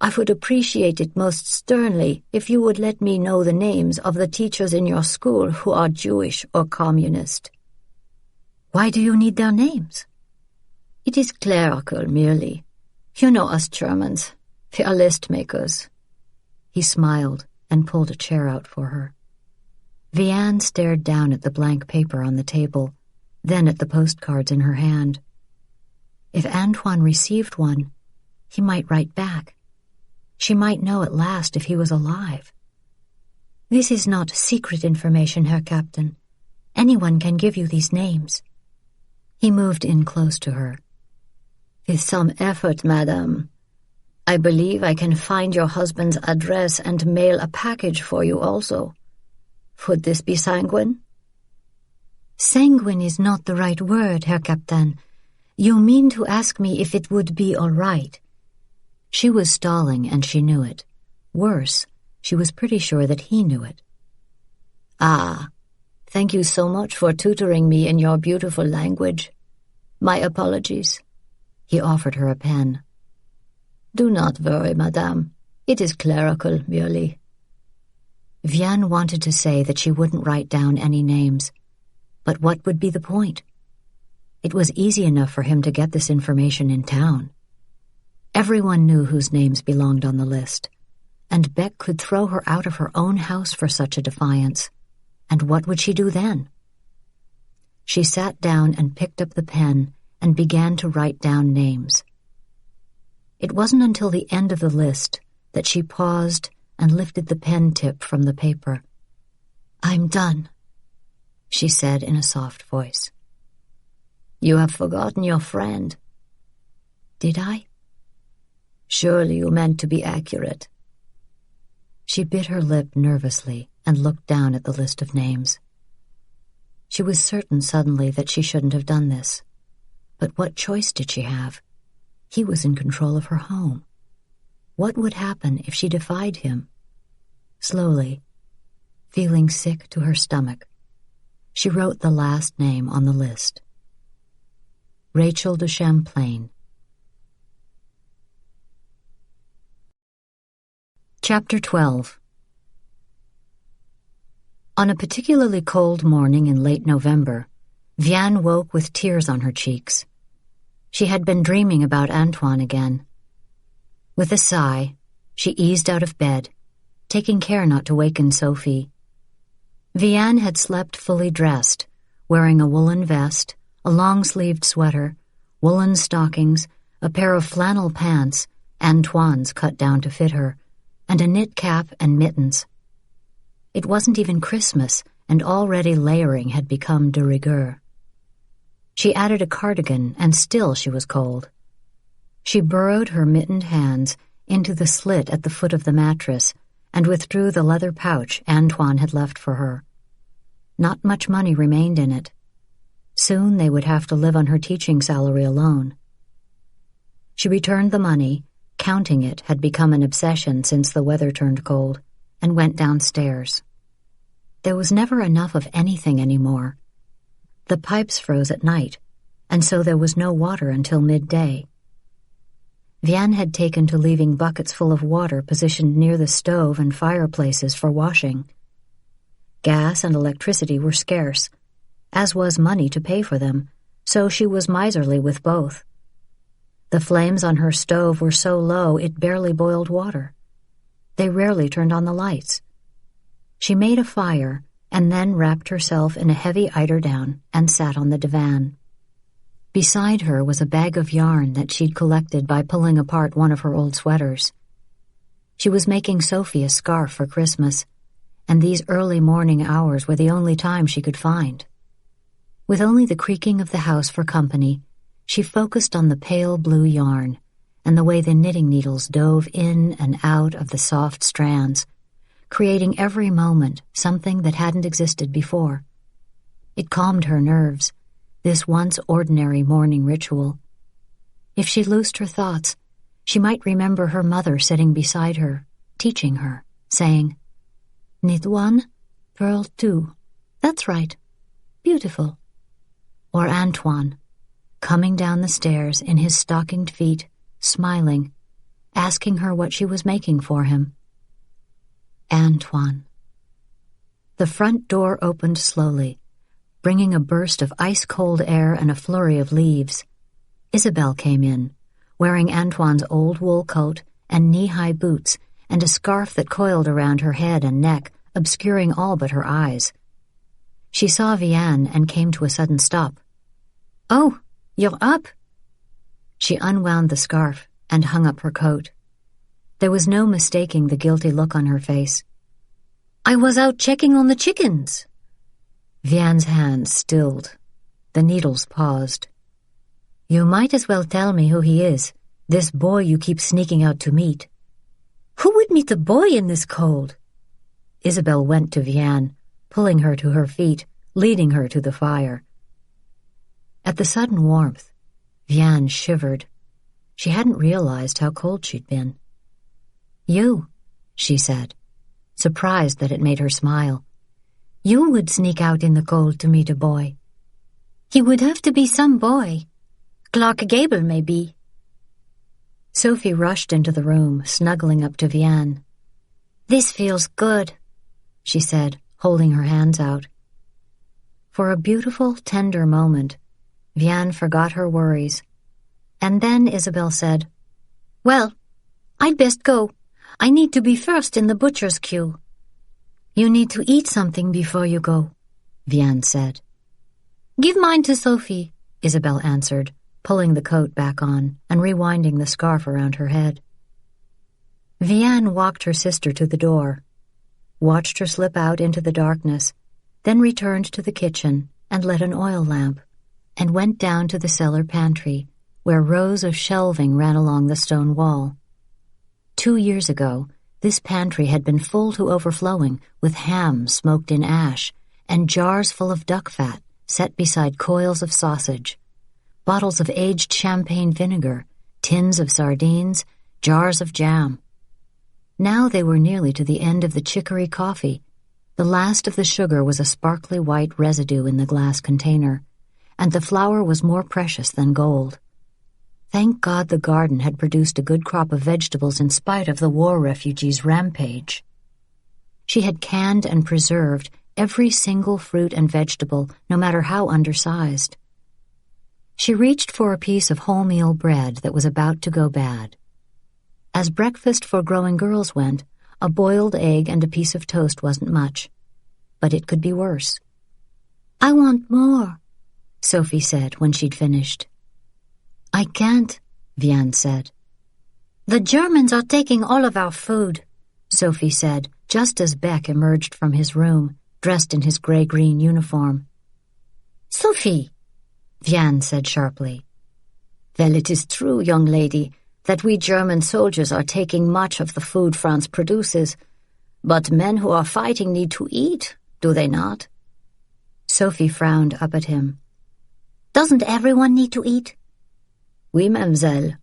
I would appreciate it most sternly if you would let me know the names of the teachers in your school who are Jewish or communist." "Why do you need their names?" "It is clerical, merely. You know us Germans. We are list makers." He smiled and pulled a chair out for her. Vianne stared down at the blank paper on the table, then at the postcards in her hand. If Antoine received one, he might write back. She might know at last if he was alive. "This is not secret information, Herr Captain. Anyone can give you these names." He moved in close to her. "With some effort, madame. I believe I can find your husband's address and mail a package for you also. Would this be sanguine?" "Sanguine is not the right word, Herr Captain. You mean to ask me if it would be all right." She was stalling, and she knew it. Worse, she was pretty sure that he knew it. "Ah, thank you so much for tutoring me in your beautiful language. My apologies." He offered her a pen. "Do not worry, madame. It is clerical, merely." Vianne wanted to say that she wouldn't write down any names, but what would be the point? It was easy enough for him to get this information in town. Everyone knew whose names belonged on the list, and Beck could throw her out of her own house for such a defiance. And what would she do then? She sat down and picked up the pen and began to write down names. It wasn't until the end of the list that she paused and lifted the pen tip from the paper. "I'm done," she said in a soft voice. "You have forgotten your friend." "Did I?" "Surely you meant to be accurate." She bit her lip nervously and looked down at the list of names. She was certain suddenly that she shouldn't have done this. But what choice did she have? He was in control of her home. What would happen if she defied him? Slowly, feeling sick to her stomach, she wrote the last name on the list. Rachel de Champlain. Chapter 12. On a particularly cold morning in late November, Vianne woke with tears on her cheeks. She had been dreaming about Antoine again. With a sigh, she eased out of bed, taking care not to waken Sophie. Vianne had slept fully dressed, wearing a woolen vest, a long-sleeved sweater, woolen stockings, a pair of flannel pants, Antoine's cut down to fit her, and a knit cap and mittens. It wasn't even Christmas, and already layering had become de rigueur. She added a cardigan, and still she was cold. She burrowed her mittened hands into the slit at the foot of the mattress and withdrew the leather pouch Antoine had left for her. Not much money remained in it. Soon they would have to live on her teaching salary alone. She returned the money, Counting it had become an obsession since the weather turned cold, and went downstairs. There was never enough of anything anymore. The pipes froze at night, and so there was no water until midday. Vianne had taken to leaving buckets full of water positioned near the stove and fireplaces for washing. Gas and electricity were scarce, as was money to pay for them, so she was miserly with both. The flames on her stove were so low it barely boiled water. They rarely turned on the lights. She made a fire and then wrapped herself in a heavy eiderdown and sat on the divan. Beside her was a bag of yarn that she'd collected by pulling apart one of her old sweaters. She was making Sophie a scarf for Christmas, and these early morning hours were the only time she could find. With only the creaking of the house for company, she focused on the pale blue yarn and the way the knitting needles dove in and out of the soft strands, creating every moment something that hadn't existed before. It calmed her nerves, this once ordinary morning ritual. If she loosed her thoughts, she might remember her mother sitting beside her, teaching her, saying, "Knit one, purl two. That's right. Beautiful." Or Antoine, coming down the stairs in his stockinged feet, smiling, asking her what she was making for him. Antoine. The front door opened slowly, bringing a burst of ice-cold air and a flurry of leaves. Isabelle came in, wearing Antoine's old wool coat and knee-high boots and a scarf that coiled around her head and neck, obscuring all but her eyes. She saw Vianne and came to a sudden stop. "Oh, you're up." She unwound the scarf and hung up her coat. There was no mistaking the guilty look on her face. "I was out checking on the chickens." Vianne's hands stilled. The needles paused. "You might as well tell me who he is, this boy you keep sneaking out to meet." "Who would meet a boy in this cold?" Isabelle went to Vianne, pulling her to her feet, leading her to the fire. At the sudden warmth, Vianne shivered. She hadn't realized how cold she'd been. "You," she said, surprised that it made her smile. "You would sneak out in the cold to meet a boy." "He would have to be some boy. Clark Gable, maybe." Sophie rushed into the room, snuggling up to Vianne. "This feels good," she said, holding her hands out. For a beautiful, tender moment, Vianne forgot her worries. And then Isabelle said, "Well, I'd best go. I need to be first in the butcher's queue." "You need to eat something before you go," Vianne said. "Give mine to Sophie," Isabelle answered, pulling the coat back on and rewinding the scarf around her head. Vianne walked her sister to the door, watched her slip out into the darkness, then returned to the kitchen and lit an oil lamp, and went down to the cellar pantry, where rows of shelving ran along the stone wall. 2 years ago, this pantry had been full to overflowing with ham smoked in ash and jars full of duck fat set beside coils of sausage, bottles of aged champagne vinegar, tins of sardines, jars of jam. Now they were nearly to the end of the chicory coffee. The last of the sugar was a sparkly white residue in the glass container, and the flour was more precious than gold. Thank God the garden had produced a good crop of vegetables in spite of the war refugees' rampage. She had canned and preserved every single fruit and vegetable, no matter how undersized. She reached for a piece of wholemeal bread that was about to go bad. As breakfast for growing girls went, a boiled egg and a piece of toast wasn't much, but it could be worse. "I want more," Sophie said when she'd finished. "I can't," Vianne said. "The Germans are taking all of our food," Sophie said, just as Beck emerged from his room, dressed in his gray-green uniform. "Sophie," Vianne said sharply. "Well, it is true, young lady, that we German soldiers are taking much of the food France produces, but men who are fighting need to eat, do they not?" Sophie frowned up at him. "Doesn't everyone need to eat?" "Oui, mademoiselle.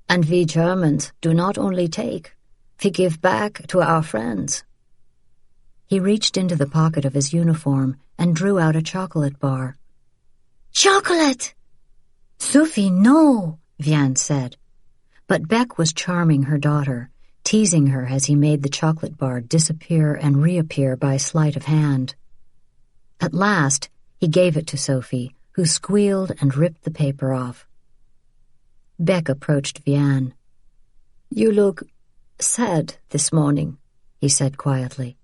And we Germans do not only take, we give back to our friends." He reached into the pocket of his uniform and drew out a chocolate bar. "Chocolate!" "Sophie, no," Vianne said. But Beck was charming her daughter, teasing her as he made the chocolate bar disappear and reappear by sleight of hand. At last, he gave it to Sophie, who squealed and ripped the paper off. Beck approached Vianne. "You look sad this morning," he said quietly.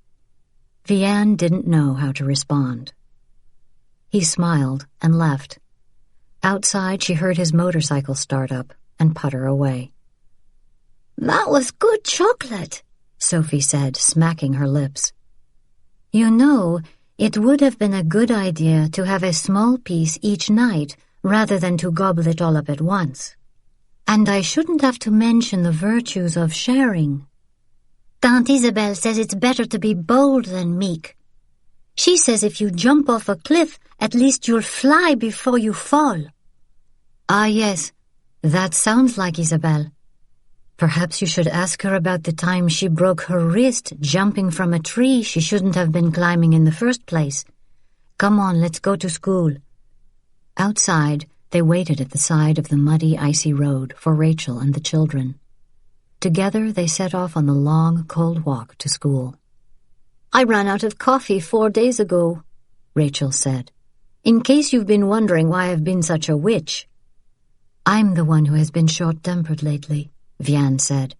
Vianne didn't know how to respond. He smiled and left. Outside, she heard his motorcycle start up and putter away. "That was good chocolate," Sophie said, smacking her lips. "You know, it would have been a good idea to have a small piece each night rather than to gobble it all up at once. And I shouldn't have to mention the virtues of sharing. Aunt Isabelle says it's better to be bold than meek. She says if you jump off a cliff, at least you'll fly before you fall." "Ah, yes, that sounds like Isabelle. Perhaps you should ask her about the time she broke her wrist jumping from a tree she shouldn't have been climbing in the first place. Come on, let's go to school." Outside, they waited at the side of the muddy, icy road for Rachel and the children. Together, they set off on the long, cold walk to school. "I ran out of coffee 4 days ago," Rachel said. "In case you've been wondering why I've been such a witch." "I'm the one who has been short-tempered lately," Vianne said.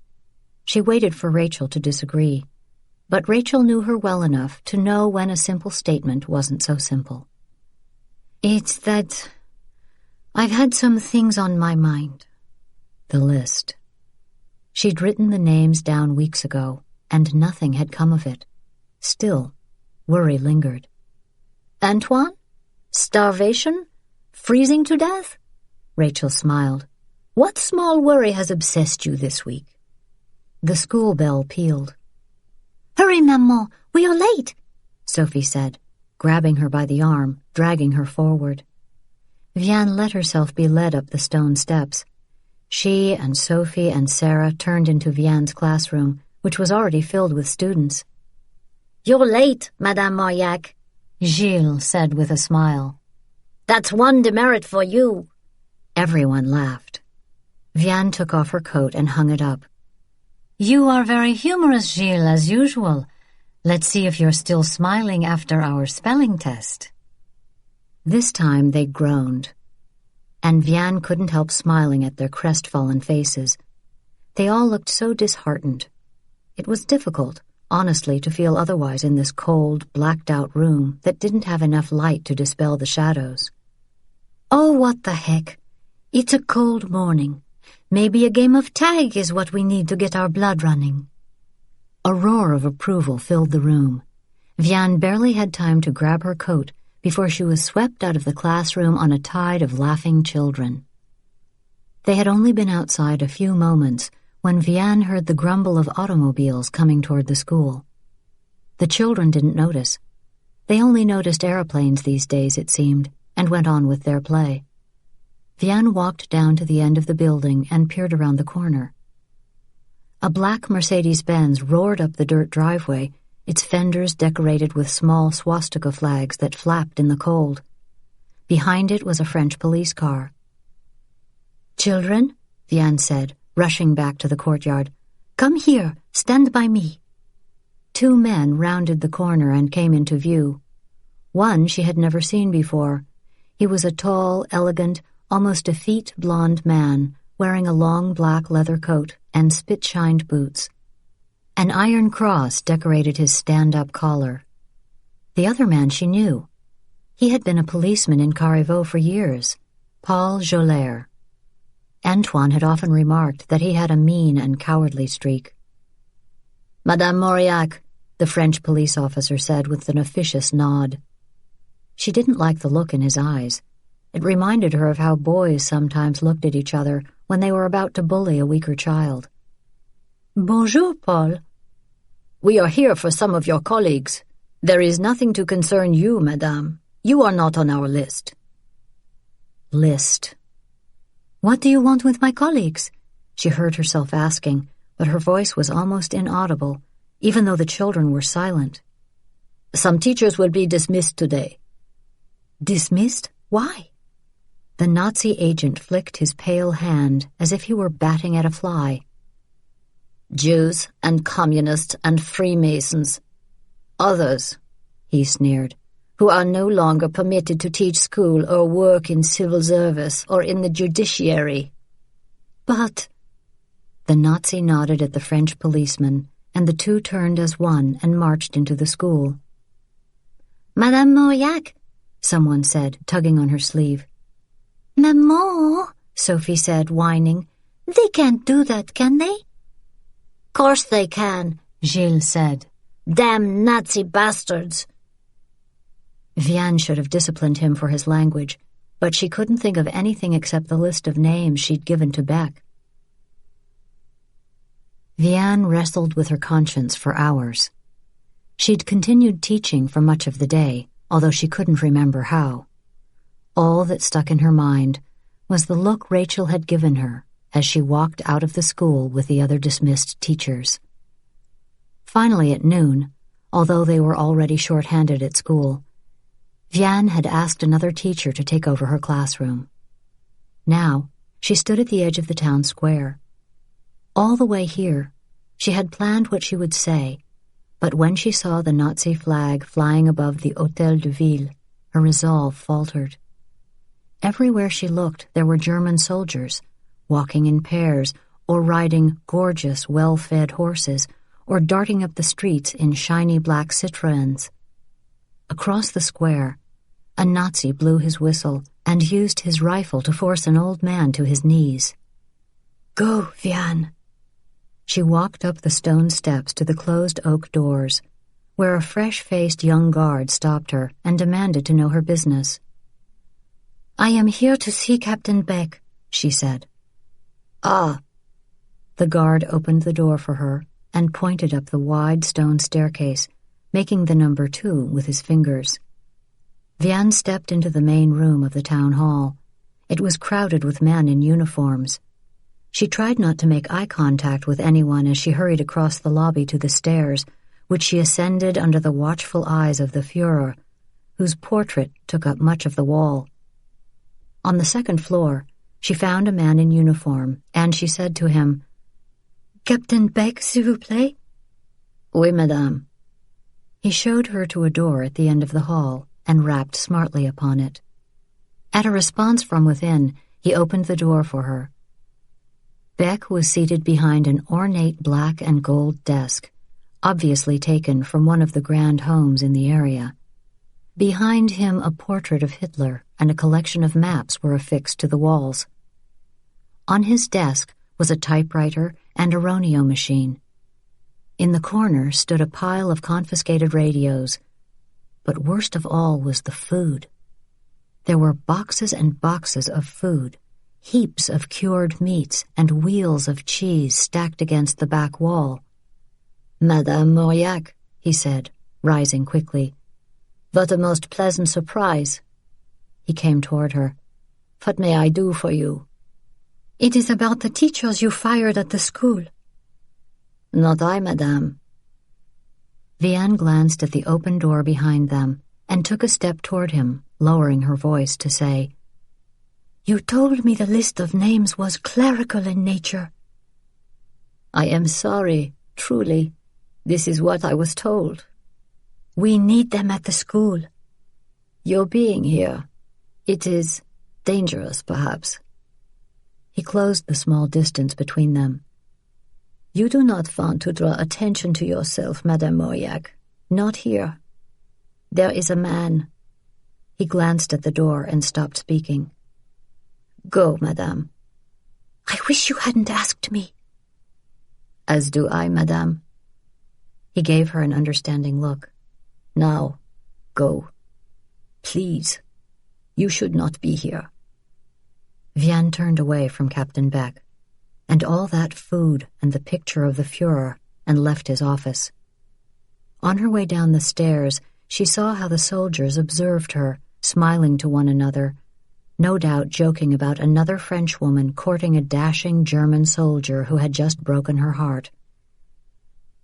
She waited for Rachel to disagree, but Rachel knew her well enough to know when a simple statement wasn't so simple. "It's that I've had some things on my mind." The list. She'd written the names down weeks ago, and nothing had come of it. Still, worry lingered. "Antoine? Starvation? Freezing to death?" Rachel smiled. "What small worry has obsessed you this week?" The school bell pealed. "Hurry, Maman, we are late," Sophie said, grabbing her by the arm, dragging her forward. Vianne let herself be led up the stone steps. She and Sophie and Sarah turned into Vianne's classroom, which was already filled with students. "You're late, Madame Mauriac," Gilles said with a smile. "That's one demerit for you." Everyone laughed. Vianne took off her coat and hung it up. "You are very humorous, Gilles, as usual. Let's see if you're still smiling after our spelling test." This time they groaned, and Vianne couldn't help smiling at their crestfallen faces. They all looked so disheartened. It was difficult, honestly, to feel otherwise in this cold, blacked-out room that didn't have enough light to dispel the shadows. "Oh, what the heck. It's a cold morning. Maybe a game of tag is what we need to get our blood running." A roar of approval filled the room. Vianne barely had time to grab her coat before she was swept out of the classroom on a tide of laughing children. They had only been outside a few moments when Vianne heard the grumble of automobiles coming toward the school. The children didn't notice. They only noticed airplanes these days, it seemed, and went on with their play. Vianne walked down to the end of the building and peered around the corner. A black Mercedes-Benz roared up the dirt driveway, its fenders decorated with small swastika flags that flapped in the cold. Behind it was a French police car. "Children," Vianne said, rushing back to the courtyard, "come here, stand by me." 2 men rounded the corner and came into view. One she had never seen before. He was a tall, elegant, almost effete blonde man, wearing a long black leather coat and spit-shined boots. An iron cross decorated his stand-up collar. The other man she knew. He had been a policeman in Carrivaux for years, Paul Jolaire. Antoine had often remarked that he had a mean and cowardly streak. "Madame Mauriac," the French police officer said with an officious nod. She didn't like the look in his eyes. It reminded her of how boys sometimes looked at each other when they were about to bully a weaker child. "Bonjour, Paul." "We are here for some of your colleagues. There is nothing to concern you, madame. You are not on our list." List. "What do you want with my colleagues?" she heard herself asking, but her voice was almost inaudible, even though the children were silent. Some teachers will be dismissed today. Dismissed? Why? The Nazi agent flicked his pale hand as if he were batting at a fly. Jews and communists and Freemasons. Others, he sneered, who are no longer permitted to teach school or work in civil service or in the judiciary. But... The Nazi nodded at the French policeman, and the two turned as one and marched into the school. Madame Mauriac, someone said, tugging on her sleeve. Maman, Sophie said, whining. They can't do that, can they? Course they can, Gilles said. Damn Nazi bastards. Vianne should have disciplined him for his language, but she couldn't think of anything except the list of names she'd given to Beck. Vianne wrestled with her conscience for hours. She'd continued teaching for much of the day, although she couldn't remember how. All that stuck in her mind was the look Rachel had given her as she walked out of the school with the other dismissed teachers. Finally, at noon, although they were already short-handed at school, Vianne had asked another teacher to take over her classroom. Now, she stood at the edge of the town square. All the way here, she had planned what she would say, but when she saw the Nazi flag flying above the Hôtel de Ville, her resolve faltered. Everywhere she looked, there were German soldiers, walking in pairs or riding gorgeous, well-fed horses, or darting up the streets in shiny black Citroëns. Across the square, a Nazi blew his whistle and used his rifle to force an old man to his knees. "Go, Vianne." She walked up the stone steps to the closed oak doors, where a fresh-faced young guard stopped her and demanded to know her business. "I am here to see Captain Beck," she said. "Ah." The guard opened the door for her and pointed up the wide stone staircase, making the number 2 with his fingers. Vianne stepped into the main room of the town hall. It was crowded with men in uniforms. She tried not to make eye contact with anyone as she hurried across the lobby to the stairs, which she ascended under the watchful eyes of the Führer, whose portrait took up much of the wall. On the second floor, she found a man in uniform, and she said to him, "Captain Beck, s'il vous plaît?" "Oui, madame." He showed her to a door at the end of the hall and rapped smartly upon it. At a response from within, he opened the door for her. Beck was seated behind an ornate black and gold desk, obviously taken from one of the grand homes in the area. Behind him, a portrait of Hitler and a collection of maps were affixed to the walls. On his desk was a typewriter and a Roneo machine. In the corner stood a pile of confiscated radios. But worst of all was the food. There were boxes and boxes of food, heaps of cured meats and wheels of cheese stacked against the back wall. "Madame Mauriac," he said, rising quickly. "What a most pleasant surprise." He came toward her. "What may I do for you?" "It is about the teachers you fired at the school." "Not I, madame." Vianne glanced at the open door behind them and took a step toward him, lowering her voice to say, "You told me the list of names was clerical in nature." "I am sorry, truly. This is what I was told." "We need them at the school." "Your being here, it is dangerous, perhaps." He closed the small distance between them. "You do not want to draw attention to yourself, Madame Mauriac. Not here. There is a man." He glanced at the door and stopped speaking. "Go, madame." "I wish you hadn't asked me." "As do I, madame." He gave her an understanding look. "Now, go. Please, you should not be here." Vianne turned away from Captain Beck, and all that food and the picture of the Führer, and left his office. On her way down the stairs, she saw how the soldiers observed her, smiling to one another, no doubt joking about another French woman courting a dashing German soldier who had just broken her heart.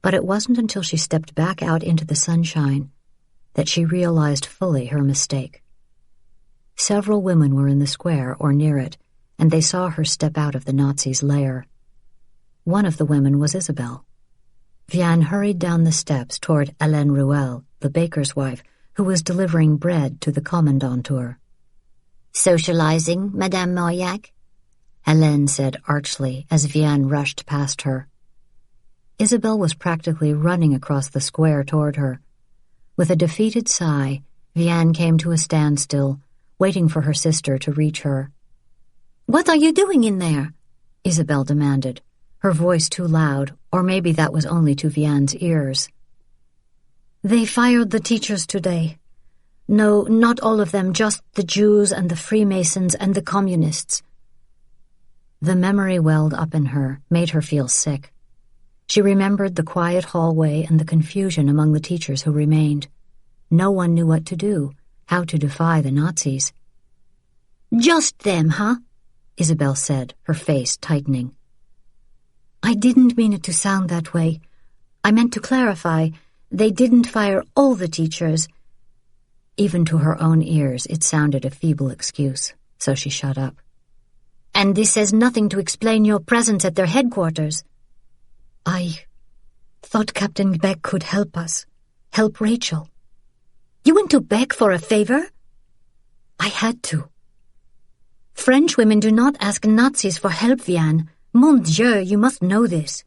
But it wasn't until she stepped back out into the sunshine that she realized fully her mistake. Several women were in the square or near it, and they saw her step out of the Nazis' lair. One of the women was Isabelle. Vianne hurried down the steps toward Hélène Ruel, the baker's wife, who was delivering bread to the commandantur. "Socializing, Madame Mauriac?" Hélène said archly as Vianne rushed past her. Isabelle was practically running across the square toward her. With a defeated sigh, Vianne came to a standstill, waiting for her sister to reach her. "What are you doing in there?" Isabelle demanded, her voice too loud, or maybe that was only to Vianne's ears. "They fired the teachers today. No, not all of them, just the Jews and the Freemasons and the Communists." The memory welled up in her, made her feel sick. She remembered the quiet hallway and the confusion among the teachers who remained. No one knew what to do, how to defy the Nazis. "Just them, huh?" Isabelle said, her face tightening. "I didn't mean it to sound that way. I meant to clarify. They didn't fire all the teachers." Even to her own ears, it sounded a feeble excuse, so she shut up. "And this says nothing to explain your presence at their headquarters." "I thought Captain Beck could help us, help Rachel." "You went to Beck for a favor?" "I had to." "French women do not ask Nazis for help, Vianne. Mon Dieu, you must know this."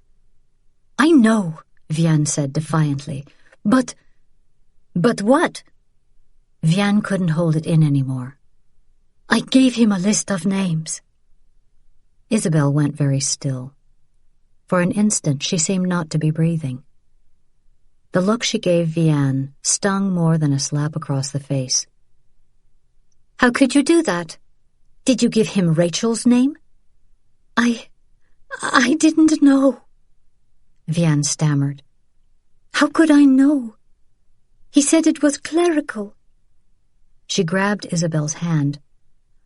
"I know," Vianne said defiantly. But what?" Vianne couldn't hold it in anymore. "I gave him a list of names." Isabelle went very still. For an instant, she seemed not to be breathing. The look she gave Vianne stung more than a slap across the face. "How could you do that? Did you give him Rachel's name?" I didn't know," Vianne stammered. "How could I know? He said it was clerical." She grabbed Isabelle's hand.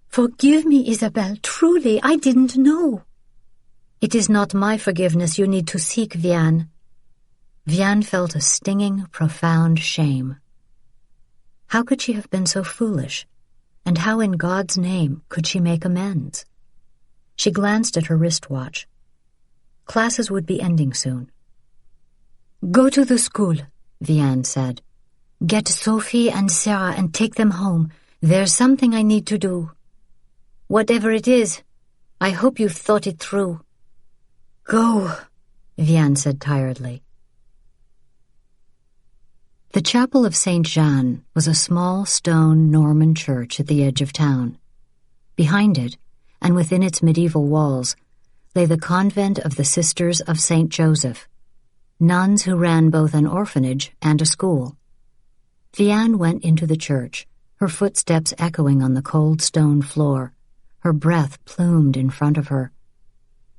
"Forgive me, Isabelle. Truly, I didn't know." "It is not my forgiveness you need to seek, Vianne." Vianne felt a stinging, profound shame. How could she have been so foolish? And how in God's name could she make amends? She glanced at her wristwatch. Classes would be ending soon. "Go to the school," Vianne said. "Get Sophie and Sarah and take them home. There's something I need to do. Whatever it is, I hope you've thought it through." "Go," Vianne said tiredly. The chapel of St. Jean was a small stone Norman church at the edge of town. Behind it, and within its medieval walls, lay the convent of the Sisters of St. Joseph, nuns who ran both an orphanage and a school. Vianne went into the church, her footsteps echoing on the cold stone floor, her breath plumed in front of her.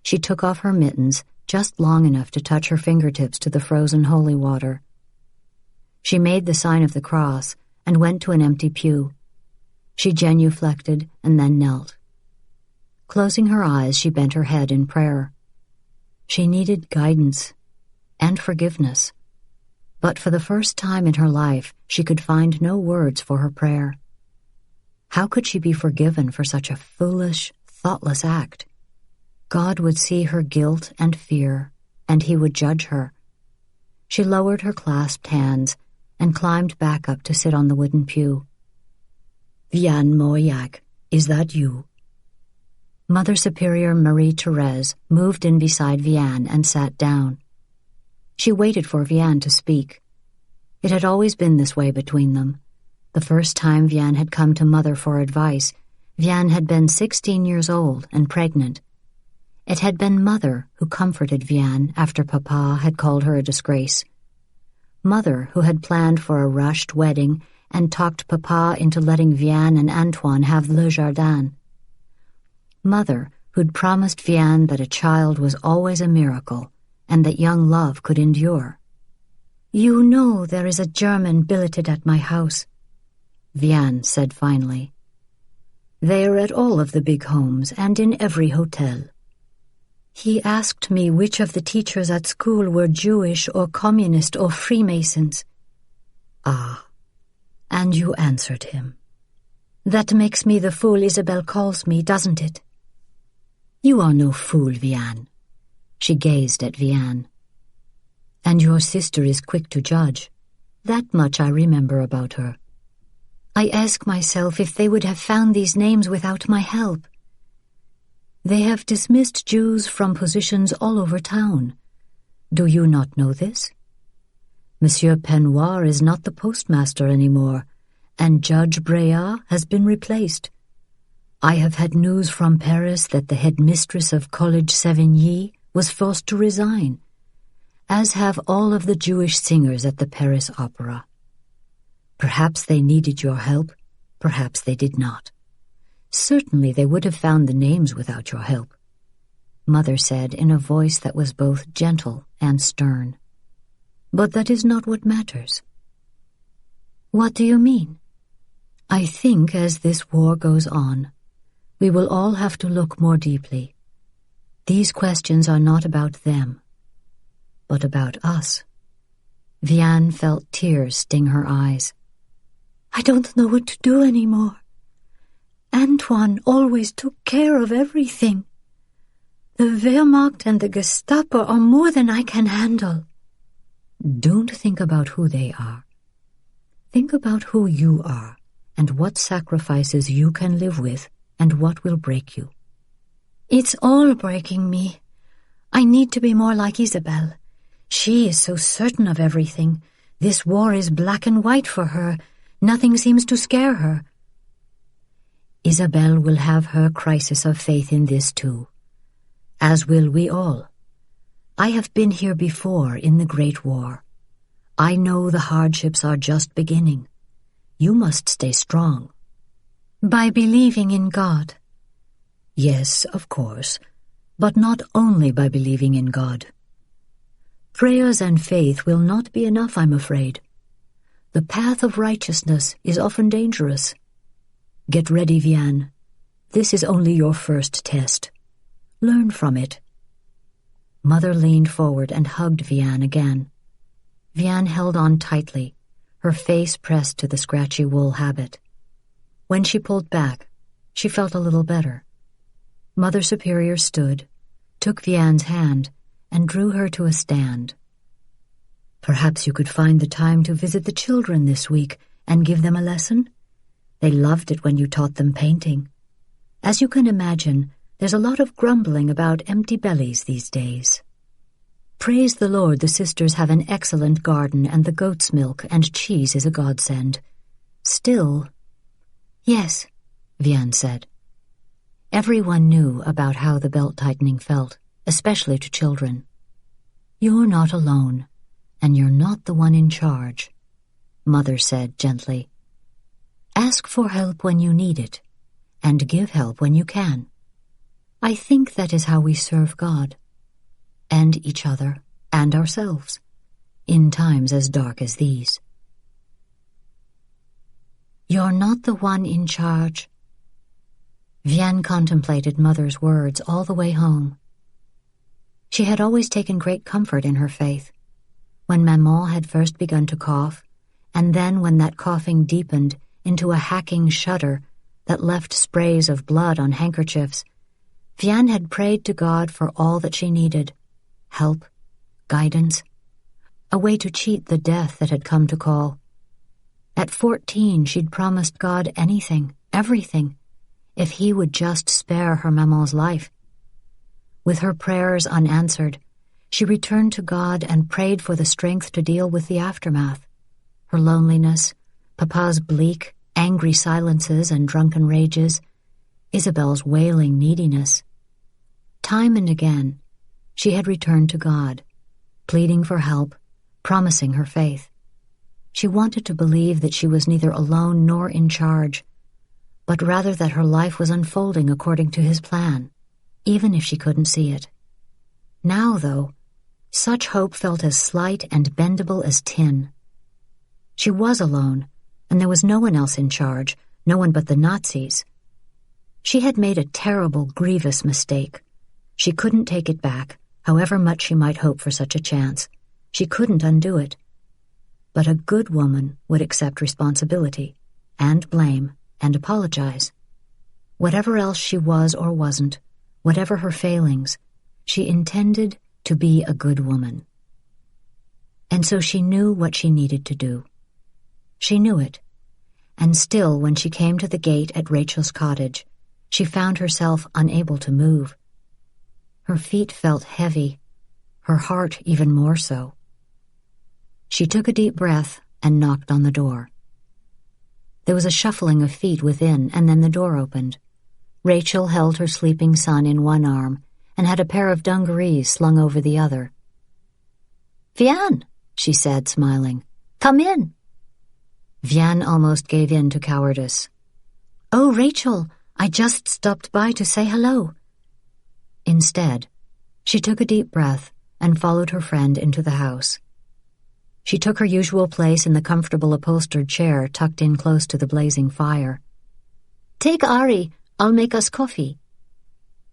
She took off her mittens, just long enough to touch her fingertips to the frozen holy water. She made the sign of the cross and went to an empty pew. She genuflected and then knelt. Closing her eyes, she bent her head in prayer. She needed guidance and forgiveness. But for the first time in her life, she could find no words for her prayer. How could she be forgiven for such a foolish, thoughtless act? God would see her guilt and fear, and he would judge her. She lowered her clasped hands and climbed back up to sit on the wooden pew. "Vianne Mauriac, is that you?" Mother Superior Marie-Thérèse moved in beside Vianne and sat down. She waited for Vianne to speak. It had always been this way between them. The first time Vianne had come to Mother for advice, Vianne had been 16 years old and pregnant. It had been Mother who comforted Vianne after Papa had called her a disgrace. Mother who had planned for a rushed wedding and talked Papa into letting Vianne and Antoine have Le Jardin. Mother who'd promised Vianne that a child was always a miracle and that young love could endure. "You know there is a German billeted at my house," Vianne said finally. They are at all of the big homes and in every hotel. He asked me which of the teachers at school were Jewish or Communist or Freemasons. Ah, and you answered him. That makes me the fool Isabelle calls me, doesn't it? You are no fool, Vianne. She gazed at Vianne. And your sister is quick to judge. That much I remember about her. I ask myself if they would have found these names without my help. They have dismissed Jews from positions all over town. Do you not know this? Monsieur Penoir is not the postmaster anymore, and Judge Breat has been replaced. I have had news from Paris that the headmistress of College Savigny was forced to resign, as have all of the Jewish singers at the Paris Opera. Perhaps they needed your help, perhaps they did not. Certainly they would have found the names without your help, Mother said in a voice that was both gentle and stern. But that is not what matters. What do you mean? I think as this war goes on, we will all have to look more deeply. These questions are not about them, but about us. Vianne felt tears sting her eyes. I don't know what to do anymore. Antoine always took care of everything. The Wehrmacht and the Gestapo are more than I can handle. Don't think about who they are. Think about who you are and what sacrifices you can live with and what will break you. It's all breaking me. I need to be more like Isabelle. She is so certain of everything. This war is black and white for her. Nothing seems to scare her. Isabelle will have her crisis of faith in this too, as will we all. I have been here before in the Great War. I know the hardships are just beginning. You must stay strong. By believing in God. Yes, of course, but not only by believing in God. Prayers and faith will not be enough, I'm afraid. The path of righteousness is often dangerous. Get ready, Vianne. This is only your first test. Learn from it. Mother leaned forward and hugged Vianne again. Vianne held on tightly, her face pressed to the scratchy wool habit. When she pulled back, she felt a little better. Mother Superior stood, took Vianne's hand, and drew her to a stand. Perhaps you could find the time to visit the children this week and give them a lesson? They loved it when you taught them painting. As you can imagine, there's a lot of grumbling about empty bellies these days. Praise the Lord, the sisters have an excellent garden and the goat's milk and cheese is a godsend. Still... Yes, Vianne said. Everyone knew about how the belt-tightening felt, especially to children. You're not alone, and you're not the one in charge, Mother said gently. Ask for help when you need it, and give help when you can. I think that is how we serve God, and each other, and ourselves, in times as dark as these. You're not the one in charge. Vianne contemplated Mother's words all the way home. She had always taken great comfort in her faith. When Maman had first begun to cough, and then when that coughing deepened into a hacking shudder that left sprays of blood on handkerchiefs, Vianne had prayed to God for all that she needed: help, guidance, a way to cheat the death that had come to call. At 14, she'd promised God anything, everything, if he would just spare her Maman's life. With her prayers unanswered, she returned to God and prayed for the strength to deal with the aftermath, her loneliness, Papa's bleak, angry silences and drunken rages, Isabelle's wailing neediness. Time and again, she had returned to God, pleading for help, promising her faith. She wanted to believe that she was neither alone nor in charge, but rather that her life was unfolding according to his plan, even if she couldn't see it. Now, though, such hope felt as slight and bendable as tin. She was alone, and there was no one else in charge, no one but the Nazis. She had made a terrible, grievous mistake. She couldn't take it back, however much she might hope for such a chance. She couldn't undo it. But a good woman would accept responsibility, and blame, and apologize. Whatever else she was or wasn't, whatever her failings, she intended to be a good woman. And so she knew what she needed to do. She knew it, and still when she came to the gate at Rachel's cottage, she found herself unable to move. Her feet felt heavy, her heart even more so. She took a deep breath and knocked on the door. There was a shuffling of feet within, and then the door opened. Rachel held her sleeping son in one arm and had a pair of dungarees slung over the other. "Vianne," she said, smiling. "Come in." Vianne almost gave in to cowardice. "Oh, Rachel, I just stopped by to say hello." Instead, she took a deep breath and followed her friend into the house. She took her usual place in the comfortable upholstered chair tucked in close to the blazing fire. "Take Ari, I'll make us coffee."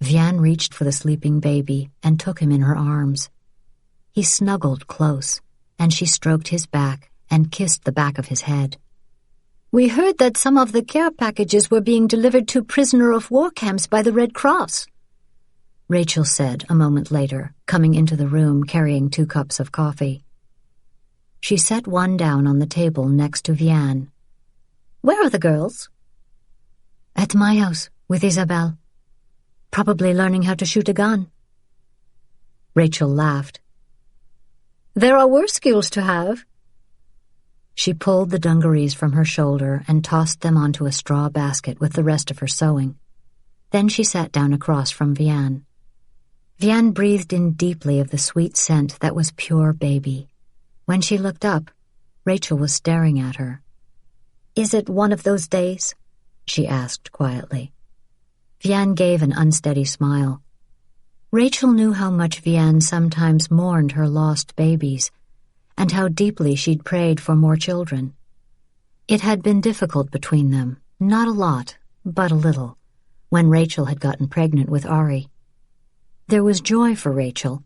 Vianne reached for the sleeping baby and took him in her arms. He snuggled close, and she stroked his back and kissed the back of his head. "We heard that some of the care packages were being delivered to prisoner-of-war camps by the Red Cross," Rachel said a moment later, coming into the room carrying 2 cups of coffee. She set one down on the table next to Vianne. "Where are the girls?" "At my house, with Isabelle. Probably learning how to shoot a gun." Rachel laughed. "There are worse skills to have." She pulled the dungarees from her shoulder and tossed them onto a straw basket with the rest of her sewing. Then she sat down across from Vianne. Vianne breathed in deeply of the sweet scent that was pure baby. When she looked up, Rachel was staring at her. "Is it one of those days?" she asked quietly. Vianne gave an unsteady smile. Rachel knew how much Vianne sometimes mourned her lost babies, and how deeply she'd prayed for more children. It had been difficult between them, not a lot, but a little, when Rachel had gotten pregnant with Ari. There was joy for Rachel,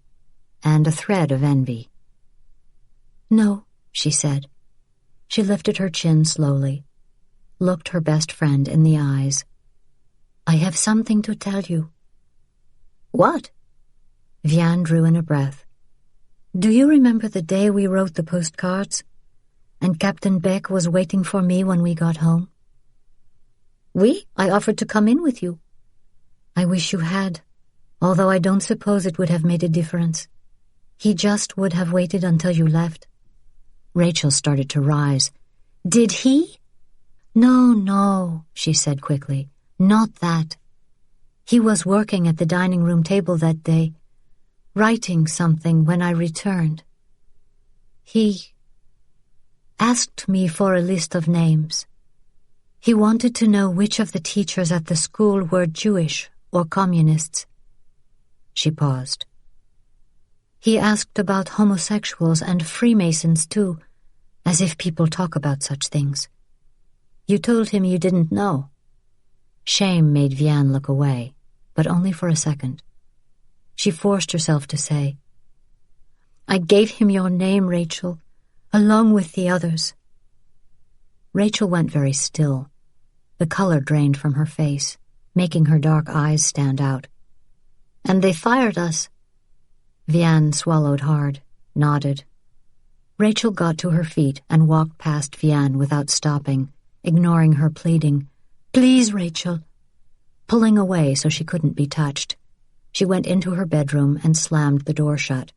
and a thread of envy. "No," she said. She lifted her chin slowly, looked her best friend in the eyes. "I have something to tell you." "What?" Vianne drew in a breath. "Do you remember the day we wrote the postcards, and Captain Beck was waiting for me when we got home?" I offered to come in with you." "I wish you had, although I don't suppose it would have made a difference. He just would have waited until you left." Rachel started to rise. "Did he?" No, she said quickly. "Not that. He was working at the dining room table that day, writing something when I returned. He asked me for a list of names. He wanted to know which of the teachers at the school were Jewish or communists." She paused. "He asked about homosexuals and Freemasons too, as if people talk about such things. You told him you didn't know." Shame made Vianne look away, but only for a second. She forced herself to say, "I gave him your name, Rachel, along with the others." Rachel went very still. The color drained from her face, making her dark eyes stand out. "And they fired us." Vianne swallowed hard, nodded. Rachel got to her feet and walked past Vianne without stopping, ignoring her pleading, "Please, Rachel," pulling away so she couldn't be touched. She went into her bedroom and slammed the door shut.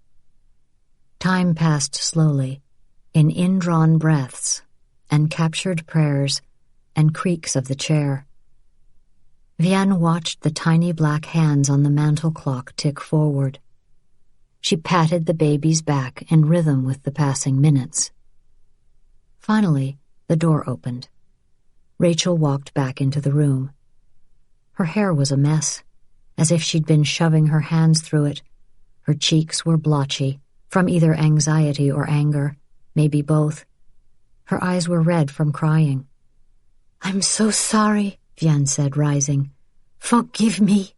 Time passed slowly, in indrawn breaths and captured prayers and creaks of the chair. Vianne watched the tiny black hands on the mantel clock tick forward. She patted the baby's back in rhythm with the passing minutes. Finally, the door opened. Rachel walked back into the room. Her hair was a mess, as if she'd been shoving her hands through it. Her cheeks were blotchy, from either anxiety or anger, maybe both. Her eyes were red from crying. "I'm so sorry," Vianne said, rising. Forgive me."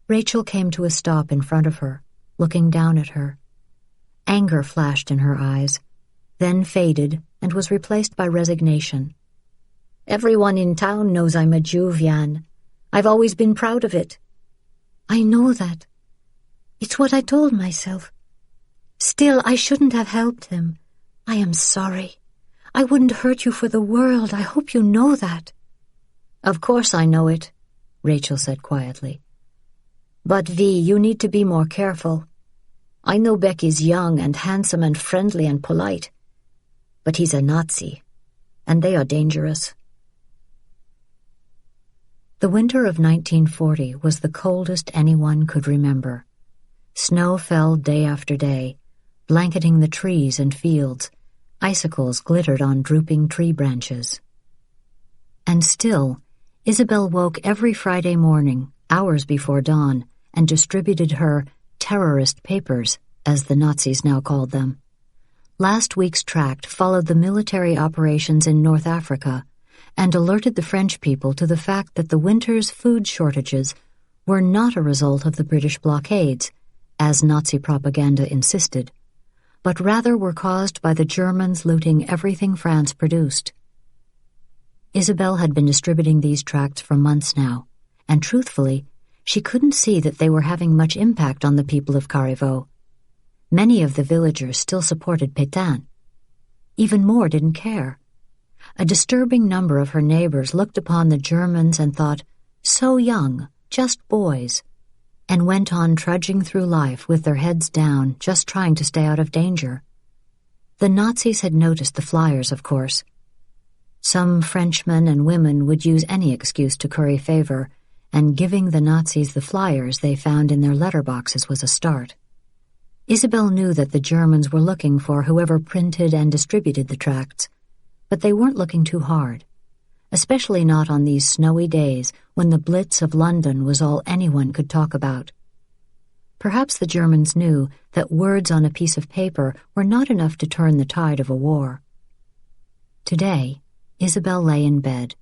Rachel came to a stop in front of her, looking down at her. Anger flashed in her eyes, then faded and was replaced by resignation. "Everyone in town knows I'm a Jew, Vianne. I've always been proud of it." "I know that. It's what I told myself. Still, I shouldn't have helped him. I am sorry. I wouldn't hurt you for the world. I hope you know that." "Of course I know it," Rachel said quietly. "But, Vi, you need to be more careful. I know Becky's young and handsome and friendly and polite, but he's a Nazi, and they are dangerous." The winter of 1940 was the coldest anyone could remember. Snow fell day after day, blanketing the trees and fields. Icicles glittered on drooping tree branches. And still, Isabelle woke every Friday morning, hours before dawn, and distributed her terrorist papers, as the Nazis now called them. Last week's tract followed the military operations in North Africa and alerted the French people to the fact that the winter's food shortages were not a result of the British blockades, as Nazi propaganda insisted, but rather were caused by the Germans looting everything France produced. Isabelle had been distributing these tracts for months now, and truthfully, she couldn't see that they were having much impact on the people of Carriveau. Many of the villagers still supported Pétain. Even more didn't care. A disturbing number of her neighbors looked upon the Germans and thought, "So young, just boys," and went on trudging through life with their heads down, just trying to stay out of danger. The Nazis had noticed the flyers, of course. Some Frenchmen and women would use any excuse to curry favor, and giving the Nazis the flyers they found in their letterboxes was a start. Isabelle knew that the Germans were looking for whoever printed and distributed the tracts, but they weren't looking too hard, especially not on these snowy days when the Blitz of London was all anyone could talk about. Perhaps the Germans knew that words on a piece of paper were not enough to turn the tide of a war. Today, Isabelle lay in bed,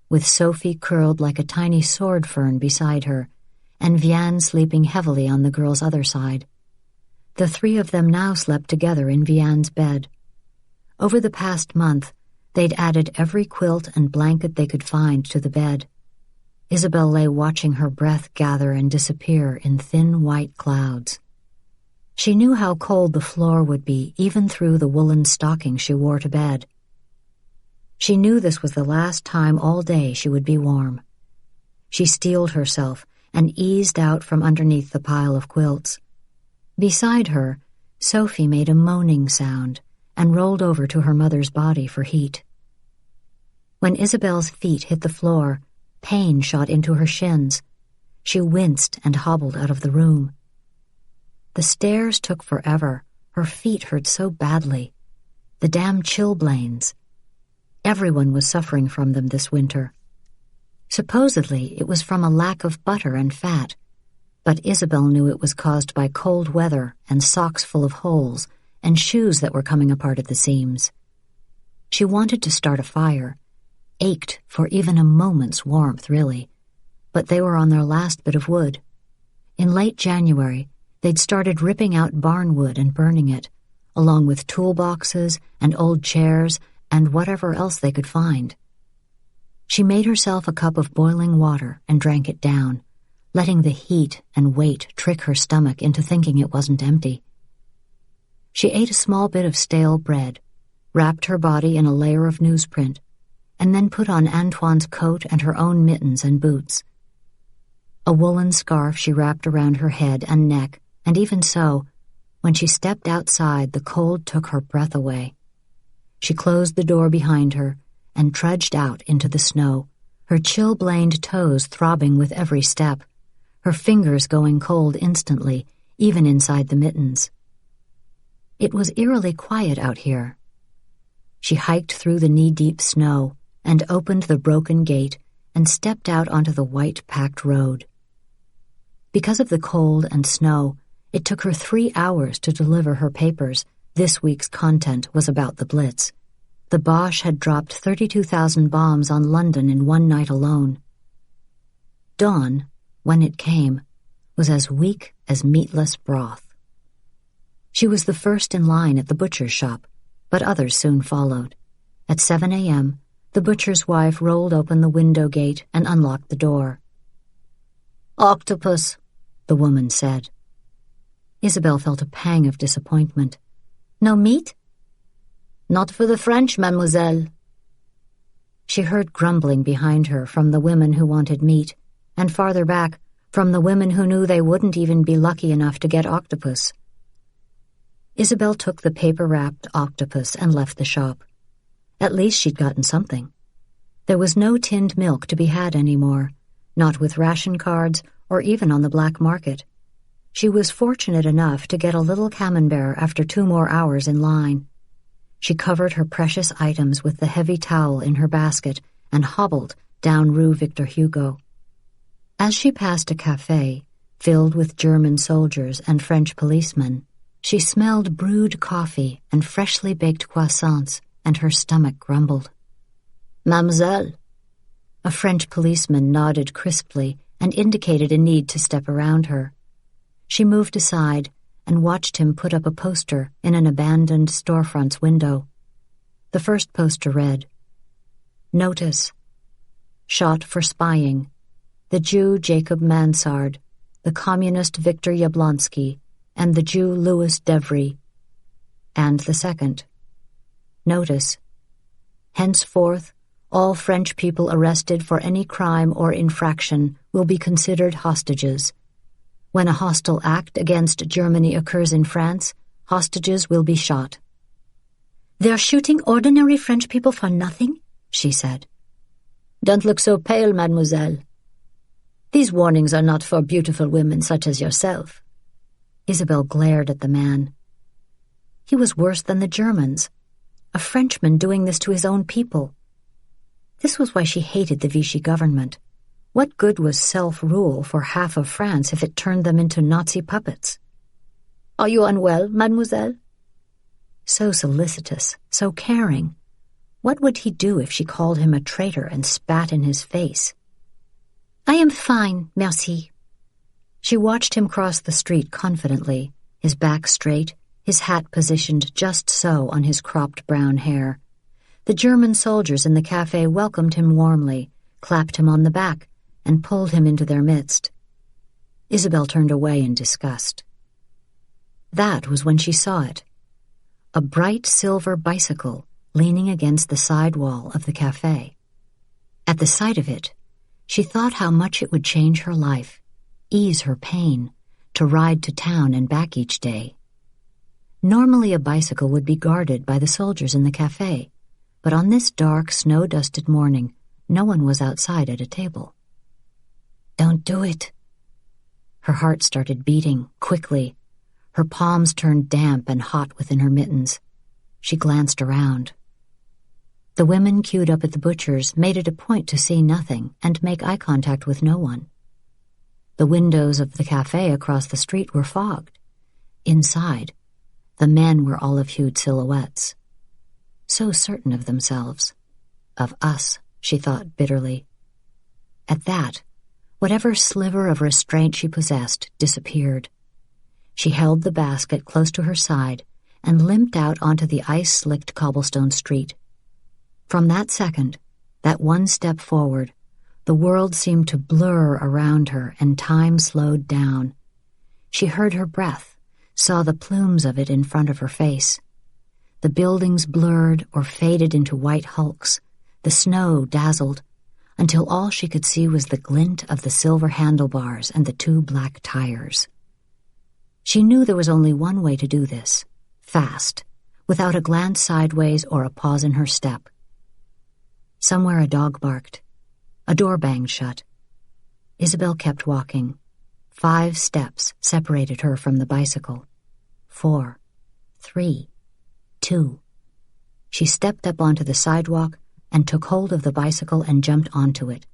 with Sophie curled like a tiny sword fern beside her, and Vianne sleeping heavily on the girl's other side. The three of them now slept together in Vianne's bed. Over the past month, they'd added every quilt and blanket they could find to the bed. Isabelle lay watching her breath gather and disappear in thin white clouds. She knew how cold the floor would be even through the woolen stockings she wore to bed. She knew this was the last time all day she would be warm. She steeled herself and eased out from underneath the pile of quilts. Beside her, Sophie made a moaning sound and rolled over to her mother's body for heat. When Isabelle's feet hit the floor, pain shot into her shins. She winced and hobbled out of the room. The stairs took forever. Her feet hurt so badly. The damn chilblains. Everyone was suffering from them this winter. Supposedly, it was from a lack of butter and fat, but Isabelle knew it was caused by cold weather and socks full of holes and shoes that were coming apart at the seams. She wanted to start a fire, ached for even a moment's warmth, really, but they were on their last bit of wood. In late January, they'd started ripping out barn wood and burning it, along with toolboxes and old chairs and whatever else they could find. She made herself a cup of boiling water and drank it down, letting the heat and weight trick her stomach into thinking it wasn't empty. She ate a small bit of stale bread, wrapped her body in a layer of newsprint, and then put on Antoine's coat and her own mittens and boots. A woolen scarf she wrapped around her head and neck, and even so, when she stepped outside, the cold took her breath away. She closed the door behind her and trudged out into the snow, her chilblained toes throbbing with every step, her fingers going cold instantly, even inside the mittens. It was eerily quiet out here. She hiked through the knee-deep snow and opened the broken gate and stepped out onto the white-packed road. Because of the cold and snow, it took her 3 hours to deliver her papers. This week's content was about the Blitz. The Boche had dropped 32,000 bombs on London in one night alone. Dawn, when it came, was as weak as meatless broth. She was the first in line at the butcher's shop, but others soon followed. At 7 a.m., the butcher's wife rolled open the window gate and unlocked the door. "Octopus," the woman said. Isabelle felt a pang of disappointment. "No meat?" "Not for the French, mademoiselle." She heard grumbling behind her from the women who wanted meat, and farther back, from the women who knew they wouldn't even be lucky enough to get octopus. Isabelle took the paper-wrapped octopus and left the shop. At least she'd gotten something. There was no tinned milk to be had anymore, not with ration cards or even on the black market. She was fortunate enough to get a little camembert after 2 more hours in line. She covered her precious items with the heavy towel in her basket and hobbled down Rue Victor Hugo. As she passed a café filled with German soldiers and French policemen, she smelled brewed coffee and freshly baked croissants, and her stomach grumbled. "Mademoiselle." A French policeman nodded crisply and indicated a need to step around her. She moved aside and watched him put up a poster in an abandoned storefront's window. The first poster read, "Notice. Shot for spying. The Jew Jacob Mansard, the Communist Victor Yablonsky, and the Jew Louis Devry." And the second, "Notice. Henceforth, all French people arrested for any crime or infraction will be considered hostages. When a hostile act against Germany occurs in France, hostages will be shot." "They're shooting ordinary French people for nothing?" she said. "Don't look so pale, mademoiselle. These warnings are not for beautiful women such as yourself." Isabelle glared at the man. He was worse than the Germans, a Frenchman doing this to his own people. This was why she hated the Vichy government. What good was self-rule for half of France if it turned them into Nazi puppets? "Are you unwell, mademoiselle?" So solicitous, so caring. What would he do if she called him a traitor and spat in his face? "I am fine, merci." She watched him cross the street confidently, his back straight, his hat positioned just so on his cropped brown hair. The German soldiers in the cafe welcomed him warmly, clapped him on the back, and pulled him into their midst. Isabelle turned away in disgust. That was when she saw it. A bright silver bicycle leaning against the side wall of the cafe. At the sight of it, she thought how much it would change her life, ease her pain, to ride to town and back each day. Normally a bicycle would be guarded by the soldiers in the cafe, but on this dark, snow-dusted morning, no one was outside at a table. "Don't do it." Her heart started beating, quickly. Her palms turned damp and hot within her mittens. She glanced around. The women queued up at the butcher's made it a point to see nothing and make eye contact with no one. The windows of the cafe across the street were fogged. Inside, the men were olive-hued silhouettes. So certain of themselves. Of us, she thought bitterly. At that, whatever sliver of restraint she possessed disappeared. She held the basket close to her side and limped out onto the ice-slicked cobblestone street. From that second, that one step forward, the world seemed to blur around her and time slowed down. She heard her breath, saw the plumes of it in front of her face. The buildings blurred or faded into white hulks. The snow dazzled, until all she could see was the glint of the silver handlebars and the 2 black tires. She knew there was only one way to do this, fast, without a glance sideways or a pause in her step. Somewhere a dog barked. A door banged shut. Isabelle kept walking. 5 steps separated her from the bicycle. 4, 3, 2. She stepped up onto the sidewalk and took hold of the bicycle and jumped onto it.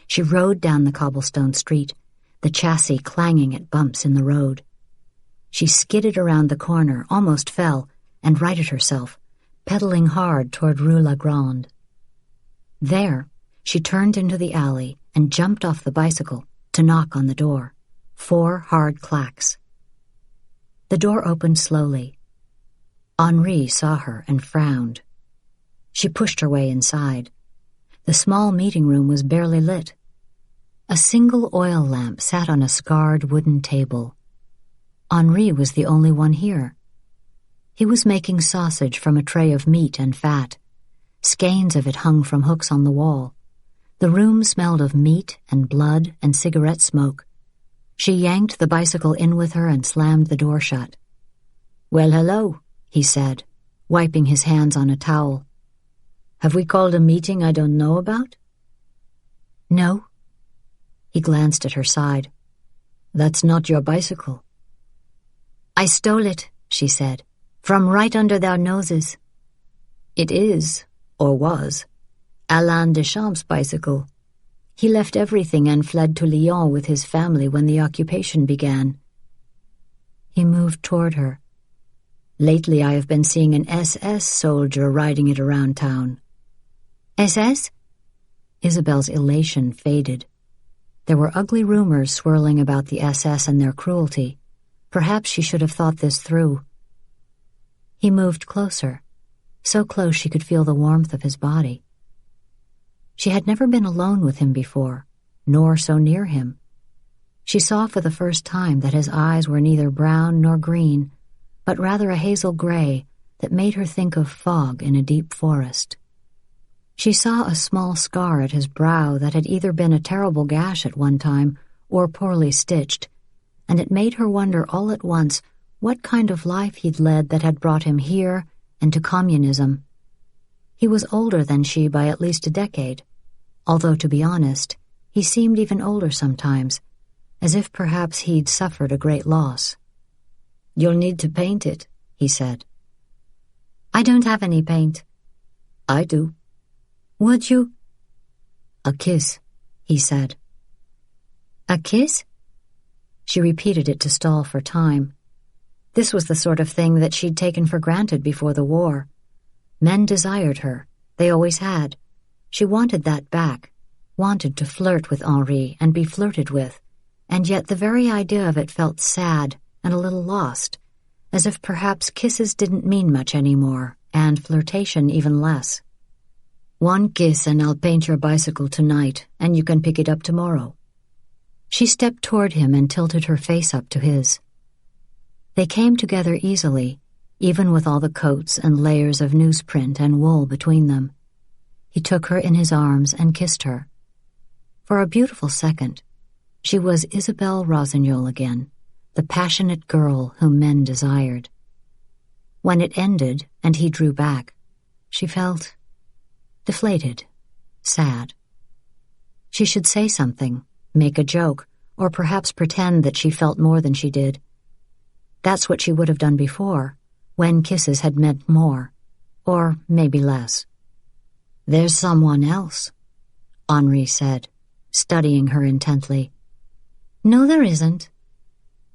She rode down the cobblestone street, the chassis clanging at bumps in the road. She skidded around the corner, almost fell, and righted herself, pedaling hard toward Rue La Grande. There, she turned into the alley and jumped off the bicycle to knock on the door. 4 hard clacks. The door opened slowly. Henri saw her and frowned. She pushed her way inside. The small meeting room was barely lit. A single oil lamp sat on a scarred wooden table. Henri was the only one here. He was making sausage from a tray of meat and fat. Skeins of it hung from hooks on the wall. The room smelled of meat and blood and cigarette smoke. She yanked the bicycle in with her and slammed the door shut. "Well, hello," he said, wiping his hands on a towel. "Have we called a meeting I don't know about?" "No." He glanced at her side. "That's not your bicycle." "I stole it," she said, "from right under their noses." "It is, or was, Alain Deschamps' bicycle. He left everything and fled to Lyon with his family when the occupation began." He moved toward her. "Lately I have been seeing an SS soldier riding it around town." "SS?" Isabelle's elation faded. There were ugly rumors swirling about the SS and their cruelty. Perhaps she should have thought this through. He moved closer, so close she could feel the warmth of his body. She had never been alone with him before, nor so near him. She saw for the first time that his eyes were neither brown nor green, but rather a hazel gray that made her think of fog in a deep forest. She saw a small scar at his brow that had either been a terrible gash at one time or poorly stitched, and it made her wonder all at once what kind of life he'd led that had brought him here and to communism. He was older than she by at least a decade, although, to be honest, he seemed even older sometimes, as if perhaps he'd suffered a great loss. "You'll need to paint it," he said. "I don't have any paint." "I do." "Would you?" "A kiss," he said. "A kiss?" She repeated it to stall for time. This was the sort of thing that she'd taken for granted before the war. Men desired her. They always had. She wanted that back, wanted to flirt with Henri and be flirted with, and yet the very idea of it felt sad and a little lost, as if perhaps kisses didn't mean much anymore, and flirtation even less. "One kiss and I'll paint your bicycle tonight, and you can pick it up tomorrow." She stepped toward him and tilted her face up to his. They came together easily, even with all the coats and layers of newsprint and wool between them. He took her in his arms and kissed her. For a beautiful second, she was Isabelle Rossignol again, the passionate girl whom men desired. When it ended and he drew back, she felt deflated, sad. She should say something, make a joke, or perhaps pretend that she felt more than she did. That's what she would have done before, when kisses had meant more, or maybe less. "There's someone else," Henri said, studying her intently. "No, there isn't."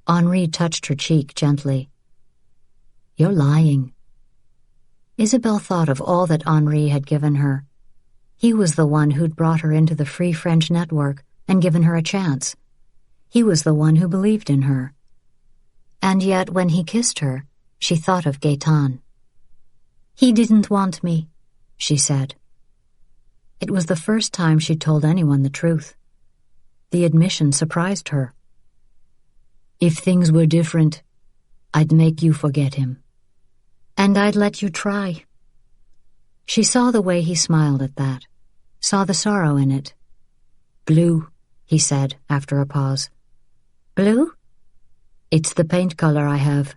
Henri touched her cheek gently. "You're lying." Isabelle thought of all that Henri had given her. He was the one who'd brought her into the Free French network and given her a chance. He was the one who believed in her. And yet, when he kissed her, she thought of Gaëtan. "He didn't want me," she said. It was the first time she'd told anyone the truth. The admission surprised her. "If things were different, I'd make you forget him. And I'd let you try." She saw the way he smiled at that, saw the sorrow in it. "Blue," he said after a pause. "Blue?" "It's the paint color I have."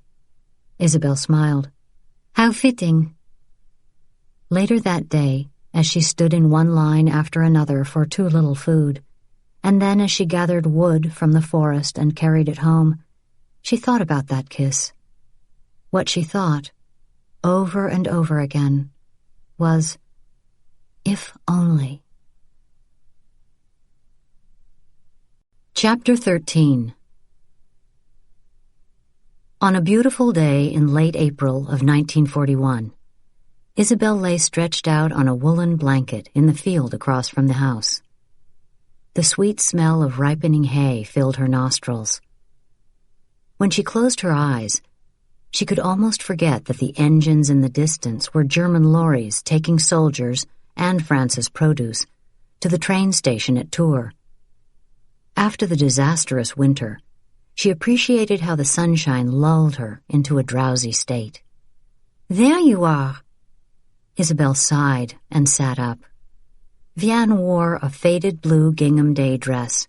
Isabelle smiled. "How fitting." Later that day, as she stood in one line after another for too little food, and then as she gathered wood from the forest and carried it home, she thought about that kiss. What she thought, over and over again, was, if only. Chapter 13. On a beautiful day in late April of 1941, Isabelle lay stretched out on a woolen blanket in the field across from the house. The sweet smell of ripening hay filled her nostrils. When she closed her eyes, she could almost forget that the engines in the distance were German lorries taking soldiers and France's produce to the train station at Tours. After the disastrous winter, she appreciated how the sunshine lulled her into a drowsy state. "There you are." Isabelle sighed and sat up. Vianne wore a faded blue gingham day dress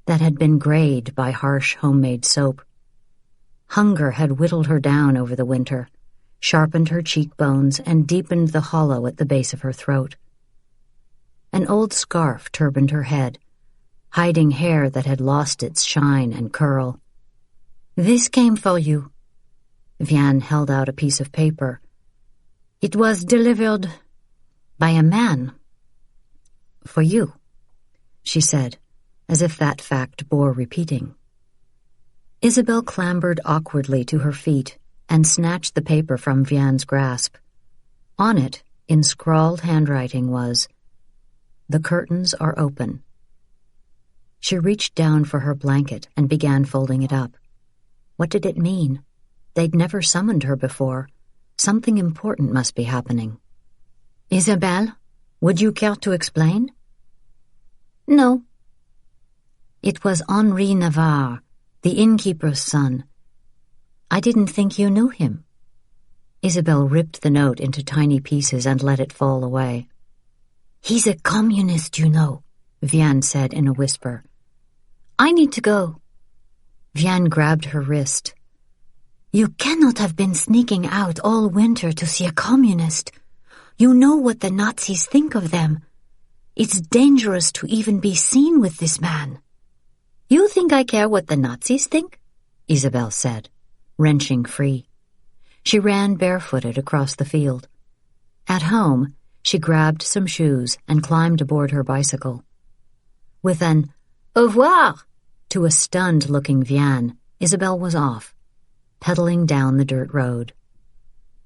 that had been grayed by harsh homemade soap. Hunger had whittled her down over the winter, sharpened her cheekbones, and deepened the hollow at the base of her throat. An old scarf turbaned her head, hiding hair that had lost its shine and curl. "This came for you." Vianne held out a piece of paper. "It was delivered by a man." "For you," she said, as if that fact bore repeating. Isabelle clambered awkwardly to her feet and snatched the paper from Vianne's grasp. On it, in scrawled handwriting, was, "The curtains are open." She reached down for her blanket and began folding it up. What did it mean? They'd never summoned her before. Something important must be happening. "Isabelle, would you care to explain?" "No." "It was Henri Navarre, the innkeeper's son. I didn't think you knew him." Isabelle ripped the note into tiny pieces and let it fall away. "He's a communist, you know," Vianne said in a whisper. "I need to go." Vianne grabbed her wrist. "You cannot have been sneaking out all winter to see a communist. You know what the Nazis think of them. It's dangerous to even be seen with this man." "You think I care what the Nazis think?" Isabelle said, wrenching free. She ran barefooted across the field. At home, she grabbed some shoes and climbed aboard her bicycle. With an "au revoir" to a stunned-looking Vianne, Isabelle was off, pedaling down the dirt road.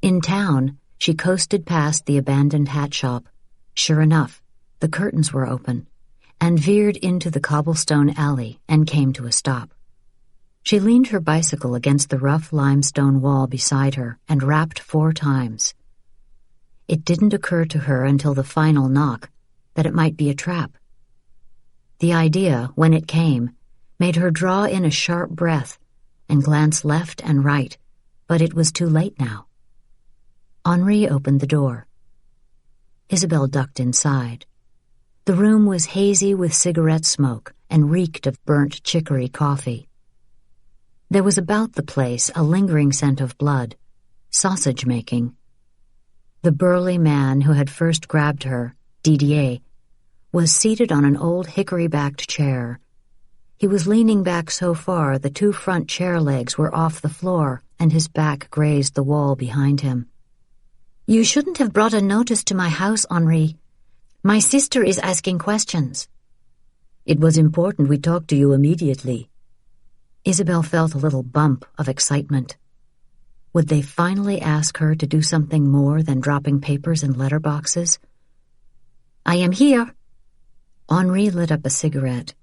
In town, she coasted past the abandoned hat shop. Sure enough, the curtains were open, and veered into the cobblestone alley and came to a stop. She leaned her bicycle against the rough limestone wall beside her and rapped 4 times. It didn't occur to her until the final knock that it might be a trap. The idea, when it came, made her draw in a sharp breath and glance left and right, but it was too late now. Henri opened the door. Isabelle ducked inside. The room was hazy with cigarette smoke and reeked of burnt chicory coffee. There was about the place a lingering scent of blood, sausage-making. The burly man who had first grabbed her, Didier, was seated on an old hickory-backed chair. He was leaning back so far the 2 front chair legs were off the floor and his back grazed the wall behind him. "You shouldn't have brought a notice to my house, Henri. My sister is asking questions." "It was important we talk to you immediately." Isabelle felt a little bump of excitement. Would they finally ask her to do something more than dropping papers in letterboxes? "I am here." Henri lit up a cigarette.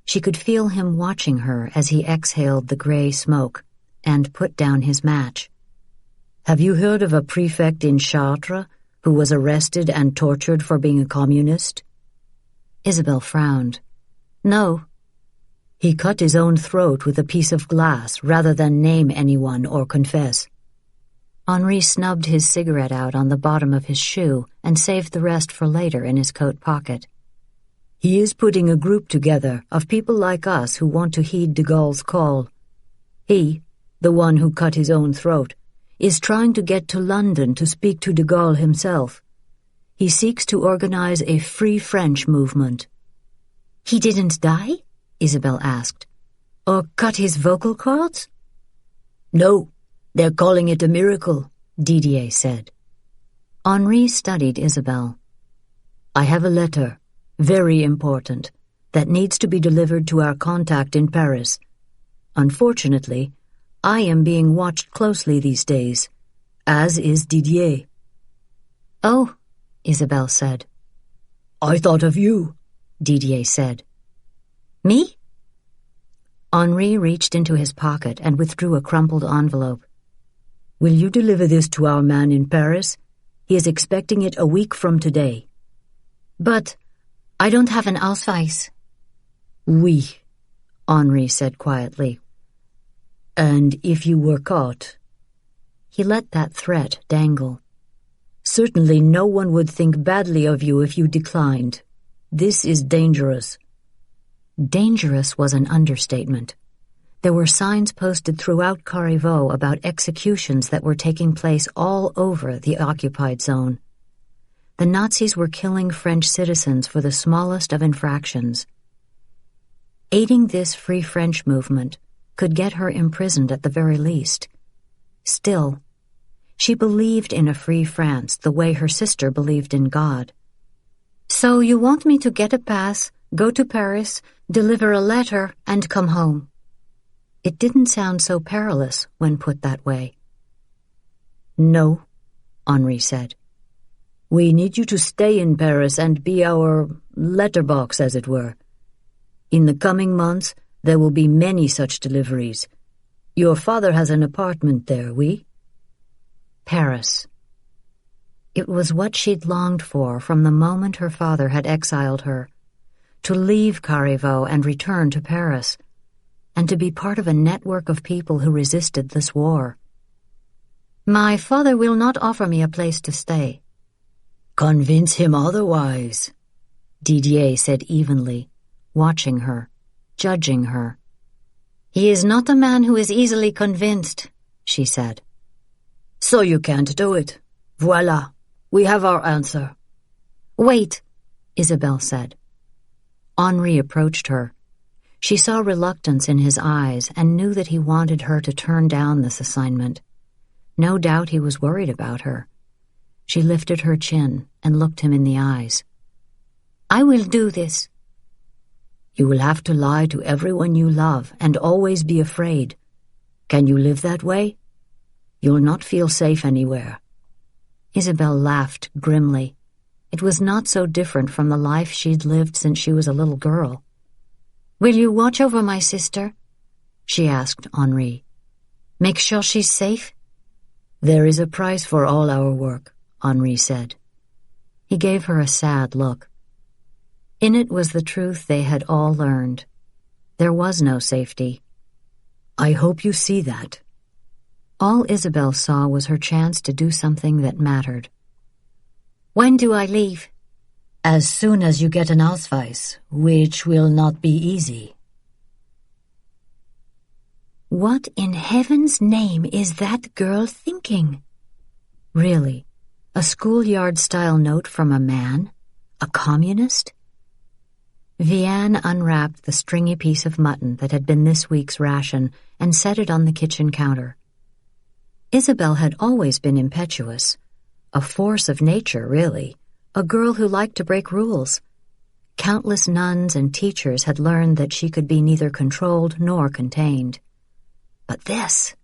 She could feel him watching her as he exhaled the gray smoke and put down his match. "Have you heard of a prefect in Chartres who was arrested and tortured for being a communist?" Isabelle frowned. "No." "He cut his own throat with a piece of glass rather than name anyone or confess." Henri snubbed his cigarette out on the bottom of his shoe and saved the rest for later in his coat pocket. "He is putting a group together of people like us who want to heed de Gaulle's call. He, the one who cut his own throat, is trying to get to London to speak to de Gaulle himself. He seeks to organize a Free French movement." "He didn't die?" Isabelle asked. "Or cut his vocal cords?" "No, they're calling it a miracle," Didier said. Henri studied Isabelle. "I have a letter, very important, that needs to be delivered to our contact in Paris. Unfortunately, I am being watched closely these days, as is Didier." "Oh," Isabelle said. "I thought of you," Didier said. Me? Henri reached into his pocket and withdrew a crumpled envelope. Will you deliver this to our man in Paris? He is expecting it a week from today. But I don't have an Ausweis. Oui, Henri said quietly. And if you were caught? He let that threat dangle. Certainly no one would think badly of you if you declined. This is dangerous. Dangerous was an understatement. There were signs posted throughout Carrivaux about executions that were taking place all over the occupied zone. The Nazis were killing French citizens for the smallest of infractions. Aiding this Free French movement could get her imprisoned at the very least. Still, she believed in a free France the way her sister believed in God. So you want me to get a pass, go to Paris, deliver a letter, and come home? It didn't sound so perilous when put that way. No, Henri said. We need you to stay in Paris and be our letterbox, as it were. In the coming months, there will be many such deliveries. Your father has an apartment there, oui? Paris. It was what she'd longed for from the moment her father had exiled her, to leave Carrivaux and return to Paris, and to be part of a network of people who resisted this war. My father will not offer me a place to stay. Convince him otherwise, Didier said evenly, watching her, judging her. He is not a man who is easily convinced, she said. So you can't do it. Voila, we have our answer. Wait, Isabelle said. Henri approached her. She saw reluctance in his eyes and knew that he wanted her to turn down this assignment. No doubt he was worried about her. She lifted her chin and looked him in the eyes. I will do this. You will have to lie to everyone you love and always be afraid. Can you live that way? You'll not feel safe anywhere. Isabelle laughed grimly. It was not so different from the life she'd lived since she was a little girl. Will you watch over my sister? She asked Henri. Make sure she's safe? There is a price for all our work, Henri said. He gave her a sad look. In it was the truth they had all learned. There was no safety. I hope you see that. All Isabelle saw was her chance to do something that mattered. When do I leave? As soon as you get an Ausweis, which will not be easy. What in heaven's name is that girl thinking? Really, a schoolyard-style note from a man? A communist? Vianne unwrapped the stringy piece of mutton that had been this week's ration and set it on the kitchen counter. Isabelle had always been impetuous, a force of nature, really, a girl who liked to break rules. Countless nuns and teachers had learned that she could be neither controlled nor contained. But this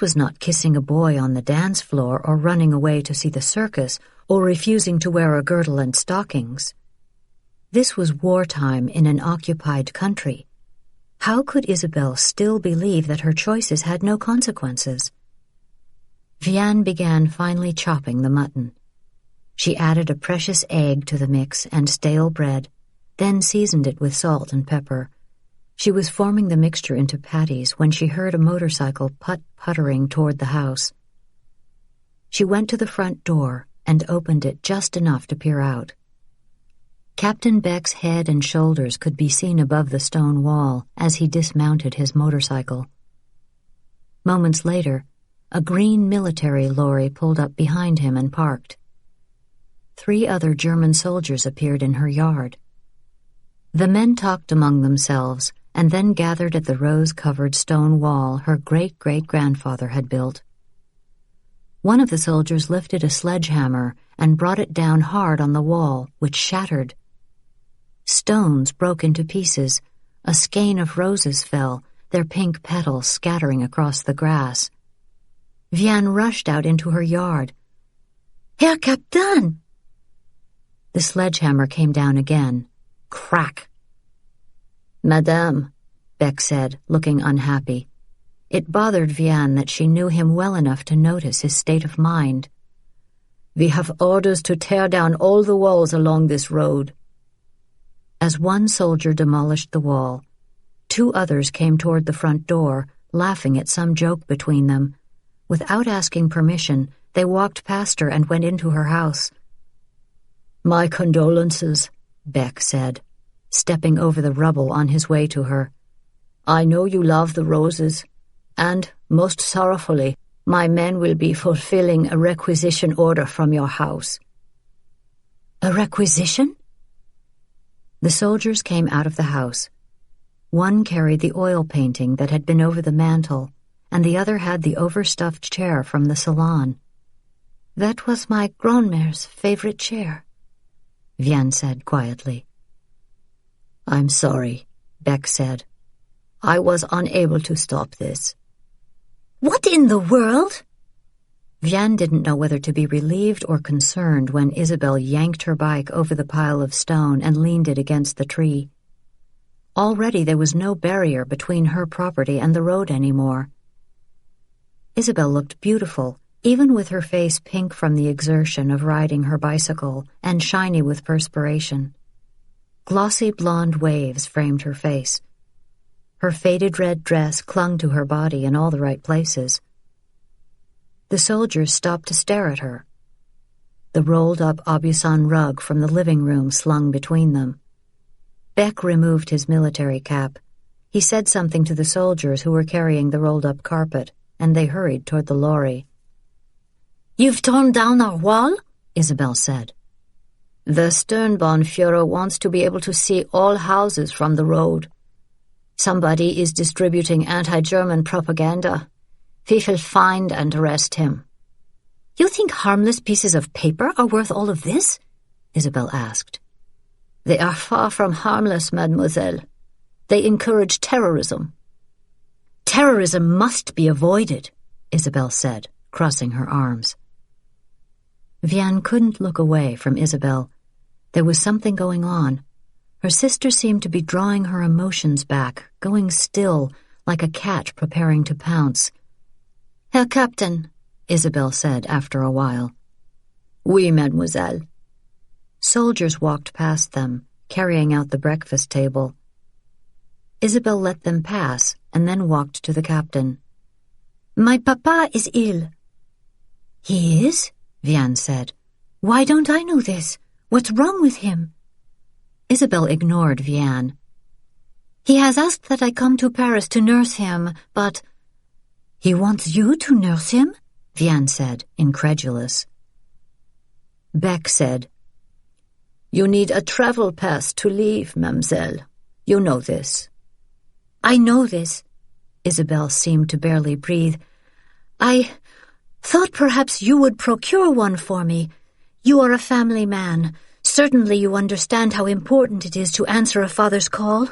was not kissing a boy on the dance floor or running away to see the circus or refusing to wear a girdle and stockings. This was wartime in an occupied country. How could Isabelle still believe that her choices had no consequences? Vianne began finely chopping the mutton. She added a precious egg to the mix and stale bread, then seasoned it with salt and pepper. She was forming the mixture into patties when she heard a motorcycle puttering toward the house. She went to the front door and opened it just enough to peer out. Captain Beck's head and shoulders could be seen above the stone wall as he dismounted his motorcycle. Moments later, a green military lorry pulled up behind him and parked. 3 other German soldiers appeared in her yard. The men talked among themselves and then gathered at the rose-covered stone wall her great-great-grandfather had built. One of the soldiers lifted a sledgehammer and brought it down hard on the wall, which shattered. Stones broke into pieces. A skein of roses fell, their pink petals scattering across the grass. Vianne rushed out into her yard. Herr Captain! The sledgehammer came down again. Crack! Madame, Beck said, looking unhappy. It bothered Vianne that she knew him well enough to notice his state of mind. We have orders to tear down all the walls along this road. As one soldier demolished the wall, 2 others came toward the front door, laughing at some joke between them. Without asking permission, they walked past her and went into her house. My condolences, Beck said, stepping over the rubble on his way to her. I know you love the roses, and, most sorrowfully, my men will be fulfilling a requisition order from your house. A requisition? The soldiers came out of the house. One carried the oil painting that had been over the mantel, and the other had the overstuffed chair from the salon. That was my grandmère's favorite chair, Vianne said quietly. I'm sorry, Beck said. I was unable to stop this. What in the world? Vianne didn't know whether to be relieved or concerned when Isabelle yanked her bike over the pile of stone and leaned it against the tree. Already there was no barrier between her property and the road anymore. Isabelle looked beautiful, even with her face pink from the exertion of riding her bicycle and shiny with perspiration. Glossy blonde waves framed her face. Her faded red dress clung to her body in all the right places. The soldiers stopped to stare at her. The rolled-up Aubusson rug from the living room slung between them. Beck removed his military cap. He said something to the soldiers who were carrying the rolled-up carpet, and they hurried toward the lorry. You've torn down our wall? Isabelle said. The Sternbahnführer wants to be able to see all houses from the road. Somebody is distributing anti-German propaganda. We will find and arrest him. You think harmless pieces of paper are worth all of this? Isabelle asked. They are far from harmless, mademoiselle. They encourage terrorism. Terrorism must be avoided, Isabelle said, crossing her arms. Vianne couldn't look away from Isabelle. There was something going on. Her sister seemed to be drawing her emotions back, going still, like a cat preparing to pounce. Herr Captain, Isabelle said after a while. Oui, mademoiselle. Soldiers walked past them, carrying out the breakfast table. Isabelle let them pass and then walked to the captain. My papa is ill. He is? Vianne said. Why don't I know this? What's wrong with him? Isabelle ignored Vianne. He has asked that I come to Paris to nurse him, but... He wants you to nurse him? Vianne said, incredulous. Beck said, You need a travel pass to leave, mademoiselle. You know this. I know this. Isabelle seemed to barely breathe. I thought perhaps you would procure one for me. You are a family man. Certainly you understand how important it is to answer a father's call.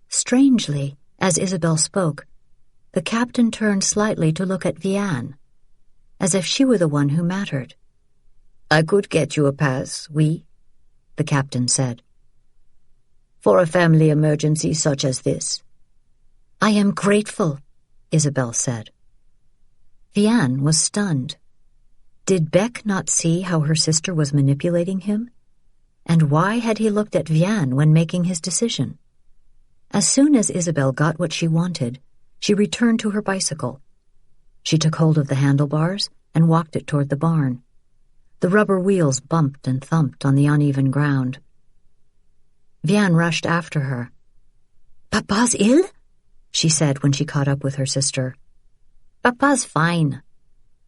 Strangely, as Isabelle spoke, the captain turned slightly to look at Vianne, as if she were the one who mattered. I could get you a pass, oui, the captain said. For a family emergency such as this. I am grateful, Isabelle said. Vianne was stunned. Did Beck not see how her sister was manipulating him? And why had he looked at Vianne when making his decision? As soon as Isabelle got what she wanted, she returned to her bicycle. She took hold of the handlebars and walked it toward the barn. The rubber wheels bumped and thumped on the uneven ground. Vianne rushed after her. Papa's ill? She said when she caught up with her sister. Papa's fine.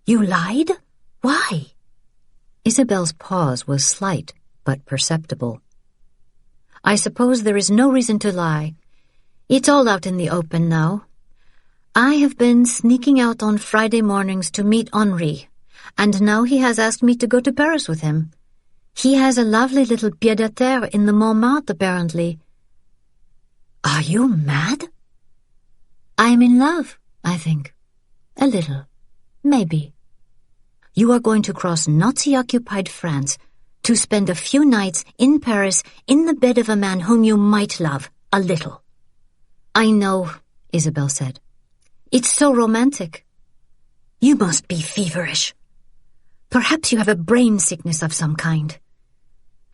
You lied? Why? Isabelle's pause was slight, but perceptible. I suppose there is no reason to lie. It's all out in the open now. I have been sneaking out on Friday mornings to meet Henri, and now he has asked me to go to Paris with him. He has a lovely little pied-à-terre in the Montmartre, apparently. Are you mad? I am in love, I think. A little. Maybe. You are going to cross Nazi-occupied France to spend a few nights in Paris in the bed of a man whom you might love a little. I know, Isabelle said. It's so romantic. You must be feverish. Perhaps you have a brain sickness of some kind.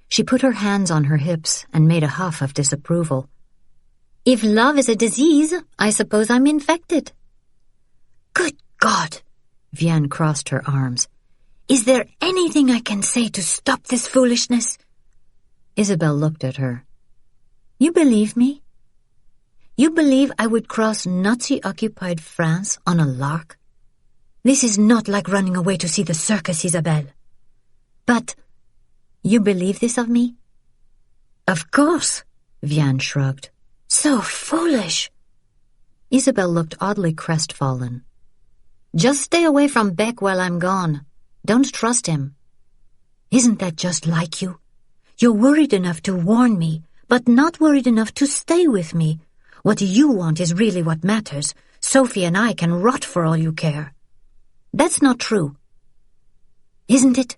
She put her hands on her hips and made a huff of disapproval. If love is a disease, I suppose I'm infected. Good God! Vianne crossed her arms. Is there anything I can say to stop this foolishness? Isabelle looked at her. You believe me? You believe I would cross Nazi-occupied France on a lark? This is not like running away to see the circus, Isabelle. But you believe this of me? Of course, Vianne shrugged. So foolish. Isabelle looked oddly crestfallen. Just stay away from Beck while I'm gone. Don't trust him. Isn't that just like you? You're worried enough to warn me, but not worried enough to stay with me. What you want is really what matters. Sophie and I can rot for all you care. That's not true. Isn't it?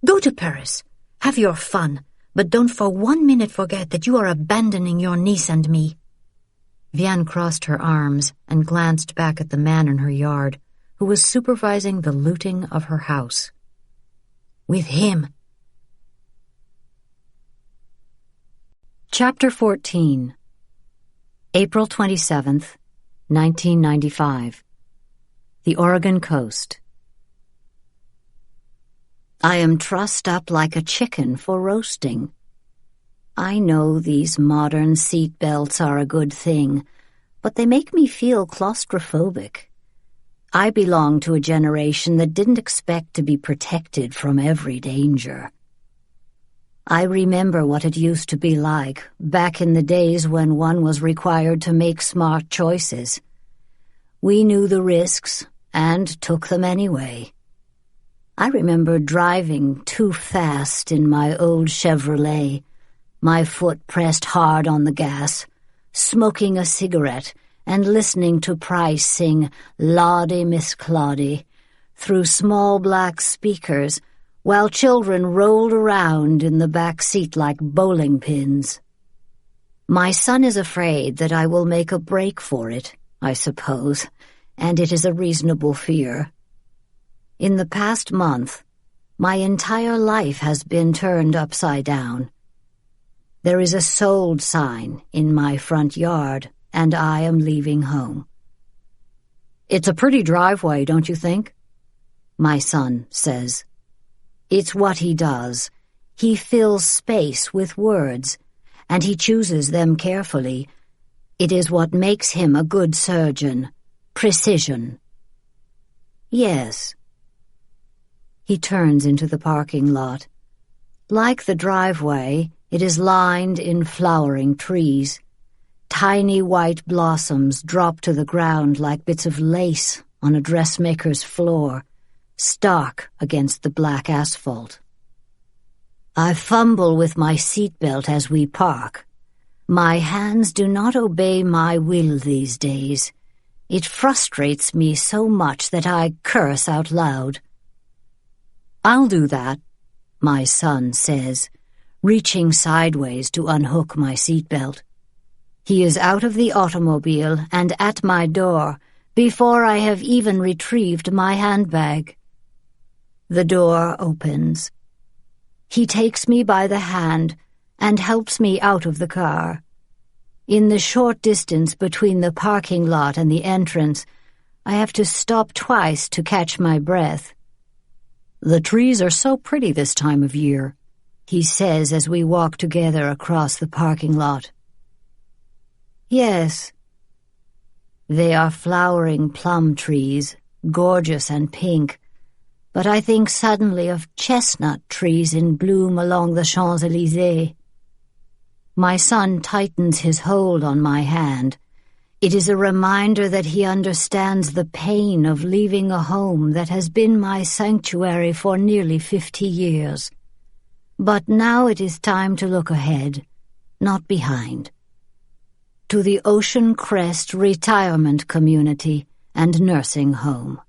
Go to Paris. Have your fun, but don't for 1 minute forget that you are abandoning your niece and me. Vianne crossed her arms and glanced back at the man in her yard, who was supervising the looting of her house. With him. Chapter 14. April 27th, 1995. The Oregon Coast. I am trussed up like a chicken for roasting. I know these modern seat belts are a good thing, but they make me feel claustrophobic. I belong to a generation that didn't expect to be protected from every danger. I remember what it used to be like back in the days when one was required to make smart choices. We knew the risks and took them anyway. I remember driving too fast in my old Chevrolet, my foot pressed hard on the gas, smoking a cigarette and listening to Price sing "Lawdy, Miss Claudy" through small black speakers while children rolled around in the back seat like bowling pins. My son is afraid that I will make a break for it, I suppose, and it is a reasonable fear. In the past month, my entire life has been turned upside down. There is a sold sign in my front yard, and I am leaving home. It's a pretty driveway, don't you think? My son says. It's what he does. He fills space with words, and he chooses them carefully. It is what makes him a good surgeon. Precision. Yes. He turns into the parking lot. Like the driveway, it is lined in flowering trees. Tiny white blossoms drop to the ground like bits of lace on a dressmaker's floor, stark against the black asphalt. I fumble with my seatbelt as we park. My hands do not obey my will these days. It frustrates me so much that I curse out loud. I'll do that, my son says, reaching sideways to unhook my seatbelt. He is out of the automobile and at my door before I have even retrieved my handbag. The door opens. He takes me by the hand and helps me out of the car. In the short distance between the parking lot and the entrance, I have to stop twice to catch my breath. The trees are so pretty this time of year, he says as we walk together across the parking lot. Yes. They are flowering plum trees, gorgeous and pink, but I think suddenly of chestnut trees in bloom along the Champs-Élysées. My son tightens his hold on my hand. It is a reminder that he understands the pain of leaving a home that has been my sanctuary for nearly 50 years. But now it is time to look ahead, not behind. To the Ocean Crest Retirement Community and Nursing Home.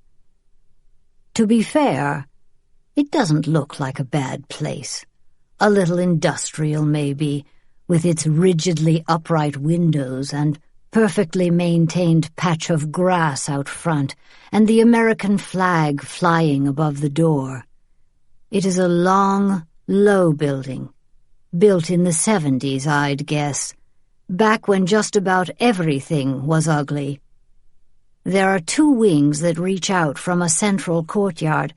To be fair, it doesn't look like a bad place. A little industrial, maybe, with its rigidly upright windows and perfectly maintained patch of grass out front, and the American flag flying above the door. It is a long, low building, built in the 70s, I'd guess, back when just about everything was ugly. There are 2 wings that reach out from a central courtyard,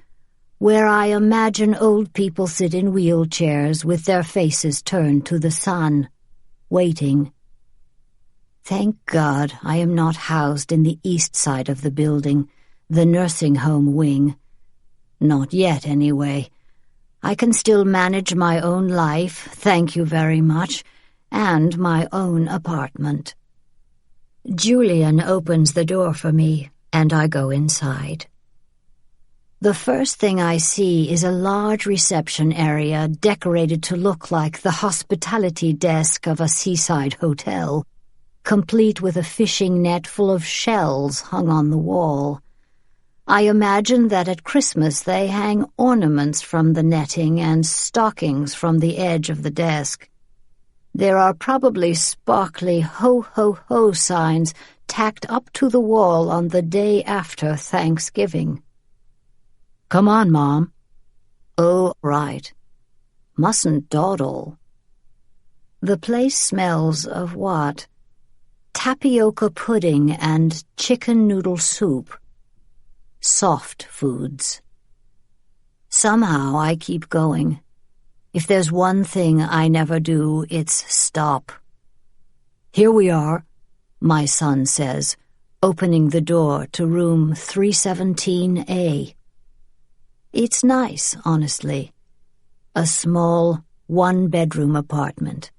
where I imagine old people sit in wheelchairs with their faces turned to the sun, waiting. Thank God I am not housed in the east side of the building, the nursing home wing. Not yet, anyway. I can still manage my own life, thank you very much, and my own apartment. Julian opens the door for me, and I go inside. The first thing I see is a large reception area decorated to look like the hospitality desk of a seaside hotel, complete with a fishing net full of shells hung on the wall. I imagine that at Christmas they hang ornaments from the netting and stockings from the edge of the desk. There are probably sparkly ho-ho-ho signs tacked up to the wall on the day after Thanksgiving. "Come on, Mom." "Oh, right. Mustn't dawdle." The place smells of what? Tapioca pudding and chicken noodle soup. Soft foods. Somehow I keep going. If there's one thing I never do, it's stop. "Here we are," my son says, opening the door to room 317A. It's nice, honestly. A small, 1-bedroom apartment.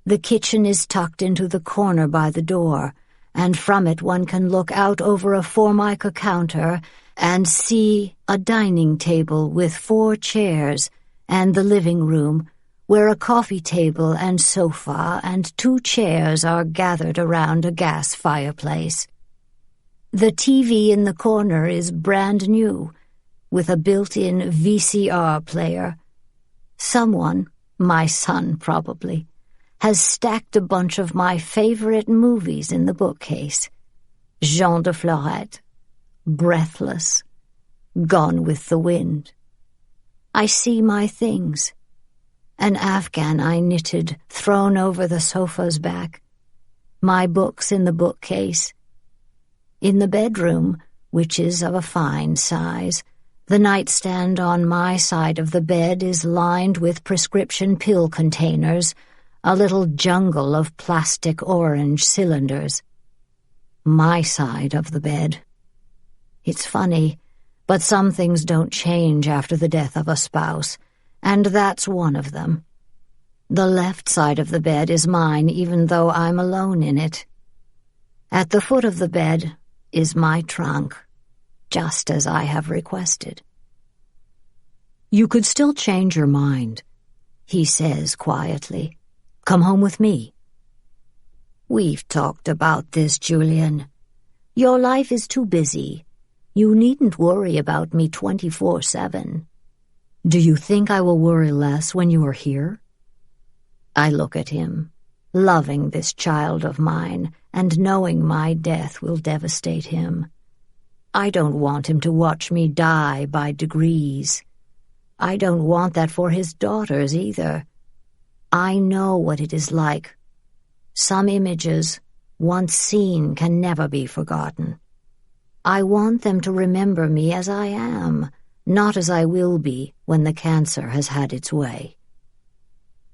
The kitchen is tucked into the corner by the door, and from it one can look out over a Formica counter and see a dining table with 4 chairs and the living room, where a coffee table and sofa and 2 chairs are gathered around a gas fireplace. The TV in the corner is brand new, with a built-in VCR player. Someone, my son probably, has stacked a bunch of my favorite movies in the bookcase. Jean de Florette, Breathless, Gone with the Wind. I see my things. An Afghan I knitted thrown over the sofa's back. My books in the bookcase. In the bedroom, which is of a fine size, the nightstand on my side of the bed is lined with prescription pill containers, a little jungle of plastic orange cylinders. My side of the bed. It's funny, but some things don't change after the death of a spouse, and that's one of them. The left side of the bed is mine, even though I'm alone in it. At the foot of the bed is my trunk, just as I have requested. "You could still change your mind," he says quietly. "Come home with me." "We've talked about this, Julian. Your life is too busy. You needn't worry about me 24/7. "Do you think I will worry less when you are here?" I look at him, loving this child of mine and knowing my death will devastate him. I don't want him to watch me die by degrees. I don't want that for his daughters either. I know what it is like. Some images, once seen, can never be forgotten. I want them to remember me as I am, not as I will be when the cancer has had its way.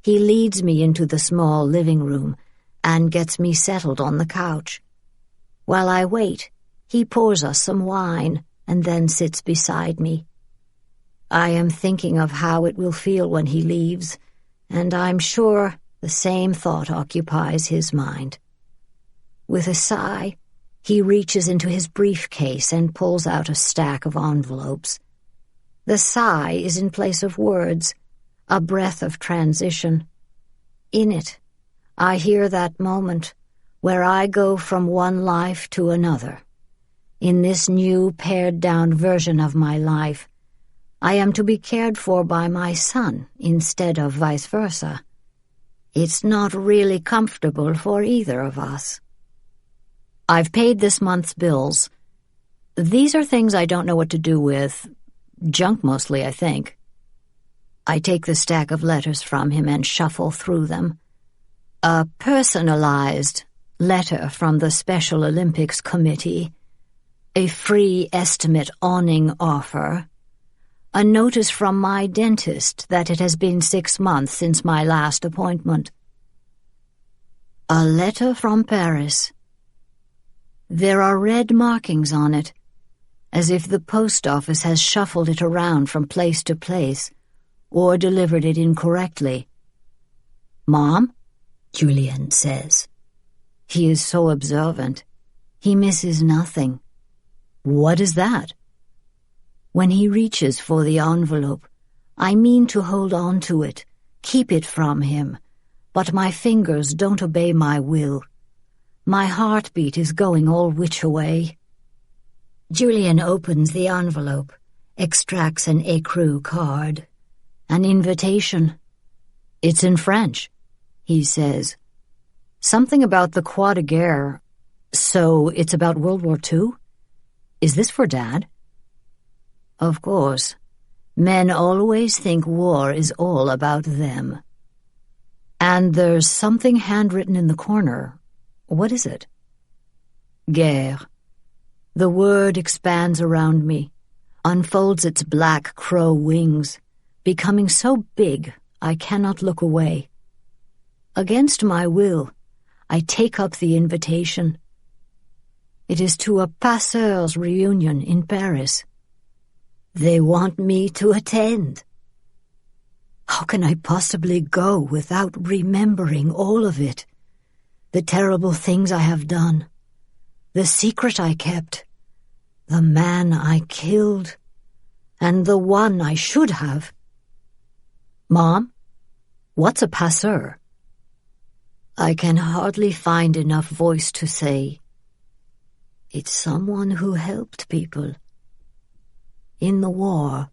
He leads me into the small living room and gets me settled on the couch. While I wait, he pours us some wine and then sits beside me. I am thinking of how it will feel when he leaves, and I'm sure the same thought occupies his mind. With a sigh, he reaches into his briefcase and pulls out a stack of envelopes. The sigh is in place of words, a breath of transition. In it, I hear that moment where I go from one life to another. In this new, pared-down version of my life, I am to be cared for by my son instead of vice versa. It's not really comfortable for either of us. I've paid this month's bills. These are things I don't know what to do with. Junk mostly, I think. I take the stack of letters from him and shuffle through them. A personalized letter from the Special Olympics Committee, a free estimate awning offer, a notice from my dentist that it has been 6 months since my last appointment. A letter from Paris. There are red markings on it, as if the post office has shuffled it around from place to place, or delivered it incorrectly. "Mom?" Julian says. He is so observant. He misses nothing. "What is that?" When he reaches for the envelope, I mean to hold on to it, keep it from him, but my fingers don't obey my will. My heartbeat is going all which a way. Julian opens the envelope, extracts an écru card. An invitation. "It's in French," he says. "Something about the Croix de Guerre. So it's about World War II? Is this for Dad?" Of course. Men always think war is all about them. And there's something handwritten in the corner. What is it? Guerre. The word expands around me, unfolds its black crow wings, becoming so big I cannot look away. Against my will, I take up the invitation. It is to a passeurs reunion in Paris. They want me to attend. How can I possibly go without remembering all of it? The terrible things I have done, the secret I kept, the man I killed, and the one I should have. Mom, what's a passeur? I can hardly find enough voice to say. It's someone who helped people. In the war,